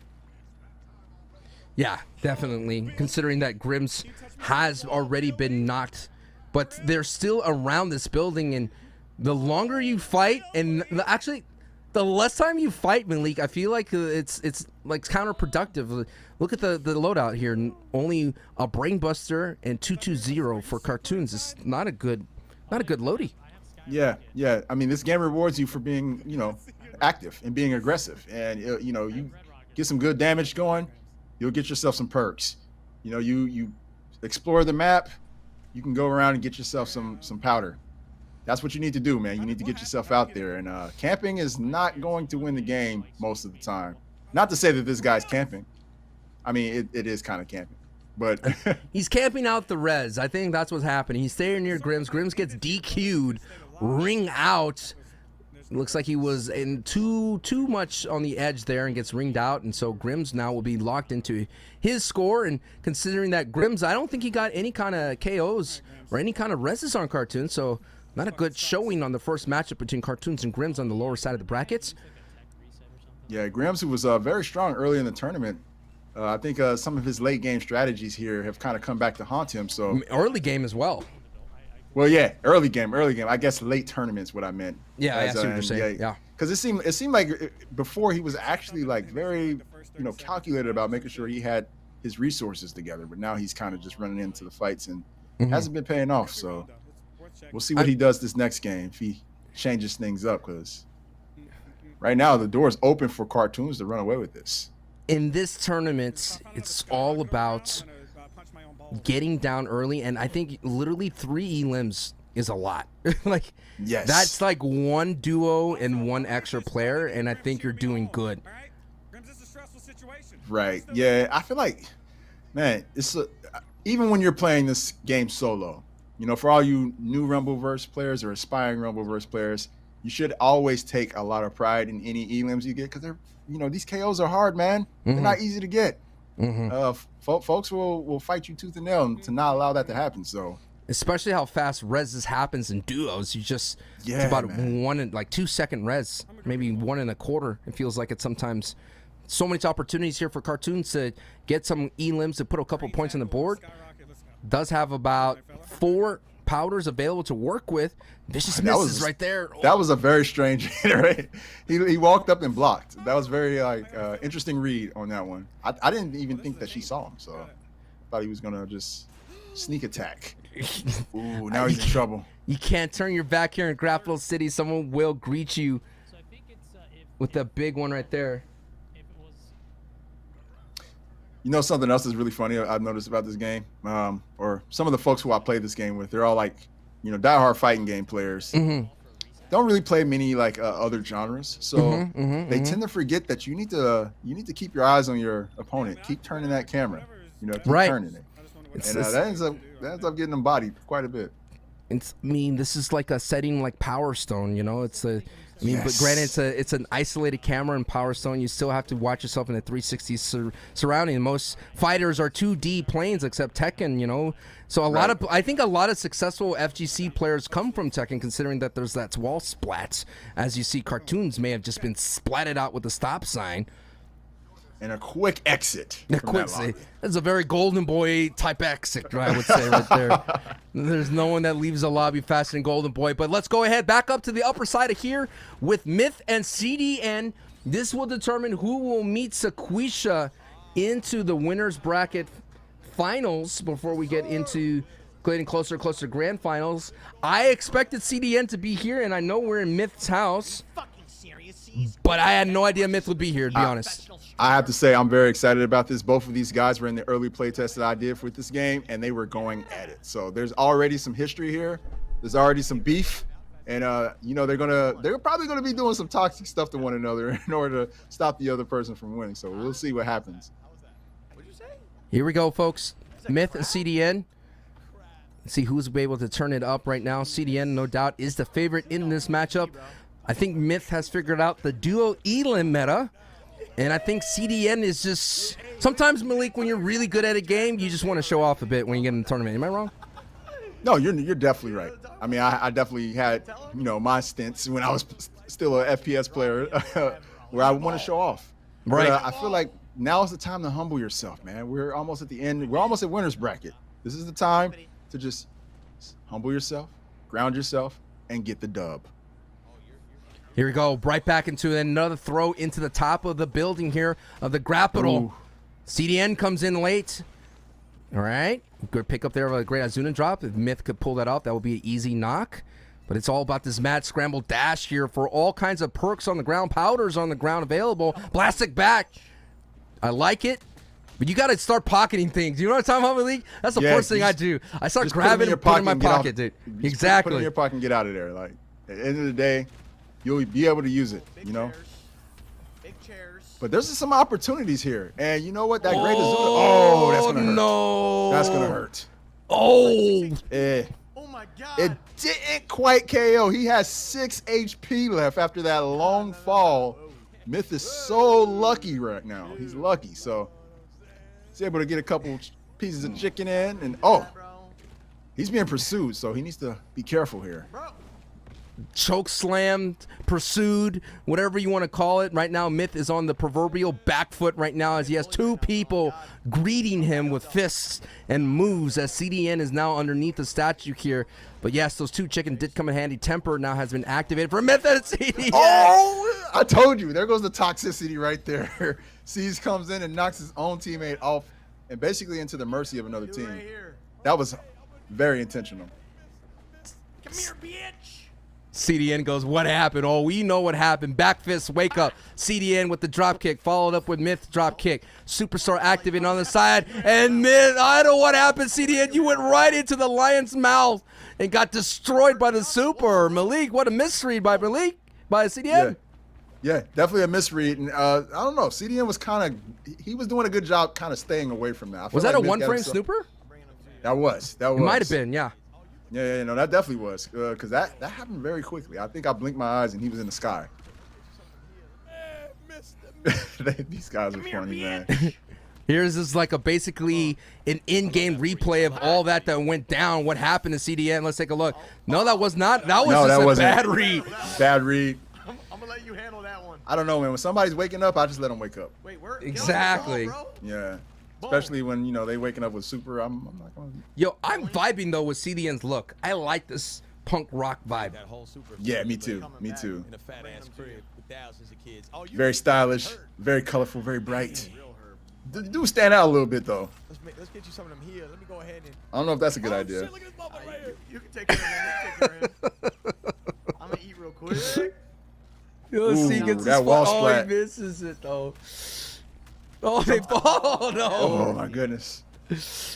Yeah, definitely. Considering that Grims has already been knocked, but they're still around this building, and the longer you fight, and actually, the less time you fight, Malik, I feel like it's like counterproductive. Look at the loadout here. Only a Brainbuster and 220 for Cartoons. It's not a good loadie. Yeah. I mean, this game rewards you for being, you know, active and being aggressive, and you know, you get some good damage going. You'll get yourself some perks. You know, you explore the map, you can go around and get yourself some powder. That's what you need to do, man. You need to get yourself out there. And camping is not going to win the game most of the time. Not to say that this guy's camping. I mean, it is kind of camping. But he's camping out the res. I think that's what's happening. He's staying near Grims. Grims gets DQ'd, ring out. Looks like he was in too much on the edge there and gets ringed out, and so Grims now will be locked into his score. And considering that Grims, I don't think he got any kind of KOs or any kind of reses on Cartoons, so not a good showing on the first matchup between Cartoons and Grims on the lower side of the brackets. Yeah, Grims, who was very strong early in the tournament. I think some of his late game strategies here have kind of come back to haunt him. So early game as well. Well, yeah, early game. I guess late tournament's what I meant. Yeah, I see what you're saying. Yeah, because it seemed like before he was actually like very, you know, calculated about making sure he had his resources together. But now he's kind of just running into the fights and hasn't been paying off. So we'll see what he does this next game if he changes things up. Because right now the door is open for Cartoons to run away with this. In this tournament, it's all about getting down early, and I think literally 3 elims is a lot. Like, yes, that's like 1 duo and 1 extra player, and I think you're doing good. Right. Yeah, I feel like, man, it's even when you're playing this game solo, you know, for all you new Rumbleverse players or aspiring Rumbleverse players, you should always take a lot of pride in any elims you get, because they're, you know, these KOs are hard, man. They're not easy to get. Folks will fight you tooth and nail to not allow that to happen. So especially how fast reses happens in duos, you just it's about 2 second res, maybe 1 1/4. It feels like it sometimes. So many opportunities here for Cartoons to get some elims to put a couple points on the board. Does have about 4 powders available to work with. Vicious misses right there. That was a very strange hit, right? He walked up and blocked. That was very interesting read on that one. I didn't even think that she saw him, so I thought he was gonna just sneak attack. Ooh, now he's in trouble. You can't turn your back here in Grapple City. Someone will greet you with a big one right there. You know, something else is really funny I've noticed about this game, or some of the folks who I play this game with, they're all like, you know, diehard fighting game players. Don't really play many like other genres, so they tend to forget that you need to keep your eyes on your opponent, keep turning that camera, you know, keep turning it, and that ends up getting them bodied quite a bit. I mean, this is like a setting like Power Stone, you know. But granted, it's an isolated camera in Power Stone. You still have to watch yourself in the 360 surrounding. Most fighters are 2D planes, except Tekken, you know. So I think a lot of successful FGC players come from Tekken, considering that there's that wall splats. As you see, Cartoons may have just been splatted out with a stop sign. And a quick exit. That's a very Golden Boy type exit, I would say, right there. There's no one that leaves a lobby faster than Golden Boy. But let's go ahead back up to the upper side of here with Myth and CDN. This will determine who will meet Sequisha into the winner's bracket finals before we get into getting closer and closer to grand finals. I expected CDN to be here, and I know we're in Myth's house. But I had no idea Myth would be here, to be honest. I have to say I'm very excited about this. Both of these guys were in the early play test that I did with this game, and they were going at it. So there's already some history here. There's already some beef, and you know they're probably gonna be doing some toxic stuff to one another in order to stop the other person from winning. So we'll see what happens. Here we go, folks. Myth and CDN. Let's see who's able to turn it up right now. CDN, no doubt, is the favorite in this matchup. I think Myth has figured out the duo Elim meta. And I think CDN is just... Sometimes, Malik, when you're really good at a game, you just want to show off a bit when you get in the tournament. Am I wrong? No, you're definitely right. I mean, I definitely had, you know, my stints when I was still an FPS player where I want to show off. Right. But, I feel like now is the time to humble yourself, man. We're almost at the end. We're almost at winner's bracket. This is the time to just humble yourself, ground yourself, and get the dub. Here we go, right back into another throw into the top of the building here of the Grapple. Ooh. CDN comes in late. All right, good pick up there of a great Azuna drop. If Myth could pull that off, that would be an easy knock. But it's all about this mad scramble dash here for all kinds of perks on the ground, powders on the ground available. Plastic back. I like it. But you got to start pocketing things. You know what I'm talking about, Malik? That's the first thing I do. I start grabbing and putting it in my pocket, dude. Exactly. Put it in your pocket and get out of there. Like, at the end of the day, you'll be able to use it, you know? Big chairs. But there's some opportunities here. And you know what? That great Azuna. Oh, that's going to hurt. No. That's going to hurt. Oh. Oh, my God. It didn't quite KO. He has 6 HP left after that long fall. Myth is so lucky right now. He's lucky. So he's able to get a couple pieces of chicken in. And, oh, he's being pursued. So he needs to be careful here. Choke slammed, pursued, whatever you want to call it. Right now, Myth is on the proverbial back foot right now as he has two people greeting him with fists and moves as CDN is now underneath the statue here. But yes, those two chicken did come in handy. Temper now has been activated for Myth and CDN. Oh, I told you. There goes the toxicity right there. Seas comes in and knocks his own teammate off and basically into the mercy of another team. That was very intentional. Come here, bitch. CDN goes, what happened? Oh, we know what happened. Back fist, wake up. CDN with the drop kick, followed up with Myth drop kick. Superstar activating on the side, and Myth, I don't know what happened, CDN. You went right into the lion's mouth and got destroyed by the super. Malik, what a misread by Malik, by CDN. Yeah, definitely a misread. And I don't know, CDN was he was doing a good job kind of staying away from that. Was that a one-frame snooper? That was. It might have been, yeah. Yeah, no, that definitely was, because that happened very quickly. I think I blinked my eyes and he was in the sky. These guys are funny, man. Here's this like basically an in-game replay of all that went down. What happened to CDN? Let's take a look. No, that was not. That was just a bad read. Bad read. I'm gonna let you handle that one. I don't know, man. When somebody's waking up, I just let them wake up. Wait, where? Exactly. Yeah. Especially when, you know, they waking up with super. I'm not going to. Yo, I'm vibing, though, with CDN's look. I like this punk rock vibe. Yeah, me too. Me too. Very stylish, very colorful, very bright. Do stand out a little bit, though. Let's get you some of them here. Let me go ahead and. I don't know if that's a good idea. Shit, look at this motherfucker right here. You can take care of him. I'm going to eat real quick. Let's see, gets that wall Oh, splat. he misses it, though. Oh, they fall. No. Oh, my goodness.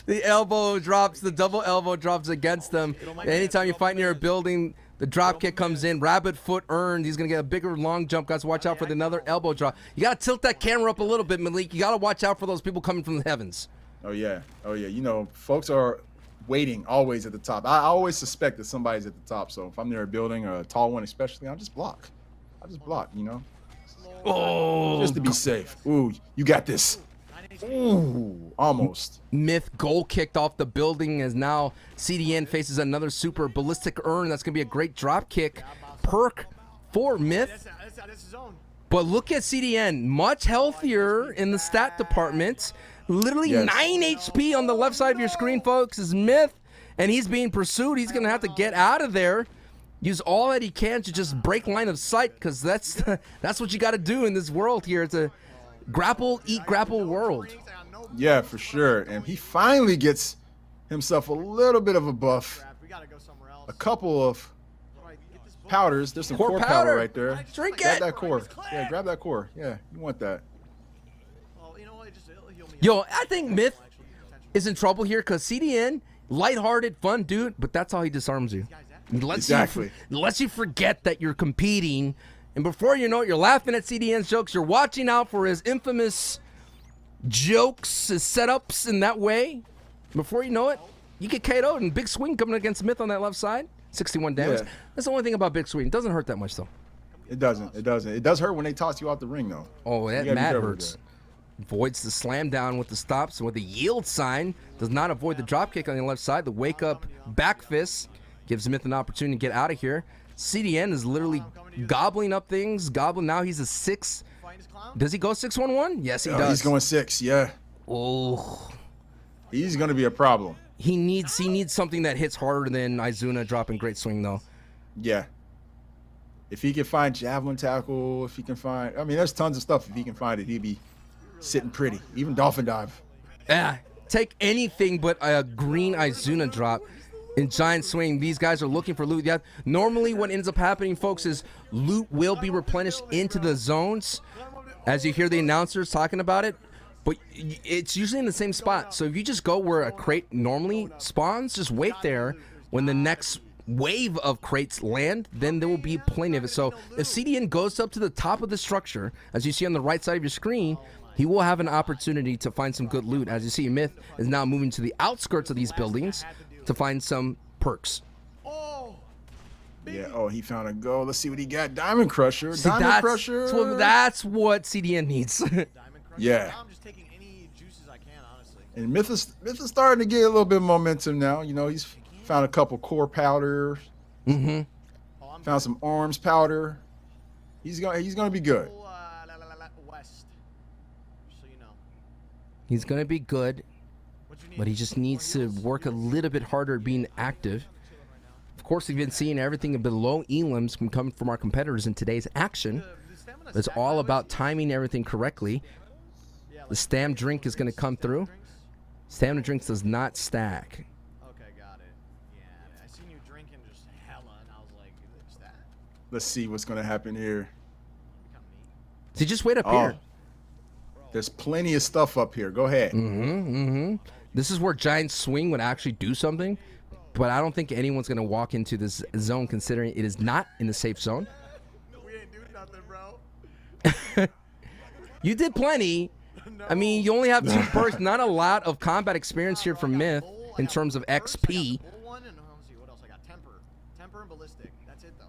The elbow drops, the double elbow drops against them. Anytime you fight near a building, the drop kick comes in. Rabbit foot earned. He's going to get a bigger long jump. Guys, watch out for another elbow drop. You got to tilt that camera up a little bit, Malik. You got to watch out for those people coming from the heavens. Oh, yeah. Oh, yeah. You know, folks are waiting always at the top. I always suspect that somebody's at the top. So if I'm near a building or a tall one especially, I'll just block. You know. Oh. Just to be safe. Ooh, you got this. Ooh, almost. Myth goal kicked off the building as now CDN faces another super ballistic earn. That's going to be a great drop kick perk for Myth. But look at CDN, much healthier in the stat department. Literally 9 HP on the left side of your screen, folks, is Myth. And he's being pursued. He's going to have to get out of there. Use all that he can to just break line of sight, because that's what you got to do in this world here. It's a grapple, eat, grapple world. Yeah, for sure. And he finally gets himself a little bit of a buff. A couple of powders. There's some core powder right there. Drink grab it. that core. Yeah, grab that core. Yeah, you want that. Yo, I think Myth is in trouble here because CDN, lighthearted, fun dude, but that's how he disarms you. Exactly. Lets you forget that you're competing, and before you know it, you're laughing at CDN's jokes. You're watching out for his infamous jokes, his setups in that way. Before you know it, you get KO'd, and big swing coming against Myth on that left side. 61 damage. Yeah. That's the only thing about big swing. It doesn't hurt that much, though. It doesn't. It doesn't. It does hurt when they toss you out the ring, though. Oh, that You gotta be mad careful hurts. Avoids the slam down with the stops and with the yield sign. Does not avoid the drop kick on the left side. The wake up back fist gives Myth an opportunity to get out of here. CDN is literally gobbling up things. Now he's a 6. Does he go 6-1-1? Yes, he does. He's going 6. Yeah. Oh. He's going to be a problem. He needs something that hits harder than Izuna dropping great swing, though. Yeah. If he can find javelin tackle, if he can find, I mean, there's tons of stuff. If he can find it, he'd be sitting pretty. Even dolphin dive. Yeah, take anything but a green Izuna drop in giant swing. These guys are looking for loot. Yeah, normally what ends up happening, folks, is loot will be replenished into the zones as you hear the announcers talking about it. But it's usually in the same spot. So if you just go where a crate normally spawns, just wait there. When the next wave of crates land, then there will be plenty of it. So if CDN goes up to the top of the structure, as you see on the right side of your screen, he will have an opportunity to find some good loot. As you see, Myth is now moving to the outskirts of these buildings to find some perks. Yeah. Oh, he found a goal. Let's see what he got. Diamond Crusher. See, Diamond Crusher. That's what CDN needs. Yeah. I'm just taking any juices I can, honestly. And Myth is starting to get a little bit of momentum now. You know, he's found a couple core powders. Mm-hmm. Found some arms powder. He's gonna be good. West. So you know. He's going to be good, but he just needs to work a little bit harder at being active. Of course, we've been seeing everything below elims coming from our competitors in today's action. It's all about timing everything correctly. The stam drink is going to come through. Stamina drinks does not stack. Okay, got it. Yeah, I seen you drinking just hella, and I was like, is that? Let's see what's gonna happen here. So just wait up here. There's plenty of stuff up here. Go ahead. This is where Giant Swing would actually do something, but I don't think anyone's going to walk into this zone considering it is not in the safe zone. We ain't doing nothing, bro. You did plenty. I mean, you only have 2 perks, not a lot of combat experience here from Myth in terms of XP. What else I got? Temper and ballistic. That's it, though.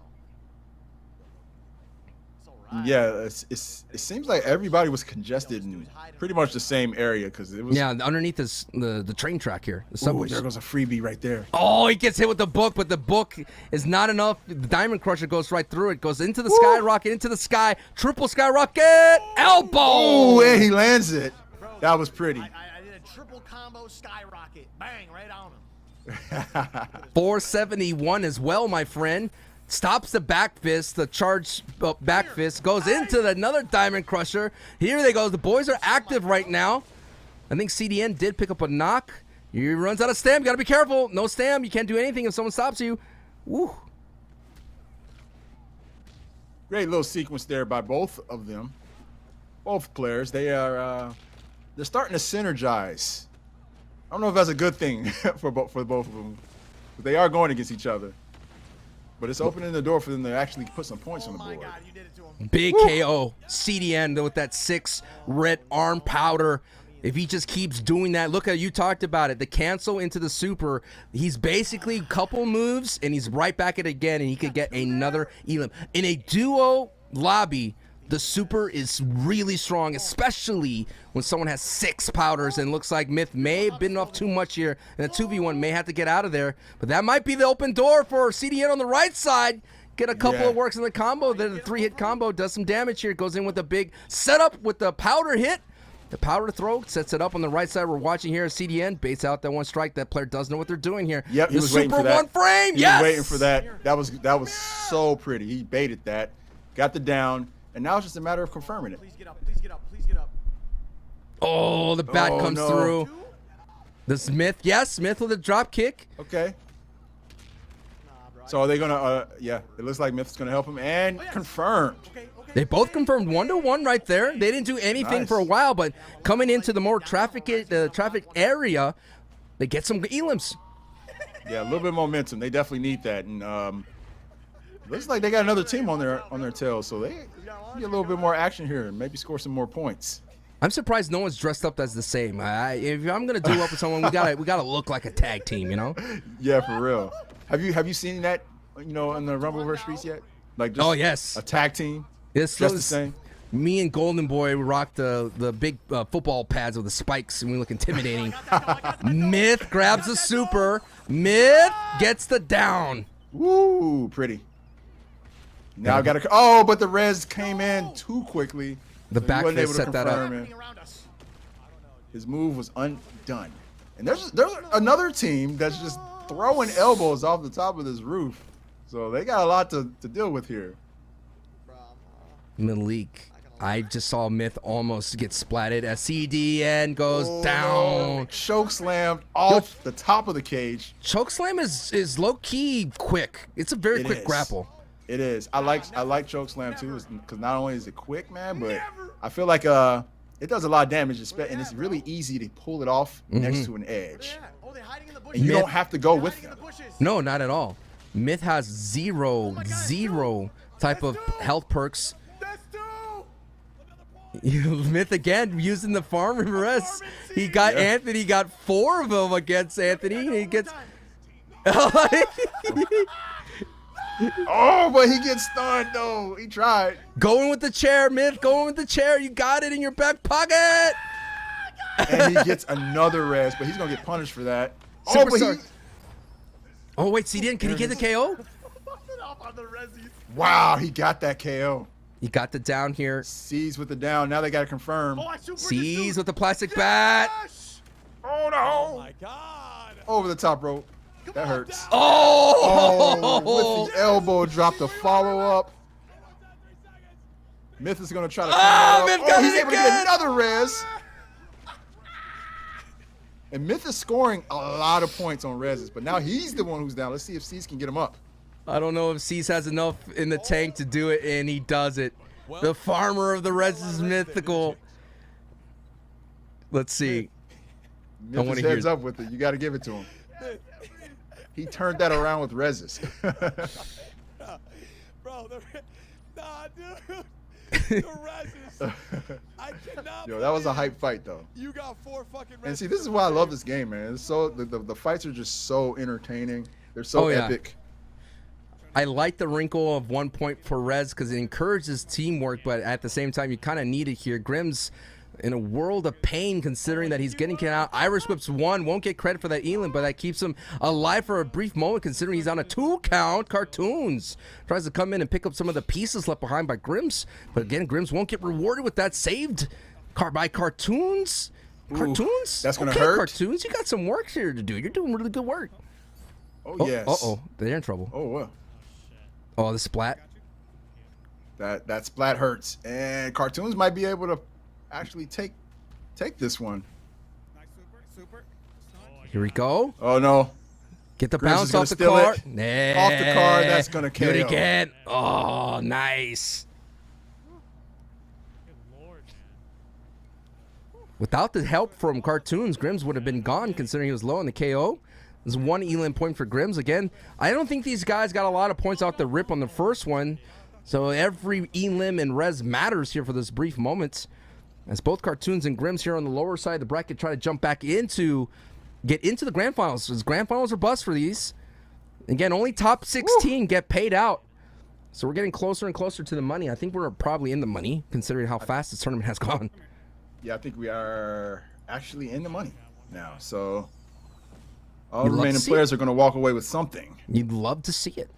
It's all right. Yeah, it seems like everybody was congested in pretty much the same area because it was. Yeah, underneath this the train track here. The Ooh, subways. there goes a freebie right there. Oh, he gets hit with the book, but the book is not enough. The Diamond Crusher goes right through it. Goes into the skyrocket, into the sky. Triple skyrocket. Elbow. Oh, and he lands it. That was pretty. I did a triple combo skyrocket. Bang, right on him. 471 as well, my friend. Stops the back fist, the charge back fist, goes into another Diamond Crusher. Here they go. The boys are active right now. I think CDN did pick up a knock. He runs out of stam. You got to be careful. No stam. You can't do anything if someone stops you. Woo. Great little sequence there by both of them. Both players. They're starting to synergize. I don't know if that's a good thing for both of them, but they are going against each other. But it's opening the door for them to actually put some points on the board. God, you did it to him. Big KO. CDN with that 6 red arm powder. If he just keeps doing that, look at, you talked about it, the cancel into the super. He's basically a couple moves and he's right back at it again, and he could get another elim. In a duo lobby, the super is really strong, especially when someone has 6 powders, and looks like Myth may have bitten off too much here, and a 2v1 may have to get out of there. But that might be the open door for CDN on the right side. Get a couple of works in the combo. Then the 3-hit combo does some damage here. Goes in with a big setup with the powder hit. The powder throw sets it up on the right side. We're watching here. CDN baits out that 1 strike. That player does know what they're doing here. Yep, he was waiting for that. 1 frame, he was waiting for that. That was so pretty. He baited that, got the down. And now it's just a matter of confirming it. Please get up, please get up, please get up. Oh, the bat comes through. The Smith, yes, Smith with a drop kick. Okay. So are they gonna? Yeah, it looks like Myth's gonna help him, and confirmed. They both confirmed 1-1 right there. They didn't do anything for a while, but coming into the more traffic area, they get some elims. Yeah, a little bit of momentum. They definitely need that. And looks like they got another team on their tail, so they get a little bit more action here and maybe score some more points. I'm surprised no one's dressed up as the same. If I'm gonna duel up with someone, we gotta look like a tag team, you know? Yeah, for real. Have you seen that, in the Rumbleverse streets yet? Like, just Oh yes, a tag team. It's Just the same. Me and Golden Boy rocked the big football pads with the spikes, and we look intimidating. Myth grabs the super. Myth gets the down. Woo, pretty. Now I gotta. Oh, but the res came in too quickly. The so back he wasn't able to set that up. confirm it. His move was undone. And there's another team that's just throwing elbows off the top of this roof. So they got a lot to deal with here. Malik, I just saw Myth almost get splatted as CDN goes down. Choke slammed off the top of the cage. Chokeslam is low key quick. It's a very quick grapple. It is. I like choke slam too, because not only is it quick, man, but I feel like it does a lot of damage, and it's really easy to pull it off next to an edge. And you don't have to go with them. No, not at all. Myth has zero type of health perks. Myth again using the farm res. He got Anthony, got 4 of them against Anthony. He gets. Oh, but he gets stunned though. He tried. Going with the chair, Myth. Going with the chair. You got it in your back pocket. And he gets another res, but he's gonna get punished for that. Superstar. Oh wait, CDN, can he get the KO? Wow, he got that KO. He got the down here. Sees with the down. Now they got to confirm. Sees with the plastic bat. Oh no! Oh my god! Over the top rope. That hurts. Oh! With the elbow drop the follow up. Myth is gonna try to. He's able to get another res. And Myth is scoring a lot of points on reses, but now he's the one who's down. Let's see if C's can get him up. I don't know if Cease has enough in the tank to do it, and he does it. The farmer of the res is mythical. Let's see. Myth heads up with it. You got to give it to him. He turned that around with reses. Bro, nah, dude. The reses. I cannot. Yo, that was a hype fight though. You got 4 fucking reses. And see, this is why I love this game, man. It's so the fights are just so entertaining. They're so epic. I like the wrinkle of 1 point for res because it encourages teamwork, but at the same time, you kind of need it here. Grimm's in a world of pain considering that he's getting kicked out. Irish whips 1, won't get credit for that Elam, but that keeps him alive for a brief moment considering he's on a 2 count. Cartoons tries to come in and pick up some of the pieces left behind by Grimm's, but again, Grimm's won't get rewarded with that saved by Cartoons. Cartoons? That's going to hurt. Cartoons, you got some work here to do. You're doing really good work. Oh, yes. Uh-oh, they're in trouble. Oh, well. Oh, the splat. That splat hurts, and Cartoons might be able to actually take this one. Here we go. Oh no! Get the Grizz bounce off the car. Nah. Off the car. That's gonna KO. Do it again. Oh, nice. Without the help from Cartoons, Grimm's would have been gone considering he was low on the KO. There's 1 Elam point for Grimm's. Again, I don't think these guys got a lot of points off the rip on the first one. So every Elam and res matters here for this brief moment. As both Cartoons and Grimm's here on the lower side of the bracket try to jump back get into the grand finals. Because grand finals are bust for these. Again, only top 16 get paid out. So we're getting closer and closer to the money. I think we're probably in the money considering how fast this tournament has gone. Yeah, I think we are actually in the money now. So all the remaining players are going to walk away with something. You'd love to see it.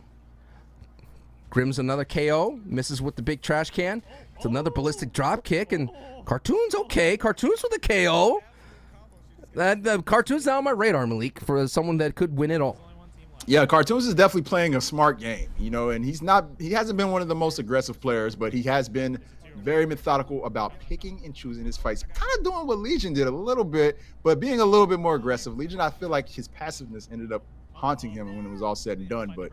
Grimm's another KO. Misses with the big trash can. It's another ballistic drop kick. And Cartoons, okay. Cartoons with a KO. The Cartoons now on my radar, Malik, for someone that could win it all. Yeah, Cartoons is definitely playing a smart game, and he hasn't been one of the most aggressive players, but he has been very methodical about picking and choosing his fights. Kind of doing what Legion did a little bit, but being a little bit more aggressive. Legion, I feel like his passiveness ended up haunting him when it was all said and done, but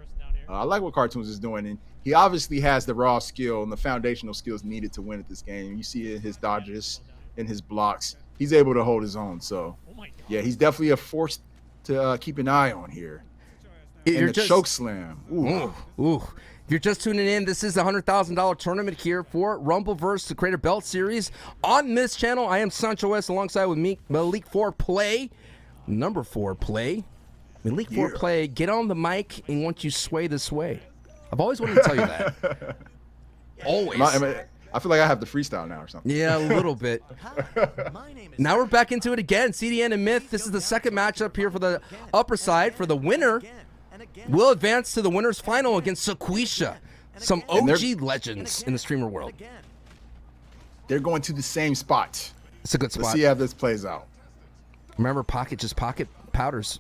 I like what Cartoons is doing, and he obviously has the raw skill and the foundational skills needed to win at this game. You see it in his dodges, in his blocks. He's able to hold his own, so yeah, he's definitely a force to keep an eye on here. And the choke slam. Ooh. Ooh. If you're just tuning in, this is the $100,000 tournament here for Rumbleverse, the Creator Belt Series. On this channel, I am Sancho S alongside with me, Malik 4 Play. Number 4 Play. Malik 4 Play, get on the mic and want you sway this way. I've always wanted to tell you that. Always. I feel like I have the freestyle now or something. Yeah, a little bit. Now we're back into it again. CDN and Myth. This is the second matchup here for the upper side. For the winner, will advance to the winner's final against Sequisha. Some OG legends in the streamer world. They're going to the same spot. It's a good spot. Let's see how this plays out. Remember, pocket powders.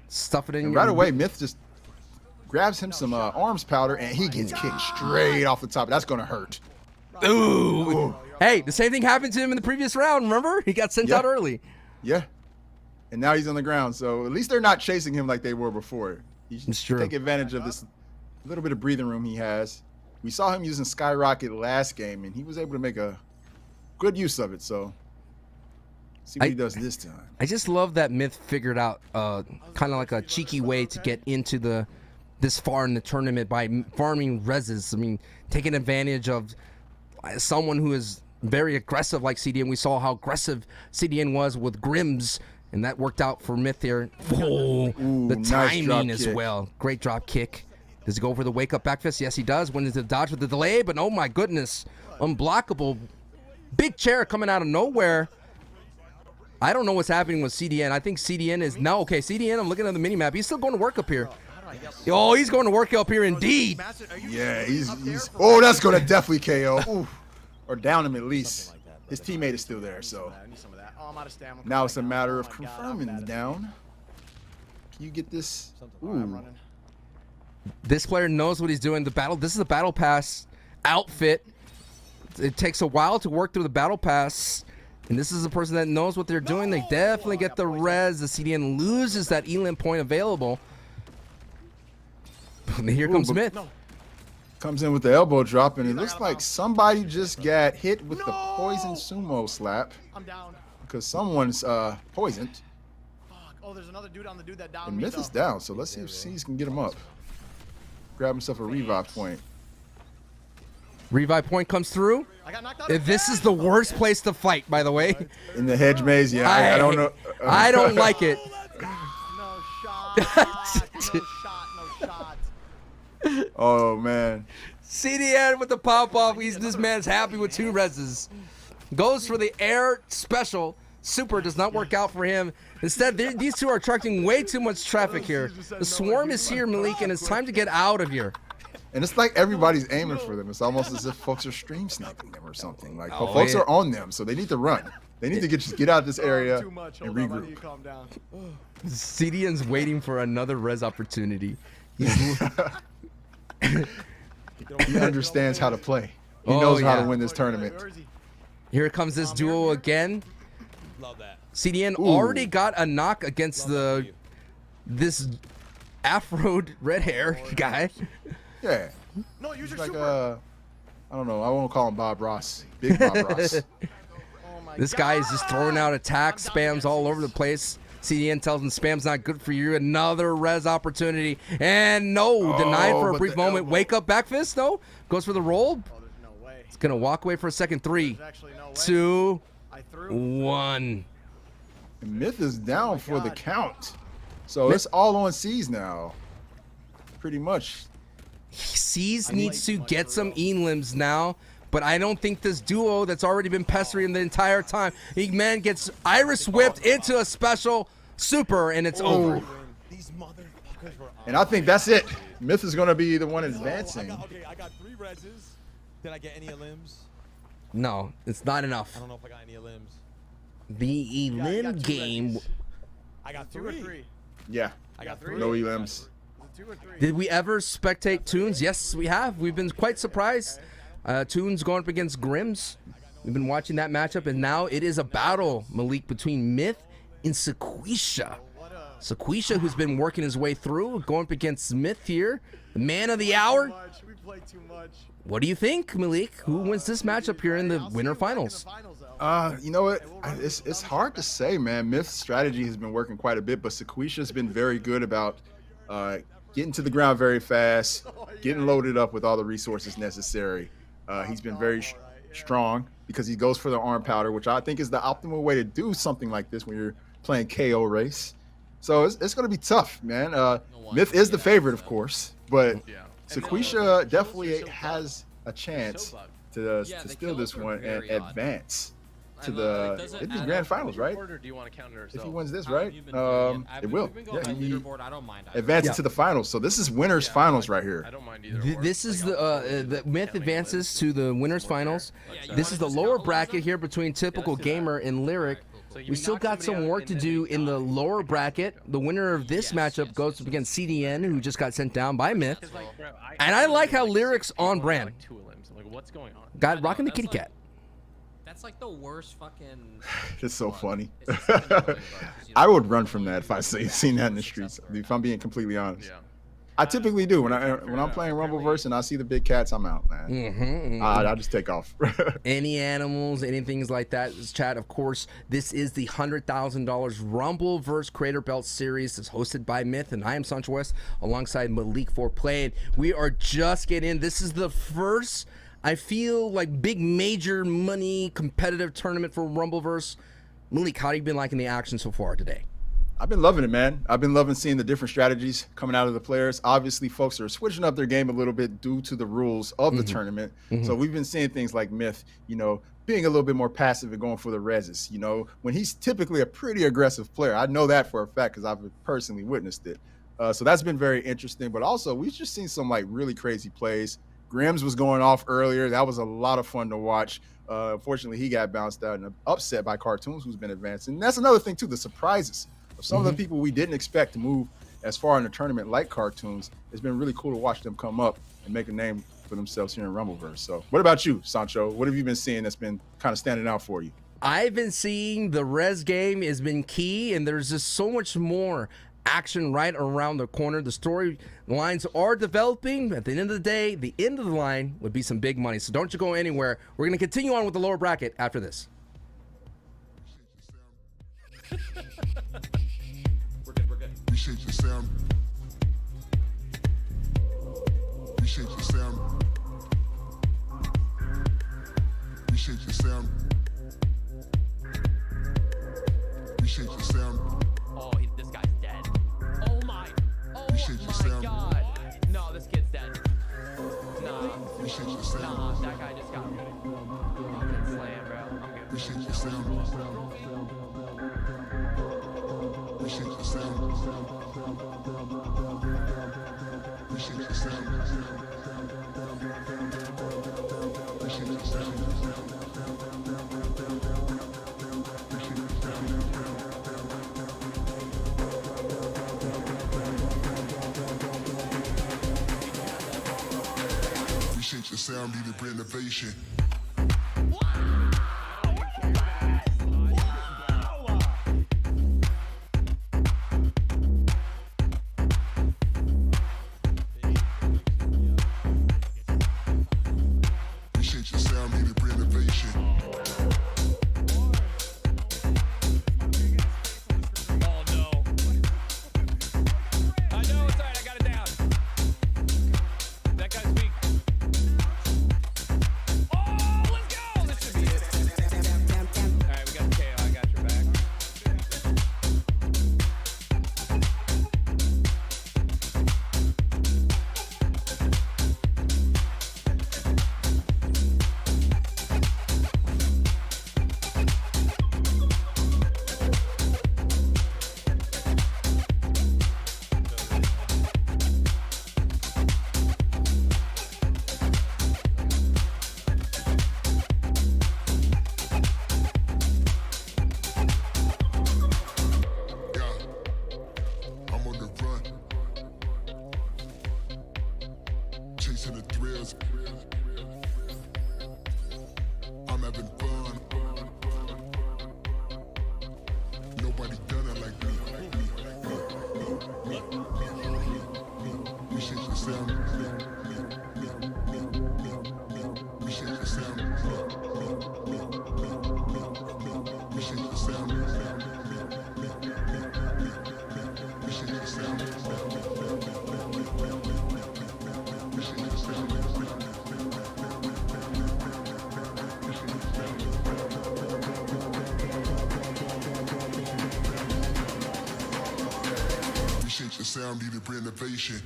Stuff it in and your... right away, Myth just grabs him some arms powder, and he gets kicked straight off the top. That's going to hurt. Ooh. Hey, the same thing happened to him in the previous round, remember? He got sent out early. Yeah. And now he's on the ground, so at least they're not chasing him like they were before. He should take advantage of this little bit of breathing room he has. We saw him using Skyrocket last game, and he was able to make a good use of it, so see what he does this time. I just love that Myth figured out kind of like a cheeky way to get into this far in the tournament by farming reses. I mean, taking advantage of someone who is very aggressive like CDN. We saw how aggressive CDN was with Grims, and that worked out for Myth here. Oh, the timing as well. Great drop kick. Does he go for the wake-up back fist? Yes, he does. Went into the dodge with the delay, but oh my goodness. Unblockable. Big chair coming out of nowhere. I don't know what's happening with CDN. I think CDN is now okay. CDN, I'm looking at the mini-map. He's still going to work up here. Oh, he's going to work up here indeed. Yeah, he's oh, that's going to definitely KO. Ooh. Or down him at least. His teammate is still there, so now it's a matter of confirming the down. Can you get this? Ooh. This player knows what he's doing. This is the battle pass outfit. It takes a while to work through the battle pass. And this is a person that knows what they're doing. They definitely get the res. The CDN loses that elim point available. Here comes Myth. Comes in with the elbow drop, and it looks like somebody just got hit with the poison sumo slap. I'm down. Because someone's poisoned. Oh, there's another dude on the dude that downed and me. Myth is down, so let's see if C's can get him up. Grab himself a revive point. Revive point comes through. I got knocked out. This is the worst place to fight, by the way. In the hedge maze, yeah. I don't know. I don't like it. No shot. No shot. No shot. Oh man. CDN with the pop off. This man's happy with 2 reses. Goes for the air special. Super does not work out for him. Instead, these two are attracting way too much traffic here. The swarm is here, Malik, and it's time to get out of here. And it's like everybody's aiming for them. It's almost as if folks are stream sniping them or something. Like folks are on them, so they need to run. They need to just get out of this area and regroup. CDN's waiting for another res opportunity. He understands how to play. He knows how to win this tournament. Here comes this duo again. Love that. CDN already got a knock against this afroed red hair guy. Yeah. No, use your like super. I don't know. I won't call him Bob Ross. Big Bob Ross. This guy is just throwing out attacks, spams all over the place. CDN tells him spam's not good for you. Another res opportunity. And no, denied for a brief moment. Wake up back fist, though. Goes for the roll. Oh, there's no way. It's going to walk away for a second. 3, No 2, 1. And Myth is down for the count. So it's all on C's now. Pretty much. C's needs to get some elims now. But I don't think this duo that's already been pestering the entire time. Man gets Iris whipped into a special super, and it's over. And I think that's it. Myth is going to be the one advancing. Okay, I got 3 reses. Did I get any elims? No, it's not enough. I don't know if I got any elims. The elim game. I got 2 or 3. 3. Yeah. I got 3. No elims. 2 or 3. Did we ever spectate Tunes? Yes, we have. We've been quite surprised. Tunes going up against Grims. We've been watching that matchup, and now it is a battle, Malik, between Myth and Sequisha. Sequisha, who's been working his way through, going up against Myth here, the man of the hour. We play too much. What do you think, Malik? Who wins this matchup here in the winter finals? You know what? It's hard to say, man. Myth's strategy has been working quite a bit, but Sequisha's been very good about getting to the ground very fast, getting loaded up with all the resources necessary. He's been very strong because he goes for the arm powder, which I think is the optimal way to do something like this when you're playing KO race. So it's going to be tough, man. Myth is the favorite, of course, but Sequisha definitely has a chance to steal this one and advance to the grand finals, right? Or do you want to counter If yourself? he wins this, right? It will. Yeah, he I don't mind. advances to the finals. So this is winners finals right here. I don't mind either. This is the Myth advances to the winners finals. This is the lower bracket here between Typical Gamer and Lyric. We still got some work to do in the lower bracket. The winner of this matchup goes up against CDN, who just got sent down by Myth. And I like how Lyric's on brand. Like, what's going on? Got rocking the kitty cat. That's like the worst fucking. It's so funny. I would run from that if I seen that in the streets. If I'm being completely honest. Yeah. I typically do when I'm playing Rumbleverse and I see the big cats, I'm out, man. I just take off. Any animals, anything like that. Chat, of course, this is the $100,000 Rumbleverse Creator Belt Series. It's hosted by Myth, and I am Sancho West alongside Malik for playing. We are just getting in. This is the first, I feel like, big major money competitive tournament for Rumbleverse. Malik, how have you been liking the action so far today? I've been loving it, man. I've been loving seeing the different strategies coming out of the players. Obviously, folks are switching up their game a little bit due to the rules of the tournament. So we've been seeing things like Myth, being a little bit more passive and going for the reses, when he's typically a pretty aggressive player. I know that for a fact because I've personally witnessed it. So that's been very interesting. But also, we've just seen some really crazy plays. Grims was going off earlier. That was a lot of fun to watch. Unfortunately, he got bounced out and upset by Cartoons, who's been advancing. And that's another thing, too, the surprises. Some of the people we didn't expect to move as far in the tournament, like Cartoons, it's been really cool to watch them come up and make a name for themselves here in Rumbleverse. So what about you, Sancho? What have you been seeing that's been kind of standing out for you? I've been seeing the res game has been key, and there's just so much more action right around the corner. The story lines are developing. At the end of the day, the end of the line would be some big money. So don't you go anywhere. We're going to continue on with the lower bracket after this. Appreciate your sound. Appreciate your sound. Appreciate your sound. Appreciate your sound. Oh, this guy's dead. Oh my Appreciate your sound. god. No, this kid's dead. Nah. Appreciate your sound. Nah, that guy just got fucking slammed, bro. I'm good. Appreciate your sound. Appreciate your sound. Appreciate your sound. Appreciate your sound. Appreciate your sound, needed renovation. Appreciate your sound, needed renovation. Oh no. I know, it's alright, I got it down. That guy's weak. Oh! Appreciate your sound, need a renovation.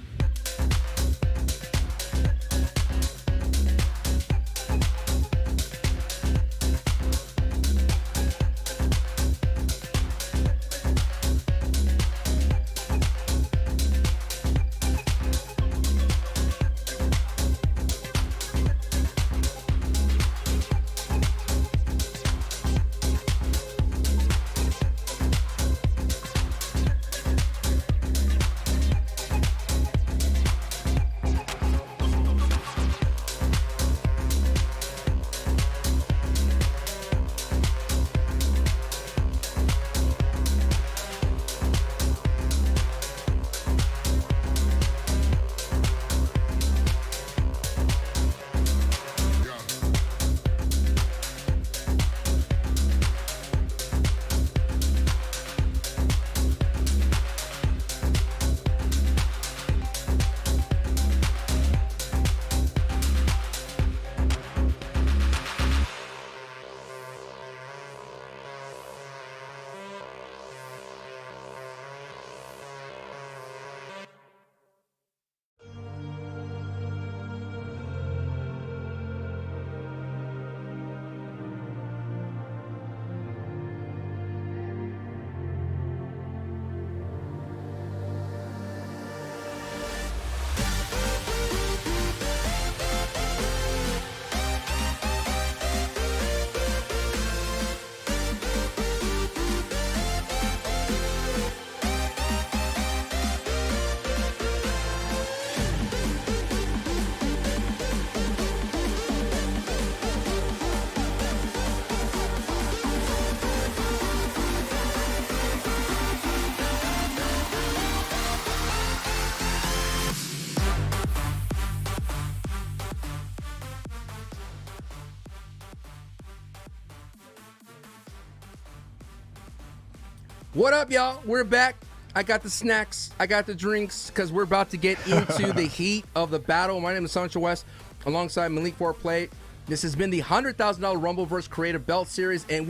What up, y'all? We're back. I got the snacks. I got the drinks because we're about to get into the heat of the battle. My name is Sancho West alongside Malik Foreplay. This has been the $100,000 Rumbleverse Creative Belt Series, and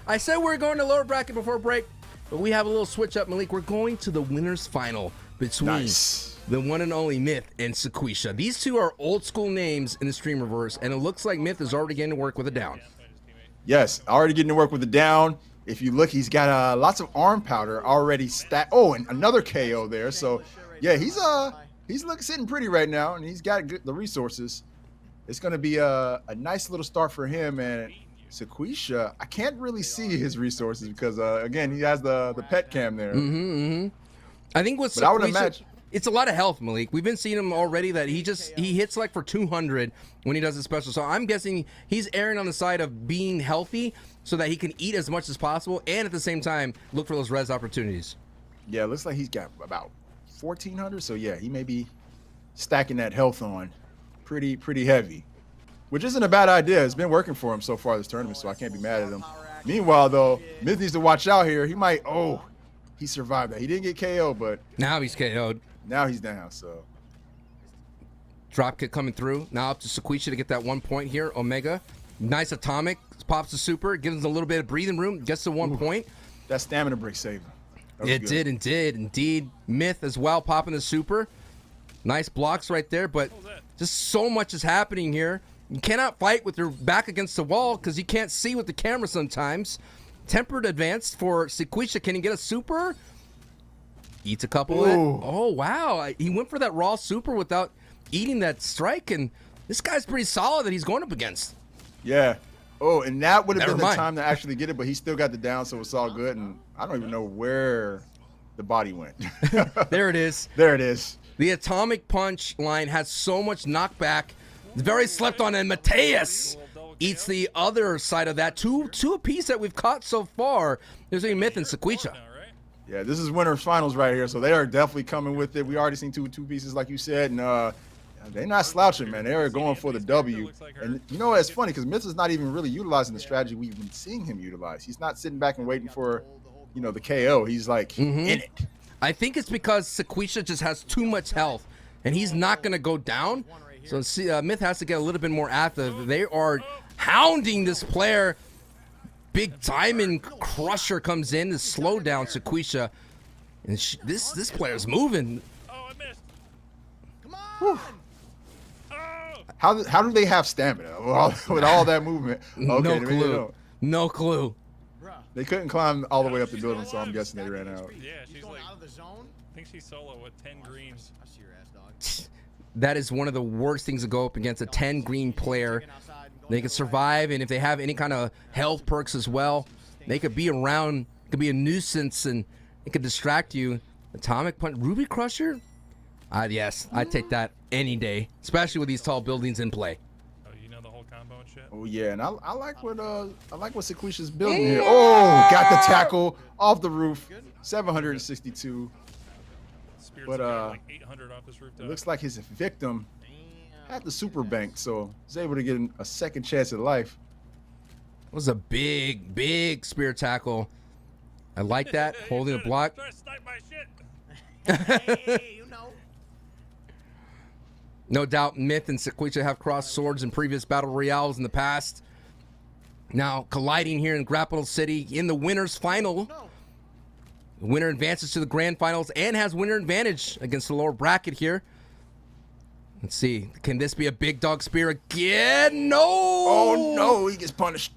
I said we're going to lower bracket before break, but we have a little switch up, Malik. We're going to the winner's final between the one and only Myth and Sequisha. These two are old school names in the Streamerverse, and it looks like Myth is already getting to work with a down. Yes, already getting to work with the down. If you look, he's got lots of arm powder already stacked. Oh, and another KO there. So, yeah, he's sitting pretty right now, and he's got the resources. It's going to be a nice little start for him. And Sequisha, I can't really see his resources because, again, he has the pet cam there. I think with Sequisha, I would imagine it's a lot of health, Malik. We've been seeing him already that he hits like for 200 when he does his special. So I'm guessing he's erring on the side of being healthy so that he can eat as much as possible and at the same time look for those res opportunities. Yeah, it looks like he's got about 1,400. So yeah, he may be stacking that health on pretty heavy, which isn't a bad idea. It's been working for him so far this tournament, so I can't be mad at him. Meanwhile, though, Myth needs to watch out here. He might, he survived that. He didn't get KO, but now he's KO'd. Now he's down, so. Drop kick coming through. Now up to Sequisha to get that 1 point here. Omega. Nice atomic. Pops the super. Gives him a little bit of breathing room. Gets the 1 point. That stamina break saved him. It did indeed. Myth as well popping the super. Nice blocks right there, but just so much is happening here. You cannot fight with your back against the wall because you can't see with the camera sometimes. Tempered advanced for Sequisha. Can he get a super? Eats a couple of it. Oh, wow. He went for that raw super without eating that strike, and this guy's pretty solid that he's going up against. Yeah. Oh, and that would have been the time to actually get it, but he still got the down, so it's all good, and I don't even know where the body went. There it is. There it is. The atomic punch line has so much knockback. It's very slept on, and Mateus eats the other side of that. Two apiece that we've caught so far. There's a Myth and Sequisha. Yeah, this is winner's finals right here, so they are definitely coming with it. We already seen two pieces, like you said, and they're not slouching, man. They're going for the W. And you know, it's funny because Myth is not even really utilizing the strategy we've been seeing him utilize. He's not sitting back and waiting for, the KO. He's like in it. I think it's because Sequisha just has too much health, and he's not going to go down. So Myth has to get a little bit more active. They are hounding this player. Big Diamond Crusher comes in to slow down Sequisha. And this player's moving. Oh, I missed. Come on. Whew. Oh! How do they have stamina with all that movement? Okay, No maybe they clue. don't. No clue. Bruh. They couldn't climb all the way up the building, so I'm guessing they ran out. Yeah, He's she's going like, out of the zone. I think she's solo with 10 greens. I see your ass, dog. That is one of the worst things to go up against a 10 green player. They can survive, and if they have any kind of health perks as well, they could be around, could be a nuisance, and it could distract you. Atomic Punch, Ruby Crusher? Yes, I'd take that any day, especially with these tall buildings in play. Oh, you know the whole combo and shit? Oh yeah, and I like what Sequisha's building here. Oh, got the tackle off the roof, 762. Spear's But, got like 800 off this rooftop. It looks like his victim had the super bank, so he's able to get a second chance at life. It was a big spear tackle. I like that, holding the block. Try to snipe my shit. Hey, you know. No doubt Myth and Sequisha have crossed swords in previous battle royales in the past. Now colliding here in Grapple City in the winner's final. The winner advances to the grand finals and has winner advantage against the lower bracket here. Let's see. Can this be a big dog spear again? No! Oh no, he gets punished.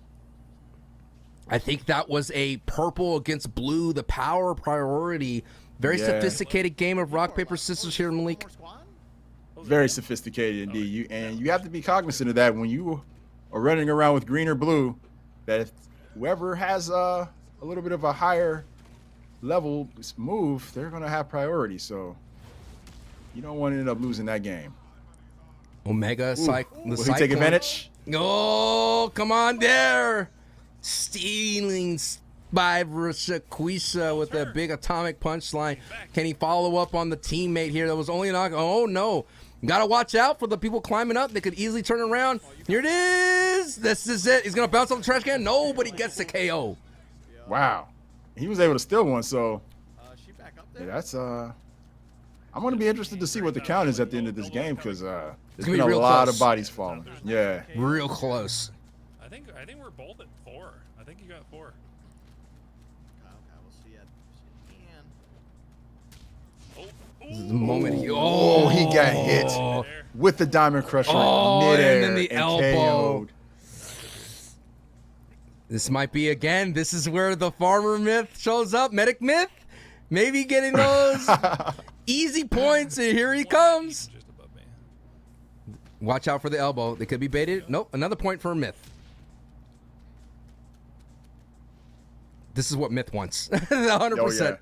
I think that was a purple against blue, the power priority. Very Yeah. sophisticated game of rock, paper, scissors here, Malik. Very sophisticated indeed. You have to be cognizant of that when you are running around with green or blue. That if whoever has a little bit of a higher level move, they're gonna have priority. So you don't want to end up losing that game. Omega, Will he take Cyclone. advantage? Oh, come on there. Stealing by Sequisha with a big atomic punchline. Can he follow up on the teammate here? That was only a knock. Oh, no. Gotta watch out for the people climbing up. They could easily turn around. Here it is. This is it. He's gonna bounce off the trash can. Nobody gets the KO. Wow, he was able to steal one. So She back up yeah, there. that's I'm gonna be interested to see what the count is at the end of this game because there's gonna be been a real lot close. of bodies falling. Yeah. Real close. I think we're both at 4. I think you got 4. Okay, we'll see it. This is the moment he. Oh, he got hit with the Diamond Crusher midair and then the elbow. KO'd. This might be again. This is where the farmer myth shows up. Medic myth. Maybe getting those easy points. And here he comes. Just above me. Watch out for the elbow. They could be baited. Nope. Another point for Myth. This is what Myth wants. 100%. Oh, yeah.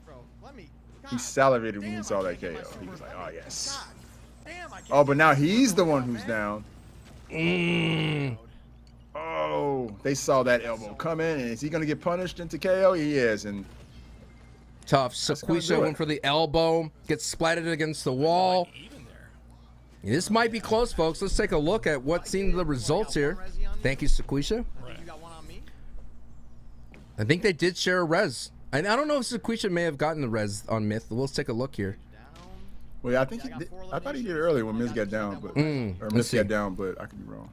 Bro, let me. He salivated when he saw that KO. He was like, oh, yes. Damn, I can't. Oh, but now he's the one who's down. Mm. Oh, they saw that elbow come in. And is he going to get punished into KO? He is. And Tough. gonna Sequisha do it. went for the elbow. Gets splatted against the wall. Even there. This might be close, folks. Let's take a look at what seemed the results here. Thank you, Sequisha. You got one on me? I think they did share a res. And I don't know if Sequisha may have gotten the res on Myth. Let's take a look here. Down. well, yeah, I think he did. I thought he did earlier when Miz got down, but or let's Miz see. got down, but I could be wrong.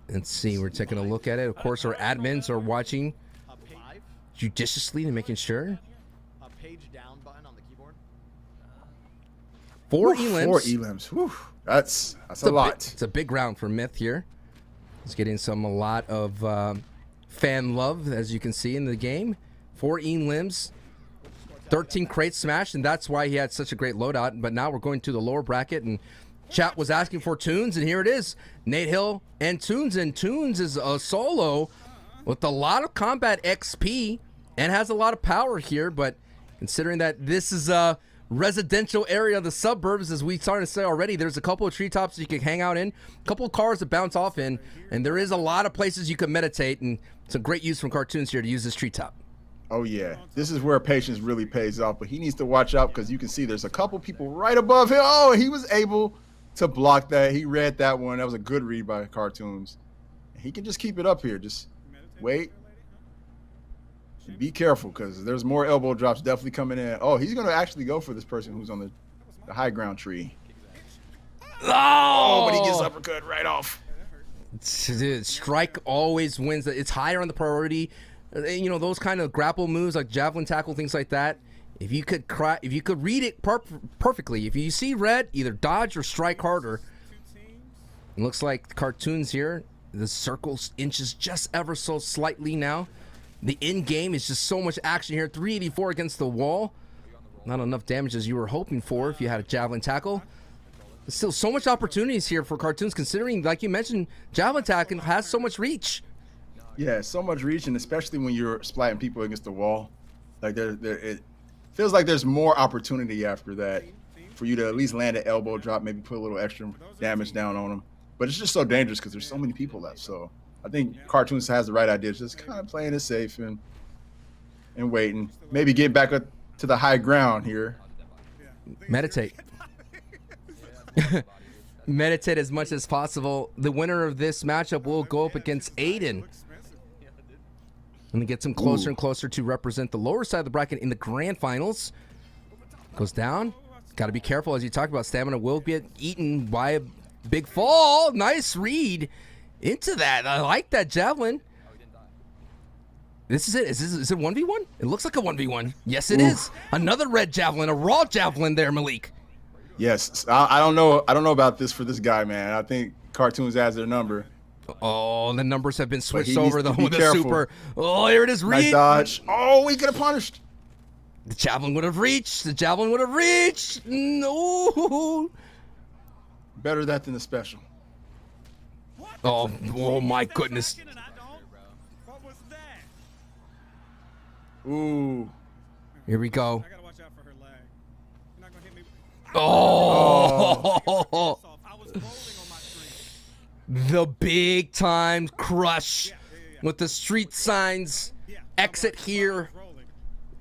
Let's see. We're taking a look at it. Of course, our admins are watching A five. judiciously and making sure. A page down button on the keyboard. 4 Whew, elims. 4 elims. Whew, that's It's a lot. It's a big round for Myth here. He's getting a lot of fan love, as you can see in the game. 4 elims, 13 crates smashed, and that's why he had such a great loadout. But now we're going to the lower bracket, and chat was asking for Tunes, and here it is. Nate Hill and Tunes is a solo with a lot of combat XP and has a lot of power here. But considering that this is a residential area of the suburbs, as we started to say already, there's a couple of treetops you can hang out in, a couple of cars to bounce off in, and there is a lot of places you can meditate, and it's a great use from Cartoons here to use this treetop. Oh yeah, this is where patience really pays off. But he needs to watch out because you can see there's a couple people right above him. Oh, he was able to block that. He read that one. That was a good read by Cartoons. He can just keep it up here. Just wait. Be careful because there's more elbow drops definitely coming in. Oh, he's going to actually go for this person who's on the high ground tree. Oh, but he gets uppercut right off. Dude, strike always wins. It's higher on the priority. You know, those kind of grapple moves like javelin tackle, things like that. If you could read it perfectly, if you see red, either dodge or strike harder. It looks like the cartoons here. The circle inches just ever so slightly now. The end game is just so much action here. 384 against the wall. Not enough damage as you were hoping for if you had a javelin tackle. There's still so much opportunities here for cartoons, considering, like you mentioned, javelin tackle has so much reach. Yeah, so much reach, and especially when you're splatting people against the wall. Like it feels like there's more opportunity after that for you to at least land an elbow drop, maybe put a little extra damage down on them. But it's just so dangerous because there's so many people left. So I think Cartoons has the right idea, just kind of playing it safe and waiting. Maybe get back up to the high ground here. Meditate. Meditate as much as possible. The winner of this matchup will go up against Aiden. And it gets him closer and closer to represent the lower side of the bracket in the grand finals. Goes down. Got to be careful, as you talked about. Stamina will get eaten by a big fall. Nice read into that. I like that javelin. This is it. Is it 1v1? It looks like a 1v1. Yes, it is. Another red javelin, a raw javelin there, Malik. Yes. I don't know about this for this guy, man. I think Cartoons has their number. Oh, the numbers have been switched he over. needs The to be careful. super. Oh, here it is. Reed. Nice dodge. Oh, he could have punished. The javelin would have reached. The javelin would have reached. No. Better that than the special. Oh my goodness. Ooh. Here we go. I gotta watch out for her lag. You're not gonna hit me. Oh. I was rolling on my screen. The big time crush with the street signs. Exit here.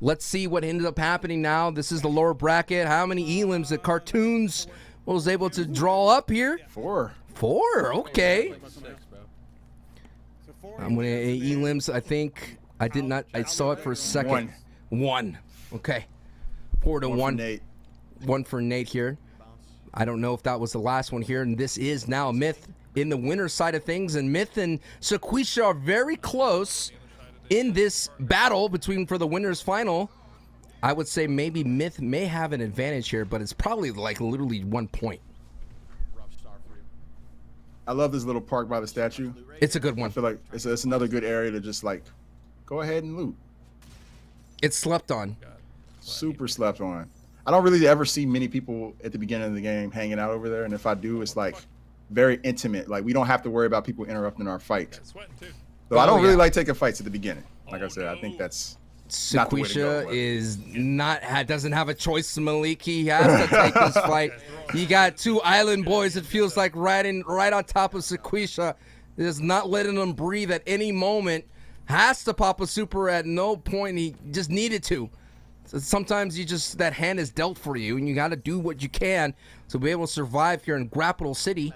Let's see what ended up happening now. This is the lower bracket. How many elims that Cartoons was able to draw up here? 4. 4. Okay. I'm gonna elims. I think I did not. I saw it for a second. 1. Okay. 4 to 1. Nate. 1 for Nate here. I don't know if that was the last one here, and this is now Myth in the winner's side of things, and Myth and Sequisha are very close in this battle for the winner's final. I would say maybe Myth may have an advantage here, but it's probably like literally 1 point. I love this little park by the statue. It's a good one. I feel like it's another good area to just like go ahead and loot. It's slept on. Super slept on. I don't really ever see many people at the beginning of the game hanging out over there, and if I do, it's like very intimate. Like we don't have to worry about people interrupting our fight. Sweating too. So I don't really like taking fights at the beginning. Like I said, I think that's not the way to go, Sequisha doesn't have a choice, Malik. He has to take this fight. You got 2 island boys, it feels like, right on top of Sequisha. Is not letting him breathe at any moment. Has to pop a super at no point. He just needed to. So sometimes that hand is dealt for you, and you got to do what you can to be able to survive here in Grapple City.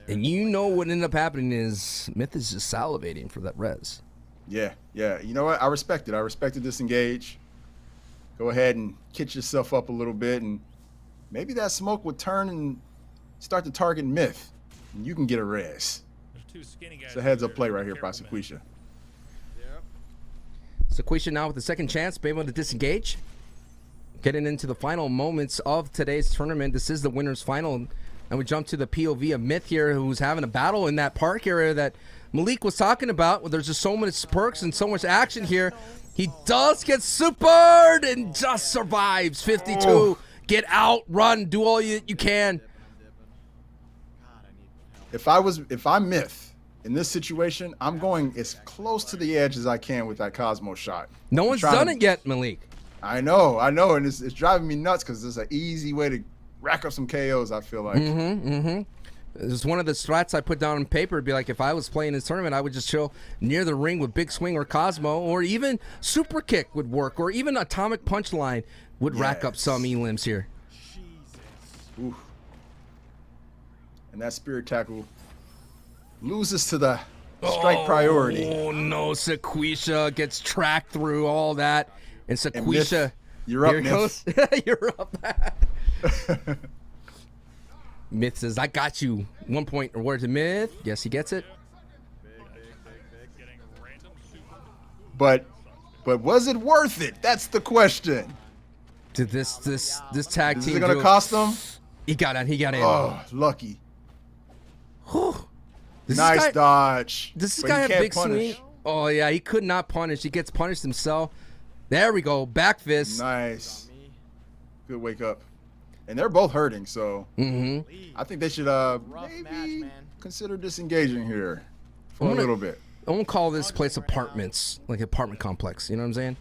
And you know what ended up happening is Myth is just salivating for that res. Yeah. You know what? I respect it. I respected this engage. Go ahead and kit yourself up a little bit, and maybe that smoke would turn and start to target Myth, and you can get a res. There's 2 skinny guys. It's a heads-up play right here by Sequisha. Sequisha now with the second chance, be able to disengage. Getting into the final moments of today's tournament. This is the winner's final. And we jump to the POV of Myth here, who's having a battle in that park area that Malik was talking about. Where there's just so many perks and so much action here. He does get supered and just survives. 52. Oh. Get out, run, do all you can. If I'm Myth in this situation, I'm going as close to the edge as I can with that Cosmo shot. No one's done it yet, Malik. I know, and it's driving me nuts because it's an easy way to rack up some KOs, I feel like. It's one of the strats I put down on paper. It'd be like, if I was playing this tournament, I would just chill near the ring with Big Swing or Cosmo, or even Super Kick would work, or even Atomic Punchline would rack up some elims here. Oof. And that Spirit Tackle loses to the strike priority. Oh no, Sequisha gets tracked through all that. And Sequisha, Myth, you're up, Myth. You're up. Myth says, I got you. 1 point award to Myth. Yes, he gets it. But was it worth it? That's the question. Did this tag Is team it gonna do- cost them? He got in. He got in. Oh, lucky. Whew. Does Nice this guy, dodge. Does this but guy he have can't big punish. swing? Oh yeah, he could not punish. He gets punished himself. There we go. Back fist. Nice. Good wake up. And they're both hurting, so I think they should maybe consider disengaging here for a little bit. I won't call this place apartments, like apartment complex. You know what I'm saying?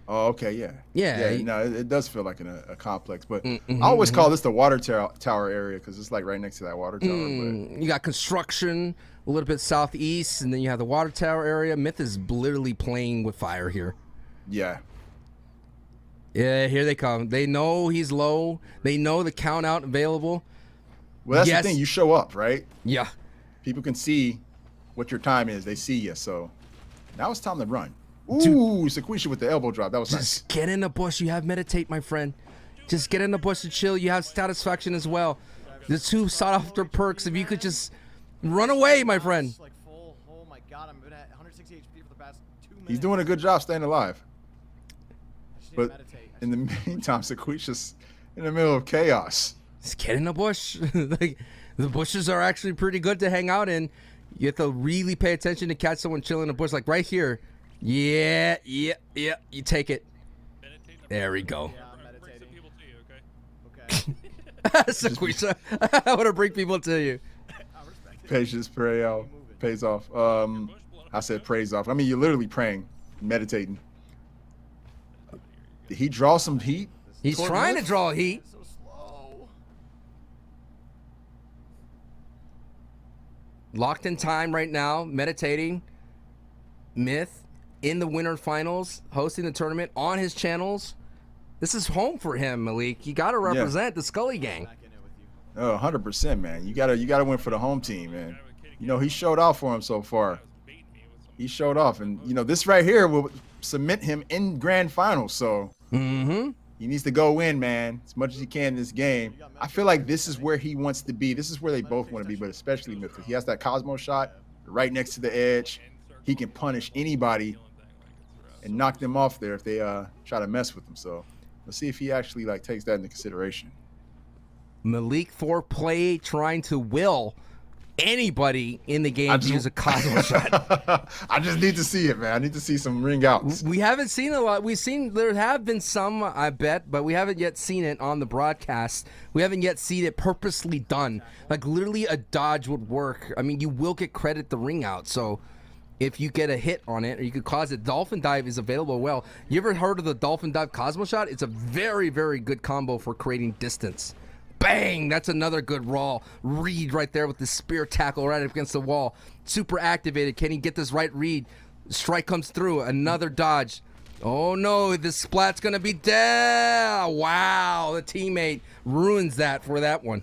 Oh, okay, yeah. Yeah, No, it does feel like a complex, but I always call this the water tower area because it's like right next to that water tower. But You got construction a little bit southeast, and then you have the water tower area. Myth is literally playing with fire here. yeah, Yeah, here they come. They know he's low. They know the count out available. well, that's Yes. the thing. You show up, right? Yeah. People can see what your time is. They see you, so now it's time to run. Ooh, Sequisha with the elbow drop. That was nice. Just get in the bush. You have meditate, my friend. Just get in the bush and chill. You have satisfaction as well. The two sought after perks. If you could just run away, my friend. Like full, oh my god, I'm at 160 HP for the past 2 minutes. He's doing a good job staying alive. I just need to But meditate. in the meantime, Sequisha's in the middle of chaos. Just get in the bush. Like, the bushes are actually pretty good to hang out in. You have to really pay attention to catch someone chilling in the bush. Like right here. Yeah. You take it. There we go. Yeah, I'm Bring some meditating. people to you, okay? Okay. Sequisha, I want to bring people to you. I respect it. Patience pays off. I said praise off. I mean, you're literally praying, meditating. Did he draw some heat? He's toward trying to Myth? draw heat. So slow. Locked in time right now, meditating. Myth in the winter finals, hosting the tournament on his channels. This is home for him, Malik. You got to represent the Scully gang. Back in it with you. Oh, 100%, man. You gotta win for the home team, man. You know, he showed off for him so far. He showed off, and you know, this right here will cement him in grand finals. So he needs to go in, man, as much as he can in this game. I feel like this is where he wants to be. This is where they both want to be, but especially Myth. He has that Cosmo shot right next to the edge. He can punish anybody and knock them off there if they try to mess with him. So let's see if he actually like takes that into consideration. Malik foreplay trying to will anybody in the game to use a Cosmo shot. I just need to see it, man. I need to see some ring outs. We haven't seen a lot. We've seen there have been some, I bet, but we haven't yet seen it on the broadcast. We haven't yet seen it purposely done. Like literally a dodge would work. I mean, you will get credit the ring out. So if you get a hit on it, or you could cause it, Dolphin Dive is available well. You ever heard of the Dolphin Dive Cosmo shot? It's a very, very good combo for creating distance. Bang! That's another good raw read right there with the spear tackle right up against the wall. Super activated. Can he get this right read? Strike comes through. Another dodge. Oh no, this splat's gonna be dead. Wow, the teammate ruins that for that one.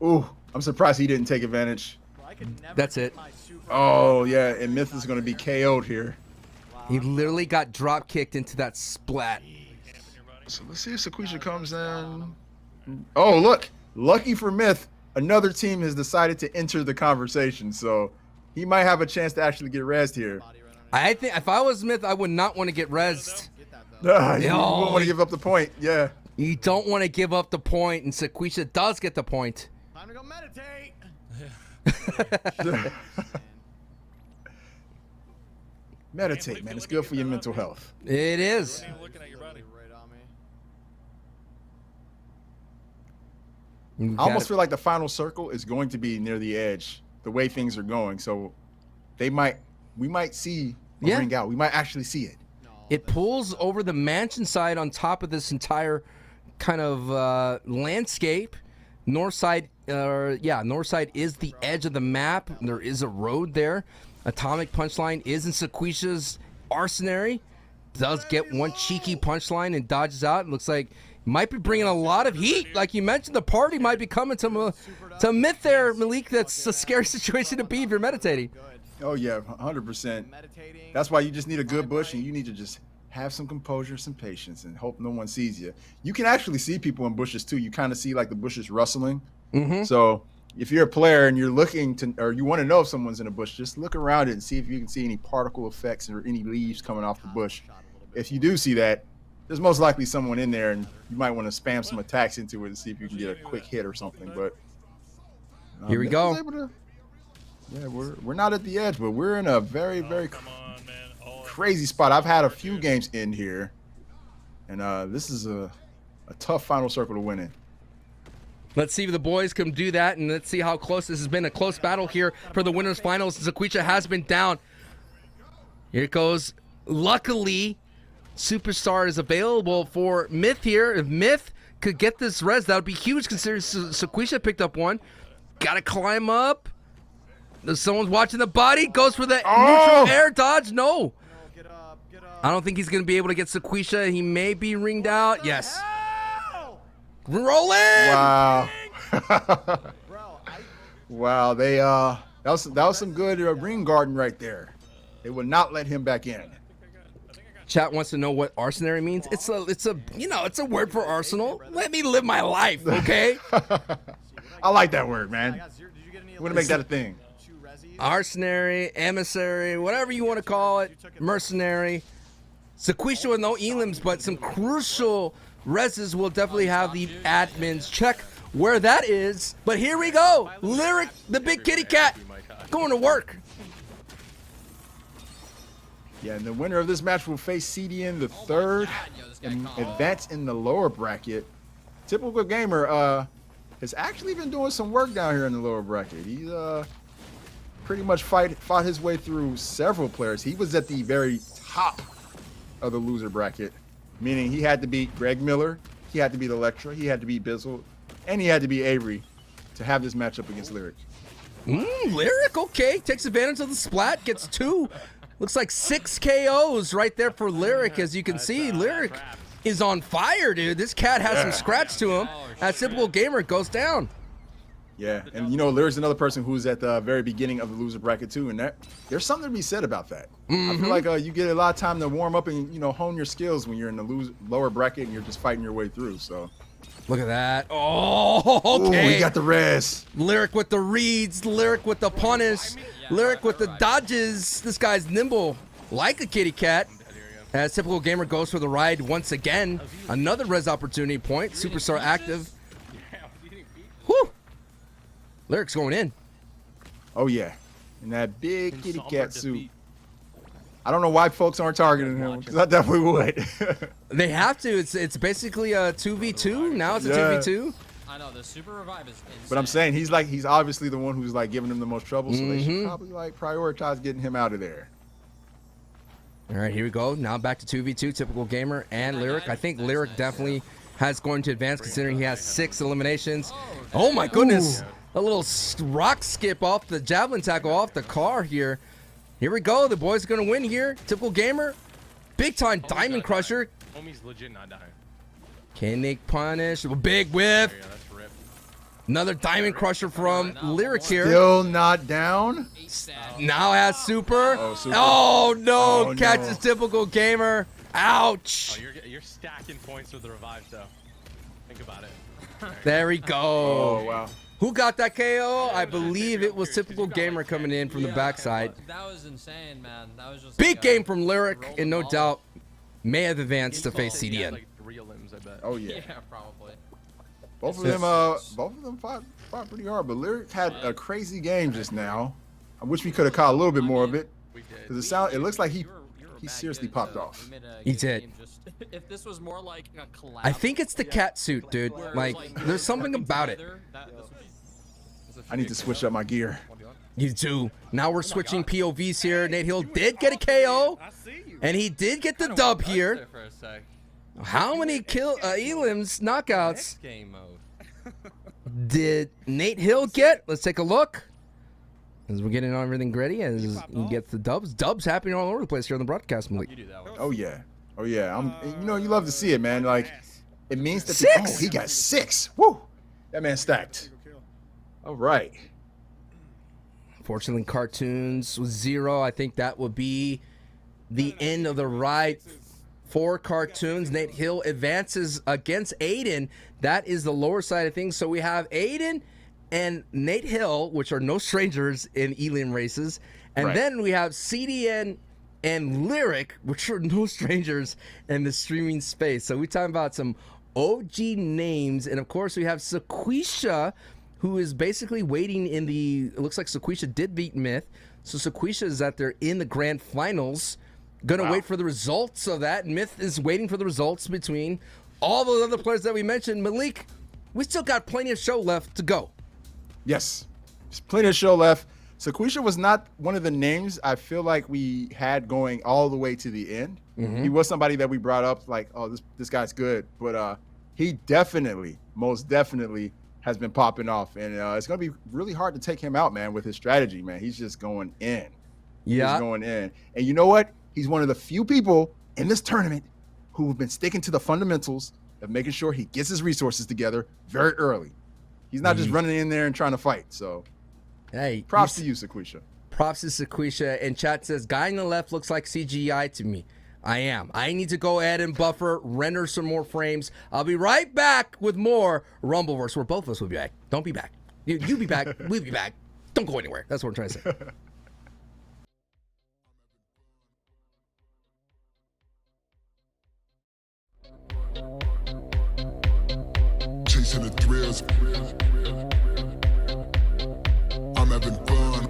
Ooh, I'm surprised he didn't take advantage. Bro, I could never That's get it. my super Oh yeah, and Myth is gonna be KO'd here. He literally got drop kicked into that splat. So let's see if Sequisha comes in. Oh look, lucky for Myth, another team has decided to enter the conversation, so he might have a chance to actually get rezzed here. body right on I think if I was Myth, I would not want to get rezzed. Get that though. You won't want to give up the point. Yeah. You don't want to give up the point, and Sequisha does get the point. Time to go meditate. Meditate, man. It's good for your mental health. It is. Even looking at your body. Right on me. You I got almost it. feel like the final circle is going to be near the edge, the way things are going. So we might see a Yeah. ring out. We might actually see it. It pulls over the mansion side on top of this entire kind of landscape. North side is the edge of the map. There is a road there. Atomic punchline is in Sequisha's arsenary. Does get one cheeky punchline and dodges out. It looks like might be bringing a lot of heat. Like you mentioned, the party might be coming to Myth there, Malik. That's a scary situation to be if you're meditating. Oh yeah, 100%. Meditating. That's why you just need a good bush, and you need to just have some composure, some patience, and hope no one sees you. You can actually see people in bushes too. You kind of see like the bushes rustling. So if you're a player and you're looking to, or you want to know if someone's in a bush, just look around it and see if you can see any particle effects or any leaves coming off the bush. If you do see that, there's most likely someone in there, and you might want to spam some attacks into it and see if you can get a quick hit or something. But here we Myth go. was able to- yeah, we're not at the edge, but we're in a very Come on, man. crazy spot. I've had a few games in here, and this is a tough final circle to win in. Let's see if the boys can do that, and let's see how close this has been. A close battle here for the winners finals. Sequisha has been down. Here it goes. Luckily, Superstar is available for Myth here. If Myth could get this res, that would be huge considering Sequisha picked up one. Gotta climb up. Someone's watching the body. Goes for the neutral air dodge. No. Get up, get up. I don't think he's going to be able to get Sequisha. He may be ringed out. Yes. Rolling. Wow. Bro, Wow, they that was some good ring guarding right there. They would not let him back in. Chat wants to know what arsenary means. It's a word for arsenal. Let me live my life, okay? I like that word, man. I got zero. Did you get any? We're gonna make that a thing. 2 resis? Arsenary, emissary, whatever you want to call it, mercenary. Sequisha with no elims, but some crucial reses will definitely have the admins check where that is. But here we go. Lyric, the big kitty cat, going to work. Yeah, and the winner of this match will face CDN the third and advance in the lower bracket. Typical Gamer has actually been doing some work down here in the lower bracket. He's pretty much fought his way through several players. He was at the very top of the loser bracket, meaning he had to beat Greg Miller, he had to beat Electra, he had to beat Bizzle, and he had to beat Avery to have this matchup against Lyric. Lyric, okay, takes advantage of the splat, gets 2. Looks like 6 KOs right there for Lyric. As you can see, Lyric is on fire, dude. This cat has some scratch to him. As Typical Gamer goes down. Yeah, and you know, Lyric's another person who's at the very beginning of the loser bracket too, and there's something to be said about that. I feel like you get a lot of time to warm up and hone your skills when you're in the lower bracket and you're just fighting your way through. So Look at that. Oh, okay. Ooh, he got the res. Lyric with the reads, Lyric with the punish, Lyric with the dodges. This guy's nimble like a kitty cat. As Typical Gamer goes for the ride once again. Another res opportunity point. Superstar active. Whew. Lyric's going in. Oh yeah, in that big kitty cat suit. I don't know why folks aren't targeting him, because I definitely would. They have to. It's basically a 2v2. Now it's a 2v2. I know the super revive is insane. But I'm saying he's obviously the one who's like giving him the most trouble, so they should probably like prioritize getting him out of there. All right, here we go. Now back to 2v2, Typical Gamer and Lyric. I think Lyric definitely has going to advance considering he has 6 eliminations. Oh my goodness. A little rock skip off the javelin tackle off the car here. Here we go. The boys are going to win here. Typical Gamer. Big time Diamond Crusher. Homie's legit not dying. Can they punish? Big whiff. Yeah, that's ripped. Another Diamond Crusher from Lyric here. Still not down. Now has super. Oh, super. Oh no. Oh, Catches no. Typical Gamer. Ouch. Oh, you're stacking points with the revive, though. Think about it. There we go. Oh wow. Who got that KO? I believe it was Typical Gamer coming in from the backside. That was insane, man. That was just Big like game from Lyric, and no doubt may have advanced to face He had, CDN. like 3 limbs, I bet. Oh yeah. Yeah, probably. Both of them fought pretty hard, but Lyric had a crazy game just now. I wish we could have caught a little bit more of it, We did. because it looks like he seriously popped off. He did. If this was more like a collab, I think it's the cat suit, dude. Like, there's something about it. I need to switch up my gear. You do. Now we're switching POVs here. Nate Hill did get a KO, and he did get the dub here. For a sec. How many elims knockouts Game mode. did Nate Hill get? Let's take a look. As we're getting everything ready, as he gets the dubs. Dubs happening all over the place here on the broadcast, Malik. You do that one. Oh yeah. Oh yeah. You love to see it, man. Like, it means that 6. he got 6. Woo! That man stacked. All right. Fortunately, Cartoons was 0. I think that would be the end of the ride for Cartoons. Nate Hill advances against Aiden. That is the lower side of things. So we have Aiden and Nate Hill, which are no strangers in elim races. And Right. then we have CDN and Lyric, which are no strangers in the streaming space. So we're talking about some OG names, and of course we have Sequisha, who is basically waiting in the. It looks like Sequisha did beat Myth, so Sequisha is that they're in the grand finals. Gonna wait for the results of that. Myth is waiting for the results between all those other players that we mentioned. Malik, we still got plenty of show left to go. Yes, there's plenty of show left. Sequisha was not one of the names I feel like we had going all the way to the end. He was somebody that we brought up like, oh, this guy's good, but he definitely, most definitely, has been popping off, and it's gonna be really hard to take him out, man. With his strategy, man, he's just going in. He's going in, and you know what? He's one of the few people in this tournament who have been sticking to the fundamentals of making sure he gets his resources together very early. He's not just running in there and trying to fight. So, hey, props to you, Sequisha. Props to Sequisha. And chat says, guy on the left looks like CGI to me. I need to go ahead and buffer, render some more frames. I'll be right back with more Rumbleverse, where both of us will be back. Don't be back. You be back. We'll be back. Don't go anywhere. That's what I'm trying to say. Chasing the thrills. I'm having fun.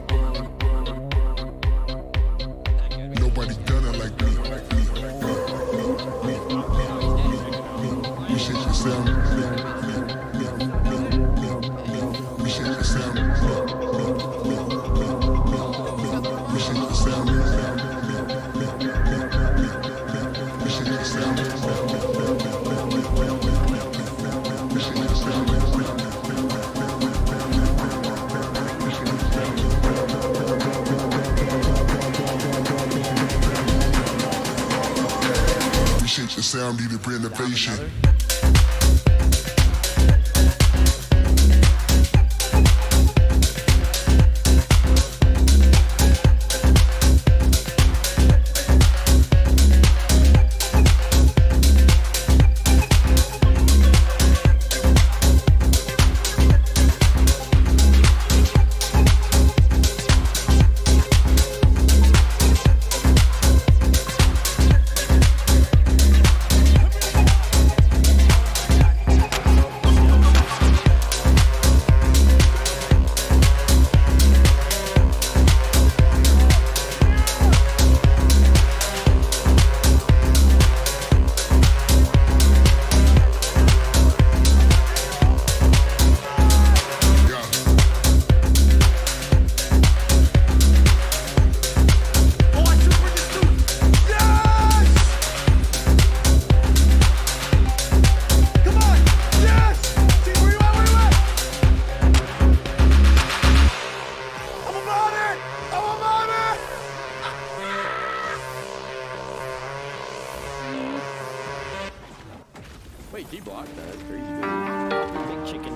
Nobody done it like me. You shake your sound. You shake your sound. You shake your sound. You shake your sound. You shake your sound. Appreciate your sound, need a renovation. Wait, he blocked that. That's crazy. Big chicken.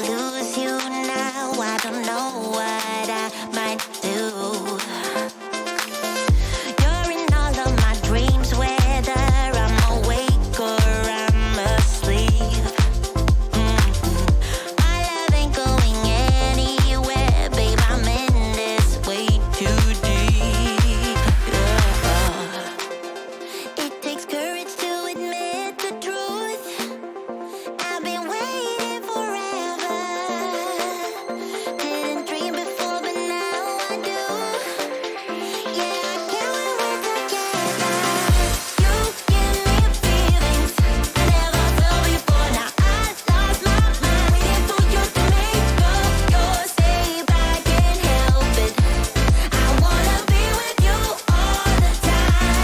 lose you now, I don't know what I might do. You're in all of my dreams, whether I'm awake or I'm asleep. My love ain't going anywhere, babe, I'm in this way too deep. It takes courage to admit the truth. I've been waiting forever. Didn't dream before, but now I do. Yeah, I can't wait we're together. You give me feelings I never felt before. Now I lost my mind, waiting for you to make up your say, but I can't help it. I wanna be with you all the time.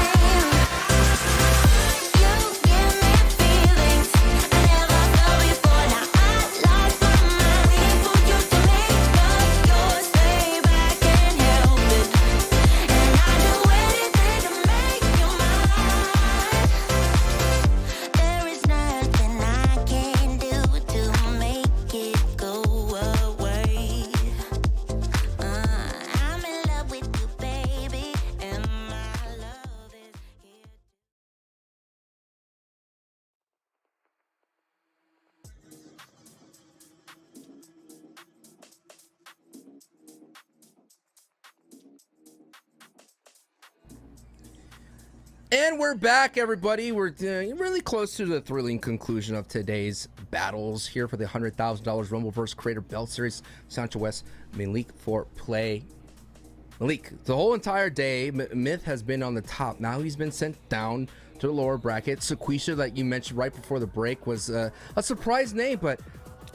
You give me feelings I never felt before. Now I lost my mind, waiting for you to make up your say, but I can't help it. And I do anything to make you mine. There is nothing I can do to make it go away. I'm in love with you, baby, and my love is here. And we're back, everybody. We're really close to the thrilling conclusion of today's battles here for the $100,000 Rumbleverse Creator Belt Series. Sancho West, Malik for play. Malik, the whole entire day, Myth has been on the top. Now he's been sent down to the lower bracket. Sequisha, that you mentioned right before the break, was a surprise name, but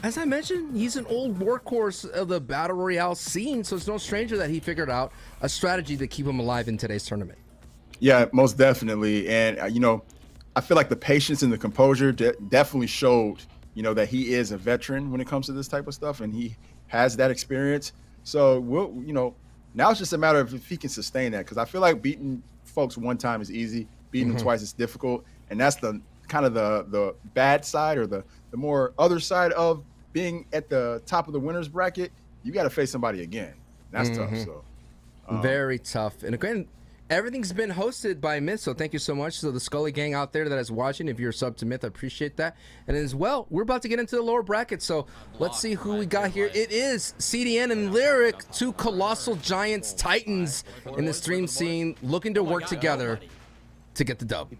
as I mentioned, he's an old workhorse of the Battle Royale scene, so it's no stranger that he figured out a strategy to keep him alive in today's tournament. Yeah, most definitely. And, I feel like the patience and the composure definitely showed, that he is a veteran when it comes to this type of stuff, and he has that experience. So, now it's just a matter of if he can sustain that, because I feel like beating folks one time is easy, beating them twice is difficult. And that's the kind of the bad side, or the more other side of being at the top of the winners bracket. You got to face somebody again. That's tough. So very tough. And again, everything's been hosted by Myth, so thank you so much. So the Scully gang out there that is watching, if you're a sub to Myth, I appreciate that. And as well, we're about to get into the lower bracket, so let's see who we got here. It is CDN and Lyric, two colossal giants, titans in the stream scene, looking to work together to get the dub.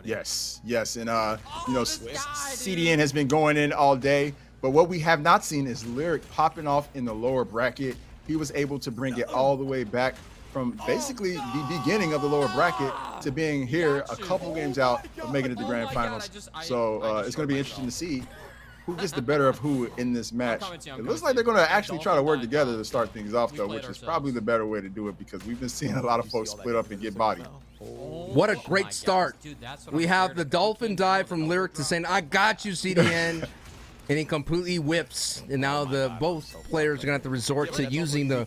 Yes. And, CDN has been going in all day, but what we have not seen is Lyric popping off in the lower bracket. He was able to bring it all the way back from basically the beginning of the lower bracket to being here a couple games out of making it to grand finals. So it's going to be interesting to see who gets the better of who in this match. It looks like they're going to actually try to work together to start things off, though, which is probably the better way to do it, because we've been seeing a lot of folks split up and get bodied. What a great start. We have the dolphin dive from Lyric to saying, I got you, CDN. And he completely whips. And now both players are going to have to resort to using the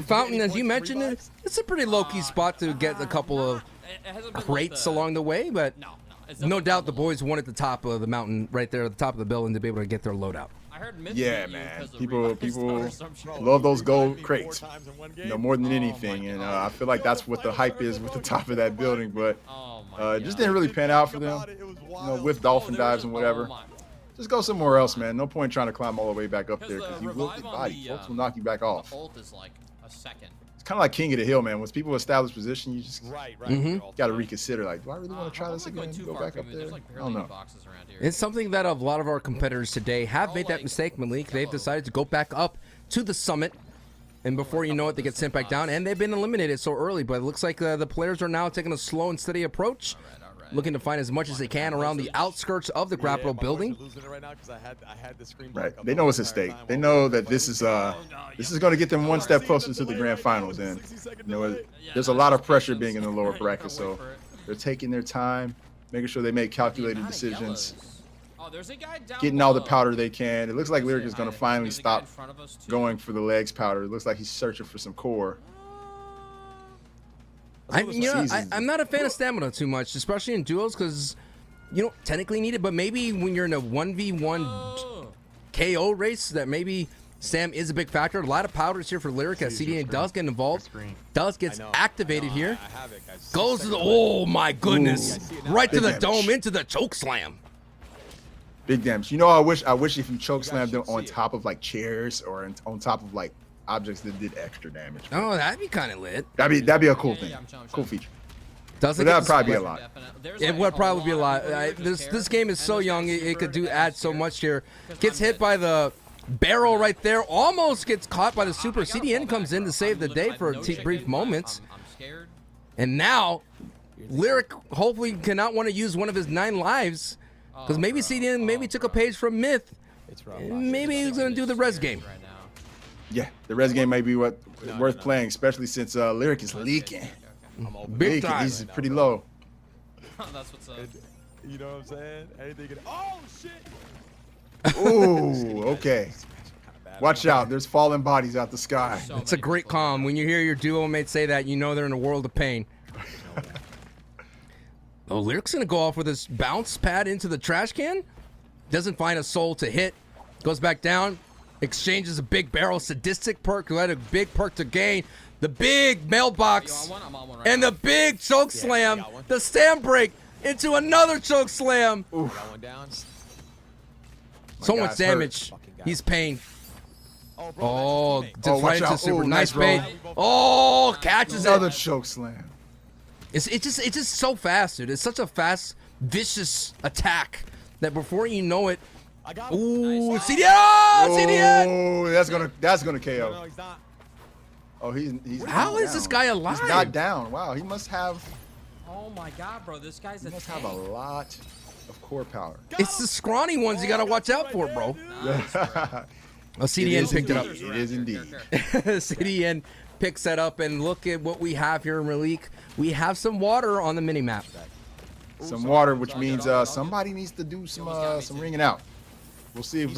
fountain, as you mentioned. It's a pretty low-key spot to get a couple of crates along the way, but no doubt the boys want at the top of the mountain, right there at the top of the building, to be able to get their loadout. Yeah, man. People love those gold crates, more than anything. And I feel like that's what the hype is with the top of that building. But it just didn't really pan out for them, with dolphin dives and whatever. Just go somewhere else, man. No point trying to climb all the way back up there, because you will get bodied. Folks will knock you back off. It's kind of like King of the Hill, man. Once people establish position, you just got to reconsider. Like, do I really want to try this again? Go back up there? I don't know. It's something that a lot of our competitors today have made that mistake, Malik. They've decided to go back up to the summit, and before you know it, they get sent back down, and they've been eliminated so early. But it looks like the players are now taking a slow and steady approach, looking to find as much as they can around the outskirts of the grapple building. Right. They know it's at stake. They know that this is going to get them one step closer to the grand finals. And there's a lot of pressure being in the lower bracket, so they're taking their time, making sure they make calculated decisions, getting all the powder they can. It looks like Lyric is going to finally stop going for the legs powder. It looks like he's searching for some core. I'm not a fan of stamina too much, especially in duos, because you don't technically need it, but maybe when you're in a 1v1 KO race that maybe Sam is a big factor. A lot of powders here for Lyric as CDN does get involved. Does gets activated here. I have it, guys. Goes to the, oh my goodness. Right to Big the damage. dome, into the choke slam. Big damage. You know, I wish if you choke slammed them on top of like chairs or on top of like objects that did extra damage. Oh, that'd be kind of lit. That'd be a cool thing. I'm chilling. Cool feature. Doesn't But get that'd the probably be a split. lot. It would probably be a lot. This game is so young, it could add so much here. Gets hit by the barrel right there. Almost gets caught by the super. CDN comes in to save the day for brief moments. I'm scared. And now, Lyric hopefully cannot want to use one of his 9 lives. Because maybe CDN maybe took a page from Myth. And maybe he's going to do the res game. Right now. Yeah, the res game may be worth playing, especially since Lyric is leaking. Big Leaking. time. He's pretty low. That's what's up. You know what I'm saying? Anything can. Oh shit! Ooh, okay. Watch out. There's falling bodies out the sky. It's a great calm. When you hear your duo mate say that, you know they're in a world of pain. Oh, Lyric's going to go off with his bounce pad into the trash can. Doesn't find a soul to hit. Goes back down. Exchanges a big barrel. Sadistic perk. Who had a big perk to gain. The big mailbox. I'm on one right And now. the big choke slam. The stand break into another choke slam. Got one down. So much guy's damage. hurt. He's pain. Oh, bro, Oh, that's just watch right into out. super. Ooh, Nice nice bait. roll. Oh, catches Another it. choke slam. It's just so fast, dude. It's such a fast, vicious attack that before you know it, I got him. ooh, CDN! Oh, CDN! Oh, that's gonna KO. No, he's not. Oh, he's How not is this down. guy alive? He's not down. Wow, he must have Oh my god, bro, this guy's a have a tank. lot of core power. It's the scrawny ones you gotta watch out for, bro. Nice, bro. Oh, CDN picked it up. It is indeed. CDN picks that up, and look at what we have here in Relique. We have some water on the mini map. Some water, which means somebody needs to do some ringing out. We'll see if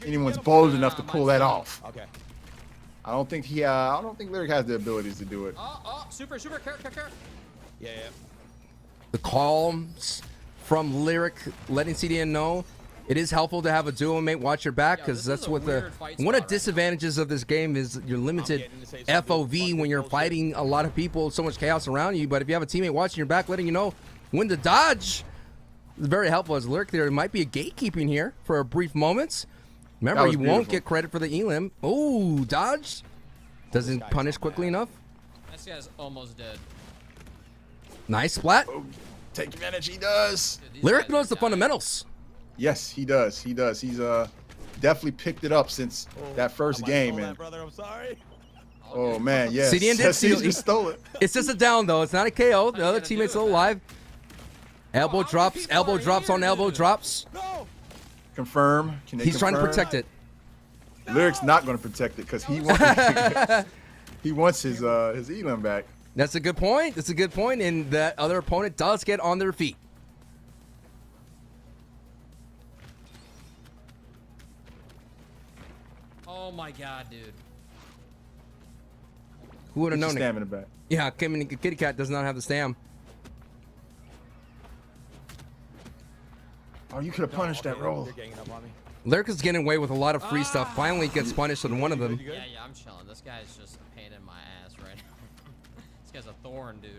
anyone's bold enough to pull that off. Okay. I don't think Lyric has the abilities to do it. Super, care. Yeah. The calls from Lyric letting CDN know it is helpful to have a duo mate watch your back, because that's what one of the disadvantages of this game is. You're limited FOV when you're fighting a lot of people, so much chaos around you. But if you have a teammate watching your back, letting you know when to dodge, it's very helpful. As Lyric there might be a gatekeeping here for a brief moments. Remember, was you won't beautiful. get credit for the elim. Oh, dodge doesn't punish quickly enough. This guy's almost dead. Nice splat. Take advantage. He does. Dude, these Lyric guys knows are the dying. fundamentals. Yes, he does. He's definitely picked it up since that first game. And brother, I'm sorry. oh man, yes. CDN did steal- he stole it. It's just a down though. It's not a KO. The other teammate's still alive. Elbow drops. Elbow drops on elbow drops. No. Confirm. Can they He's trying to confirm? protect it. Lyric's not going to protect it because he wants his elim back. That's a good point. That's a good point. And that other opponent does get on their feet. Oh my god, dude. Who would have Get your known it? stamina back. Yeah, Kitty Cat does not have the stam. Oh, you could have punished that roll. They're ganging up on me. Lyric is getting away with a lot of free stuff. Finally gets punished on one of them. Yeah, I'm chilling. This guy's just a pain in my ass right now. This guy's a thorn, dude.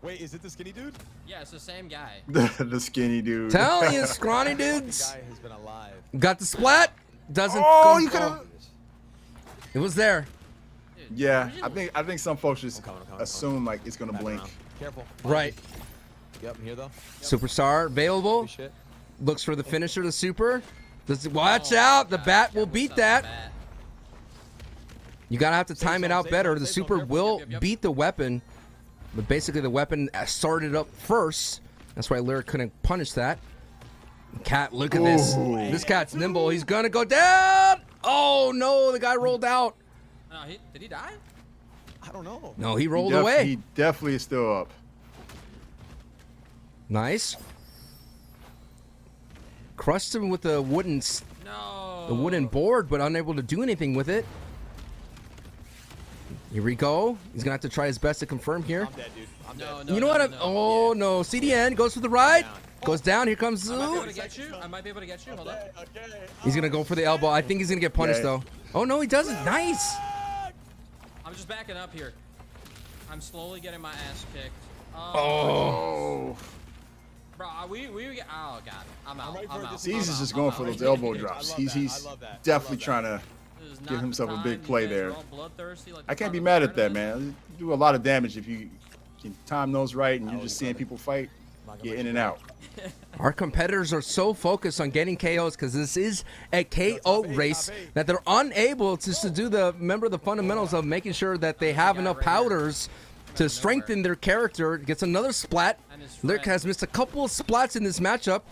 Wait, is it the skinny dude? Yeah, it's the same guy. The skinny dude. Telling you, scrawny The dudes. guy has been alive. Got the splat. Doesn't. Oh, go- you could have. It was there. Dude, Yeah, imagine- I think some folks just coming. assume like it's gonna Back blink. around. Careful. Right. Yep, I'm here though. Superstar available. Good shit. Looks for the finisher, the super. Watch Oh, out. The God, bat will almost beat got the that. bat. You gotta have to time it out safe better. zone, The safe zone, super careful. will Yep. beat the weapon, but basically the weapon started up first. That's why Lyric couldn't punish that. Cat, look at this. Ooh. This cat's nimble. He's gonna go down. Oh no, the guy rolled out. No, did he die? I don't know. No, he rolled He away. definitely is still up. Nice. Crushed him with the wooden No. board, but unable to do anything with it. Here we go. He's gonna have to try his best to confirm here. I'm dead, dude. I'm No, dead. no. You know no, what? no. Oh no, CDN goes for the ride. Goes down. Here comes I might be able Zoo. to get you. I might be able to get you. Hold on. Okay. He's gonna go for the elbow. I think he's gonna get punished though. Oh no, he doesn't. Nice. I'm just backing up here. I'm slowly getting my ass kicked. Oh. Bro, we get. Oh god, I'm out. I'm out. He's I'm just out. going I'm for out. those elbow drops. He's definitely trying to This is give not himself the a big time. play You guys are there. all bloodthirsty like I the can't be fucking mad at that, tournament. man. You do a lot of damage if you can time those right and you're just seeing people fight, get in and out. Our competitors are so focused on getting KOs because this is a KO race that they're unable to do the fundamentals of making sure that they have enough powders to strengthen their character. Gets another splat. Lyric has missed a couple of splats in this matchup.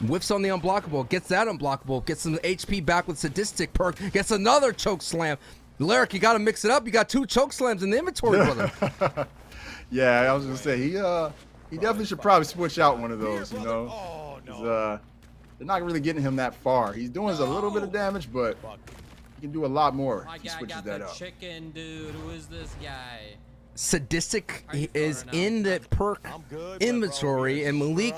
Whiffs on the unblockable. Gets that unblockable. Gets some HP back with sadistic perk. Gets another choke slam. Lyric, you got to mix it up. You got 2 choke slams in the inventory, brother. Yeah, I was gonna say he definitely should probably switch out one of those. You know, Oh, no. 'cause, they're not really getting him that far. He's doing a little bit of damage, but he can do a lot more My if he guy switches got that the up. chicken, dude. Who is this guy? Sadistic Are you is throwing in the perk I'm good, inventory, and Malik,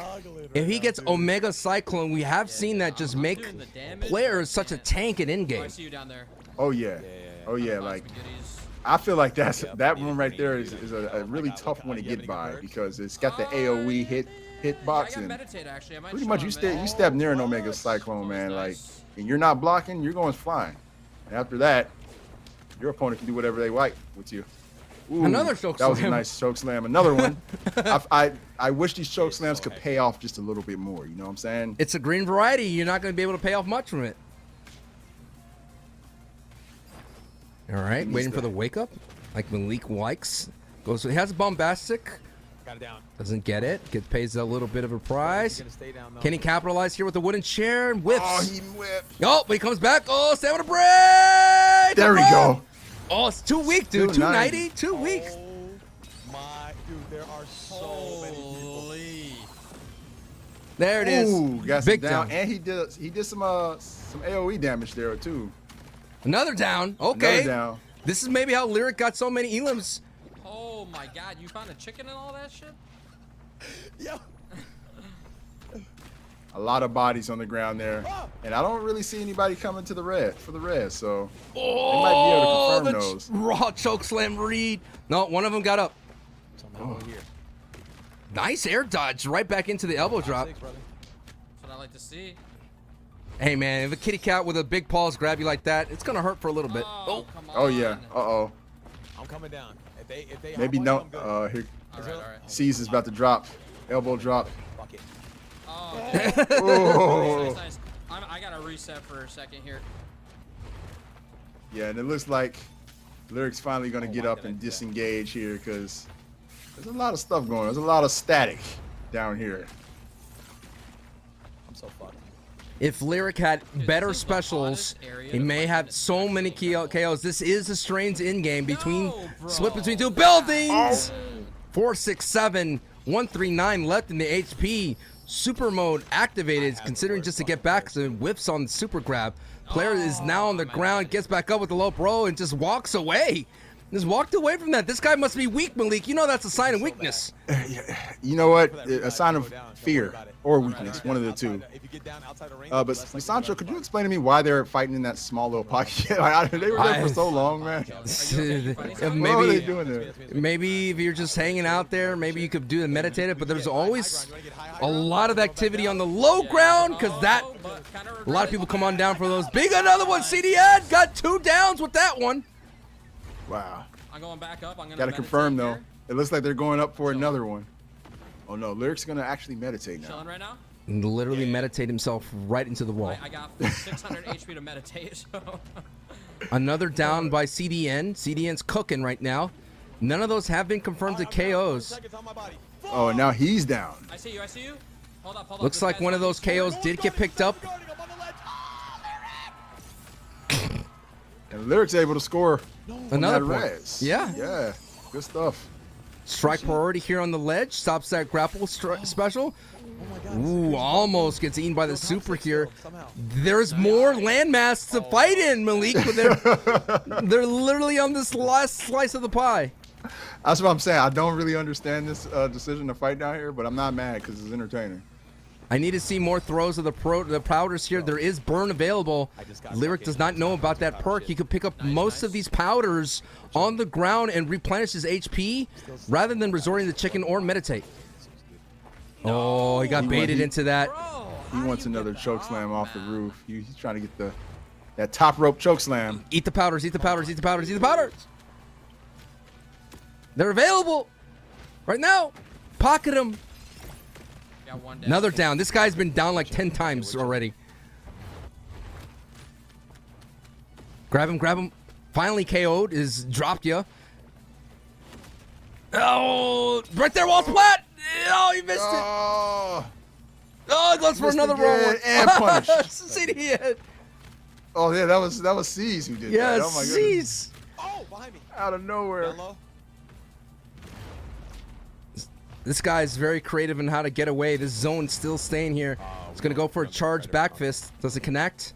if he gets Omega Cyclone, we have seen that just I'm make doing the damage, players but such a can't. tank in Oh, I in-game. see you down there. Oh yeah, oh yeah. Box Like spaghettis. I feel like that one right there is a really tough one to get by because it's got the AOE hit I box got and meditate actually. I might pretty show much him you step near an Omega Cyclone, man. Like, and you're not blocking, you're going flying. And after that, your opponent can do whatever they like with you. Ooh, Another choke That was a slam. nice choke slam. Another one. I wish these choke slams could pay off just a little bit more. You know what I'm saying? It's a green variety. You're not going to be able to pay off much from it. All right, waiting for the wake up, like Malik likes. Goes. He has bombastic. Got it down. Doesn't get it. Pays a little bit of a price. Gonna stay down, though. Can he capitalize here with the wooden chair and whips? Oh, he whipped. Oh, but he comes back. Oh, stamina break. There we go. Oh, it's too weak, dude. 290. 2 weak. Oh my, dude, there are so many people. Holy. There it is. Ooh, got some Big down. down. And he did some AOE damage there too. Another down. Okay. Another down. This is maybe how Lyric got so many elims. Oh my god, you found a chicken and all that shit? Yo. A lot of bodies on the ground there, and I don't really see anybody coming to the red for the red. So they might be able to confirm those. Raw choke slam read. No, one of them got up. Nice air dodge right back into the elbow drop. That's what I like to see. Hey man, if a kitty cat with a big paws grab you like that, it's gonna hurt for a little bit. Oh, come on. Oh yeah. Uh-oh. I'm coming down. If they Maybe hop no. on you, I'm good. Here, All right. C's is about to drop. Elbow drop. Fuck it. Oh, Oh. nice, nice. I gotta reset for a second here. Yeah, and it looks like Lyric's finally gonna get up and disengage here because there's a lot of stuff going on. There's a lot of static down here. I'm so fucked. If Lyric had better this is the specials, hottest area he to may fight have in this so many KOs. This is a Strains in game between No, bro. split between 2 buildings. 4, 6, 7, 139 left in the HP. Super mode activated, considering just to get back. So whiffs on the super grab. Player is now on the ground, gets back up with the low pro, and just walks away. Just walked away from that. This guy must be weak, Malik. You know that's a sign of weakness. You know what? A sign of fear or weakness, one of the two. If you get down outside the ring, But Sancho, could you explain to me why they're fighting in that small little pocket? Like, they were there for so long, man. What were they doing there? Maybe if you're just hanging out there, maybe you could do the meditative, but there's always a lot of activity on the low ground because that a lot of people come on down for those. Big another one. CDN got 2 downs with that one. Wow. I'm going back up. I'm gonna Gotta meditate confirm though. here. It looks like they're going up for another one. Oh no, Lyric's gonna actually meditate now. Chilling right now. And literally meditate himself right into the wall. I got 600 HP to meditate. So. Another down by CDN. CDN's cooking right now. None of those have been confirmed to KOs. seconds on my body. Oh, and now he's down. I see you. I see you. Hold up. Hold up. Looks This like guy's one of on those me. KOs did get picked up. And Lyric's able to score Another on that point. res. Yeah. Yeah. Good stuff. Strike priority here on the ledge. Stops that grapple special. Ooh, almost gets eaten by the super here. There's more landmass to fight in, Malik, but they're literally on this last slice of the pie. That's what I'm saying. I don't really understand this decision to fight down here, but I'm not mad because it's entertaining. I need to see more throws of the powders here. There is burn available. Lyric does not know about that perk. He could pick up most of these powders on the ground and replenish his HP rather than resorting to chicken or meditate. Oh, he got baited into that. He wants another choke slam off the roof. He's trying to get that top rope choke slam. Eat the powders, eat the powders, eat the powders, eat the powders. They're available right now. Pocket them. Another down. This guy's been down like 10 times already. Grab him, grab him. Finally KO'd. Is dropped ya. Oh, right there, wall splat. Oh, he missed it. Oh, he goes for another roll. And punish. CDN. Oh yeah, that was C's who did that. Oh my goodness. C's. Oh, behind me. Out of nowhere. Down low. This guy's very creative in how to get away. This zone's still staying here. It's going to go for a charge back fist. Doesn't connect.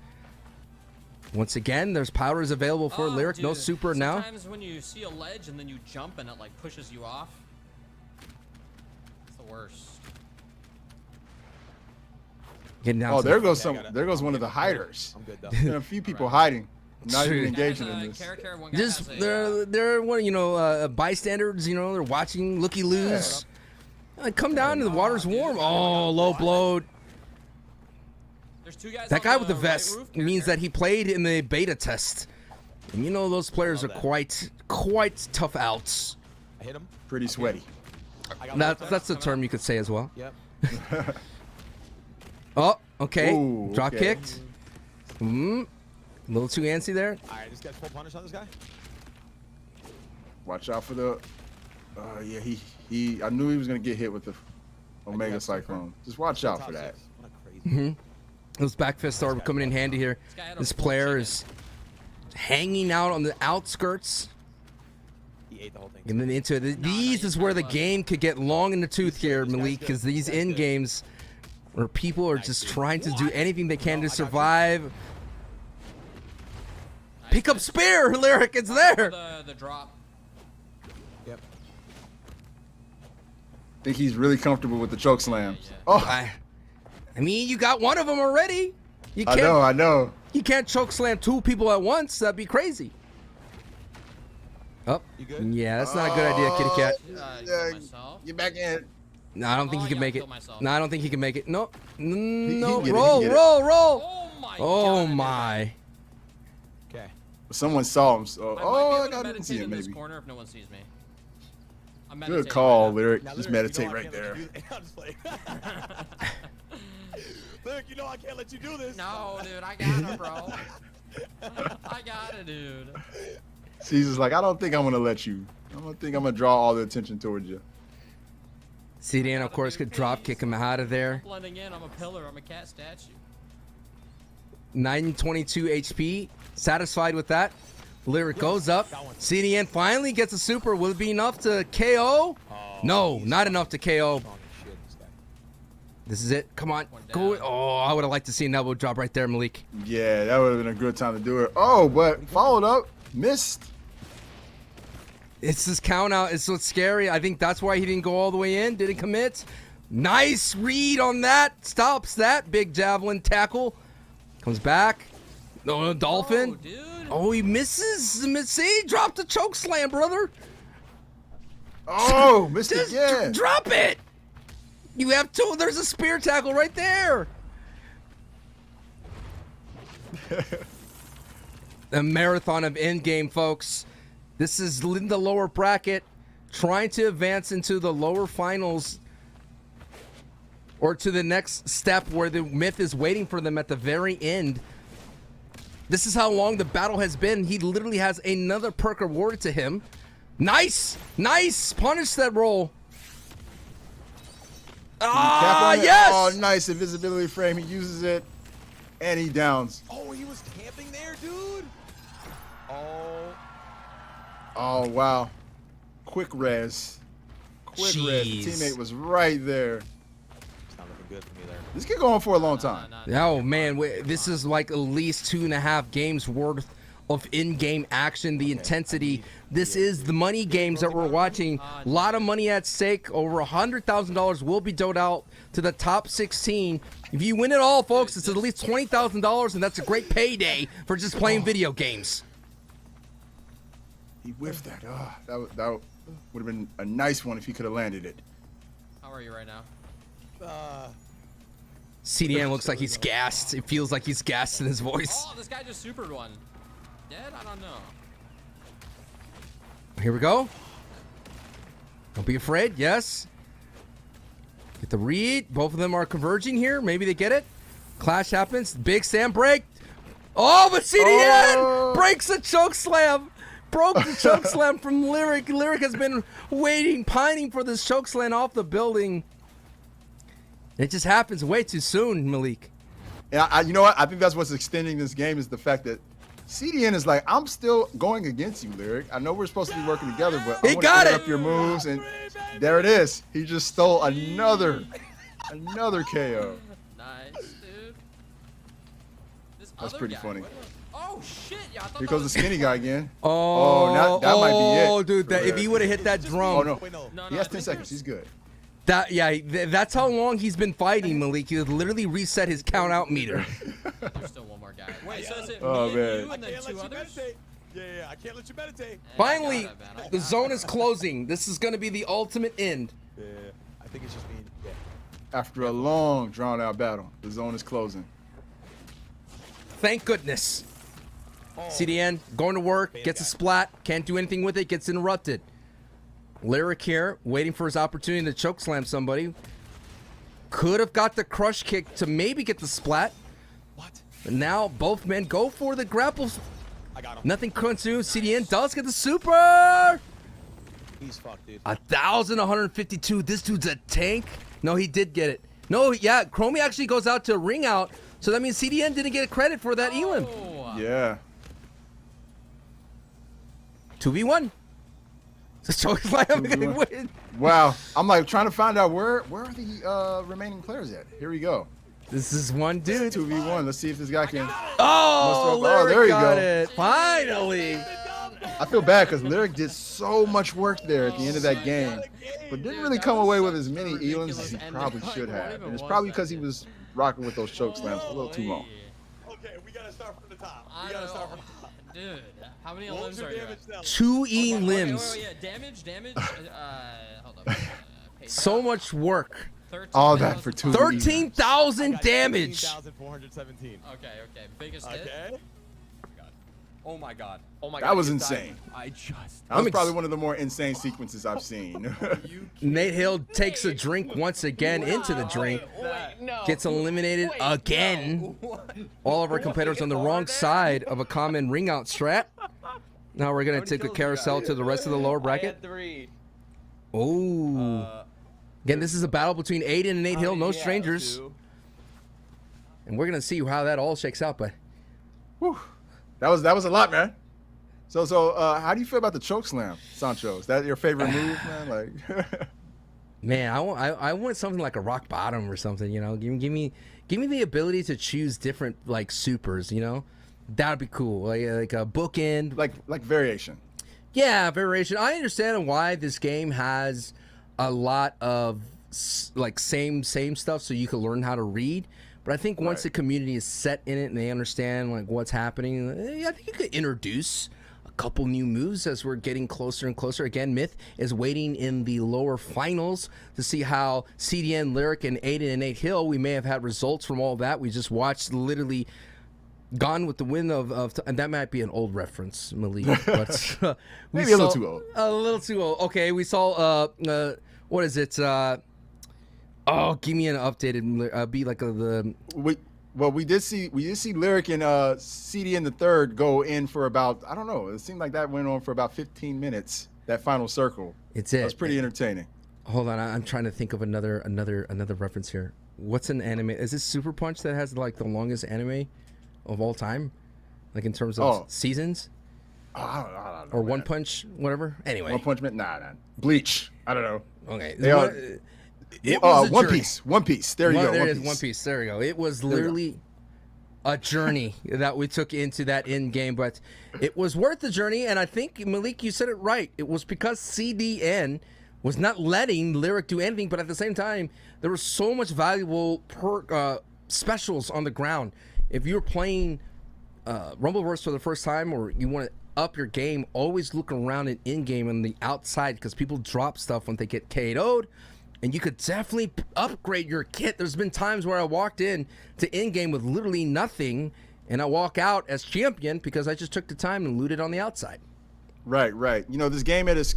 Once again, there's powders available for Lyric. Dude, no super now. Sometimes when you see a ledge and then you jump and it like pushes you off. It's the worst. Getting down Oh, to there the- goes there goes one of the hiders. I'm good though. There are a few people hiding, not even Shoot. engaging in this. Just they're one, you know, bystanders. You know, they're watching looky loos. Come down to the water's warm. Oh, low blow. There's two guys That on guy with the right vest roof, means that he played in the beta test. And you know those players are quite tough outs. I hit him. Pretty sweaty. I got That's the term you could say as well. Yep. Oh, okay. Ooh, Drop okay. kicked. A little too antsy there. All right, this guy's full punish on this guy. Watch out for the. Yeah, he. I knew he was gonna get hit with the Omega Cyclone. Just watch out for that. What a crazy. Those back fists are coming in handy here. This player is hanging out on the outskirts. He ate the whole thing. And then into it. These is where the game could get long in the tooth here, Malik, because these end games where people are just trying to do anything they can to survive. Pick up spear, Lyric, it's there. The drop. Yep. I think he's really comfortable with the choke slams. Oh, I mean, you got one of them already. You can't, I know. You can't choke slam two people at once. That'd be crazy. Oh, You good? yeah, that's not a good idea, kitty cat. Get back in. No, I don't think Oh, he can I make gotta it. kill myself. No, I don't think he can make it. No, no, he can get it, he roll, can get it. roll, roll. Oh my Oh god. my. Okay. Someone saw him. So, I oh, might I be able to got to meditate see him in this maybe. corner if no one sees me. I'm Good meditating call, right now. Lyric. Now, Just Lyric, you meditate know I right can't let there. you do- I'm just playing. Lyric, you know I can't let you do this. No, dude, I got it, bro. I got it, dude. Caesar's like, I don't think I'm gonna let you. I don't think I'm gonna draw all the attention towards you. CDN, of course, could drop kick him out of there. Blending in, I'm a pillar, I'm a cat statue. 922 HP. Satisfied with that. Lyric goes up. CDN finally gets a super. Will it be enough to KO? No, not enough to KO. Strong as shit, this guy. This is it. Come on. Go. Oh, I would have liked to see an elbow drop right there, Malik. Yeah, that would have been a good time to do it. Oh, but followed up, missed. It's this count out. It's what's scary. I think that's why he didn't go all the way in. Didn't commit. Nice read on that. Stops that. Big javelin tackle. Comes back. No, Dolphin. Oh, dude. Oh, he misses. See? Dropped the choke slam, brother. Oh, missed Just again. drop it. You have two. There's a spear tackle right there. A marathon of endgame, folks. This is in the lower bracket, trying to advance into the lower finals or to the next step where the myth is waiting for them at the very end. This is how long the battle has been. He literally has another perk awarded to him. Nice. Nice. Punish that roll. Ah, yes. Oh, nice invisibility frame. He uses it, and he downs. Oh, he was camping there, dude. Oh. Oh, wow. Quick res. Quick res. The Jeez. teammate was right there. It's not looking good for me there. This could go on for a long time. Oh man, this is like at least 2.5 games worth of in-game action, the intensity. This is the money games that we're watching. A lot of money at stake. Over $100,000 will be doled out to the top 16. If you win it all, folks, it's at least $20,000, and that's a great payday for just playing video games. He whiffed that. That would have been a nice one if he could have landed it. How are you right now? CDN looks like he's gassed. It feels like he's gassed in his voice. Oh, this guy just supered one. Dead? I don't know. Here we go. Don't be afraid. Yes. Get the read. Both of them are converging here. Maybe they get it. Clash happens. Big Sam break. Oh, but CDN breaks a choke slam. Broke the choke slam from Lyric. Lyric has been waiting, pining for this choke slam off the building. It just happens way too soon, Malik. Yeah, you know what? I think that's what's extending this game is the fact that CDN is like, I'm still going against you, Lyric. I know we're supposed to be working together, but He got it. Up your moves, and there it is. He just stole another KO. Nice, dude. This That's other pretty guy, funny. Oh shit! Yeah, I thought Here that goes the was skinny guy again. Oh, that might be it. Oh, dude, that, if he would have hit that drum. Oh no, No, he I has 10 think seconds. He's good. That's how long he's been fighting, Malik. He literally reset his count out meter. there's still one more guy. Wait, so is it Oh, me man. and you I and then can't two let you others? meditate. Yeah, I can't let you meditate. Finally, I got it, man. the zone is closing. This is going to be the ultimate end. Yeah, I think it's just me. Yeah. After a long, drawn-out battle, the zone is closing. Thank goodness. CDN going to work, gets a splat, can't do anything with it, gets interrupted. Lyric here, waiting for his opportunity to choke slam somebody. Could have got the crush kick to maybe get the splat. What? But now both men go for the grapples. I got him. Nothing consumed. CDN does get the super. He's fucked, dude. 1,152. This dude's a tank. No, he did get it. No, yeah, Chromie actually goes out to ring out. So that means CDN didn't get credit for that Elim. Oh. Yeah. 2v1. The choke slam gonna 2v1. win. Wow. I'm like trying to find out where are the remaining players at. Here we go. This is one dude. 2v1. Let's see if this guy can. Oh, Oh, there Lyric you got go. it. Finally. I feel bad because Lyric did so much work there at the end of that game, but didn't really come away with as many Elims as he probably should have. And it's probably because he was rocking with those choke slams a little too long. Okay, we gotta start from the top. I We gotta know. start from the top. Dude, how many What limbs was your are you damage at? now? 2 Wait, limbs. yeah, damage. Hold up. Pace So up. much work. 13,000. All that for 2 13,000 I got damage. 17,417. Okay. Biggest hit. Okay. Oh my god. Oh my god. That was you insane. died. I just. That was probably one of the more insane sequences I've seen. Nate Hill takes a drink once again into the drink. Gets eliminated again. All of our competitors on the wrong side of a common ring out strat. Now we're going to take a carousel to the rest of the lower bracket. Oh. Again, this is a battle between Aiden and Nate Hill, no strangers. And we're going to see how that all shakes out, but Whew. That was a lot, man. So how do you feel about the choke slam, Sancho? Is that your favorite move, man? Like, man, I want something like a rock bottom or something, you know. Give me the ability to choose different like supers, you know. That'd be cool. Like a bookend, like variation. Yeah, variation. I understand why this game has a lot of like same stuff, so you can learn how to read. But I think once the community is set in it and they understand like what's happening, I think you could introduce a couple new moves as we're getting closer and closer. Again, Myth is waiting in the lower finals to see how CDN, Lyric, and Aiden and Nate Hill. We may have had results from all that. We just watched literally Gone with the Wind of and that might be an old reference, Malik, but Maybe a little too old. A little too old. Okay, we saw what is it? Oh, give me an updated. Be like the. We did see Lyric and CD in the third go in for about, I don't know. It seemed like that went on for about 15 minutes. That final circle. It's it. That was pretty entertaining. Hold on, I'm trying to think of another reference here. What's an anime? Is this Super Punch that has like the longest anime of all time, like in terms of seasons? I don't know. Or One Punch, whatever. Anyway. One Punch Man. Nah. Bleach. I don't know. Okay. They are. It was One Piece. One Piece. There you go. There One it is. Piece. One Piece. There you go. It was literally. a journey that we took into that end game, but it was worth the journey. And I think, Malik, you said it right. It was because CDN was not letting Lyric do anything, but at the same time, there was so much valuable specials on the ground. If you're playing Rumbleverse for the first time, or you want to up your game, always look around and in-game on the outside, because people drop stuff when they get KO'd, and you could definitely upgrade your kit. There's been times where I walked in to in-game with literally nothing, and I walk out as champion because I just took the time and looted on the outside. Right, right. You know, this game at its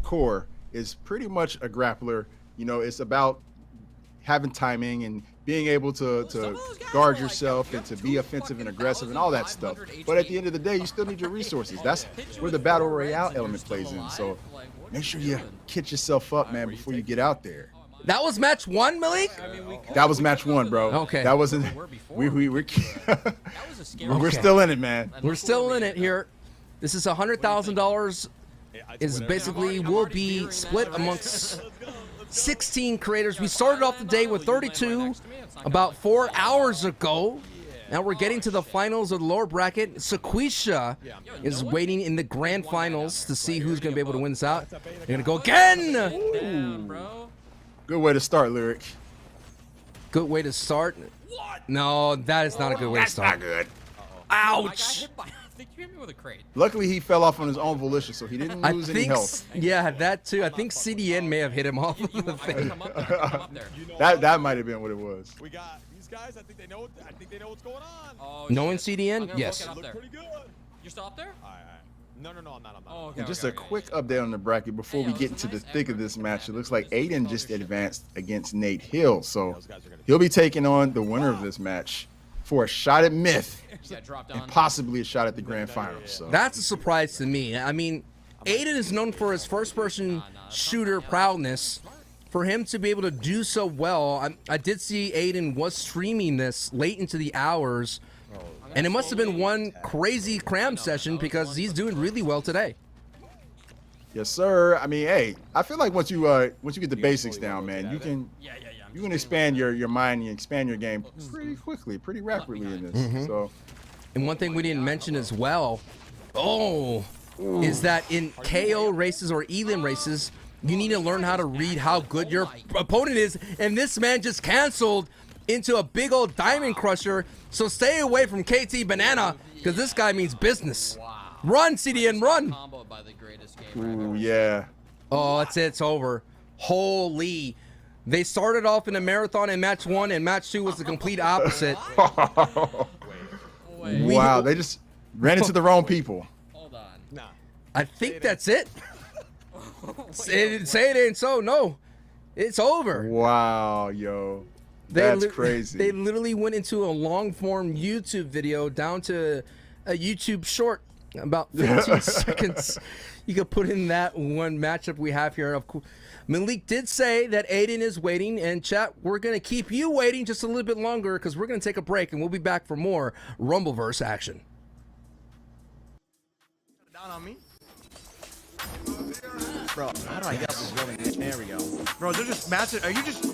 core is pretty much a grappler. You know, it's about having timing and being able to guard yourself and to be offensive and aggressive and all that stuff. But at the end of the day, you still need your resources. That's where the battle royale element plays in. So make sure you kit yourself up, man, before you get out there. That was match 1, Malik? That was match 1, bro. Okay. That wasn't. We're still in it, man. We're still in it here. This is $100,000. Is basically will be split amongst 16 creators. We started off the day with 32 about 4 hours ago. Now we're getting to the finals of the lower bracket. Sequisha is waiting in the grand finals to see who's going to be able to win this out. They're going to go again. Ooh. Good way to start, Lyric. Good way to start. No, that is not a good way to start. That's not good. Ouch. I think you hit me with a crate. Luckily, he fell off on his own volition, so he didn't lose any health. Yeah, that too. I think CDN may have hit him off of the thing. Come up there. Come up there. That might have been what it was. We got these guys. I think they know what's going on. Oh, Knowing shit. CDN? I'm gonna Yes. look it up Look there. pretty good. You're still up there? All right. No, I'm not. Oh, okay. And just okay, a okay. quick update on the bracket before we get into the thick of this match. It looks like Aiden just advanced against Nate Hill, so he'll be taking on the winner of this match for a shot at Myth You got dropped and on. possibly a shot at the grand finals. So That's a surprise to me. I mean, Aiden is known for his first-person shooter prowess. For him to be able to do so well, I did see Aiden was streaming this late into the hours, and it must have been one crazy cram session because he's doing really well today. yes, sir. I mean, hey, I feel like once you get the basics down, man, you can expand your mind and expand your game pretty quickly, pretty rapidly in this. So. And one thing we didn't mention as well, is that in KO races or elim races, you need to learn how to read how good your opponent is. And this man just canceled into a big old diamond crusher. So stay away from KT Banana, because this guy means business. Run, CDN, run. Comboed by the greatest gamer Ooh, yeah. Oh, that's it. It's over. Holy. They started off in a marathon in match 1, and match 2 was the complete opposite. Wow, they just ran into the wrong people. Hold on. Nah. I think that's it. Say it ain't so. No, it's over. Wow, yo. That's crazy. They literally went into a long-form YouTube video down to a YouTube short, about 15 seconds. You could put in that one matchup we have here. Of course, Malik did say that Aiden is waiting, and chat, we're going to keep you waiting just a little bit longer because we're going to take a break, and we'll be back for more Rumbleverse action. Down on me. Bro, how do I get up this building? There we go. Bro, they're just massive. Are you just...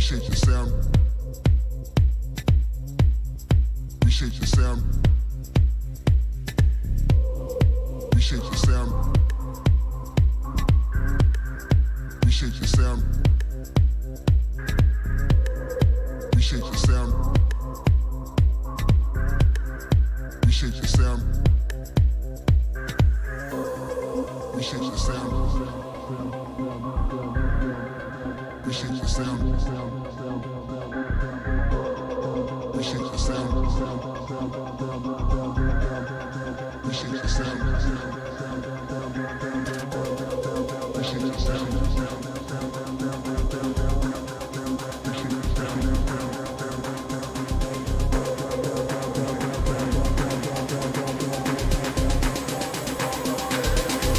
Appreciate your sound. Appreciate your sound. Appreciate your sound. Appreciate your sound. Appreciate your sound. Appreciate your sound. Appreciate your sound. Appreciate your sound. Appreciate your sound. Appreciate your sound. Appreciate your sound.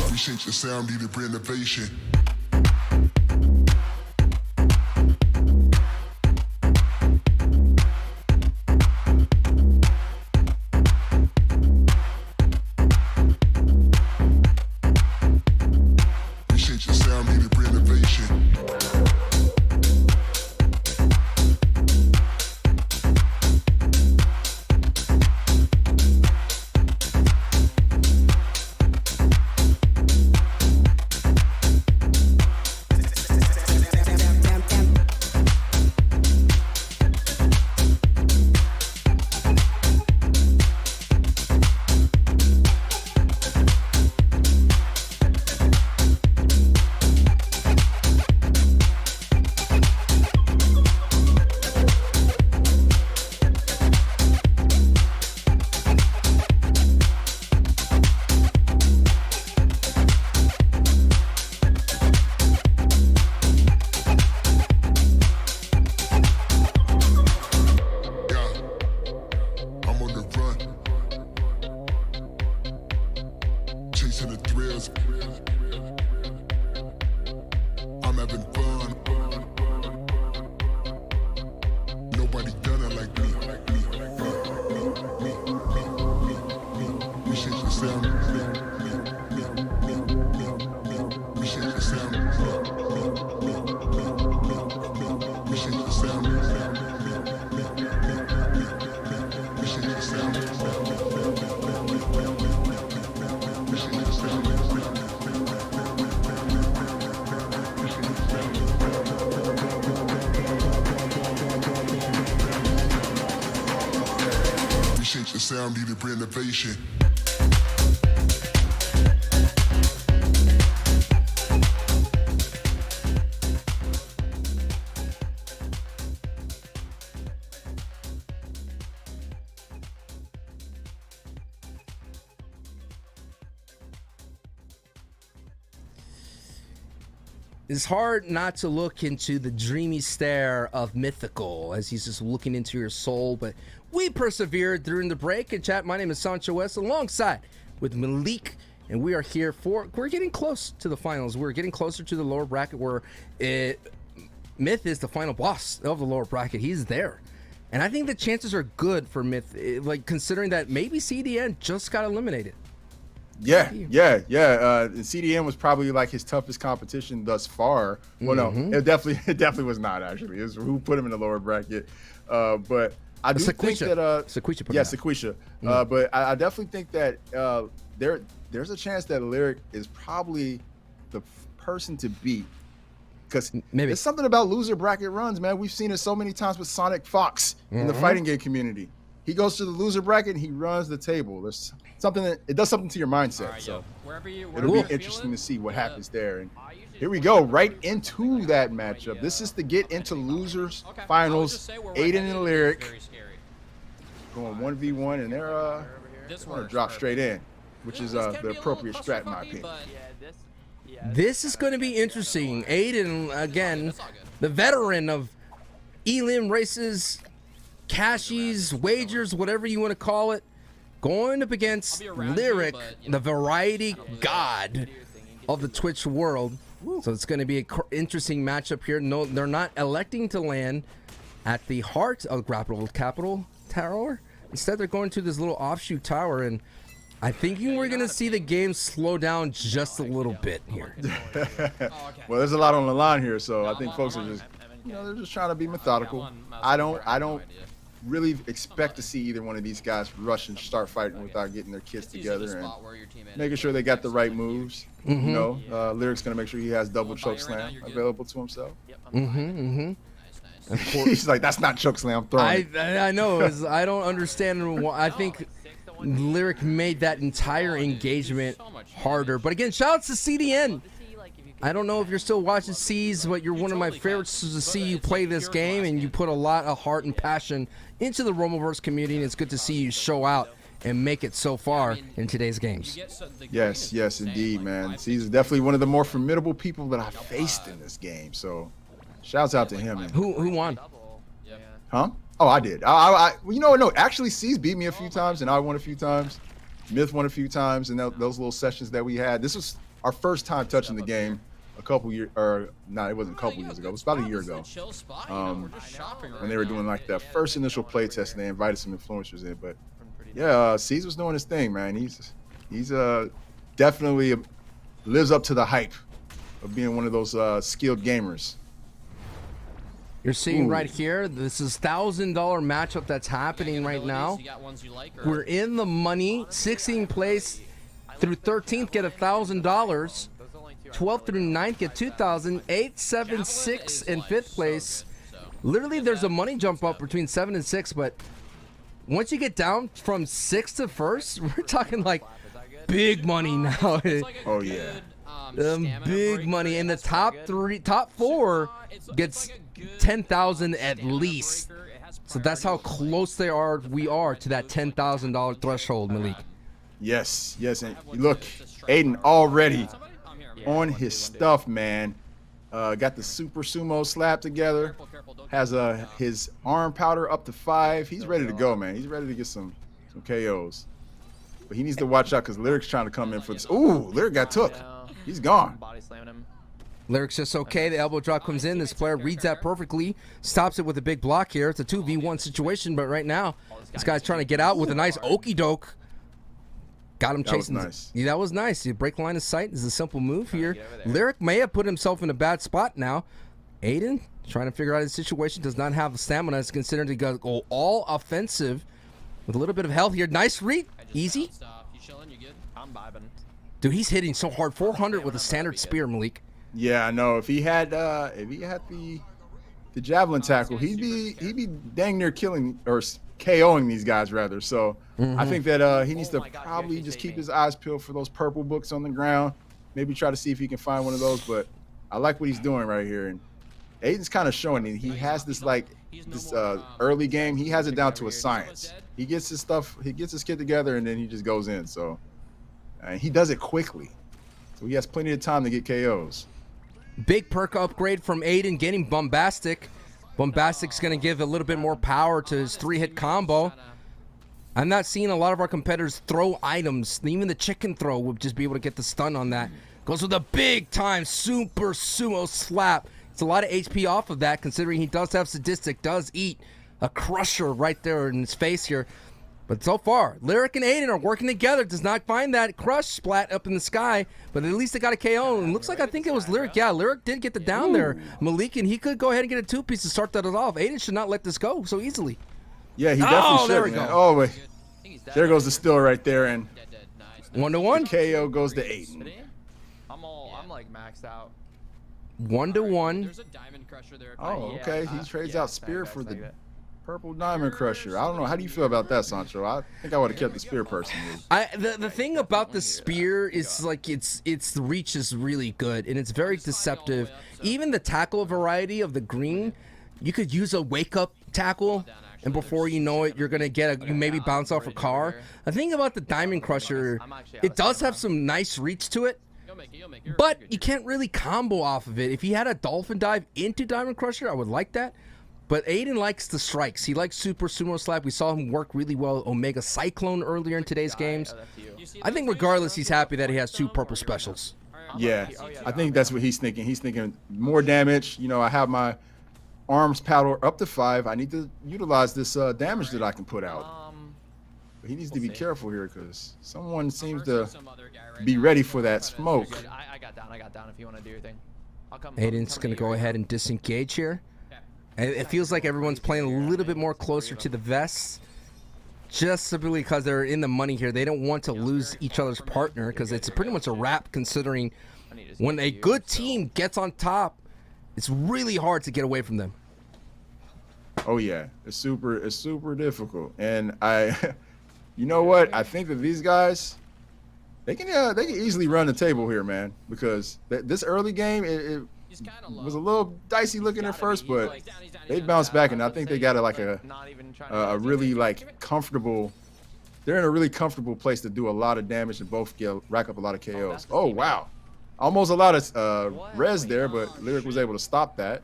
Appreciate your sound, need a renovation. Appreciate your sound, need a renovation. Chasing the thrills. I'm having fun. Nobody done it like me. Appreciate your sound. Appreciate your sound. Appreciate your sound. Appreciate your sound. Appreciate your sound, need a renovation. It's hard not to look into the dreamy stare of Mythical as he's just looking into your soul, but we persevered during the break. And chat, my name is Sancho West alongside with Malik, and we are here we're getting close to the finals. We're getting closer to the lower bracket where Myth is the final boss of the lower bracket. He's there. And I think the chances are good for Myth, like considering that maybe CDN just got eliminated. Yeah. CDN was probably like his toughest competition thus far. Well, no, it definitely was not actually. It was who put him in the lower bracket. But I do think that Sequisha put Sequisha. But I definitely think that there's a chance that Lyric is probably the person to beat. Because there's something about loser bracket runs, man. We've seen it so many times with Sonic Fox in the fighting game community. He goes to the loser bracket and he runs the table. There's something that it does something to your mindset. So it'll be interesting to see what happens there. And here we go, right into that matchup. This is to get into losers finals. Aiden and Lyric going 1v1, and they're going to drop straight in, which is the appropriate strat in my opinion. This is going to be interesting. Aiden, again, the veteran of Elim races, cashies, wagers, whatever you want to call it, going up against Lyric, the variety god of the Twitch world. So it's going to be an interesting matchup here. No, they're not electing to land at the heart of Capital Tower. Instead, they're going to this little offshoot tower, and I think we're going to see the game slow down just a little bit here. Well, there's a lot on the line here, so I think folks are just you know, they're just trying to be methodical. I don't really expect to see either one of these guys rush and start fighting without getting their kits together and making sure they got the right moves. You know, Lyric's gonna make sure he has double choke slam available to himself. He's like, that's not choke slam. I'm throwing it. I know. I don't understand. I think Lyric made that entire engagement harder. But again, shout out to CDN. I don't know if you're still watching C's, but you're one of my favorites to see you play this game, and you put a lot of heart and passion into the Rumbleverse community, and it's good to see you show out and make it so far in today's games. Yes, yes, indeed, man. C's is definitely one of the more formidable people that I've faced in this game. So, shouts out to him. Man. Who won? Huh? Oh, I did. Well, you know what? No, actually, C's beat me a few times, and I won a few times. Myth won a few times, and those little sessions that we had. This was our first time touching the game a couple years, or no, it wasn't a couple years ago. It was about a year ago. When they were doing like the first initial play test, and they invited some influencers in. But yeah, C's was doing his thing, man. He's definitely lives up to the hype of being one of those skilled gamers. You're seeing right here, this is $1,000 matchup that's happening right now. We're in the money. 16th place through 13th get $1,000. 12th through 9th get $2,000. 8, 7, 6, and 5th place. Literally, there's a money jump up between 7 and 6, but once you get down from 6th to 1st, we're talking like big money now. Oh yeah. Big money. And the top 4 gets 10,000 at least. So that's how close we are to that $10,000 threshold, Malik. Yes, yes, and look, Aiden already on his stuff, man. Got the super sumo slap together. Has his arm powder up to 5. He's ready to go, man. He's ready to get some KOs. But he needs to watch out because Lyric's trying to come in for this. Ooh, Lyric got took. He's gone. Lyric's just okay. The elbow drop comes in. This player reads that perfectly. Stops it with a big block here. It's a 2v1 situation, but right now, this guy's trying to get out with a nice okey doke. Got him chasing. That was nice. Yeah, that was nice. You break line of sight is a simple move here. Lyric may have put himself in a bad spot now. Aiden trying to figure out his situation. Does not have the stamina. It's considered to go all offensive with a little bit of health here. Nice read. Easy. Dude, he's hitting so hard. 400 with a standard spear, Malik. Yeah, I know. If he had the javelin tackle, he'd be dang near killing or KOing these guys rather. So I think that he needs to probably just keep his eyes peeled for those purple books on the ground. Maybe try to see if he can find one of those. But I like what he's doing right here. And Aiden's kind of showing it. He has this early game. He has it down to a science. He gets his stuff. He gets his kit together, and then he just goes in. So and he does it quickly. So he has plenty of time to get KOs. Big perk upgrade from Aiden, getting Bombastic. Bombastic's going to give a little bit more power to his 3-hit combo. I'm not seeing a lot of our competitors throw items. Even the chicken throw would just be able to get the stun on that. Goes with a big-time super sumo slap. It's a lot of HP off of that, considering he does have Sadistic, does eat a crusher right there in his face here. But so far, Lyric and Aiden are working together. Does not find that crush splat up in the sky, but at least they got a KO. And looks like I think it was Lyric. Yeah, Lyric did get the down there. Malik, and he could go ahead and get a 2-piece to start that off. Aiden should not let this go so easily. Yeah, he definitely should, man. Oh, wait. There goes the steal right there. And 1-1. KO goes to Aiden. I'm like maxed out. 1-1. There's a diamond crusher there. Oh, okay. He trades out spear for the purple diamond crusher. I don't know. How do you feel about that, Sancho? I think I would have kept the spear personally. The thing about the spear is like its reach is really good and it's very deceptive. Even the tackle variety of the green, you could use a wake up tackle, and before you know it, you're gonna get you maybe bounce off a car. The thing about the diamond crusher, it does have some nice reach to it. But you can't really combo off of it. If he had a dolphin dive into diamond crusher, I would like that. But Aiden likes the strikes. He likes super sumo slap. We saw him work really well Omega Cyclone earlier in today's games. I think regardless, he's happy that he has 2 purple specials. Yeah, I think that's what he's thinking. He's thinking more damage. You know, I have my arms power up to 5. I need to utilize this damage that I can put out. But he needs to be careful here because someone seems to be ready for that smoke. I got down if you want to do your thing. Aiden's going to go ahead and disengage here. And it feels like everyone's playing a little bit more closer to the vests, just simply because they're in the money here. They don't want to lose each other's partner because it's pretty much a wrap, considering when a good team gets on top, it's really hard to get away from them. Oh yeah, it's super difficult. And you know what? I think that these guys, they can easily run the table here, man. Because this early game, it was a little dicey looking at first, but they bounced back, and I think they got a really like comfortable. They're in a really comfortable place to do a lot of damage and both rack up a lot of KOs. Oh wow, almost a lot of res there, but Lyric was able to stop that.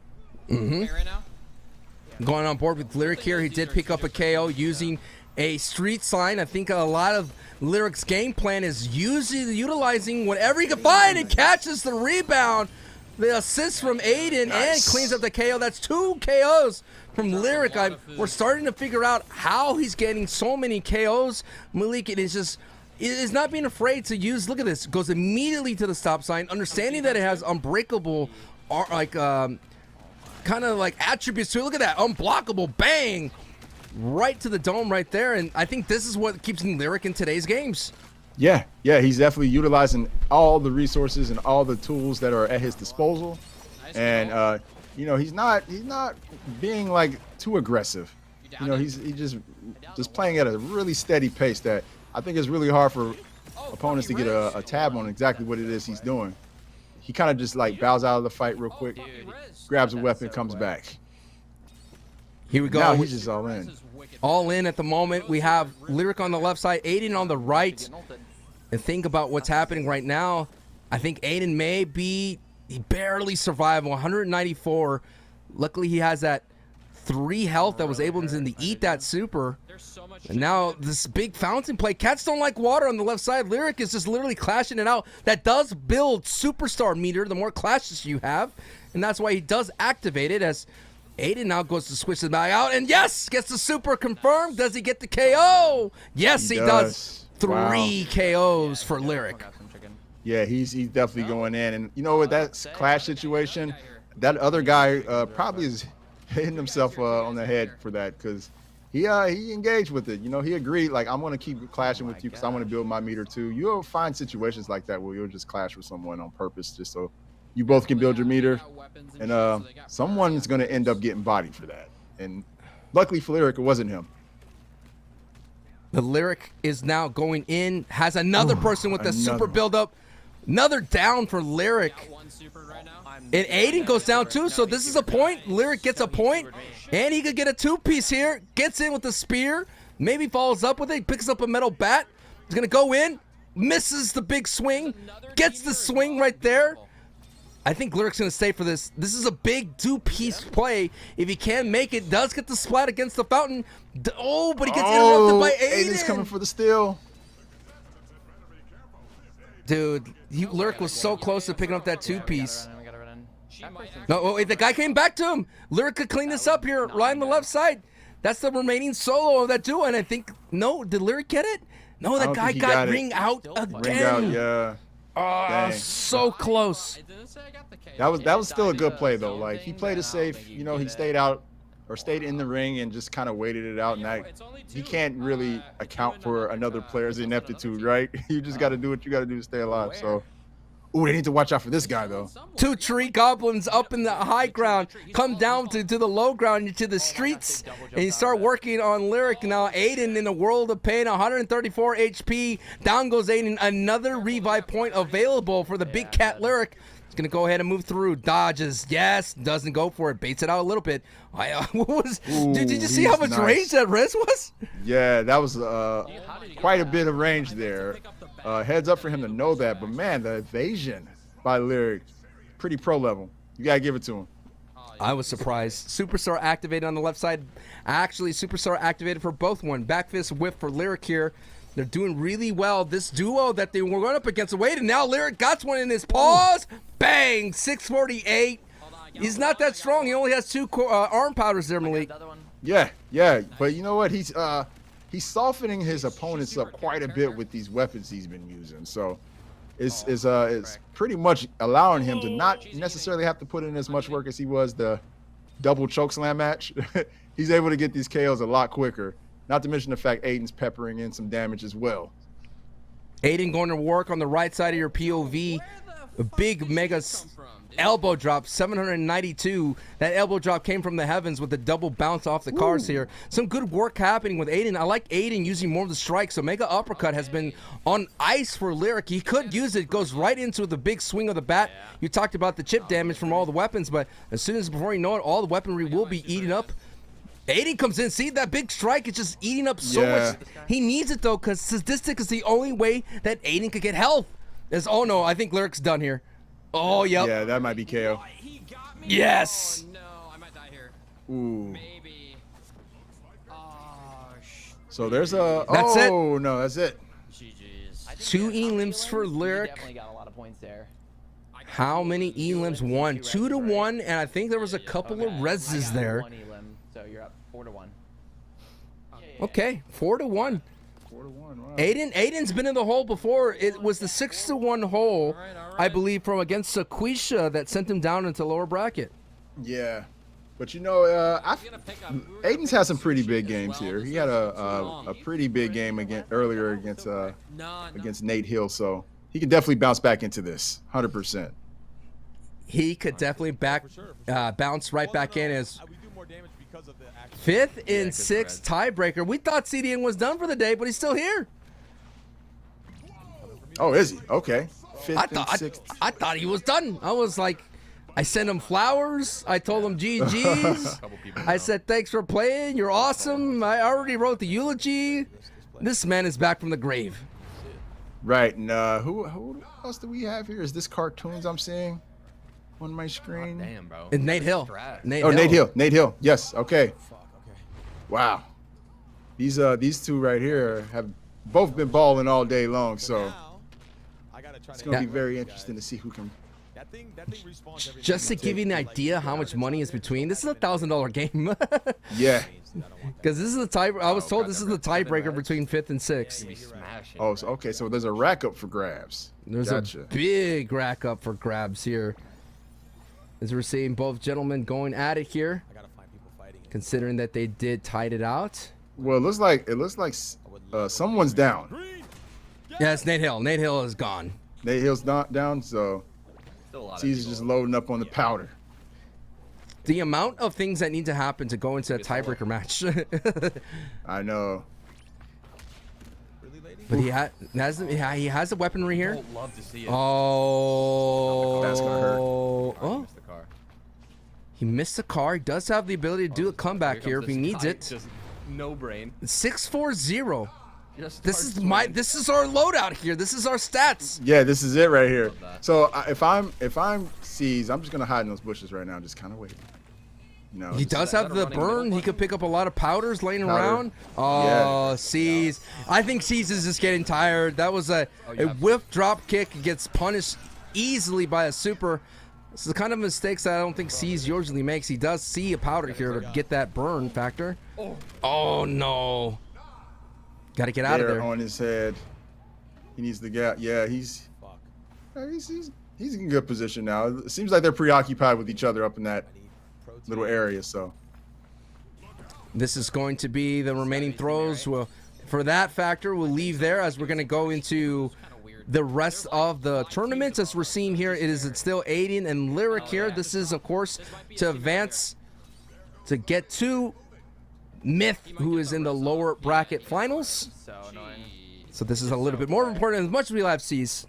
Going on board with Lyric here, he did pick up a KO using a street sign. I think a lot of Lyric's game plan is utilizing whatever he can find and catches the rebound. The assist from Aiden and cleans up the KO. That's 2 KOs from Lyric. We're starting to figure out how he's getting so many KOs. Malik, it is not being afraid to use. Look at this. Goes immediately to the stop sign, understanding that it has unbreakable, kind of like attributes to it. Look at that, unblockable, bang, right to the dome right there. And I think this is what keeps Lyric in today's games. Yeah, he's definitely utilizing all the resources and all the tools that are at his disposal. And you know, he's not being like too aggressive. You know, he's just playing at a really steady pace that I think is really hard for opponents to get a tab on exactly what it is he's doing. He kind of just like bows out of the fight real quick, grabs a weapon, comes back. Here we go. Now he's just all in. All in at the moment. We have Lyric on the left side, Aiden on the right. And think about what's happening right now. I think Aiden he barely survived, 194. Luckily, he has that 3 health that was able to eat that super. And now this big fountain play. Cats don't like water on the left side. Lyric is just literally clashing it out. That does build superstar meter the more clashes you have. And that's why he does activate it, as Aiden now goes to switch the bag out. And yes, gets the super confirmed. Does he get the KO? Yes, he does. 3 KOs for Lyric. Yeah, he's definitely going in. And you know what, that clash situation, that other guy probably is hitting himself on the head for that, because he engaged with it. You know, he agreed, like, I'm going to keep clashing with you because I want to build my meter too. You'll find situations like that where you'll just clash with someone on purpose just so you both can build your meter. And someone's going to end up getting bodied for that. And luckily for Lyric, it wasn't him. The Lyric is now going in, has another person with the super buildup. Another down for Lyric. And Aiden goes down too, so this is a point. Lyric gets a point, and he could get a 2-piece here. Gets in with the spear, maybe follows up with it, picks up a metal bat. He's going to go in, misses the big swing, gets the swing right there. I think Lyric's going to stay for this. This is a big 2-piece play. If he can make it, does get the splat against the fountain. Oh, but he gets interrupted by Aiden. Aiden's coming for the steal. Dude, Lyric was so close to picking up that 2-piece. No, wait, the guy came back to him. Lyric could clean this up here, right on the left side. That's the remaining solo of that duo, and I think, no, did Lyric get it? No, that guy got ring out again. Ring out, yeah. Oh, so close. That was still a good play though. Like, he played it safe. You know, he stayed out or stayed in the ring and just kind of waited it out. And he can't really account for another player's ineptitude, right? You just got to do what you got to do to stay alive. So, ooh, they need to watch out for this guy though. 2 tree goblins up in the high ground, come down to the low ground, to the streets, and you start working on Lyric. Now Aiden in a world of pain, 134 HP. Down goes Aiden. Another revive point available for the big cat Lyric. He's gonna go ahead and move through. Dodges, yes, doesn't go for it. Baits it out a little bit. What was? Did you see how much range that res was? Yeah, that was quite a bit of range there. Heads up for him to know that, but man, the evasion by Lyric, pretty pro level. You gotta give it to him. I was surprised. Superstar activated on the left side. Actually, Superstar activated for both one. Back fist whip for Lyric here. They're doing really well. This duo that they were going up against, wait, and now Lyric got one in his paws. Bang, 648. He's not that strong. He only has 2 arm powders there, Malik. Yeah, but you know what? He's softening his opponents up quite a bit with these weapons he's been using. So it's pretty much allowing him to not necessarily have to put in as much work as he was the double chokeslam match, he's able to get these KOs a lot quicker. Not to mention the fact Aiden's peppering in some damage as well. Aiden going to work on the right side of your POV. A big mega elbow drop, 792. That elbow drop came from the heavens with a double bounce off the cars here. Some good work happening with Aiden. I like Aiden using more of the strikes. So mega uppercut has been on ice for Lyric. He could use it. Goes right into the big swing of the bat. You talked about the chip damage from all the weapons, but as soon as before you know it, all the weaponry will be eaten up. Aiden comes in. See that big strike? It's just eating up so much. He needs it though, because sadistic is the only way that Aiden could get health. Oh no, I think Lyric's done here. Oh yep. Yeah, that might be KO. Yes. Oh, no, I might die here. Ooh. Maybe. Oh, So there's a. That's it. Oh no, that's it. GG's. 2 elims for Lyric. Definitely got a lot of points there. How many elims? 1, 2 to 1, and I think there was a couple of reses there. 1 elim, so you're up 4 to 1. Okay, 4 to 1. 4 to 1. Wow. Aiden's been in the hole before. It was the 6 to 1 hole, I believe, from against Sequisha that sent him down into lower bracket. Yeah, but you know, Aiden's had some pretty big games here. He had a pretty big game earlier against Nate Hill, so he can definitely bounce back into this 100%. He could definitely bounce right back in as 5th and 6th tiebreaker. We thought CDN was done for the day, but he's still here. Oh, is he? Okay. 5th and 6th. I thought he was done. I was like, I sent him flowers. I told him GG's. I said, thanks for playing. You're awesome. I already wrote the eulogy. This man is back from the grave. Right. And who else do we have here? Is this cartoons I'm seeing on my screen? Damn, bro. And Nate Hill. Nate Hill. Nate Hill. Yes. Okay. Wow. These two right here have both been balling all day long, so it's gonna be very interesting to see who can. Just to give you an idea how much money is between, this is a $1,000 game. Yeah. Because this is the tie. I was told this is the tiebreaker between 5th and 6th. Oh, so, okay. So there's a rack up for grabs. There's a big rack up for grabs here. As we're seeing both gentlemen going at it here, considering that they did tide it out. Well, it looks like someone's down. Yeah, it's Nate Hill. Nate Hill is gone. Nate Hill's not down, so he's just loading up on the powder. The amount of things that need to happen to go into a tiebreaker match. I know. But he has the weaponry here. Love to see it. Oh, that's gonna hurt. Oh, he missed the car. He does have the ability to do a comeback here if he needs it. Just no brain. 640. This is our loadout here. This is our stats. Yeah, this is it right here. So if I'm C's, I'm just gonna hide in those bushes right now, just kind of wait. No, he does have the burn. He could pick up a lot of powders laying around. Oh, yeah. C's. I think C's is just getting tired. That was a whiff drop kick. Gets punished easily by a super. This is the kind of mistakes that I don't think C's usually makes. He does see a powder here to get that burn factor. Oh no. Got to get out of there. On his head. He needs the gap. Yeah, he's in good position now. It seems like they're preoccupied with each other up in that little area. So this is going to be the remaining throws. Well, for that factor, we'll leave there as we're going to go into the rest of the tournament. As we're seeing here, it's still Aiden and Lyric here. This is, of course, to advance to get to Myth, who is in the lower bracket finals. So this is a little bit more important as much as we have C's.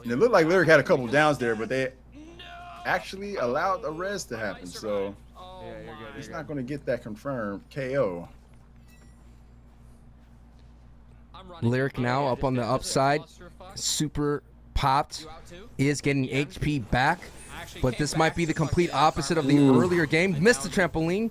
And it looked like Lyric had a couple downs there, but they actually allowed a res to happen. So he's not going to get that confirmed KO. Lyric now up on the upside. Super popped. Is getting HP back. But this might be the complete opposite of the earlier game. Missed the trampoline,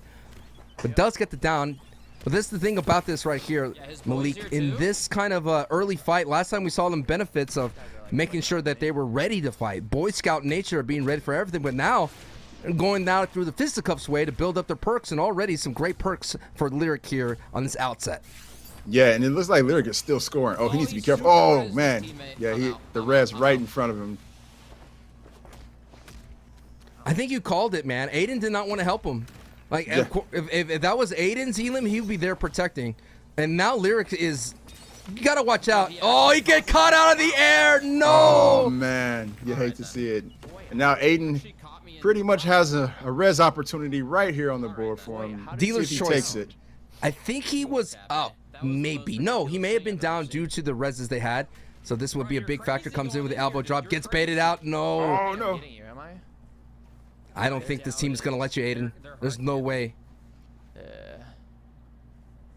but does get the down. But this is the thing about this right here, Malik. In this kind of early fight, last time we saw them benefits of making sure that they were ready to fight. Boy Scout nature of being ready for everything. But now, going now through the fisticuffs way to build up their perks, and already some great perks for Lyric here on this outset. Yeah, and it looks like Lyric is still scoring. Oh, he needs to be careful. Oh, man. Yeah, the res right in front of him. think you called it, man. Aiden did not want to help him. Like, Yeah. if that was Aiden's Elim, he would be there protecting. And now Lyric is... You got to watch out. Oh, he get caught out of the air. No. Oh, man. You hate to see it. And now Aiden pretty much has a res opportunity right here on the board for him. Dealer's See if he choice. takes it. I think he was up. Maybe. No, he may have been down due to the reses they had. So this would be a big factor. Comes in with the elbow drop. Gets baited out. No. Oh, no. I don't think this team is going to let you, Aiden. There's no way.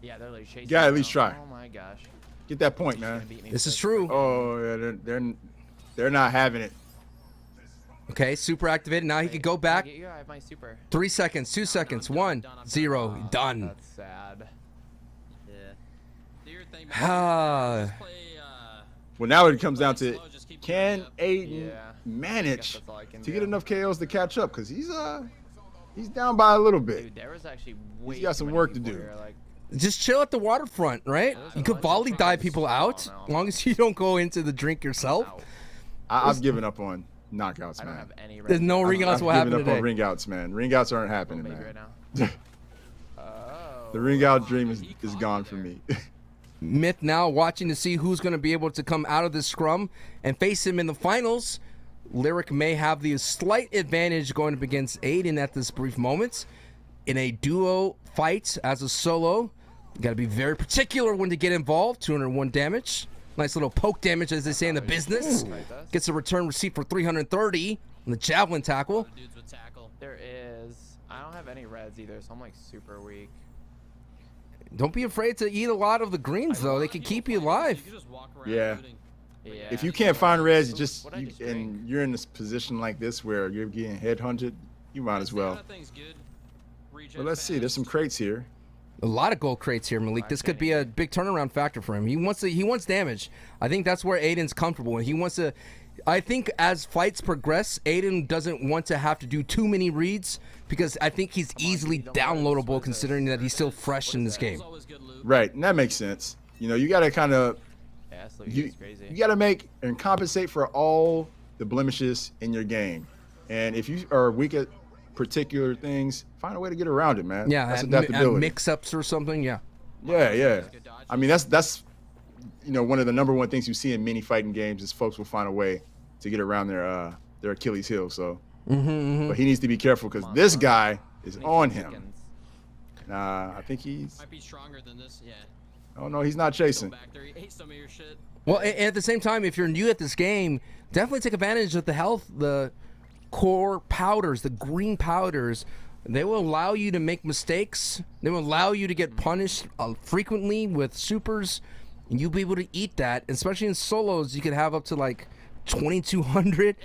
Yeah, they're like chasing. You gotta at least try. Oh my gosh. Get that point, man. This is true. Oh, yeah, they're not having it. Okay, super activated. Now he can go back. I have my super. 3 seconds, 2 seconds, 1, 0, done. That's sad. Ah. Well, now it comes down to, can Aiden Yeah. manage That's all I can to do. get enough KOs to catch up? Because he's down by a little bit. Dude, there was actually way got too some many work to people do. here, like, Just chill at the waterfront, right? You could volley dive people out, as long as you don't go into the drink yourself. I've given up on knockouts, I don't man. have any. There's no ring outs I've will happen given up today. on ring outs, man. Ring outs aren't happening, Maybe man. right now. Oh. The ring out dream is gone for me. Myth now watching to see who's going to be able to come out of this scrum and face him in the finals. Lyric may have the slight advantage going up against Aiden at this brief moment. In a duo fight as a solo, you got to be very particular when to get involved. 201 damage. Nice little poke damage, as they say in the business. Gets a return receipt for 330 on the javelin tackle. There is. I don't have any reds either, so I'm like super weak. Don't be afraid to eat a lot of the greens, though. They can keep you alive. Yeah. Yeah. If you can't find res, What'd I just drink? and you're in this position like this where you're getting headhunted, you might as well. But let's see. There's some crates here. A lot of gold crates here, Malik. This could be a big turnaround factor for him. He wants damage. I think that's where Aiden's comfortable. He wants to. I think as fights progress, Aiden doesn't want to have to do too many reads because I think he's easily downloadable considering that he's still fresh in this game. Right, and that makes sense. You know, you got to kind of Yeah, that's you crazy. got to make and compensate for all the blemishes in your game. And if you are weak at particular things, find a way to get around it, man. Yeah, that's at adaptability. mix-ups or something. Yeah. Yeah. I mean, that's you know, one of the number one things you see in many fighting games is folks will find a way to get around their Achilles heel. So, but he needs to be careful because this guy is on him. I think he's. Might be stronger than this, yeah. Oh no, he's not chasing. Back there, he ate some of your shit. Well, and at the same time, if you're new at this game, definitely take advantage of the health, the core powders, the green powders. They will allow you to make mistakes. They will allow you to get punished frequently with supers, and you'll be able to eat that. Especially in solos, you could have up to like 2,200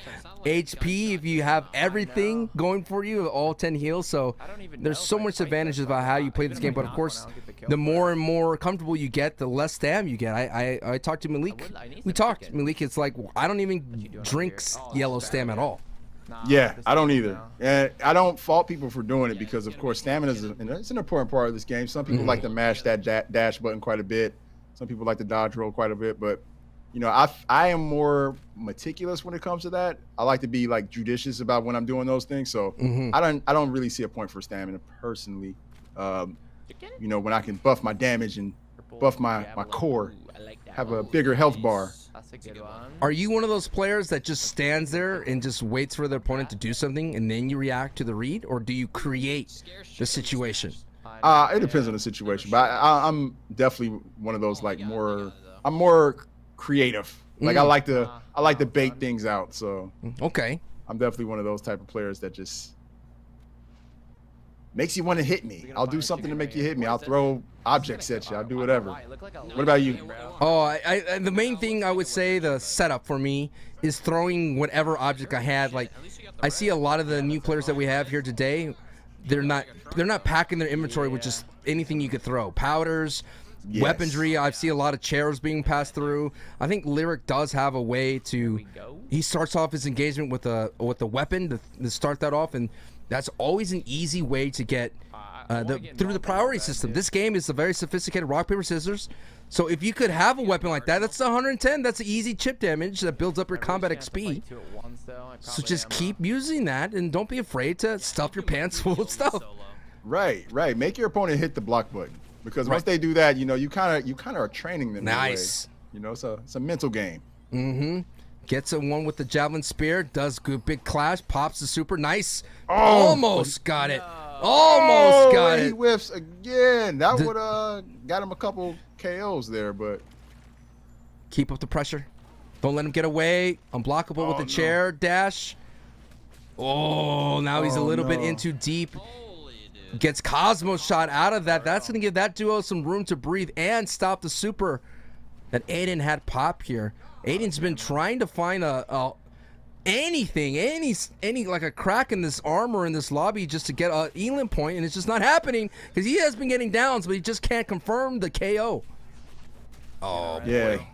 HP if you have everything going for you, all 10 heals. So there's so much advantages about how you play this game. But of course, the more and more comfortable you get, the less stam you get. I talked to Malik. We talked. Malik, it's like I don't even drink yellow stam at all. Yeah, I don't either. And I don't fault people for doing it because, of course, stamina is it's an important part of this game. Some people like to mash that dash button quite a bit. Some people like to dodge roll quite a bit. But, you know, I am more meticulous when it comes to that. I like to be, like, judicious about when I'm doing those things. So I don't really see a point for stamina personally. You know, when I can buff my damage and buff my core, have a bigger health bar. That's a good one. Are you one of those players that just stands there and just waits for the opponent to do something and then you react to the read, or do you create the situation? It depends on the situation, but I'm definitely one of those like I'm more creative. Like I like to bait things out. So Okay. I'm definitely one of those type of players that just makes you want to hit me. I'll do something to make you hit me. I'll throw objects at you. I'll do whatever. What about you? Oh, I the main thing I would say the setup for me is throwing whatever object I had. Like I see a lot of the new players that we have here today, they're not packing their inventory with just anything you could throw. Powders, weaponry. I see a lot of chairs being passed through. I think Lyric does have a way to. He starts off his engagement with a weapon to start that off, and that's always an easy way to get through the priority system. This game is a very sophisticated rock paper scissors. So if you could have a weapon like that, that's 110. That's easy chip damage that builds up your combat XP. So just keep using that and don't be afraid to stuff your pants full of stuff. Right. Make your opponent hit the block button, because once they do that, you kind of are training them. Nice. In a way. It's a mental game. Mm-hmm. Gets a one with the javelin spear. Does good big clash. Pops the super. Nice. Oh, Almost got it. Almost got He it. whiffs again. That would got him a couple KOs there, but Keep up the pressure. Don't let him get away. Unblockable with the chair dash. Oh, now he's a little bit in too deep. Gets Cosmo shot out of that. That's going to give that duo some room to breathe and stop the super that Aiden had pop here. Aiden's been trying to find anything, any like a crack in this armor in this lobby just to get a Elam point, and it's just not happening because he has been getting downs, but he just can't confirm the KO. Oh, yeah. boy.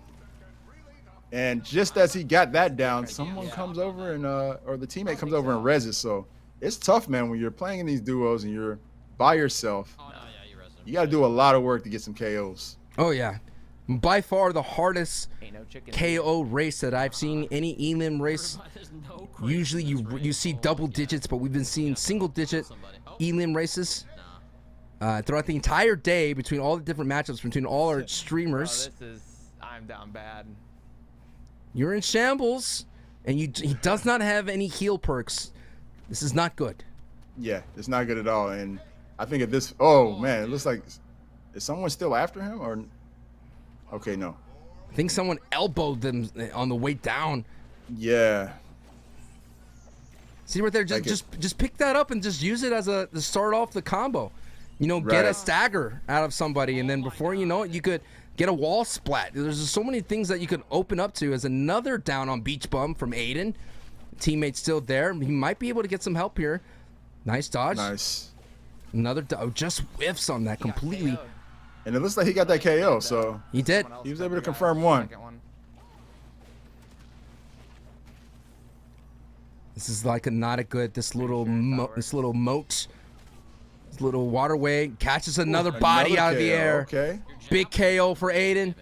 And just as he got that down, someone comes over and or the teammate comes over and reses. So it's tough, man, when you're playing in these duos and you're by yourself. You got to do a lot of work to get some KOs. Oh, yeah. By far the hardest KO race that I've seen, any Elam race. Usually you see double digits, but we've been seeing single digit Elam races throughout the entire day between all the different matchups between all our streamers. I'm down bad. You're in shambles, and he does not have any heal perks. This is not good. Yeah, it's not good at all. And I think at this, oh man, it looks like, is someone still after him or? Okay, no. I think someone elbowed them on the way down. Yeah. See right there, just pick that up and just use it as to start off the combo. Get a stagger out of somebody, and then before you know it, you could get a wall splat. There's just so many things that you could open up to. As another down on Beach Bum from Aiden. Teammate still there. He might be able to get some help here. Nice dodge. Nice. Another just whiffs on that completely. And it looks like he got that KO, so he did. He was able to confirm one. This is like not a good. This little moat, this little waterway catches another body out of the air. Okay. Big KO for Aiden.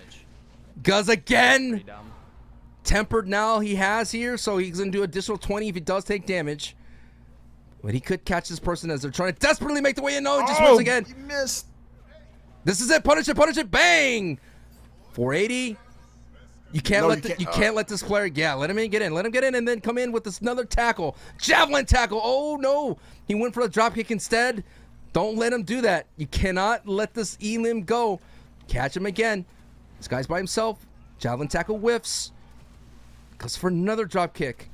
Guz again. Tempered now he has here, so he's gonna do additional 20 if he does take damage. But he could catch this person as they're trying to desperately make the way in. No, just once again. He missed. This is it. Punish it, bang! 480. You can't let this player. Yeah, let him get in, and then come in with this another tackle, javelin tackle. Oh no, he went for a drop kick instead. Don't let him do that. You cannot let this Elam go. Catch him again. This guy's by himself. Javelin tackle whiffs. Goes for another drop kick.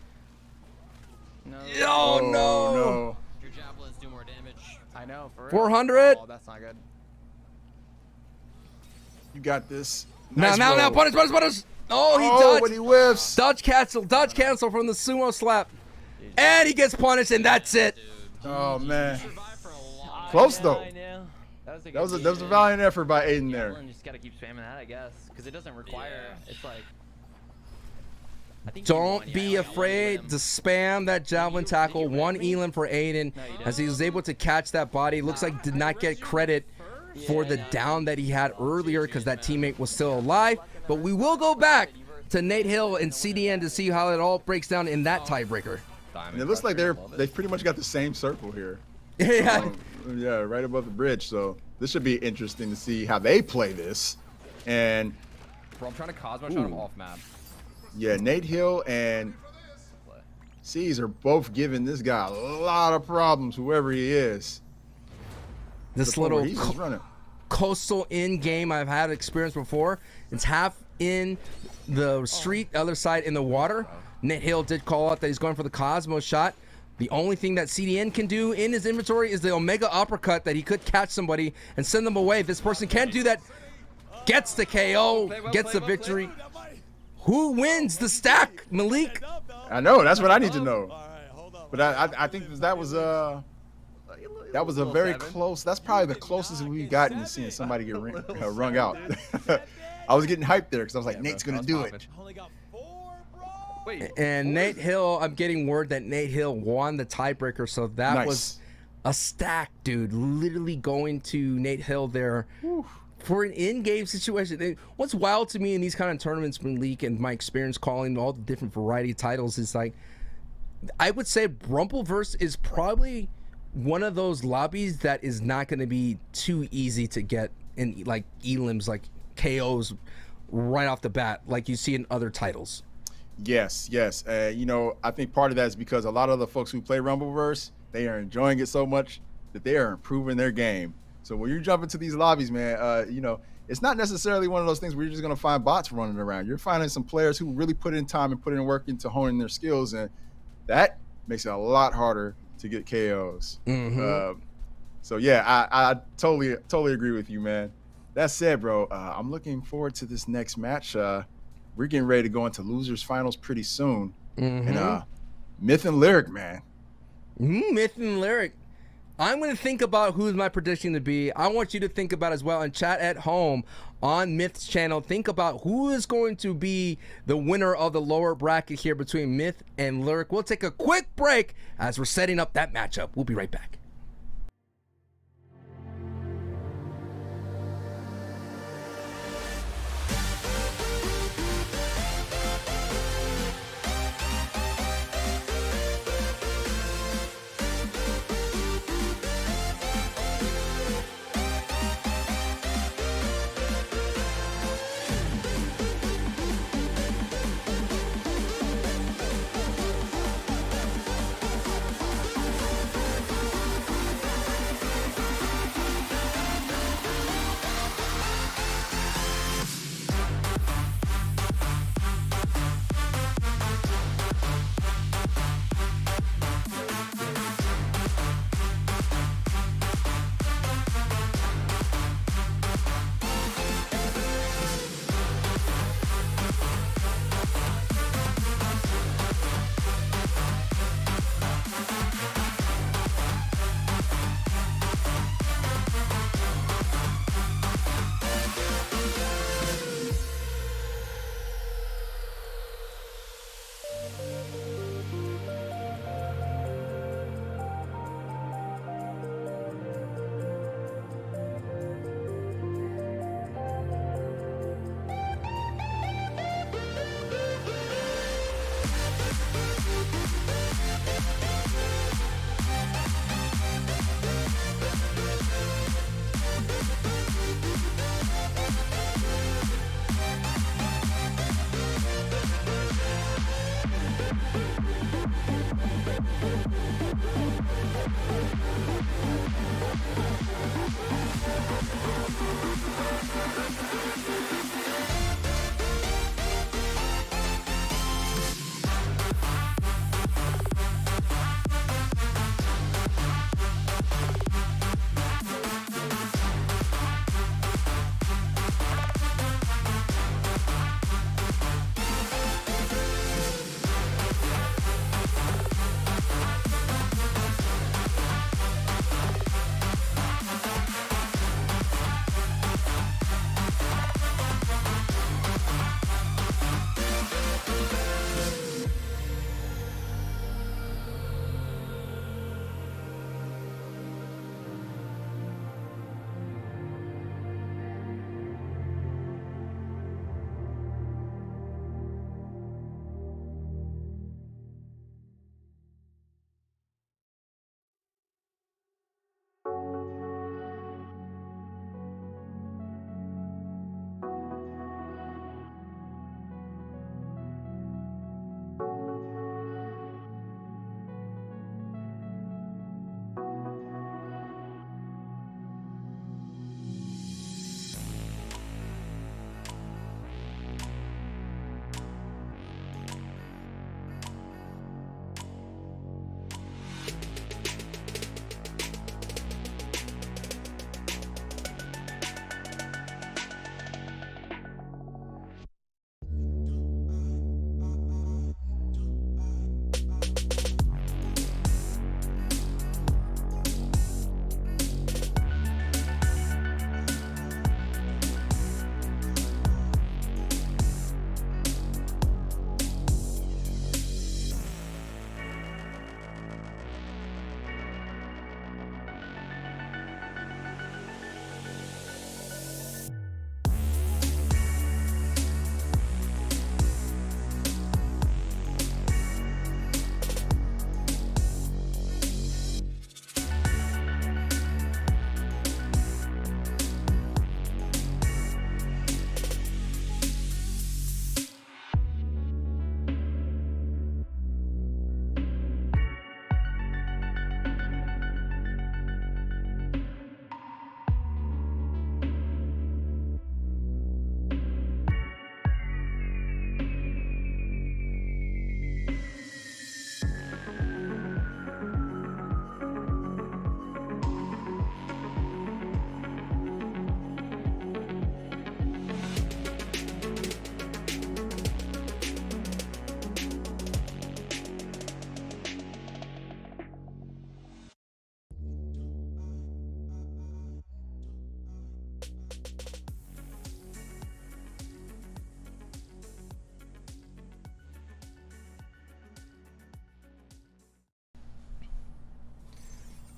No. Oh no. Your javelins do more damage. I know. For real. 400. Oh, that's not good. You got this. Now, punish. Oh, he dodged. dodged. But he whiffs. Dodge cancel from the sumo slap. And he gets punished, and that's it. Oh, man. Close, though. That was a valiant effort by Aiden there. You just gotta keep spamming that, I guess, because it doesn't require. It's like. Don't be afraid to spam that javelin tackle. One Elam for Aiden, as he was able to catch that body. Looks like did not get credit for the down that he had earlier because that teammate was still alive. But we will go back to Nate Hill and CDN to see how it all breaks down in that tiebreaker. And it looks like they've pretty much got the same circle here. Yeah. Yeah, right above the bridge. So this should be interesting to see how they play this. And Bro, I'm trying to Cosmo shot him off map. yeah, Nate Hill and C's are both giving this guy a lot of problems, whoever he is. This little coastal in game I've had experience before. It's half in the street, other side in the water. Nate Hill did call out that he's going for the Cosmo shot. The only thing that CDN can do in his inventory is the Omega uppercut that he could catch somebody and send them away. If this person can't do that, gets the KO, gets the victory. Who wins the stack, Malik? I know, that's what I need to know. But I think that was a very close. That's probably the closest we've gotten to seeing somebody get rung out. I was getting hyped there because I was like, Nate's gonna do it. And Nate Hill, I'm getting word that Nate Hill won the tiebreaker, so that was a stack, dude. Literally going to Nate Hill there for an in-game situation. What's wild to me in these kind of tournaments, Malik, and my experience calling all the different variety of titles is like, I would say Rumbleverse is probably one of those lobbies that is not going to be too easy to get in, like elims, like KOs right off the bat, like you see in other titles. Yes. You know, I think part of that is because a lot of the folks who play Rumbleverse, they are enjoying it so much that they are improving their game. So when you jump into these lobbies, man, you know, it's not necessarily one of those things where you're just going to find bots running around. You're finding some players who really put in time and put in work into honing their skills, and that makes it a lot harder to get KOs. So yeah, I totally agree with you, man. That said, bro, I'm looking forward to this next match. We're getting ready to go into losers finals pretty soon. And Myth and Lyric, man. Myth and Lyric. I'm going to think about who's my prediction to be. I want you to think about as well, and chat at home on Myth's channel. Think about who is going to be the winner of the lower bracket here between Myth and Lyric. We'll take a quick break as we're setting up that matchup. We'll be right back.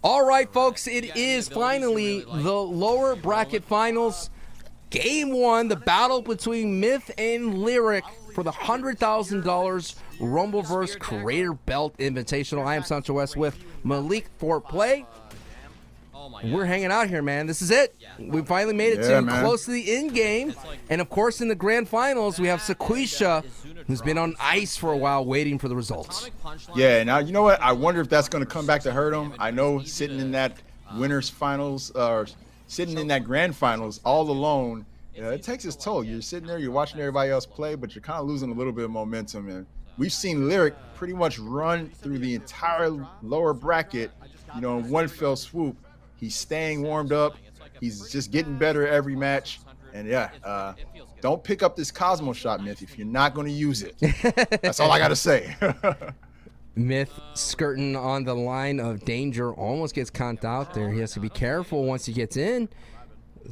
All right, folks, it is finally the lower bracket finals. Game 1, the battle between Myth and Lyric for the $100,000 Rumbleverse Creator Belt Invitational. I am Sancho West with Malik for play. We're hanging out here, man. This is it. We finally made it to close to the end game. And, of course, in the grand finals, we have Sequisha, who's been on ice for a while waiting for the results. Yeah, now, you know what? I wonder if that's going to come back to hurt him. I know sitting in that winners finals or sitting in that grand finals all alone, it takes its toll. You're sitting there, you're watching everybody else play, but you're kind of losing a little bit of momentum. And we've seen Lyric pretty much run through the entire lower bracket, in one fell swoop. He's staying warmed up. He's just getting better every match. And yeah, don't pick up this Cosmo shot, Myth, if you're not going to use it. That's all I got to say. Myth skirting on the line of danger, almost gets conked out there. He has to be careful once he gets in.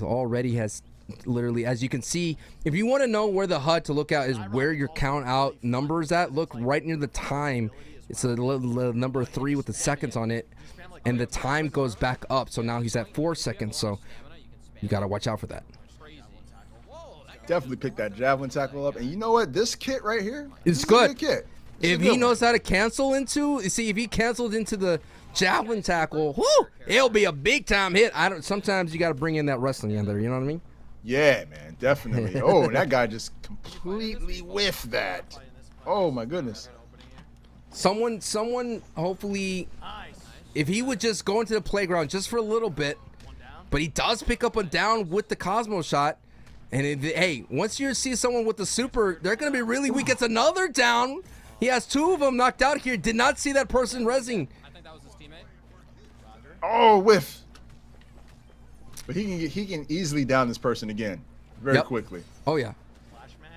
Already has literally, as you can see, if you want to know where the HUD to look at is where your count out number is at, look right near the time. It's a little number 3 with the seconds on it. And the time goes back up, so now he's at 4 seconds, so you got to watch out for that. Definitely pick that javelin tackle up. And you know what? This kit right here, it's good. Good kit. If he knows how to cancel into, see, if he canceled into the javelin tackle, whoo, it'll be a big-time hit. Sometimes you got to bring in that wrestling in there, you know what I mean? Yeah, man, definitely. Oh, that guy just completely whiffed that. Oh, my goodness. Someone, hopefully, if he would just go into the playground just for a little bit, but he does pick up a down with the Cosmo shot. And hey, once you see someone with the super, they're going to be really weak. It's another down. He has 2 of them knocked out here. Did not see that person rezzing. I think that was his teammate. Oh, whiff. But he can easily down this person again very quickly. Oh, yeah.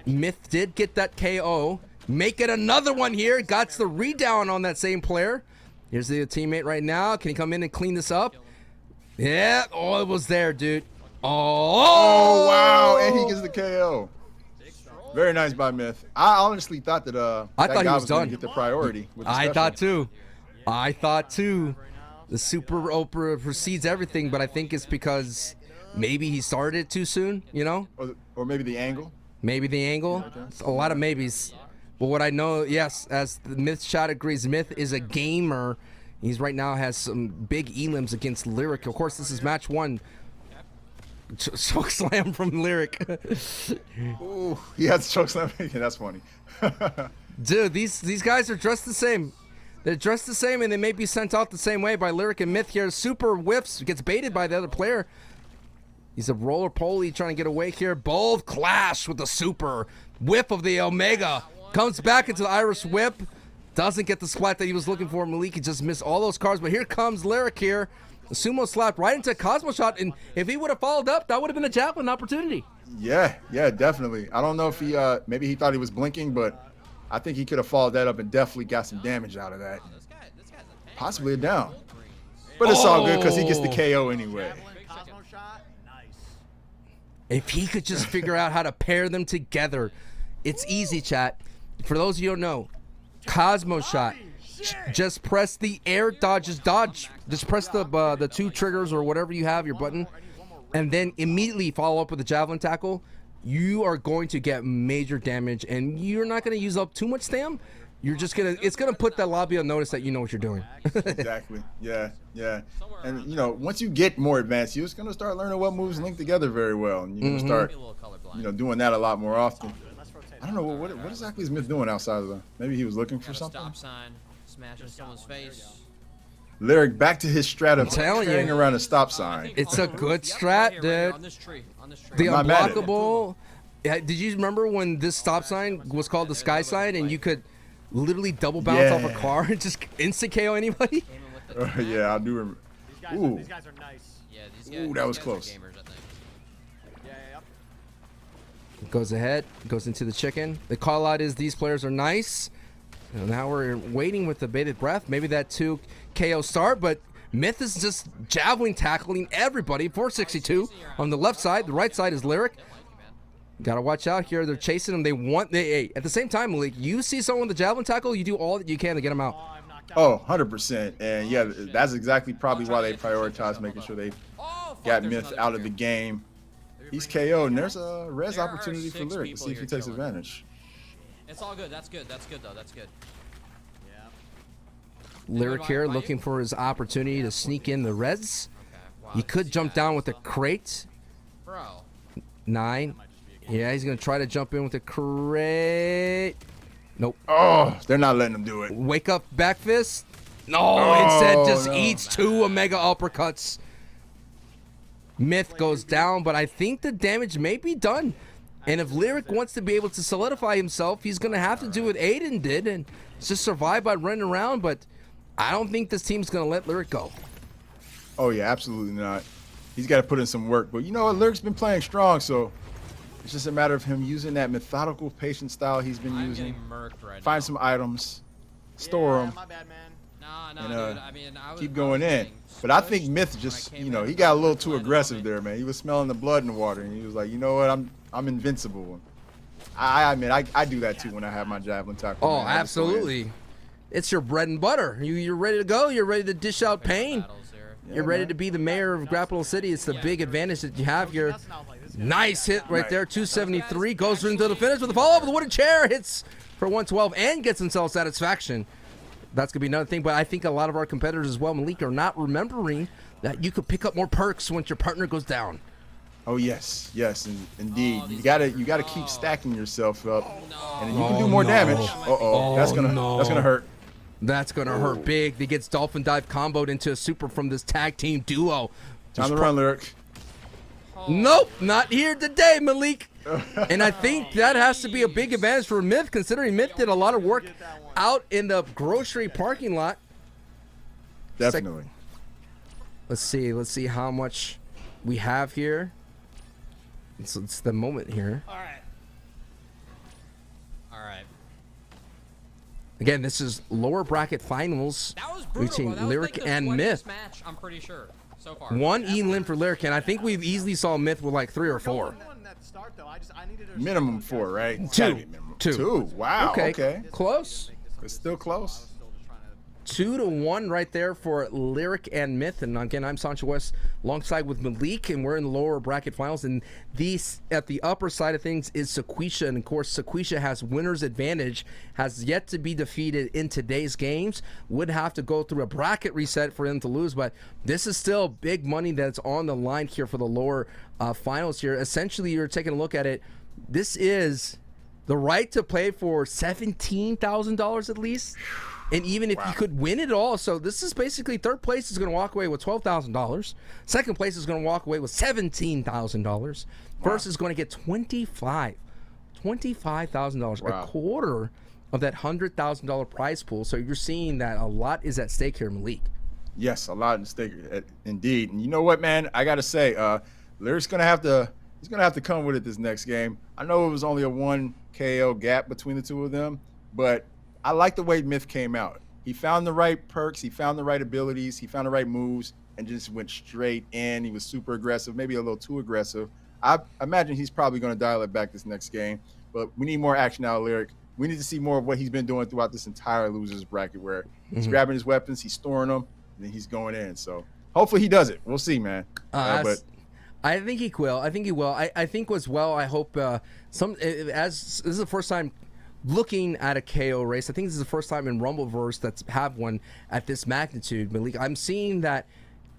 Myth did get that KO. Make it another one here. Got the redown on that same player. Here's the teammate right now. Can he come in and clean this up? Yeah. Oh, it was there, dude. Oh, wow. And he gets the KO. Very nice by Myth. I honestly thought that I thought guy he was done. Going to get the priority. With the I thought too. The super Oprah precedes everything, but I think it's because maybe he started it too soon, Or maybe the angle. Maybe the angle. It's a lot of maybes. But what I know, yes, as the Myth shot agrees, Myth is a gamer. He's right now has some big elims against Lyric. Of course, this is match 1. Choke slam from Lyric. Ooh, he has choke slam. Yeah, that's funny. Dude, these guys are dressed the same. They're dressed the same, and they may be sent out the same way by Lyric and Myth here. Super whiffs, gets baited by the other player. He's a roller poly trying to get away here. Both clash with the super. Whiff of the Omega. Comes back into the Irish whip. Doesn't get the splat that he was looking for. Malik, he just missed all those cards. But here comes Lyric here. The sumo slapped right into a Cosmo shot. And if he would have followed up, that would have been a javelin opportunity. Yeah, definitely. I don't know if he, maybe he thought he was blinking, but I think he could have followed that up and definitely got some damage out of that. Possibly a down. But it's all good because he gets the KO anyway. If he could just figure out how to pair them together. It's easy, chat. For those of you who don't know, Cosmo shot. Just press the air dodge. Just press the 2 triggers or whatever you have, your button, and then immediately follow up with the javelin tackle. You are going to get major damage, and you're not going to use up too much stam. You're just it's gonna put that lobby on notice that you know what you're doing. Exactly. Yeah. And once you get more advanced, you're just gonna start learning what moves link together very well, and you're gonna start, doing that a lot more often. I don't know what exactly is Myth doing outside of the. Maybe he was looking for something. Stop sign, smashing someone's face. Lyric back to his strat of telling carrying you. around a stop sign. It's a good strat, dude. On this tree. The unblockable. Did you remember when this stop sign was called the sky sign, and you could literally double bounce off a car and just instant KO anybody? Yeah, I do remember. Ooh. These guys are nice. Yeah, these guys. Ooh, that was close. Gamers, I think. Goes ahead, goes into the chicken. The call out is these players are nice. And now we're waiting with the bated breath. Maybe that 2 KO start, but Myth is just javelin tackling everybody. 462 on the left side. The right side is Lyric. Gotta watch out here. They're chasing him. Hey, at the same time, Malik, you see someone with the javelin tackle, you do all that you can to get him out. Oh, 100%. And yeah, that's exactly probably why they prioritize making sure they got Myth out of the game. He's KO'd, and there's a res opportunity for Lyric to see if he takes advantage. It's all good. That's good. That's good, though. That's good. Lyric here looking for his opportunity to sneak in the res. He could jump down with a crate. Bro. 9. Yeah, he's going to try to jump in with a crate. Nope. Oh, they're not letting him do it. Wake up, back fist. No, instead just eats 2 Omega uppercuts. Myth goes down, but I think the damage may be done. And if Lyric wants to be able to solidify himself, he's going to have to do what Aiden did and just survive by running around. But I don't think this team's going to let Lyric go. Oh, yeah, absolutely not. He's got to put in some work. But you know what? Lyric's been playing strong, so it's just a matter of him using that methodical, patient style he's been using. Find some items, store them, My bad, man. and keep going in. But I think Myth just, you know, he got a little too aggressive there, man. He was smelling the blood in the water, and he was like, you know what? I'm invincible. I admit, I do that too when I have my javelin tackle. Oh, man. absolutely. It's your bread and butter. You're ready to go. You're ready to dish out pain. You're ready to be the mayor of Grapple City. It's the big advantage that you have here. Nice hit right there. 273 goes into the finish with a follow-up with a wooden chair. Hits for 112 and gets himself satisfaction. That's going to be another thing, but I think a lot of our competitors as well, Malik, are not remembering that you could pick up more perks once your partner goes down. Oh yes, indeed. You gotta keep stacking yourself up, and you can do more damage. That's gonna hurt. That's gonna hurt big. He gets Dolphin Dive comboed into a super from this tag team duo. Time to run, Lyric. Nope, not here today, Malik. And I think that has to be a big advantage for Myth, considering Myth did a lot of work out in the grocery parking lot. Definitely. Let's see how much we have here. It's the moment here. All right. Again, this is lower bracket finals between Lyric and Myth. Match, I'm pretty sure so far. 1 elim for Lyric, and I think we've easily saw Myth with like 3 or 4. Minimum 4, right? It's 2. gotta be minimum 2. Wow. Okay. Close. It's still close. 2-1 right there for Lyric and Myth. And again, I'm Sancho West alongside with Malik, and we're in the lower bracket finals. And these at the upper side of things is Sequisha. And of course, Sequisha has winner's advantage, has yet to be defeated in today's games. Would have to go through a bracket reset for them to lose, but this is still big money that's on the line here for the lower finals here. Essentially, you're taking a look at it. This is the right to play for $17,000 at least. And even if you could win it all, so this is basically third place is going to walk away with $12,000. Second place is going to walk away with $17,000. First is going to get $25,000, a quarter of that $100,000 prize pool. So you're seeing that a lot is at stake here, Malik. Yes, a lot at stake, indeed. And you know what, man? I gotta say, Lyric's gonna have to. He's gonna have to come with it this next game. I know it was only a 1 KO gap between the two of them, but I like the way Myth came out. He found the right perks, he found the right abilities, he found the right moves, and just went straight in. He was super aggressive, maybe a little too aggressive. I imagine he's probably going to dial it back this next game, but we need more action out of Lyric. We need to see more of what he's been doing throughout this entire losers bracket, where he's grabbing his weapons, he's storing them, and then he's going in. So hopefully he does it. We'll see, man. But I think he will. I think he will. I think as well. I hope as this is the first time looking at a KO race. I think this is the first time in Rumbleverse that's have one at this magnitude. Malik, I'm seeing that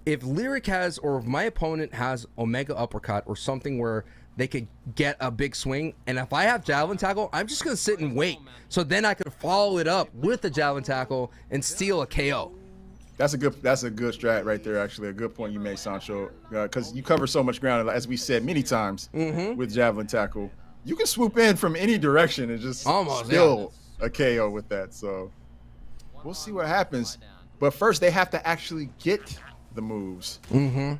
if Lyric has, or if my opponent has Omega Uppercut or something where they could get a big swing, and if I have Javelin Tackle, I'm just gonna sit and wait. So then I could follow it up with the Javelin Tackle and steal a KO. That's a good strat right there. Actually, a good point you made, Sancho, because you cover so much ground, as we said many times with Javelin Tackle. You can swoop in from any direction and just steal a KO with that. So we'll see what happens. But first, they have to actually get the moves. So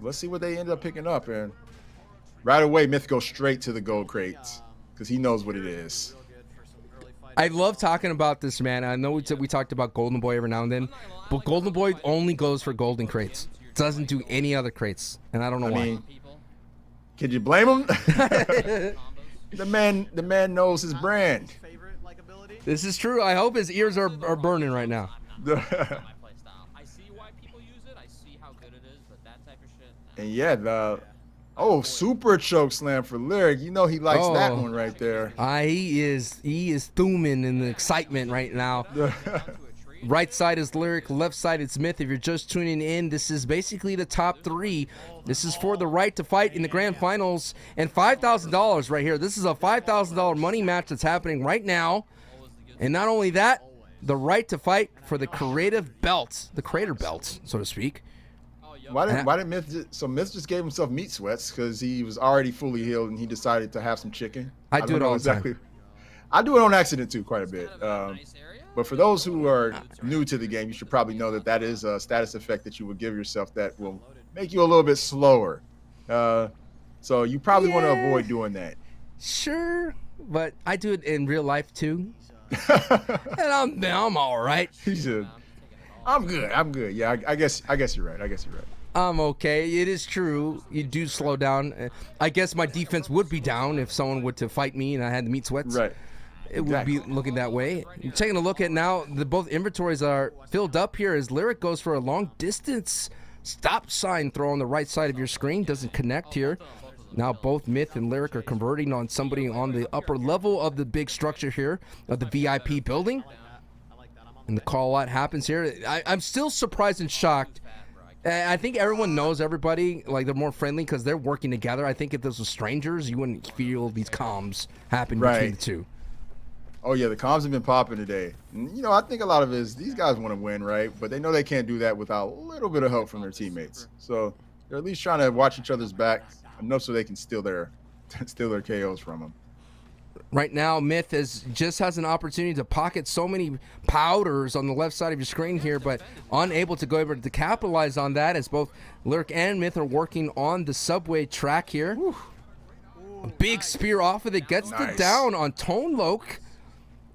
let's see what they end up picking up. And right away, Myth goes straight to the gold crates because he knows what it is. I love talking about this, man. I know we talked about Golden Boy every now and then, but Golden Boy only goes for golden crates. Doesn't do any other crates, and I don't know why. mean, could you blame him? The man knows his brand. This is true. I hope his ears are burning right now. And yeah, super choke slam for Lyric. You know he likes that one right there. He is thumbing in the excitement right now. Right side is Lyric, left side is Myth. If you're just tuning in, this is basically the top 3. This is for the right to fight in the grand finals and $5,000 right here. This is a $5,000 money match that's happening right now. And not only that, the right to fight for the creative belt, the creator belt, so to speak. Why did Myth Myth just gave himself meat sweats because he was already fully healed and he decided to have some chicken? I do it all the time. I do it on accident too, quite a bit. But for those who are new to the game, you should probably know that is a status effect that you will give yourself that will make you a little bit slower. So you probably want to avoid doing that. Sure, but I do it in real life too. And I'm all right. He said, I'm good. Yeah, I guess you're right. I'm okay. It is true. You do slow down. I guess my defense would be down if someone were to fight me and I had the meat sweats. Right. It would be looking that way. Taking a look at now, both inventories are filled up here as Lyric goes for a long distance stop sign throw on the right side of your screen. Doesn't connect here. Now both Myth and Lyric are converting on somebody on the upper level of the big structure here of the VIP building. And the call out happens here. I'm still surprised and shocked. I think everyone knows everybody. Like, they're more friendly because they're working together. I think if this was strangers, you wouldn't feel these comms happen between the two. Oh, yeah, the comms have been popping today. And, you know, I think a lot of it is these guys want to win, right? But they know they can't do that without a little bit of help from their teammates. So they're at least trying to watch each other's back enough so they can steal their KOs from them. Right now, Myth just has an opportunity to pocket so many powders on the left side of your screen here, but unable to go over to capitalize on that as both Lyric and Myth are working on the subway track here. A big spear off of it, gets the down on Tone Loke,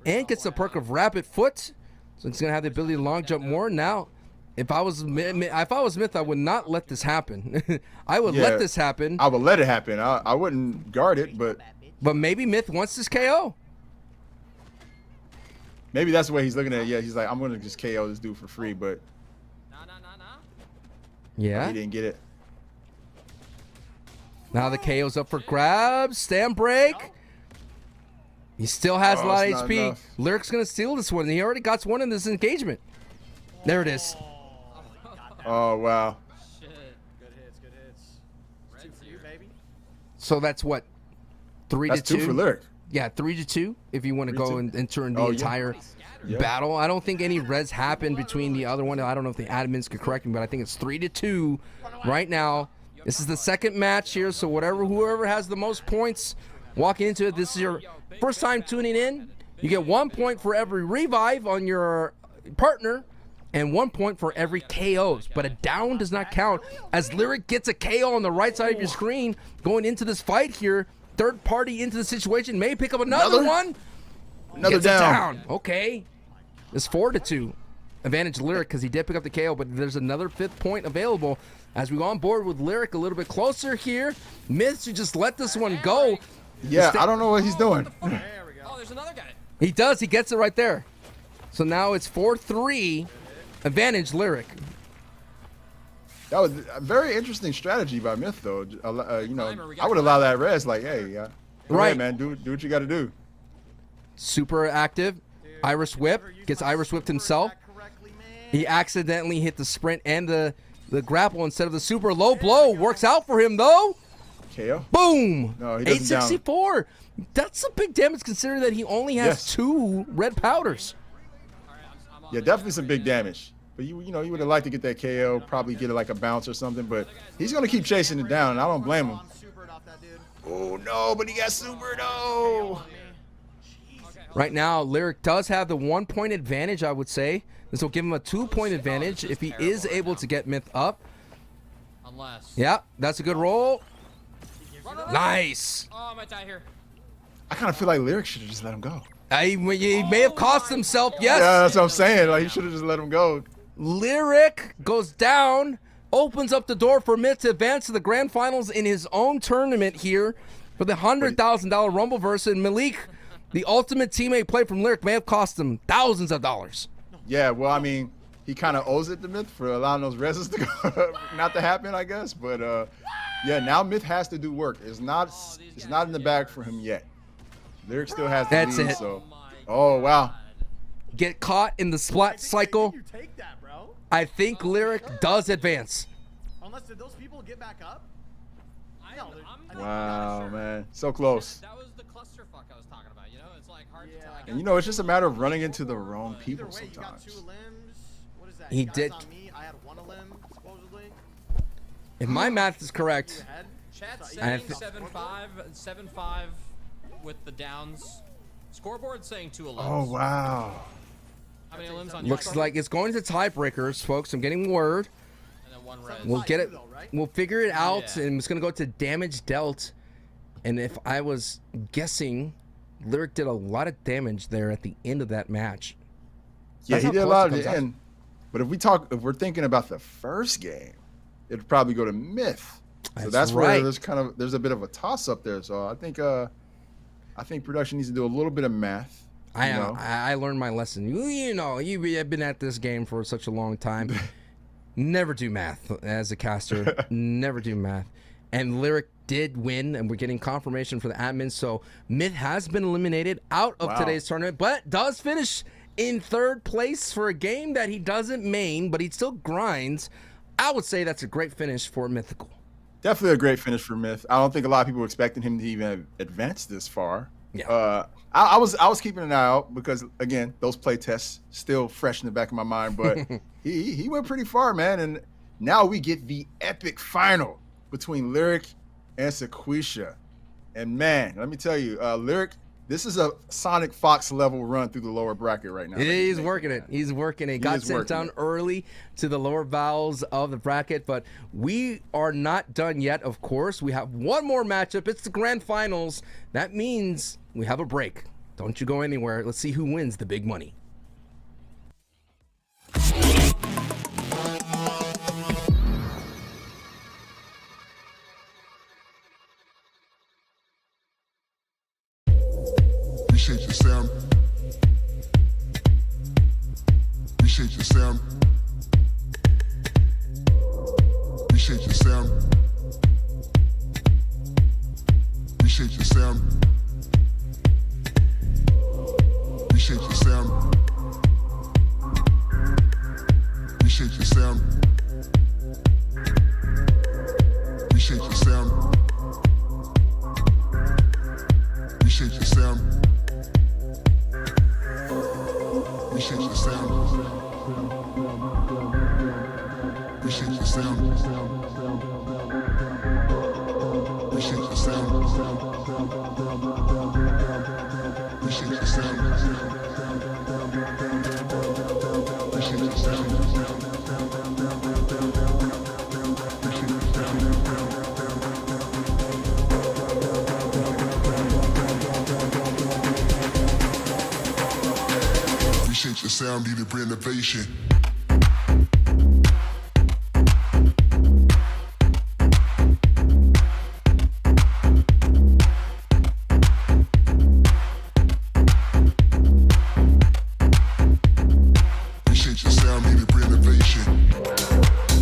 and gets the perk of Rapid Foot. So it's going to have the ability to long jump more. Now, if I was Myth, I would not let this happen. I would let this happen. I would let it happen. I wouldn't guard it, but maybe Myth wants this KO. Maybe that's the way he's looking at it. Yeah, he's like, I'm going to just KO this dude for free, but yeah, he didn't get it. Now the KO's up for grabs. Stand break. He still has a lot of HP. Lyric's going to steal this one. He already got one in this engagement. There it is. Oh, wow. Shit. Good hits. 2 for you, baby. So that's what? 3-2? That's 2 for Lyric. Yeah, 3-2 if you want to go and turn the entire battle. I don't think any res happened between the other one. I don't know if the admins could correct me, but I think it's 3-2 right now. This is the second match here, so whoever has the most points walking into it, this is your first time tuning in. You get 1 point for every revive on your partner and 1 point for every KOs, but a down does not count as Lyric gets a KO on the right side of your screen going into this fight here. Third party into the situation, may pick up another one. Another down. Okay. It's 4-2. Advantage Lyric because he did pick up the KO, but there's another 5th point available as we go on board with Lyric a little bit closer here. Myth should just let this one go. Yeah, I don't know what he's doing. There we go. Oh, there's another guy. He does. He gets it right there. So now it's 4-3. Advantage Lyric. That was a very interesting strategy by Myth, though. You know, I would allow that res. Like, hey, go ahead, man, do what you got to do. Super active. Iris Whip. Gets Iris Whipped himself. He accidentally hit the sprint and the grapple instead of the super low blow. Works out for him, though. KO. Boom. No, he doesn't 864. That's a big damage considering that he only has 2 red powders. Yeah, definitely some big damage. But you know, you would have liked to get that KO, probably get it like a bounce or something. But he's gonna keep chasing it down, and I don't blame him. Oh no, but he got super though. Right now, Lyric does have the 1 point advantage, I would say. This will give him a 2 point advantage if he is able to get Myth up. Yeah, that's a good roll. Nice. Oh, I might die here. I kind of feel like Lyric should have just let him go. He may have cost himself. Yes. Yeah, that's what I'm saying. Like, he should have just let him go. Lyric goes down, opens up the door for Myth to advance to the grand finals in his own tournament here for the $100,000 Rumbleverse. And Malik, the ultimate teammate play from Lyric, may have cost him thousands of dollars. Yeah, well, I mean, he kind of owes it to Myth for allowing those reses to go, not to happen, I guess. But yeah, now Myth has to do work. It's not in the bag for him yet. Lyric still has to That's lead, it. So, oh wow, Get caught in the splat cycle. You take that, bro. I think Lyric does advance. Unless did those people get back up? wow, man, so close. That was the clusterfuck I was talking about. You know, it's like hard to tell. And you know, it's just a matter of running into the wrong people Either way, you got 2 sometimes. limbs. What is that? He Guys did. On me, I had 1 limb, supposedly. If my math is correct, Head. Chat's I saying th- 7-5 with the downs. Scoreboard saying 2 limbs. Oh wow. How many limbs on your looks scoreboard? like it's going to tiebreakers, folks. I'm getting word. And then 1 res. We'll get it. Though, right? We'll figure it out, Yeah. and it's gonna go to damage dealt. And if I was guessing, Lyric did a lot of damage there at the end of that match. Yeah, That's he how did a close lot it of comes it. out. But if we're thinking about the first game, it'd probably go to Myth. So That's that's right. where there's a bit of a toss up there. So I think production needs to do a little bit of math. I you know? I learned my lesson. You know, you have been at this game for such a long time. Never do math as a caster. Never do math. And Lyric did win, and we're getting confirmation for the admin. So Myth has been eliminated out of Wow. today's tournament, but does finish in 3rd place for a game that he doesn't main, but he still grinds. I would say that's a great finish for Mythical. Definitely a great finish for Myth. I don't think a lot of people were expecting him to even advance this far. Yeah. I was keeping an eye out because again, those play tests still fresh in the back of my mind, but he went pretty far, man. And now we get the epic final between Lyric and Sequisha. And man, let me tell you, Lyric, this is a Sonic Fox level run through the lower bracket right now. He's working it. He's working it. Got is sent working down it. early to the lower vowels of the bracket, but we are not done yet, of course. We have one more matchup. It's the grand finals. That means we have a break. Don't you go anywhere. Let's see who wins the big money. Appreciate your sound. Appreciate your sound. Appreciate your sound. Appreciate your sound. Appreciate your sound. Appreciate your sound. Appreciate your sound. Appreciate your sound. Appreciate your sound. Appreciate your sound. Appreciate your sound. Appreciate your sound. Appreciate your sound. Appreciate your sound, need a renovation. Appreciate your sound, need a renovation.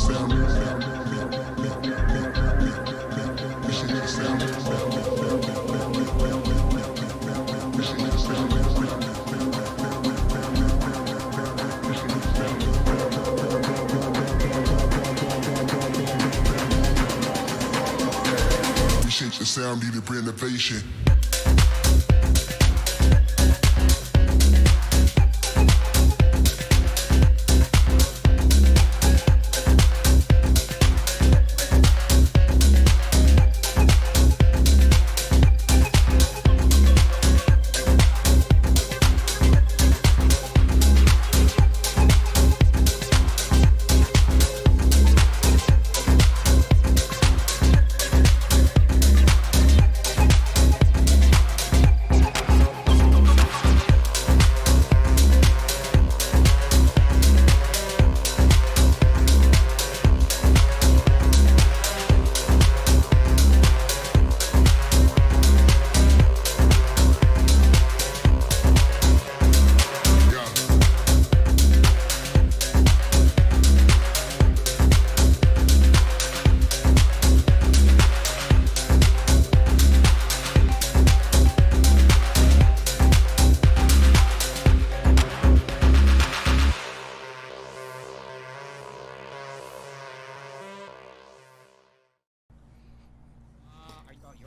Appreciate the sound, need to bring innovation.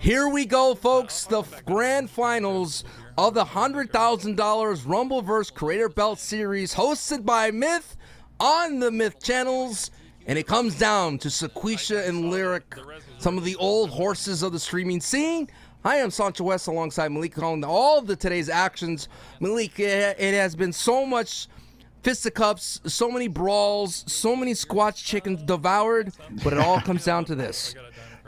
Here we go, folks. The grand finals of the $100,000 Rumbleverse Creator Belt Series, hosted by Myth on the Myth channels. And it comes down to Sequisha and Lyric, some of the old horses of the streaming scene. I am Sancho West alongside Malik, calling all of today's actions. Malik, it has been so much fisticuffs, so many brawls, so many squash chickens devoured, but it all comes down to this.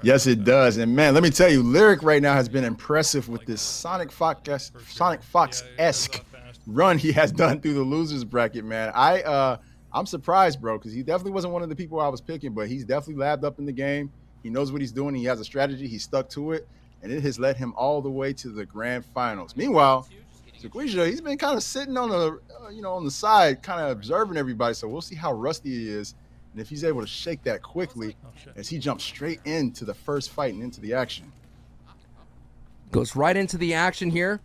Yes, it does. And man, let me tell you, Lyric right now has been impressive with this Sonic Fox-esque run he has done through the losers bracket, man. I'm surprised, bro, because he definitely wasn't one of the people I was picking, but he's definitely labbed up in the game. He knows what he's doing. He has a strategy. He stuck to it, and it has led him all the way to the grand finals. Meanwhile, Sequisha, he's been kind of sitting on the, on the side, kind of observing everybody. So we'll see how rusty he is, and if he's able to shake that quickly as he jumps straight into the first fight and into the action. Goes right into the action here.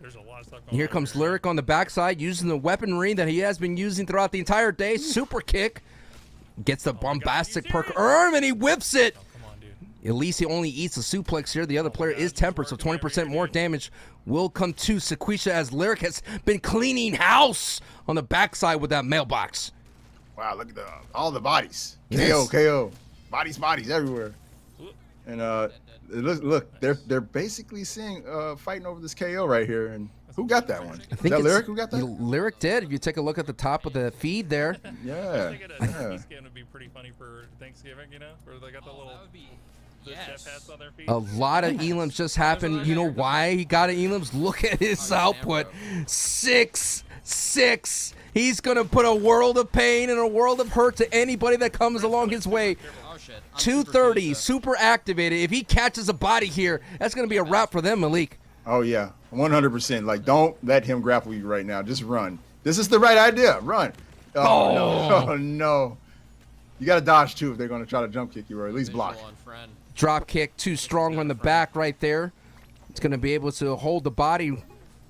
And here comes Lyric on the backside, using the weaponry that he has been using throughout the entire day. Super kick. Gets the bombastic perk and he whips it. At least he only eats a suplex here. The other player is tempered, so 20% more damage will come to Sequisha as Lyric has been cleaning house on the backside with that mailbox. Wow, look at all the bodies. Yes. KO. Bodies everywhere. And look, they're basically fighting over this KO right here. And who got that one? I think Is that Lyric who got that? Lyric did. If you take a look at the top of the feed there. Yeah. This game would be pretty funny for Thanksgiving, where they got the little chef hats on their feet. A lot of elims just happened. You know why he got an elims? Look at his output. 6'6". He's going to put a world of pain and a world of hurt to anybody that comes along his way. 230, super activated. If he catches a body here, that's going to be a wrap for them, Malik. Oh, yeah, 100%. Like, don't let him grapple you right now. Just run. This is the right idea. Run. Oh, no. Oh, no. You got to dodge, too, if they're going to try to jump kick you or at least block. Drop kick, too strong on the back right there. It's going to be able to hold the body.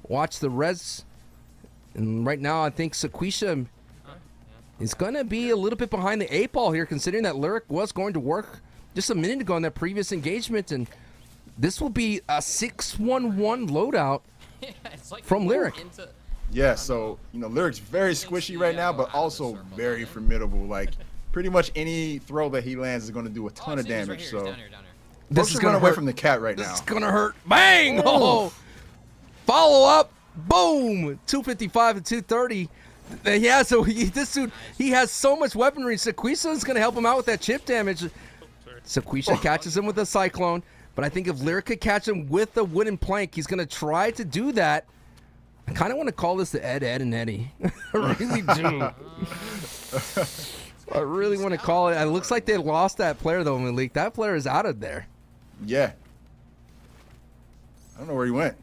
Watch the res. And right now, I think Sequisha is going to be a little bit behind the 8 ball here, considering that Lyric was going to work just a minute ago in that previous engagement. And this will be a 6-1-1 loadout from Lyric. Yeah, so, Lyric's very squishy right now, but also very formidable. Like, pretty much any throw that he lands is going to do a ton of damage. So, this is going to run away from the cat right now. This is going to hurt. Bang! Oh! Follow up. Boom! 255 and 230. This dude, he has so much weaponry. Sequisha is going to help him out with that chip damage. Sequisha catches him with a cyclone, but I think if Lyric could catch him with a wooden plank, he's going to try to do that. I kind of want to call this the Ed, and Eddie. I really do. I really want to call it. It looks like they lost that player, though, Malik. That player is out of there. Yeah. I don't know where he went.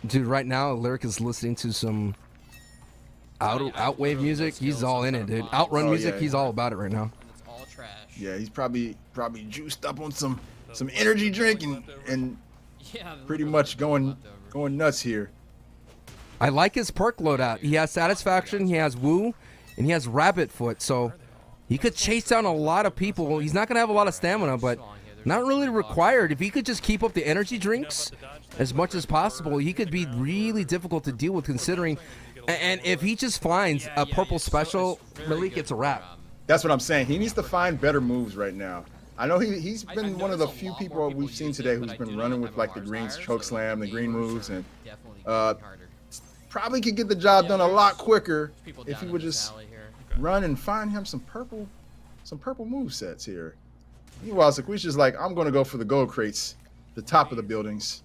Dude, right now, Lyric is listening to some Outwave music, he's all in it, dude. Outrun music, he's all about it right now. It's all trash. Yeah, he's probably juiced up on some energy drink and Yeah. pretty much going nuts here. I like his perk loadout. He has Satisfaction, he has Woo, and he has Rabbit Foot, so he could chase down a lot of people. He's not going to have a lot of stamina, but not really required. If he could just keep up the energy drinks as much as possible, he could be really difficult to deal with considering. And if he just finds a purple special, Malik gets a wrap. That's what I'm saying. He needs to find better moves right now. I know he's been one of the few people we've seen today who's been running with like the green choke slam, the green moves, and probably could get the job done a lot quicker if he would just run and find him some purple move sets here. Meanwhile, Sequisha's like, I'm gonna go for the gold crates, the top of the buildings.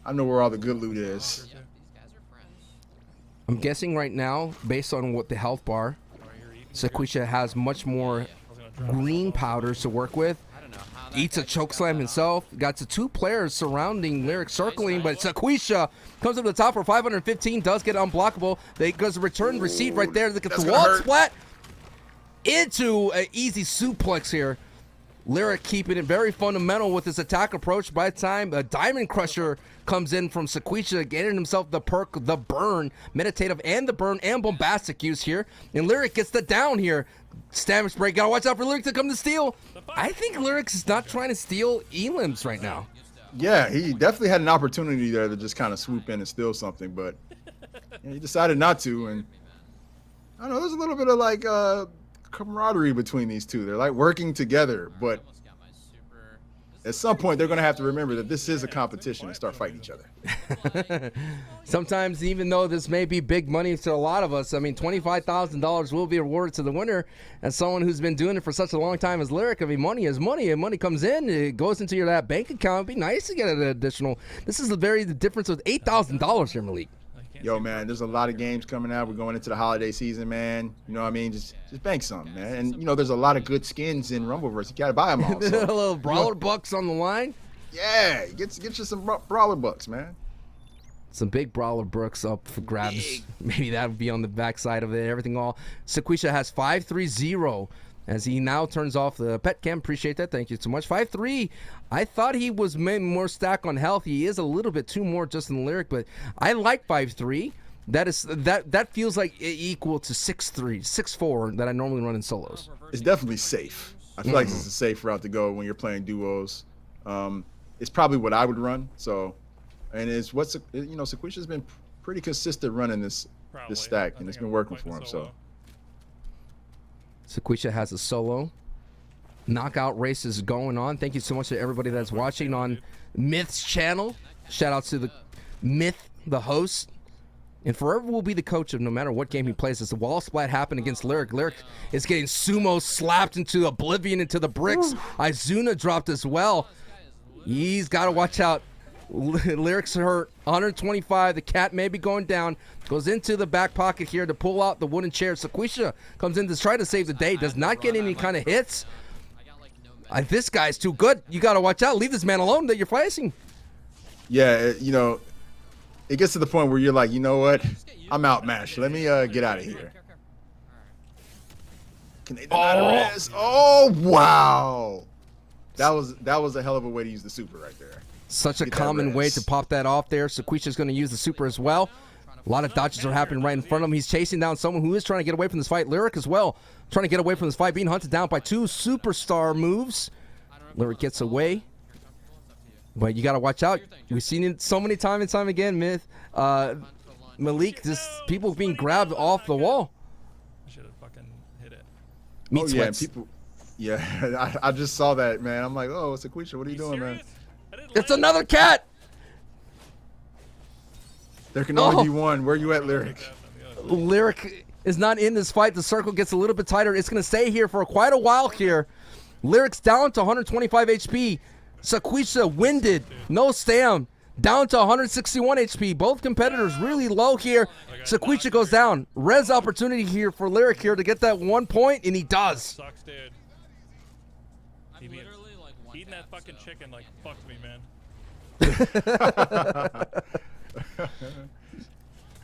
I know where all the good loot is. I'm guessing right now, based on what the health bar, Sequisha has much more green powders to work with. Eats a chokeslam himself. Got to 2 players surrounding Lyric circling, but Sequisha comes up to the top for 515, does get unblockable. They goes a return receive right there. Look at the wall splat into an easy suplex here. Lyric keeping it very fundamental with his attack approach. By the time a Diamond Crusher comes in from Sequisha, getting himself the perk, the burn, meditative, and the burn, and bombastic use here. And Lyric gets the down here. Stamage break. Gotta watch out for Lyric to come to steal. I think Lyric is not trying to steal Elims right now. Yeah, he definitely had an opportunity there to just kind of swoop in and steal something, but he decided not to. And I don't know, there's a little bit of like camaraderie between these two. They're like working together, but at some point they're going to have to remember that this is a competition and start fighting each other. Sometimes, even though this may be big money to a lot of us, I mean, $25,000 will be awarded to the winner. As someone who's been doing it for such a long time as Lyric, I mean, money is money, and money comes in, it goes into that bank account. It'd be nice to get an additional. This is the difference with $8,000 here, Malik. Yo, man, there's a lot of games coming out. We're going into the holiday season, man. You know what I mean? Just bank something, man. And, you know, there's a lot of good skins in Rumbleverse. You got to buy them all. So. A little brawler bucks on the line. Yeah, get you some brawler bucks, man. Some big brawler brooks up for grabs. Maybe that would be on the backside of it. Everything all. Sequisha has 5-3-0 as he now turns off the pet cam. Appreciate that. Thank you so much. 5-3. I thought he was maybe more stack on health. He is a little bit too more just in the Lyric, but I like 5-3. That feels like equal to 6-3, 6-4 that I normally run in solos. It's definitely safe. I feel like this is a safe route to go when you're playing duos. It's probably what I would run. So, and it's Sequisha's been pretty consistent running this stack, and it's been working for him. So, Sequisha has a solo. Knockout races going on. Thank you so much to everybody that's watching on Myth's channel. Shout out to the Myth, the host. And forever will be the coach of no matter what game he plays. As the wall splat happened against Lyric. Lyric is getting sumo slapped into oblivion, into the bricks. Izuna dropped as well. He's got to watch out. Lyric's hurt. 125. The cat may be going down. Goes into the back pocket here to pull out the wooden chair. Sequisha comes in to try to save the day. Does not get any kind of hits. This guy's too good. You got to watch out. Leave this man alone that you're facing. Yeah, you know, it gets to the point where you're like, you know what? I'm outmatched. Let me get out of here. Can they deny the res? Oh, wow. That was a hell of a way to use the super right there. Such a common way to pop that off there. Sequisha's going to use the super as well. A lot of dodges are happening right in front of him. He's chasing down someone who is trying to get away from this fight. Lyric as well, trying to get away from this fight, being hunted down by 2 superstar moves. Lyric gets away. But you got to watch out. We've seen it so many times and time again, Myth. Malik, just people being grabbed off the wall. I should have fucking hit it. Meat sweats. Yeah, I just saw that, man. I'm like, oh, Sequisha, what are you doing, man? It's another cat. There can only be one. Where you at, Lyric? Lyric is not in this fight. The circle gets a little bit tighter. It's going to stay here for quite a while here. Lyric's down to 125 HP. Sequisha winded. No stam. Down to 161 HP. Both competitors really low here. Sequisha goes down. Res opportunity here for Lyric here to get that 1 point, and he does. Sucks, dude. Eating that fucking chicken like fucked me, man.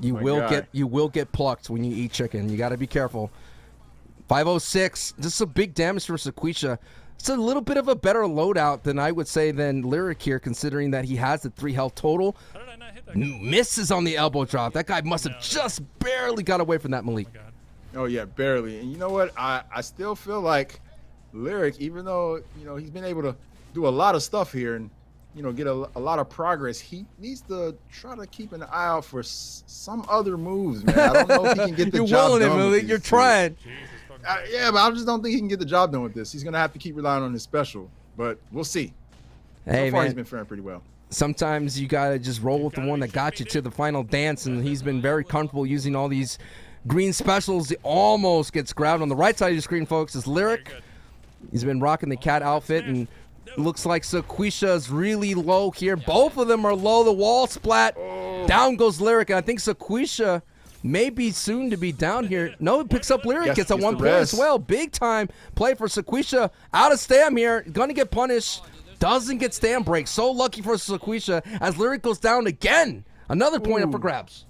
You My will God. get plucked when you eat chicken. You got to be careful. 506. This is a big damage for Sequisha. It's a little bit of a better loadout than I would say than Lyric here, considering that he has the 3 health total. How did I not hit that guy? Misses on the elbow drop. That guy must have just barely got away from that, Malik. Oh yeah, barely. And you know what? I still feel like Lyric, even though he's been able to do a lot of stuff here and get a lot of progress, he needs to try to keep an eye out for some other moves, man. I don't know if he can get the You're job willing it, done. Malik. You're trying. Yeah, but I just don't think he can get the job done with this. He's gonna have to keep relying on his special, but we'll see. Hey, so far, man. he's been faring pretty well. Sometimes you gotta just roll with the one that got you to the final dance, and he's been very comfortable using all these green specials. He almost gets grabbed on the right side of your screen, folks. Is Lyric. He's been rocking the cat outfit, and looks like Sequisha is really low here. Both of them are low. The wall splat. Down goes Lyric, and I think Sequisha may be soon to be down here. No, it picks up Lyric. Yes, gets a gets 1 the point res. as well. Big time play for Sequisha. Out of stam here. Gonna get punished. Doesn't get stam break. So lucky for Sequisha as Lyric goes down again. Another point up for grabs.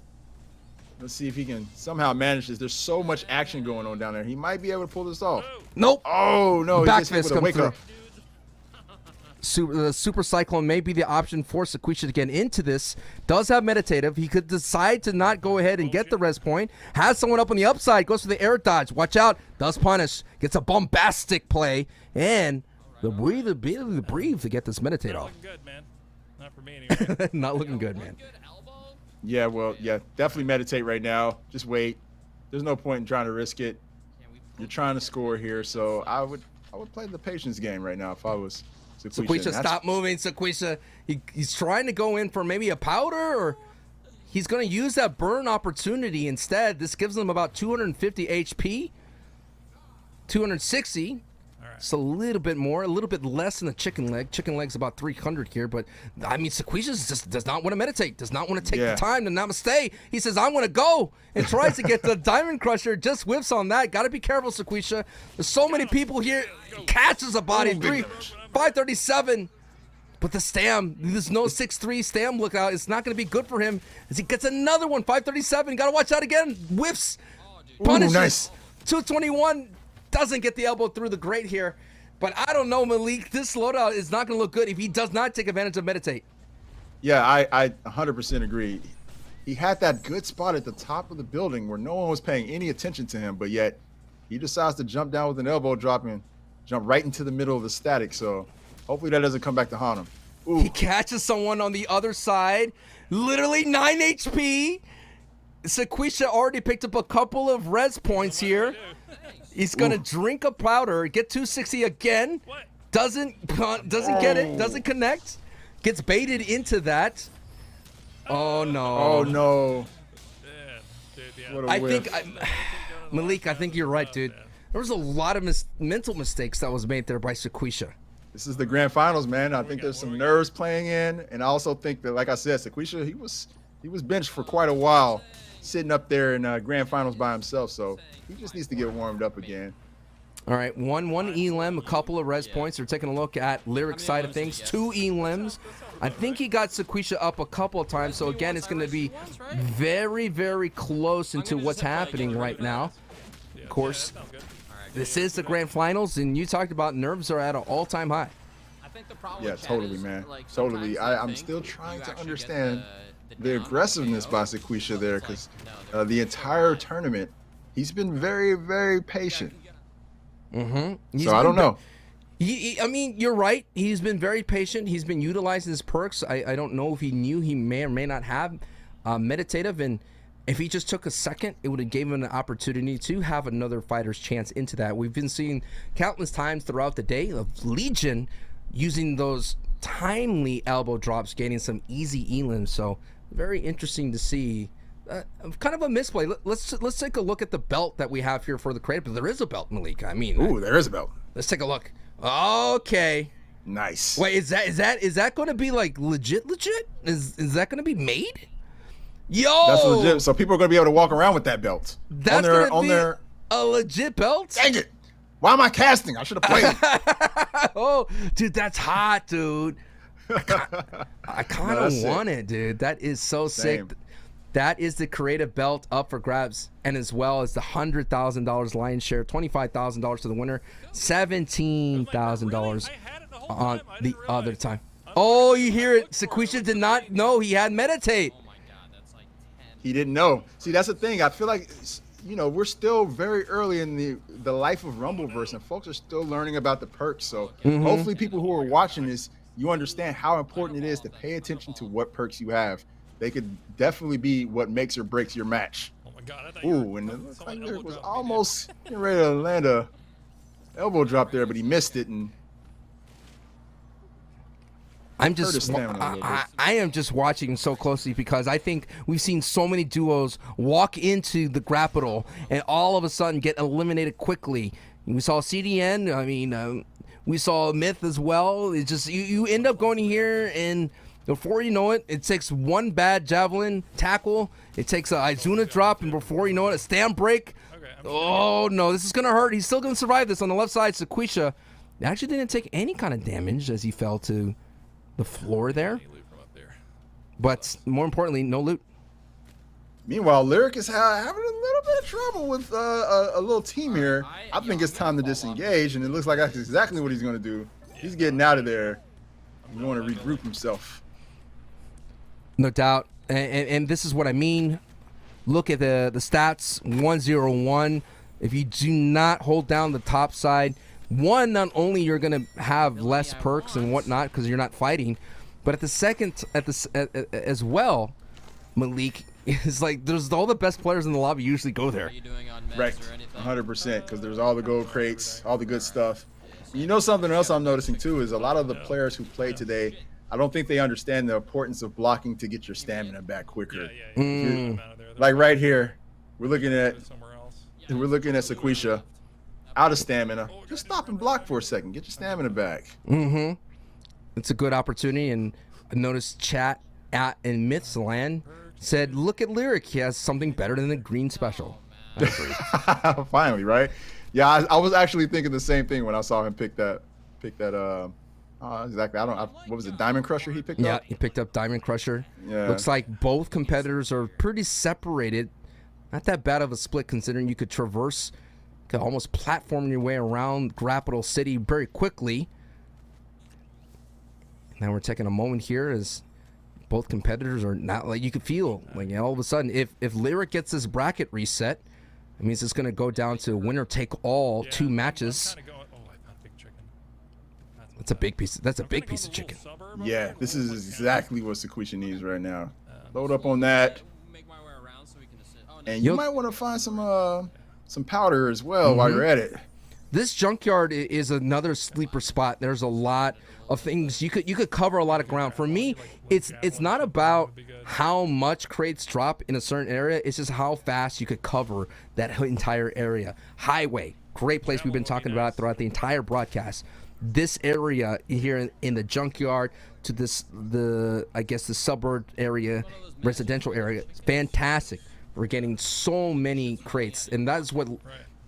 Let's see if he can somehow manage this. There's so much action going on down there. He might be able to pull this off. Nope. Oh no! He Back gets hit fist with a comes wake through. up. The Super Cyclone may be the option for Sequisha to get into this. Does have meditative. He could decide to not go ahead and get the res point. Has someone up on the upside. Goes for the air dodge. Watch out. Does punish. Gets a bombastic play. And the breathe to get this meditate Not off. looking good, man. Not for me anyway. Not looking good, man. Yeah, well, yeah, definitely meditate right now. Just wait. There's no point in trying to risk it. You're trying to score here, so I would play the patience game right now if I was Sequisha. Sequisha, stop moving. Sequisha, he's trying to go in for maybe a powder, or he's going to use that burn opportunity instead. This gives him about 250 HP, 260. It's a little bit more, a little bit less than the chicken leg. Chicken leg's about 300 here, but I mean, Sequisha just does not want to meditate, does not want to take the time to namaste. He says, I want to go, and tries to get the Diamond Crusher, just whiffs on that. Got to be careful, Sequisha. There's so many people here. Catches a body, 537. But the stam, there's no 6-3 stam lookout. It's not going to be good for him as he gets another one, 537. Got to watch out again. Whiffs, punishes. Nice. 221. Doesn't get the elbow through the grate here. But I don't know, Malik. This loadout is not going to look good if he does not take advantage of meditate. Yeah, I 100% agree. He had that good spot at the top of the building where no one was paying any attention to him, but yet he decides to jump down with an elbow drop and jump right into the middle of the static. So hopefully that doesn't come back to haunt him. Ooh. He catches someone on the other side. Literally 9 HP. Sequisha already picked up a couple of res points here. He's going to drink a powder, get 260 again. Doesn't get it, doesn't connect. Gets baited into that. Oh, no. Oh, no. What I think, Malik, I think you're right, dude. There was a lot of mental mistakes that was made there by Sequisha. This is the grand finals, man. I think there's some nerves playing in, and I also think that, like I said, Sequisha, he was benched for quite a while, sitting up there in grand finals by himself. So he just needs to get warmed up again. All right, one elim, a couple of res points. We're taking a look at Lyric side of things. 2 elims. I think he got Sequisha up a couple of times. So again, it's going to be very, very close into what's happening right now. Of course, this is the grand finals, and you talked about nerves are at an all-time high. Yeah, totally, man. Totally. I'm still trying to understand the aggressiveness by Sequisha there, because the entire tournament, he's been very, very patient. So I don't know. I mean, you're right. He's been very patient. He's been utilizing his perks. I don't know if he knew he may or may not have meditative, and if he just took a second, it would have given him an opportunity to have another fighter's chance into that. We've been seeing countless times throughout the day of Legion using those timely elbow drops, getting some easy elims. So very interesting to see. Kind of a misplay. Let's take a look at the belt that we have here for the creative. There is a belt, Malik. I mean, ooh, there is a belt. Let's take a look. Okay. Nice. Wait, is that going to be like legit? Is that going to be made? Yo, that's legit. So people are going to be able to walk around with that belt. That's going to be a legit belt. Dang it! Why am I casting? I should have played. Oh, dude, that's hot, dude. I kind of want it, dude. That is so sick. That is the creative belt up for grabs, and as well as the $100,000 lion's share, $25,000 to the winner, $17,000 on the other time. Oh, you hear it. Sequisha did not know he had meditate. He didn't know. See, that's the thing. I feel like, you know, we're still very early in the life of Rumbleverse, and folks are still learning about the perks. So hopefully people who are watching this, you understand how important it is to pay attention to what perks you have. They could definitely be what makes or breaks your match. Oh my God! I thought Ooh, and it looks like Lyric was almost getting ready to land a elbow drop there, but he missed it. And I'm just, I am just watching so closely because I think we've seen so many duos walk into the grapple and all of a sudden get eliminated quickly. We saw CDN. I mean, we saw Myth as well. It's just you end up going here and before you know it, it takes one bad javelin tackle. It takes a Izuna drop, and before you know it, a stand break. Oh no, this is gonna hurt. He's still gonna survive this on the left side. Sequisha actually didn't take any kind of damage as he fell to the floor there. But more importantly, no loot. Meanwhile, Lyric is having a little bit of trouble with a little team here. I think it's time to disengage, and it looks like that's exactly what he's gonna do. He's getting out of there. He's going to regroup himself. No doubt, and this is what I mean. Look at the stats, 101. If you do not hold down the top side, not only you're gonna have less perks and whatnot because you're not fighting, but as well, Malik is like there's all the best players in the lobby usually go there. Right, 100%, because there's all the gold crates, all the good stuff. You know something else I'm noticing too is a lot of the players who played today, I don't think they understand the importance of blocking to get your stamina back quicker. Like right here, we're looking at Sequisha out of stamina. Just stop and block for a second. Get your stamina back. It's a good opportunity, and I noticed chat in Mythsland said, "Look at Lyric. He has something better than the green special." I agree. Finally, right? Yeah, I was actually thinking the same thing when I saw him pick that exactly. What was it, Diamond Crusher he picked up? Yeah, he picked up Diamond Crusher. Yeah. Looks like both competitors are pretty separated. Not that bad of a split considering you could almost platform your way around Grapple City very quickly. Now we're taking a moment here as both competitors are not like you could feel like all of a sudden if Lyric gets this bracket reset, it means it's going to go down to winner take all 2 matches. That's a big piece. That's a big piece of chicken. Yeah, this is exactly what Sequisha needs right now. Load up on that, and you might want to find some powder as well while you're at it. This junkyard is another sleeper spot. There's a lot of things you could cover a lot of ground. For me, it's not about how much crates drop in a certain area. It's just how fast you could cover that entire area. Highway, great place. We've been talking about it throughout the entire broadcast. This area here in the junkyard to the suburb area, residential area, fantastic. We're getting so many crates, and that's what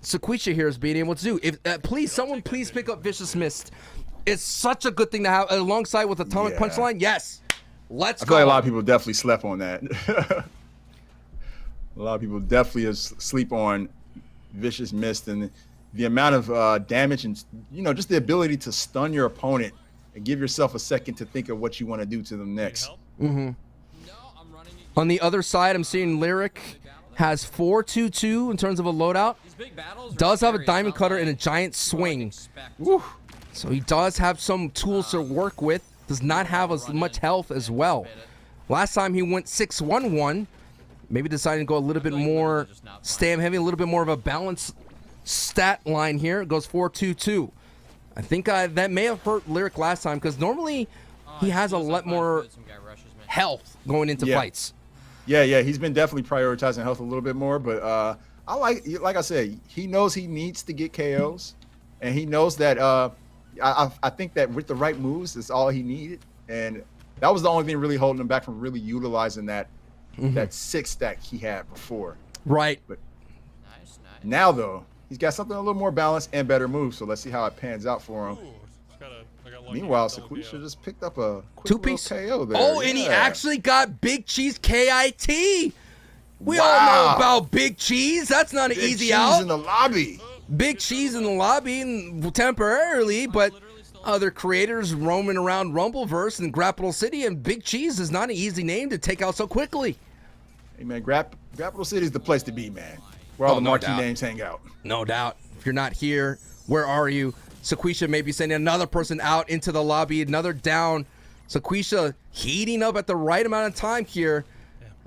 Sequisha here is being able to do. If someone please pick up Vicious Mist. It's such a good thing to have alongside with Atomic Punchline. Yes, let's go. I feel like a lot of people definitely slept on that. A lot of people definitely sleep on Vicious Mist and the amount of damage and just the ability to stun your opponent and give yourself a second to think of what you want to do to them next. On the other side, I'm seeing Lyric has 4-2-2 in terms of a loadout. Does have a diamond cutter and a giant swing. Woo. So he does have some tools to work with. Does not have as much health as well. Last time he went 6-1-1. Maybe deciding to go a little bit more stam heavy, a little bit more of a balanced stat line here. It goes 4-2-2. I think that may have hurt Lyric last time because normally he has a lot more health going into fights. Yeah, he's been definitely prioritizing health a little bit more. But like I said, he knows he needs to get KOs, and he knows that. I think that with the right moves, that's all he needed, and that was the only thing really holding him back from really utilizing that 6 stack he had before. Right. But now though, he's got something a little more balanced and better moves. So let's see how it pans out for him. Meanwhile, Sequisha just picked up a quick 2-piece KO there. Oh, and he actually got Big Cheese KIT. We all know about Big Cheese. That's not an easy Cheese out. in the lobby. Big Cheese in the lobby temporarily, but other creators roaming around Rumbleverse and Grapple City, and Big Cheese is not an easy name to take out so quickly. Hey, man, Grapple City is the place to be, man. Where all the marquee names hang out. No doubt. If you're not here, where are you? Sequisha may be sending another person out into the lobby, another down. Sequisha heating up at the right amount of time here.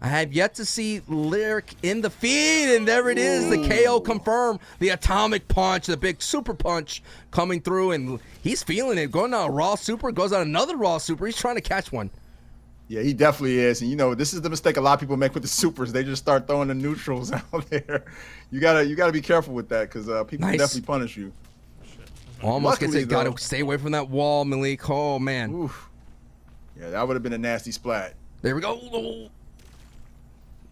I have yet to see Lyric in the feed, and there it is, the KO confirmed. The atomic punch, the big super punch coming through, and he's feeling it. Going out a raw super, goes out another raw super. He's trying to catch one. Yeah, he definitely is. And, you know, this is the mistake a lot of people make with the supers. They just start throwing the neutrals out there. You gotta be careful with that because people can definitely punish you. Almost gets it. Got to stay away from that wall, Malik. Oh, man. Oof. Yeah, that would have been a nasty splat. There we go.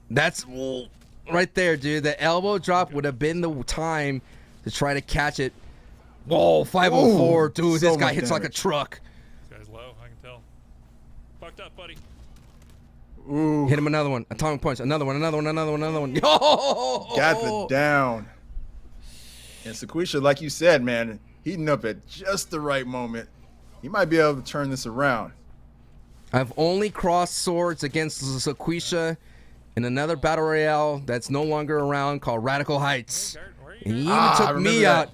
That's right there, dude. The elbow drop would have been the time to try to catch it. Whoa, 504. Dude, this guy hits like a truck. This guy's low, I can tell. Fucked up, buddy. Ooh. Hit him another one. Atomic punch. Another one. Yo! Got the down. And Sequisha, like you said, man, heating up at just the right moment. He might be able to turn this around. I've only crossed swords against Sequisha in another battle royale that's no longer around called Radical Heights. And he even took me out.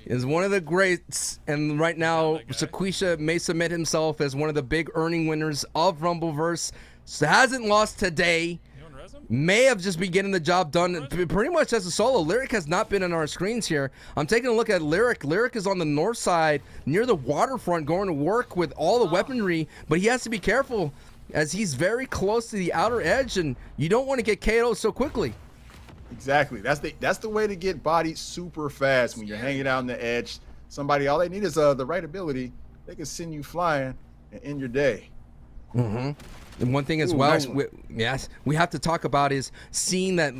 Is one of the greats, and right now Sequisha may submit himself as one of the big earning winners of Rumbleverse. So hasn't lost today. May have just been getting the job done pretty much as a solo. Lyric has not been on our screens here. I'm taking a look at Lyric. Lyric is on the north side near the waterfront going to work with all the weaponry, but he has to be careful as he's very close to the outer edge, and you don't want to get KO'd so quickly. Exactly. That's the way to get bodied super fast when you're hanging out on the edge. Somebody, all they need is the right ability. They can send you flying and end your day. Mm-hmm. And one thing as well, we have to talk about is seeing that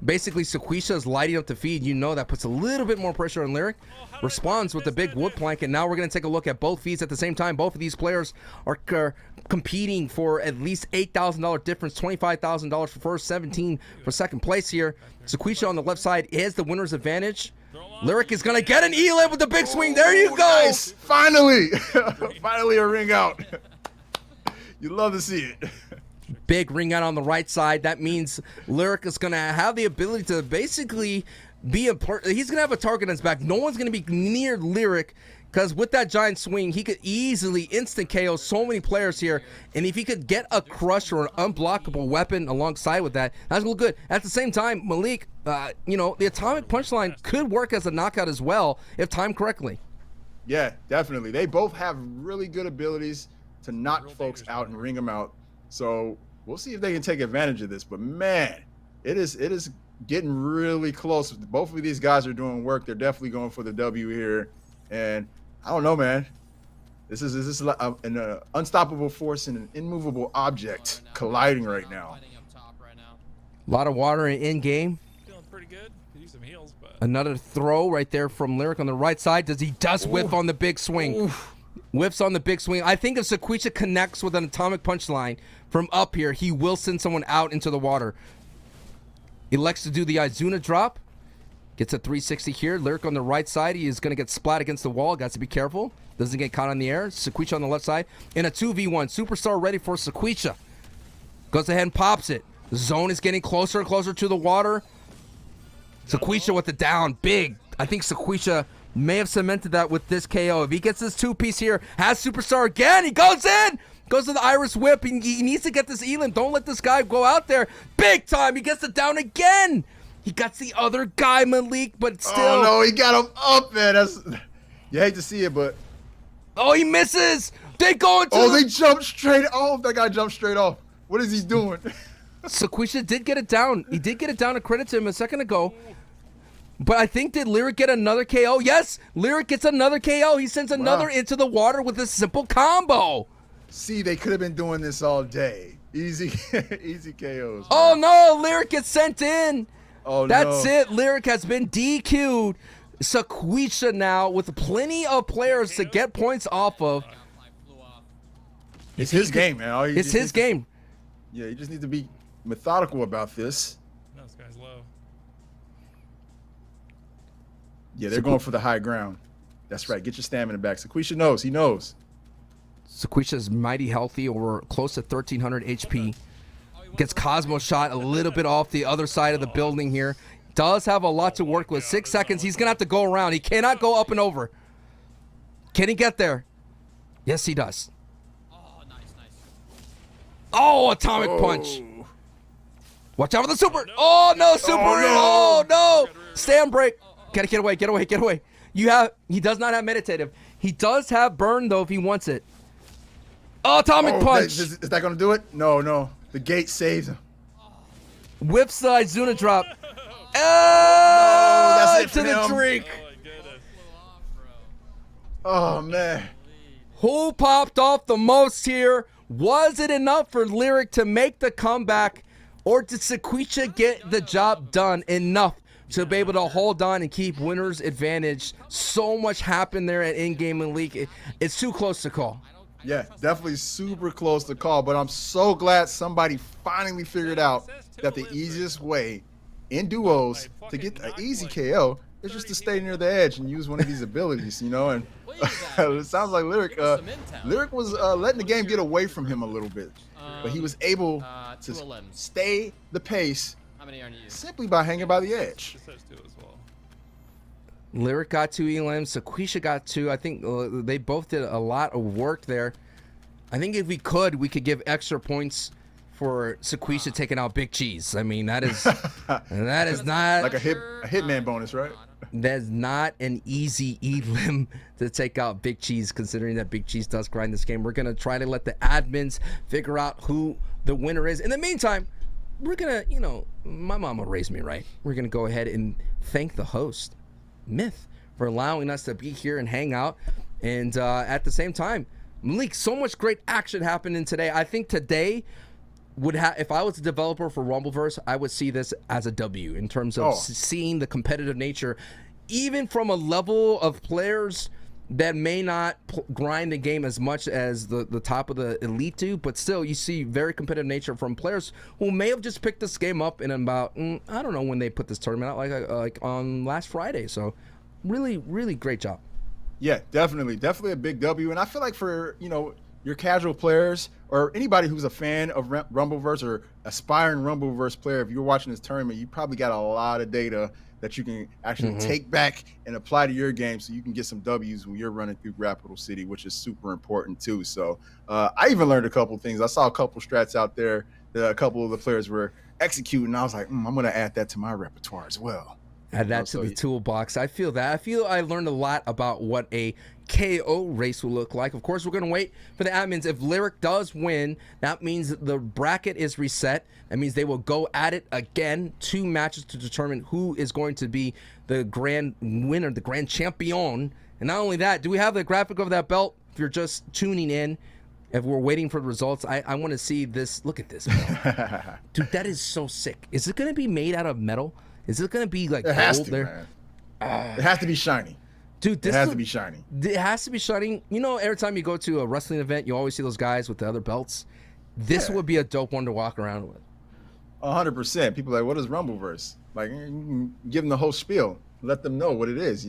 basically Sequisha is lighting up the feed. You know that puts a little bit more pressure on Lyric. Responds with the big wood plank, and now we're going to take a look at both feeds at the same time. Both of these players are competing for at least $8,000 difference, $25,000 for first, 17 for second place here. Sequisha on the left side is the winner's advantage. Lyric is going to get an elim with the big swing. There you go. Nice. Finally. Finally a ring out. You love to see it. Big ring out on the right side. That means Lyric is going to have the ability to basically be he's going to have a target on his back. No one's going to be near Lyric because with that giant swing, he could easily instant KO so many players here. And if he could get a crush or an unblockable weapon alongside with that, that's going to look good. At the same time, Malik, you know, the atomic punchline could work as a knockout as well if timed correctly. Yeah, definitely. They both have really good abilities to knock folks out and ring them out. So we'll see if they can take advantage of this. But man, it is getting really close. Both of these guys are doing work. They're definitely going for the W here. And I don't know, man. This is an unstoppable force and an immovable object colliding right now. A lot of water in game. Feeling pretty good. Could use some heals, but Another throw right there from Lyric on the right side. He does whiff on the big swing. Oof. Whiffs on the big swing. I think if Sequisha connects with an atomic punch line from up here, he will send someone out into the water. Elects to do the Izuna drop. Gets a 360 here. Lyric on the right side. He is going to get splat against the wall. Got to be careful. Doesn't get caught on the air. Sequisha on the left side. In a 2v1. Superstar ready for Sequisha. Goes ahead and pops it. The zone is getting closer and closer to the water. Sequisha with the down. Big. I think Sequisha may have cemented that with this KO. If he gets this two-piece here, has Superstar again. He goes in. Goes to the Iris Whip. He needs to get this elim. Don't let this guy go out there. Big time. He gets it down again. He got the other guy, Malik, but still. Oh, no. He got him up, man. You hate to see it, but. Oh, he misses. They go into they jumped straight off. That guy jumped straight off. What is he doing? Sequisha did get it down. He did get it down. A credit to him a second ago. But I think, did Lyric get another KO? Yes, Lyric gets another KO. He sends another into the water with a simple combo. See, they could have been doing this all day. Easy, easy KOs. Oh, no, Lyric gets sent in. Oh, That's no. it. Lyric has been DQ'd. Sequisha now with plenty of players to get points off of. It's his game, man. It's his game. Yeah, you just need to be methodical about this. No, this guy's low. Yeah, they're going for the high ground. That's right. Get your stamina back. Sequisha knows. He knows. Sequisha's mighty healthy, or close to 1,300 HP. Gets Cosmo shot a little bit off the other side of the building here. Does have a lot to work with. 6 seconds. He's going to have to go around. He cannot go up and over. Can he get there? Yes, he does. Oh, atomic punch. Watch out for the super. Oh, no, super. Oh, no. Stand break. Gotta get away, get away, get away. He does not have meditative. He does have burn, though, if he wants it. Oh, atomic punch. Is that going to do it? No, no. The gate saves him. Whip side Zuna drop. that's it to for the him. drink. Oh, man. Who popped off the most here? Was it enough for Lyric to make the comeback, or did Sequisha get the job done enough to be able to hold on and keep winner's advantage? So much happened there at in-game and league. It's too close to call. Yeah, definitely super close to call, but I'm so glad somebody finally figured out that the easiest way in duos to get an easy KO is just to stay near the edge and use one of these abilities, you know. And it sounds like Lyric was letting the game get away from him a little bit, but he was able to stay the pace simply by hanging by the edge. Lyric got 2 elims. Sequisha got 2. I think they both did a lot of work there. I think if we could give extra points for Sequisha taking out Big Cheese. I mean, that is not like a hitman bonus, right? That's not an easy elim to take out Big Cheese, considering that Big Cheese does grind this game. We're gonna try to let the admins figure out who the winner is. In the meantime, we're gonna, my mama raised me right. We're gonna go ahead and thank the host, Myth, for allowing us to be here and hang out. And at the same time, Malik, so much great action happening today. I think today if I was a developer for Rumbleverse, I would see this as a W in terms of seeing the competitive nature, even from a level of players that may not grind the game as much as the top of the elite do, but still you see very competitive nature from players who may have just picked this game up in about, I don't know when they put this tournament out, like on last Friday. So really, really great job. Yeah, definitely a big W. And I feel like for, your casual players or anybody who's a fan of Rumbleverse or aspiring Rumbleverse player, if you're watching this tournament, you probably got a lot of data that you can actually take back and apply to your game so you can get some W's when you're running through Capital City, which is super important too. So I even learned a couple things. I saw a couple strats out there that a couple of the players were executing. I was like, I'm going to add that to my repertoire as well. Add that to the toolbox. I feel that. I feel I learned a lot about what a KO race will look like. Of course, we're going to wait for the admins. If Lyric does win, that means the bracket is reset. That means they will go at it again. 2 matches to determine who is going to be the grand winner, the grand champion. And not only that, do we have the graphic of that belt? If you're just tuning in, if we're waiting for the results, I want to see this. Look at this belt. Dude, that is so sick. Is it going to be made out of metal? Is it going to be like gold there? It has to be shiny. Dude, it has to be shiny. It has to be shiny. Every time you go to a wrestling event, you always see those guys with the other belts. This would be a dope one to walk around with. 100%. People are like, what is Rumbleverse? Like, give them the whole spiel. Let them know what it is,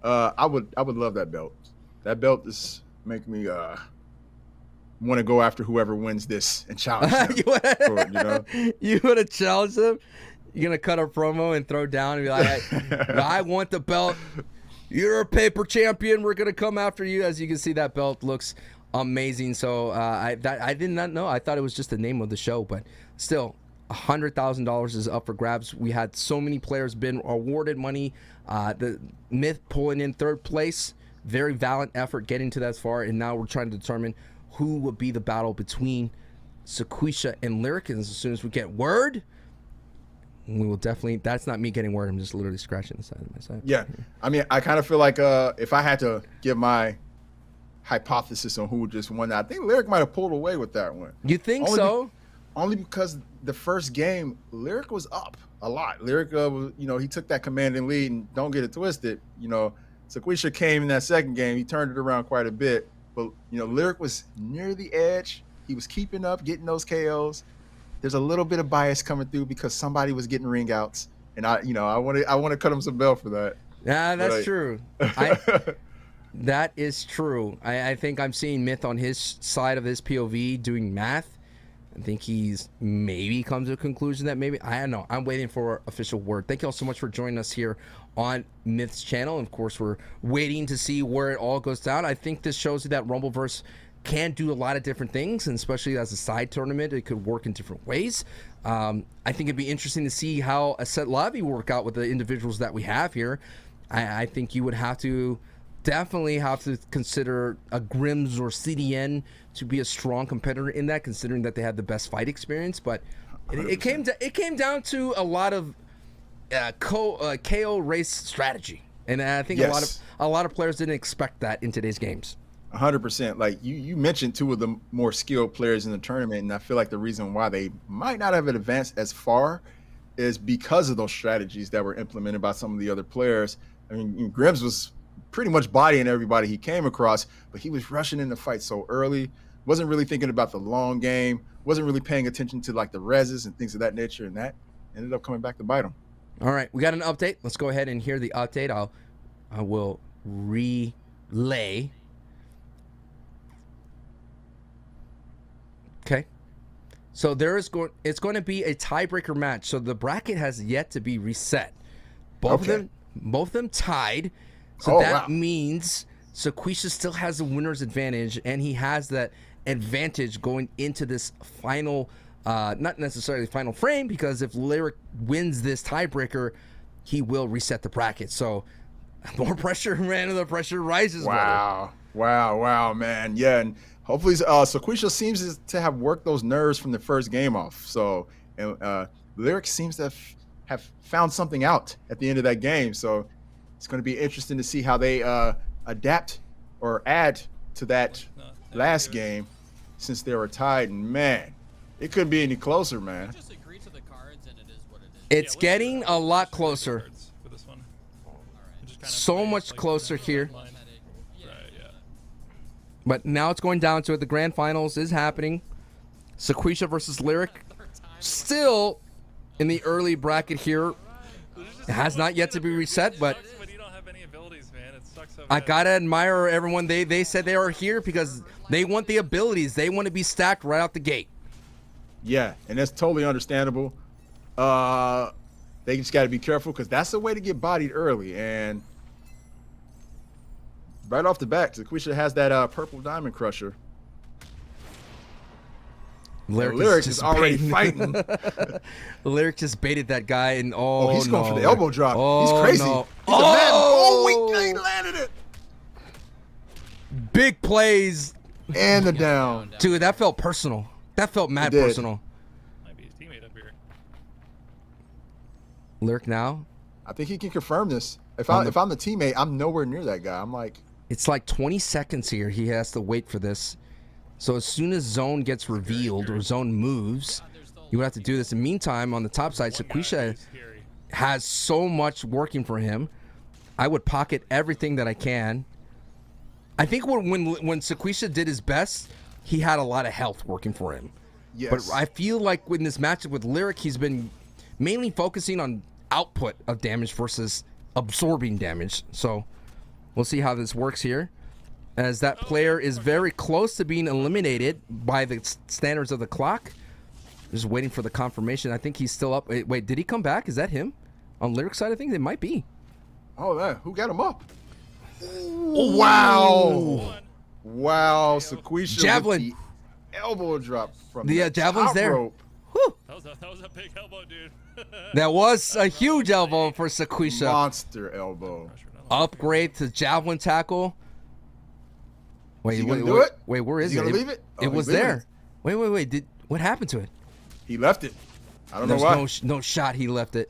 I would love that belt. That belt is making me want to go after whoever wins this and challenge them. You want to challenge them? You're going to cut a promo and throw down and be like, I want the belt. You're a paper champion. We're going to come after you. As you can see, that belt looks amazing. So I did not know. I thought it was just the name of the show, but still, $100,000 is up for grabs. We had so many players been awarded money. The Myth pulling in 3rd place. Very valiant effort getting to that far. And now we're trying to determine who would be the battle between Sequisha and Lyric. And as soon as we get word, we will definitely. That's not me getting word. I'm just literally scratching the side of my side. Yeah, I mean, I kind of feel like if I had to give my hypothesis on who just won that, I think Lyric might have pulled away with that one. You think so? Only because the first game, Lyric was up a lot. Lyric, he took that commanding lead, and don't get it twisted. Sequisha came in that second game. He turned it around quite a bit, but Lyric was near the edge. He was keeping up, getting those KOs. there's a little bit of bias coming through because somebody was getting ring outs, and I want to cut him some bell for that. Yeah, that's true. That is true. I think I'm seeing Myth on his side of his POV doing math. I think he's maybe come to a conclusion that maybe, I don't know. I'm waiting for official word. Thank you all so much for joining us here on Myth's channel. And of course, we're waiting to see where it all goes down. I think this shows you that Rumbleverse can do a lot of different things, and especially as a side tournament, it could work in different ways. I think it'd be interesting to see how a set lobby work out with the individuals that we have here. I think you would definitely have to consider a Grims or CDN to be a strong competitor in that, considering that they had the best fight experience. But it came down to a lot of KO race strategy, and I think a lot of players didn't expect that in today's games. 100%. Like you mentioned two of the more skilled players in the tournament, and I feel like the reason why they might not have advanced as far is because of those strategies that were implemented by some of the other players. I mean, Grims was pretty much bodying everybody he came across, but he was rushing in the fight so early, wasn't really thinking about the long game, wasn't really paying attention to like the reses and things of that nature, and that ended up coming back to bite him. All right, we got an update. Let's go ahead and hear the update. I will relay. Okay. So it's going to be a tiebreaker match. So the bracket has yet to be reset. Both of them tied. So that means Sequisha still has the winner's advantage, and he has that advantage going into this final, not necessarily final frame, because if Lyric wins this tiebreaker, he will reset the bracket. So more pressure, man, the pressure rises. Wow, man. Yeah, and hopefully Sequisha seems to have worked those nerves from the first game off. So Lyric seems to have found something out at the end of that game. So it's going to be interesting to see how they adapt or add to that last game, since they were tied. And man, it couldn't be any closer, man. Just agree to the cards and it is what it is. It's getting a lot closer. So much closer here. But now it's going down to it. The grand finals is happening. Sequisha versus Lyric. Still in the early bracket here. It has not yet to be reset, but I gotta admire everyone. They said they are here because they want the abilities. They want to be stacked right out the gate. Yeah, and that's totally understandable. They just got to be careful because that's the way to get bodied early. And right off the bat, Sequisha has that purple diamond crusher. Lyric is already fighting. Lyric just baited that guy, and he's going for the elbow drop. He's crazy. No. He landed it. Big plays. And the down. Dude, that felt personal. That felt mad personal. Might be his teammate up here. Lyric now. I think he can confirm this. If I'm the teammate, I'm nowhere near that guy. I'm like, it's like 20 seconds here. He has to wait for this. So as soon as zone gets revealed or zone moves, you would have to do this. In the meantime, on the top side, Sequisha has so much working for him. I would pocket everything that I can. I think when Sequisha did his best, he had a lot of health working for him. yes. But I feel like in this matchup with Lyric, he's been mainly focusing on output of damage versus absorbing damage. So we'll see how this works here, as that player is very close to being eliminated by the standards of the clock. Just waiting for the confirmation. I think he's still up. Wait, did he come back? Is that him? On Lyric side of things, it might be. Oh, man. Who got him up? Oh, wow. Wow. Sequisha Javelin. with the elbow drop from the javelin's there. Rope. That was a big elbow, dude. That was a huge elbow for Sequisha. Monster elbow. Upgrade to javelin tackle. Wait, where is he it? gonna leave it? It was there. Wait. What happened to it? He left it. I don't know There's why. no shot he left it.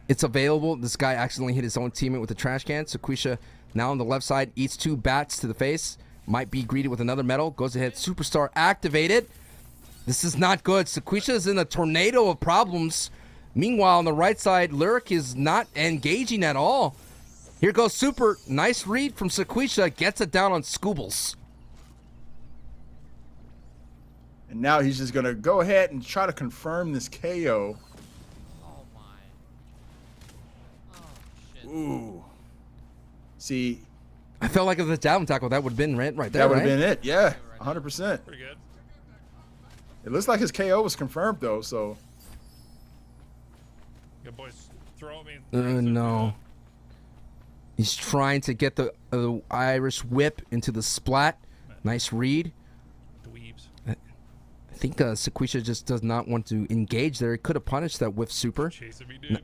It's available. This guy accidentally hit his own teammate with a trash can. Sequisha now on the left side eats 2 bats to the face. Might be greeted with another medal. Goes ahead. Superstar activated. This is not good. Sequisha is in a tornado of problems. Meanwhile, on the right side, Lyric is not engaging at all. Here goes Super. Nice read from Sequisha. Gets it down on Scoobles. And now he's just gonna go ahead and try to confirm this KO. Oh my. Oh shit. Ooh. See, I felt like if the javelin tackle, that would have been right there. that would have right? been it. Yeah, 100%. Pretty good. It looks like his KO was confirmed though. So Good boys. Throw me. No. He's trying to get the Irish whip into the splat. Nice read. Dweebs. I think Sequisha just does not want to engage there. He could have punished that whiff super. Chasing me, dude.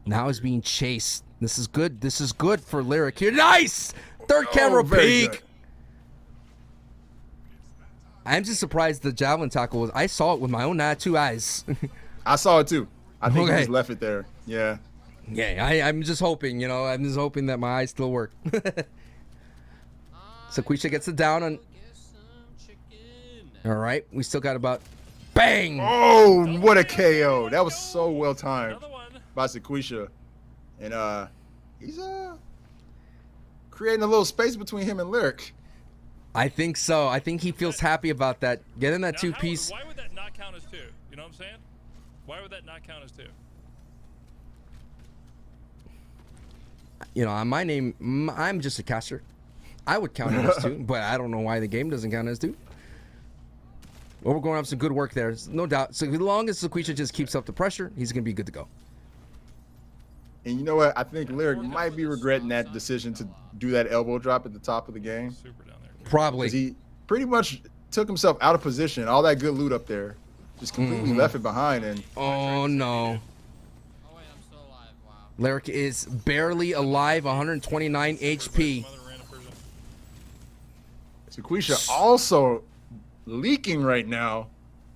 Now he's being chased. This is good. This is good for Lyric here. Nice! Third camera very peek. good. I'm just surprised the javelin tackle was. I saw it with my own 2 eyes. I saw it too. I think he Okay. just left it there. Yeah. Yeah, I'm just hoping, you know, I'm just hoping that my eyes still work. Sequisha gets it down on. All right, we still got about. Bang! Oh, what a KO! That was so well timed Another one. by Sequisha, and he's creating a little space between him and Lyric. I think so. I think he feels happy about that. Getting that Now, two-piece. why would that not count as 2? You know what I'm saying? Why would that not count as 2? You know, on my name, I'm just a caster. I would count it as 2, but I don't know why the game doesn't count as 2. Well, we're going to have some good work there, no doubt. So as long as Sequisha just keeps up the pressure, he's going to be good to go. And you know what? I think Lyric might be regretting that decision to do that elbow drop at the top of the game. Super down there. Probably. Because he pretty much took himself out of position. All that good loot up there, just completely left it behind. And Oh, no. Oh wait, I'm still alive. Wow. Lyric is barely alive, 129 HP. Some other random person. Sequisha also leaking right now.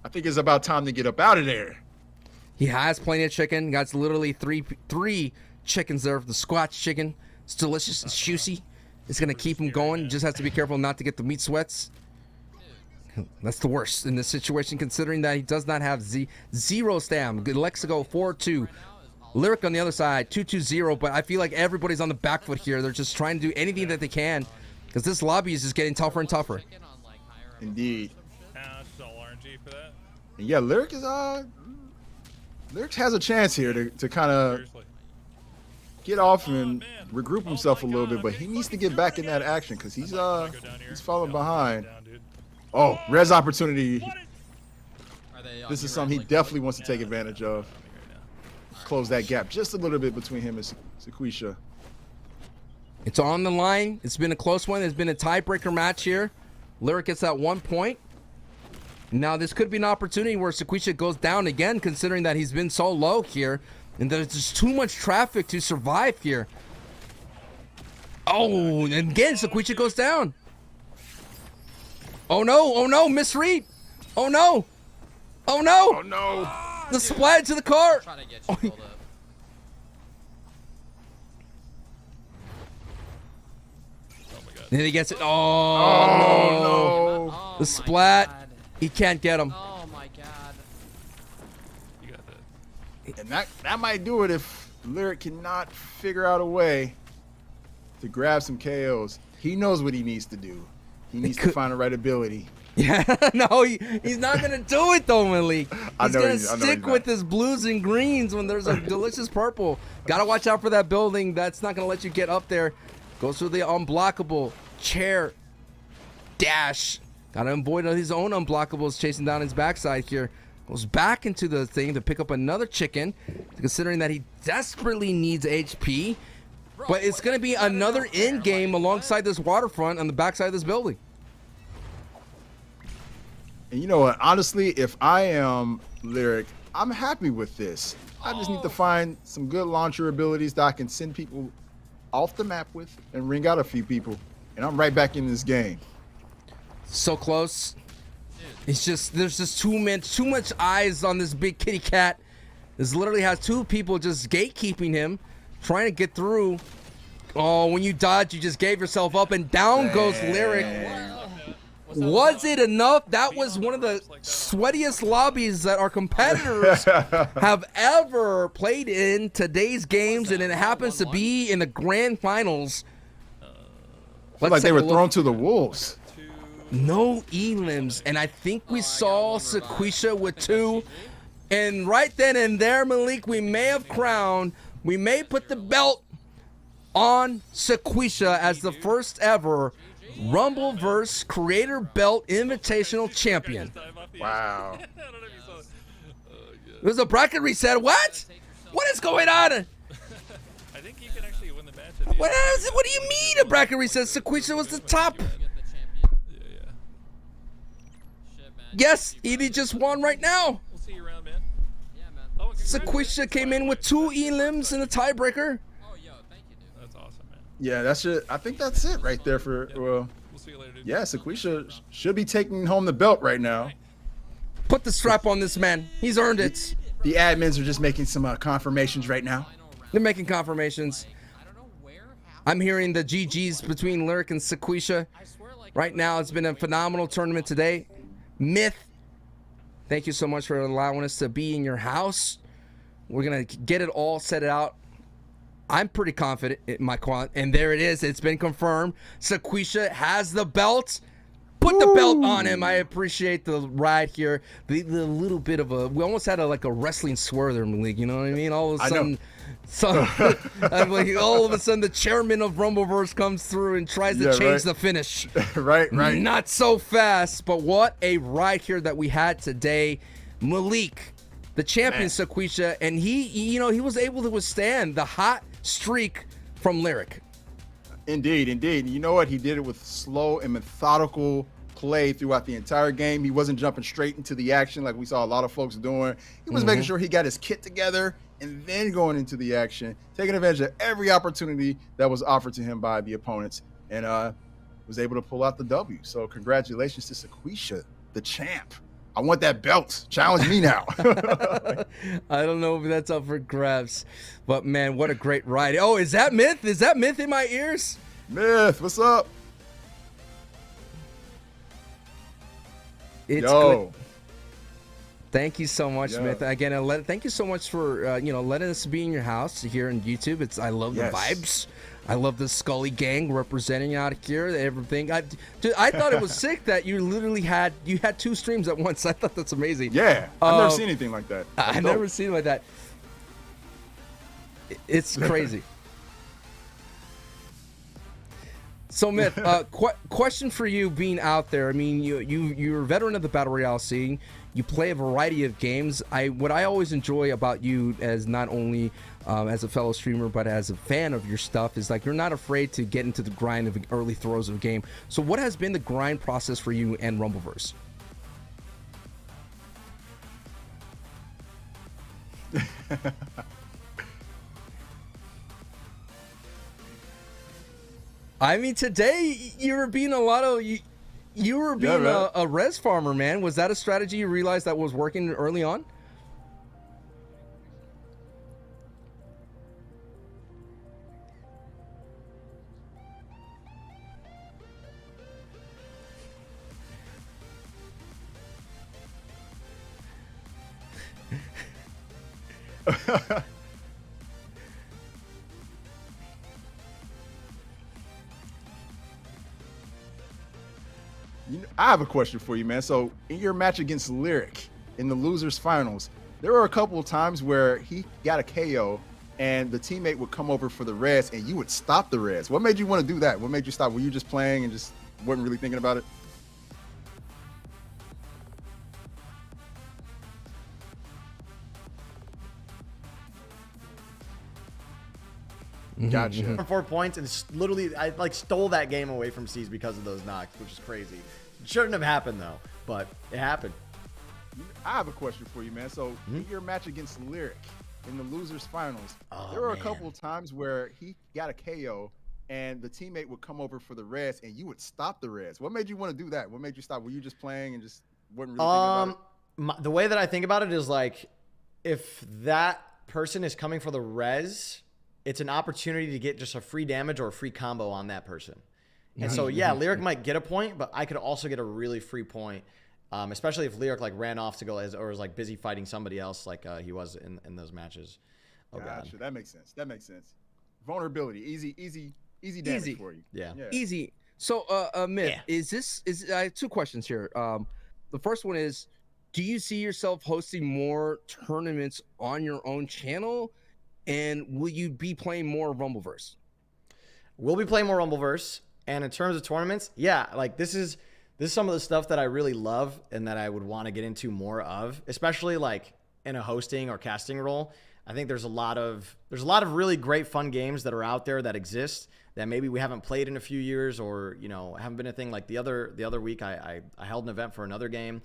I think it's about time to get up out of there. He has plenty of chicken. Got literally three chickens there. The squash chicken. It's delicious. It's juicy. It's going to keep him going. Just has to be careful not to get the meat sweats. That's the worst in this situation, considering that he does not have zero stam. Lexico 4-2. Lyric on the other side, 2-2-0. But I feel like everybody's on the back foot here. They're just trying to do anything that they can, because this lobby is just getting tougher and tougher. Indeed. It's just all RNG for that. And yeah, Lyric has a chance here to kind of Seriously. get off and regroup himself a little bit, but he needs to get back in that action because he's falling behind. Down, dude. Oh, res opportunity. Are they, This is something he definitely wants to take advantage of. Close that gap just a little bit between him and Sequisha. It's on the line. It's been a close one. It's been a tiebreaker match here. Lyric gets that 1 point. Now, this could be an opportunity where Sequisha goes down again, considering that he's been so low here. And there's just too much traffic to survive here. Oh, and again, Sequisha goes down. Oh, no. Oh, no. Misread. Oh, no. Oh, no. Oh no! The splat to the car. Trying to get you pulled up. Oh my god. Then he gets it. Oh, Oh no! Oh The my splat. God. He can't get him. Oh my god. You got that. And that might do it if Lyric cannot figure out a way to grab some KOs. He knows what he needs to do. He needs to find the right ability. Yeah, no, he's not going to do it, though, Malik. I He's know going to he's- I know stick he's with not. his blues and greens when there's a delicious purple. Got to watch out for that building. That's not going to let you get up there. Goes through the unblockable chair dash. Got to avoid his own unblockables chasing down his backside here. Goes back into the thing to pick up another chicken, considering that he desperately needs HP. But it's going to be another end game alongside this waterfront on the backside of this building. And you know what? Honestly, if I am Lyric, I'm happy with this. I just need to find some good launcher abilities that I can send people off the map with and ring out a few people. And I'm right back in this game. So close. It's just, there's just too much eyes on this big kitty cat. This literally has two people just gatekeeping him, trying to get through. Oh, when you dodge, you just gave yourself up, and down goes Lyric. Was it enough? That was one of the sweatiest lobbies that our competitors have ever played in today's games, and it happens to be in the grand finals. Feel like they were thrown to the wolves. No elims, and I think we saw Sequisha with 2. And right then and there, Malik, we may have we may put the belt on Sequisha as the first ever Rumbleverse Creator Belt Invitational Champion. Wow. There's a bracket reset. What? What is going on? I think he can actually win the match. At the What end. do you mean a bracket reset? Sequisha was the top. Yes, Edie just won right now. We'll see you around, man. Oh, Sequisha came in with 2 elims in the tiebreaker. That's awesome, man. Yeah, that's it. I think that's it right there for We'll see you later, dude. yeah, Sequisha should be taking home the belt right now. Put the strap on this man. He's earned it. The admins are just making some confirmations right now. They're making confirmations. I'm hearing the GGs between Lyric and Sequisha. Right now, it's been a phenomenal tournament today. Myth, thank you so much for allowing us to be in your house. We're going to get it all set out. I'm pretty confident in my quant, and there it is. It's been confirmed. Sequisha has the belt. Put the belt on him. I appreciate the ride here. The little bit of we almost had like a wrestling swerve there in the league. You know what I mean? All of a sudden, all of a sudden, the chairman of Rumbleverse comes through and tries to change the finish. right. Not so fast, but what a ride here that we had today. Malik, the champion, Sequisha, and he was able to withstand the hot streak from Lyric. Indeed. You know what? He did it with slow and methodical play throughout the entire game. He wasn't jumping straight into the action like we saw a lot of folks doing. He was making sure he got his kit together and then going into the action, taking advantage of every opportunity that was offered to him by the opponents, and was able to pull out the W. So congratulations to Sequisha, the champ. I want that belt. Challenge me now. I don't know if that's up for grabs, but man, what a great ride. Oh, is that Myth? Is that Myth in my ears? Myth, what's up? It's good. Thank you so much, Myth. Again, thank you so much for letting us be in your house here on YouTube. I love the vibes. I love the Scully gang representing out here. Everything. I thought it was sick that you literally had 2 streams at once. I thought that's amazing. Yeah, I've never seen anything like that. I've never seen it like that. It's crazy. So, Myth, question for you being out there. I mean, you're a veteran of the Battle Royale scene. You play a variety of games. What I always enjoy about you as not only as a fellow streamer, but as a fan of your stuff is like you're not afraid to get into the grind of the early throws of a game. So what has been the grind process for you and Rumbleverse? I mean, today you were being a res farmer, man. Was that a strategy you realized that was working early on? I have a question for you, man. So in your match against Lyric in the losers finals, there were a couple of times where he got a KO and the teammate would come over for the res and you would stop the res. What made you want to do that? What made you stop? Were you just playing and just wasn't really thinking about it? Gotcha. 4 points, and literally I stole that game away from C's because of those knocks, which is crazy. It shouldn't have happened though, but it happened. I have a question for you, man. So in your match against Lyric in the losers finals, there were a couple of times where he got a KO and the teammate would come over for the res and you would stop the res. What made you want to do that? What made you stop? Were you just playing and just wasn't really thinking about it? The way that I think about it is like, if that person is coming for the res, it's an opportunity to get just a free damage or a free combo on that person. And so, yeah, Lyric might get a point, but I could also get a really free point, especially if Lyric ran off to go or was busy fighting somebody else like he was in those matches. Oh, gotcha. God. That makes sense. Vulnerability. Easy damage for you. Yeah. Easy. So, Myth, I have two questions here. The first one is, do you see yourself hosting more tournaments on your own channel, and will you be playing more Rumbleverse? We'll be playing more Rumbleverse, and in terms of tournaments, yeah, like this is some of the stuff that I really love and that I would want to get into more of, especially like in a hosting or casting role. I think there's a lot of really great fun games that are out there that exist that maybe we haven't played in a few years, or haven't been a thing. Like the other week I held an event for another game,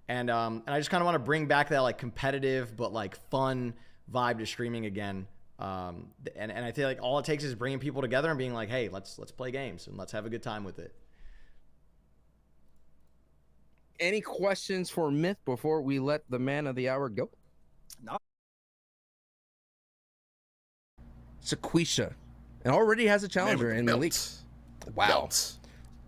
and I just kind of want to bring back that like competitive but like fun vibe to streaming again. And I feel like all it takes is bringing people together and being like, hey, let's play games and let's have a good time with it. Any questions for Myth before we let the man of the hour go? No. Sequisha, and already has a challenger in Malik. Wow.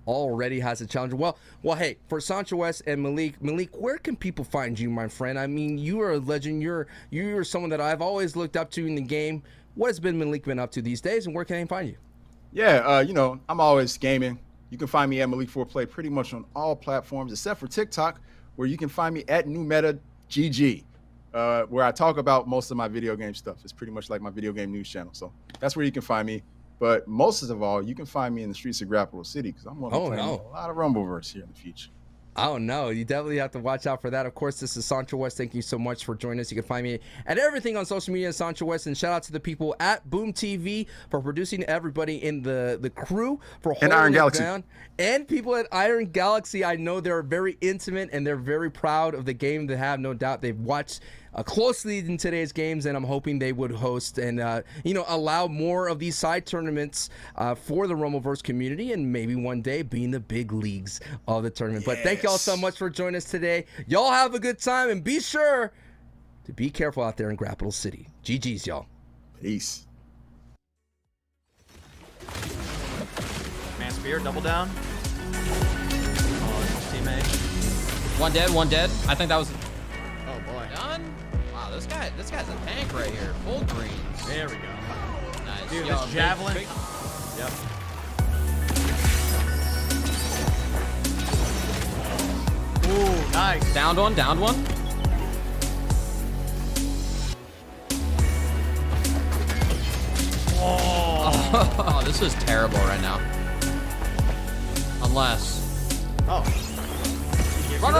Already has a challenger. Well, hey, for Sancho West and Malik, where can people find you, my friend? I mean, you are a legend. You're someone that I've always looked up to in the game. What has Malik been up to these days, and where can I find you? Yeah, I'm always gaming. You can find me at Malik4Play pretty much on all platforms except for TikTok, where you can find me at NewMetaGG, where I talk about most of my video game stuff. It's pretty much like my video game news channel. So that's where you can find me. But most of all, you can find me in the streets of Grapple City, because I'm going to be playing a lot of Rumbleverse here in the future. Oh, no. You definitely have to watch out for that. Of course, this is Sancho West. Thank you so much for joining us. You can find me at everything on social media, Sancho West. And shout out to the people at Boomtv for producing, everybody in the crew for holding Iron it Galaxy. down. And people at Iron Galaxy. I know they're very intimate and they're very proud of the game. They have no doubt they've watched closely in today's games, and I'm hoping they would host and allow more of these side tournaments for the Rumbleverse community, and maybe one day be in the big leagues of the tournament. But thank y'all so much for joining us today. Y'all have a good time, and be sure to be careful out there in Grapple City. GG's, y'all. Peace. Man Spear, double down. Oh, teammate. One dead. I think that was. Oh boy. Done. Wow, this guy's a tank right here. Full greens. There we go. Nice. Dude, Yo, this javelin. big- Yep. Ooh, nice. Downed one. Oh, this is terrible right now. Unless. Oh. Run.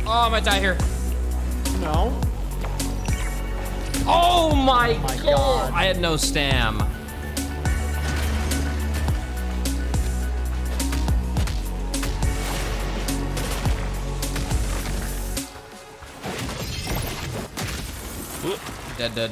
Oh, I might die here. No. Oh my God. god. I had no stam. Dead.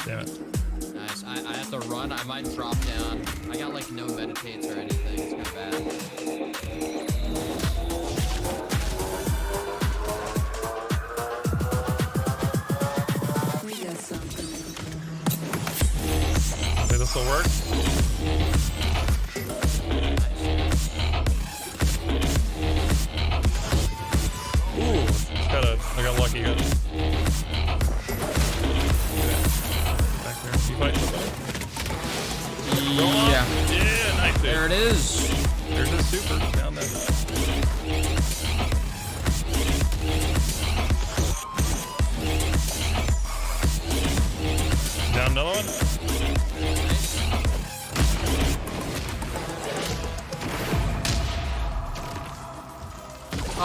Damn it. Nice. I have to run. I might drop down. I got like no meditates or anything. It's kind of bad. Think this will work? Ooh, I got lucky. Back there. You fight somebody? Yeah. Yeah, nice. Dude. There it is. There's a super down there. Down another one.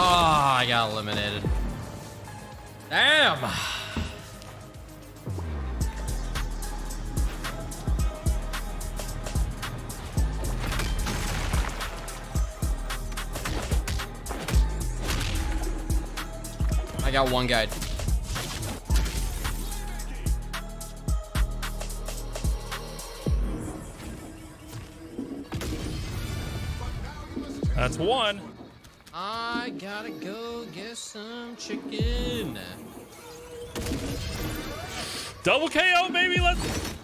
Oh, I got eliminated. Damn. I got one guide. That's one. I gotta go get some chicken. Double KO, baby. Let's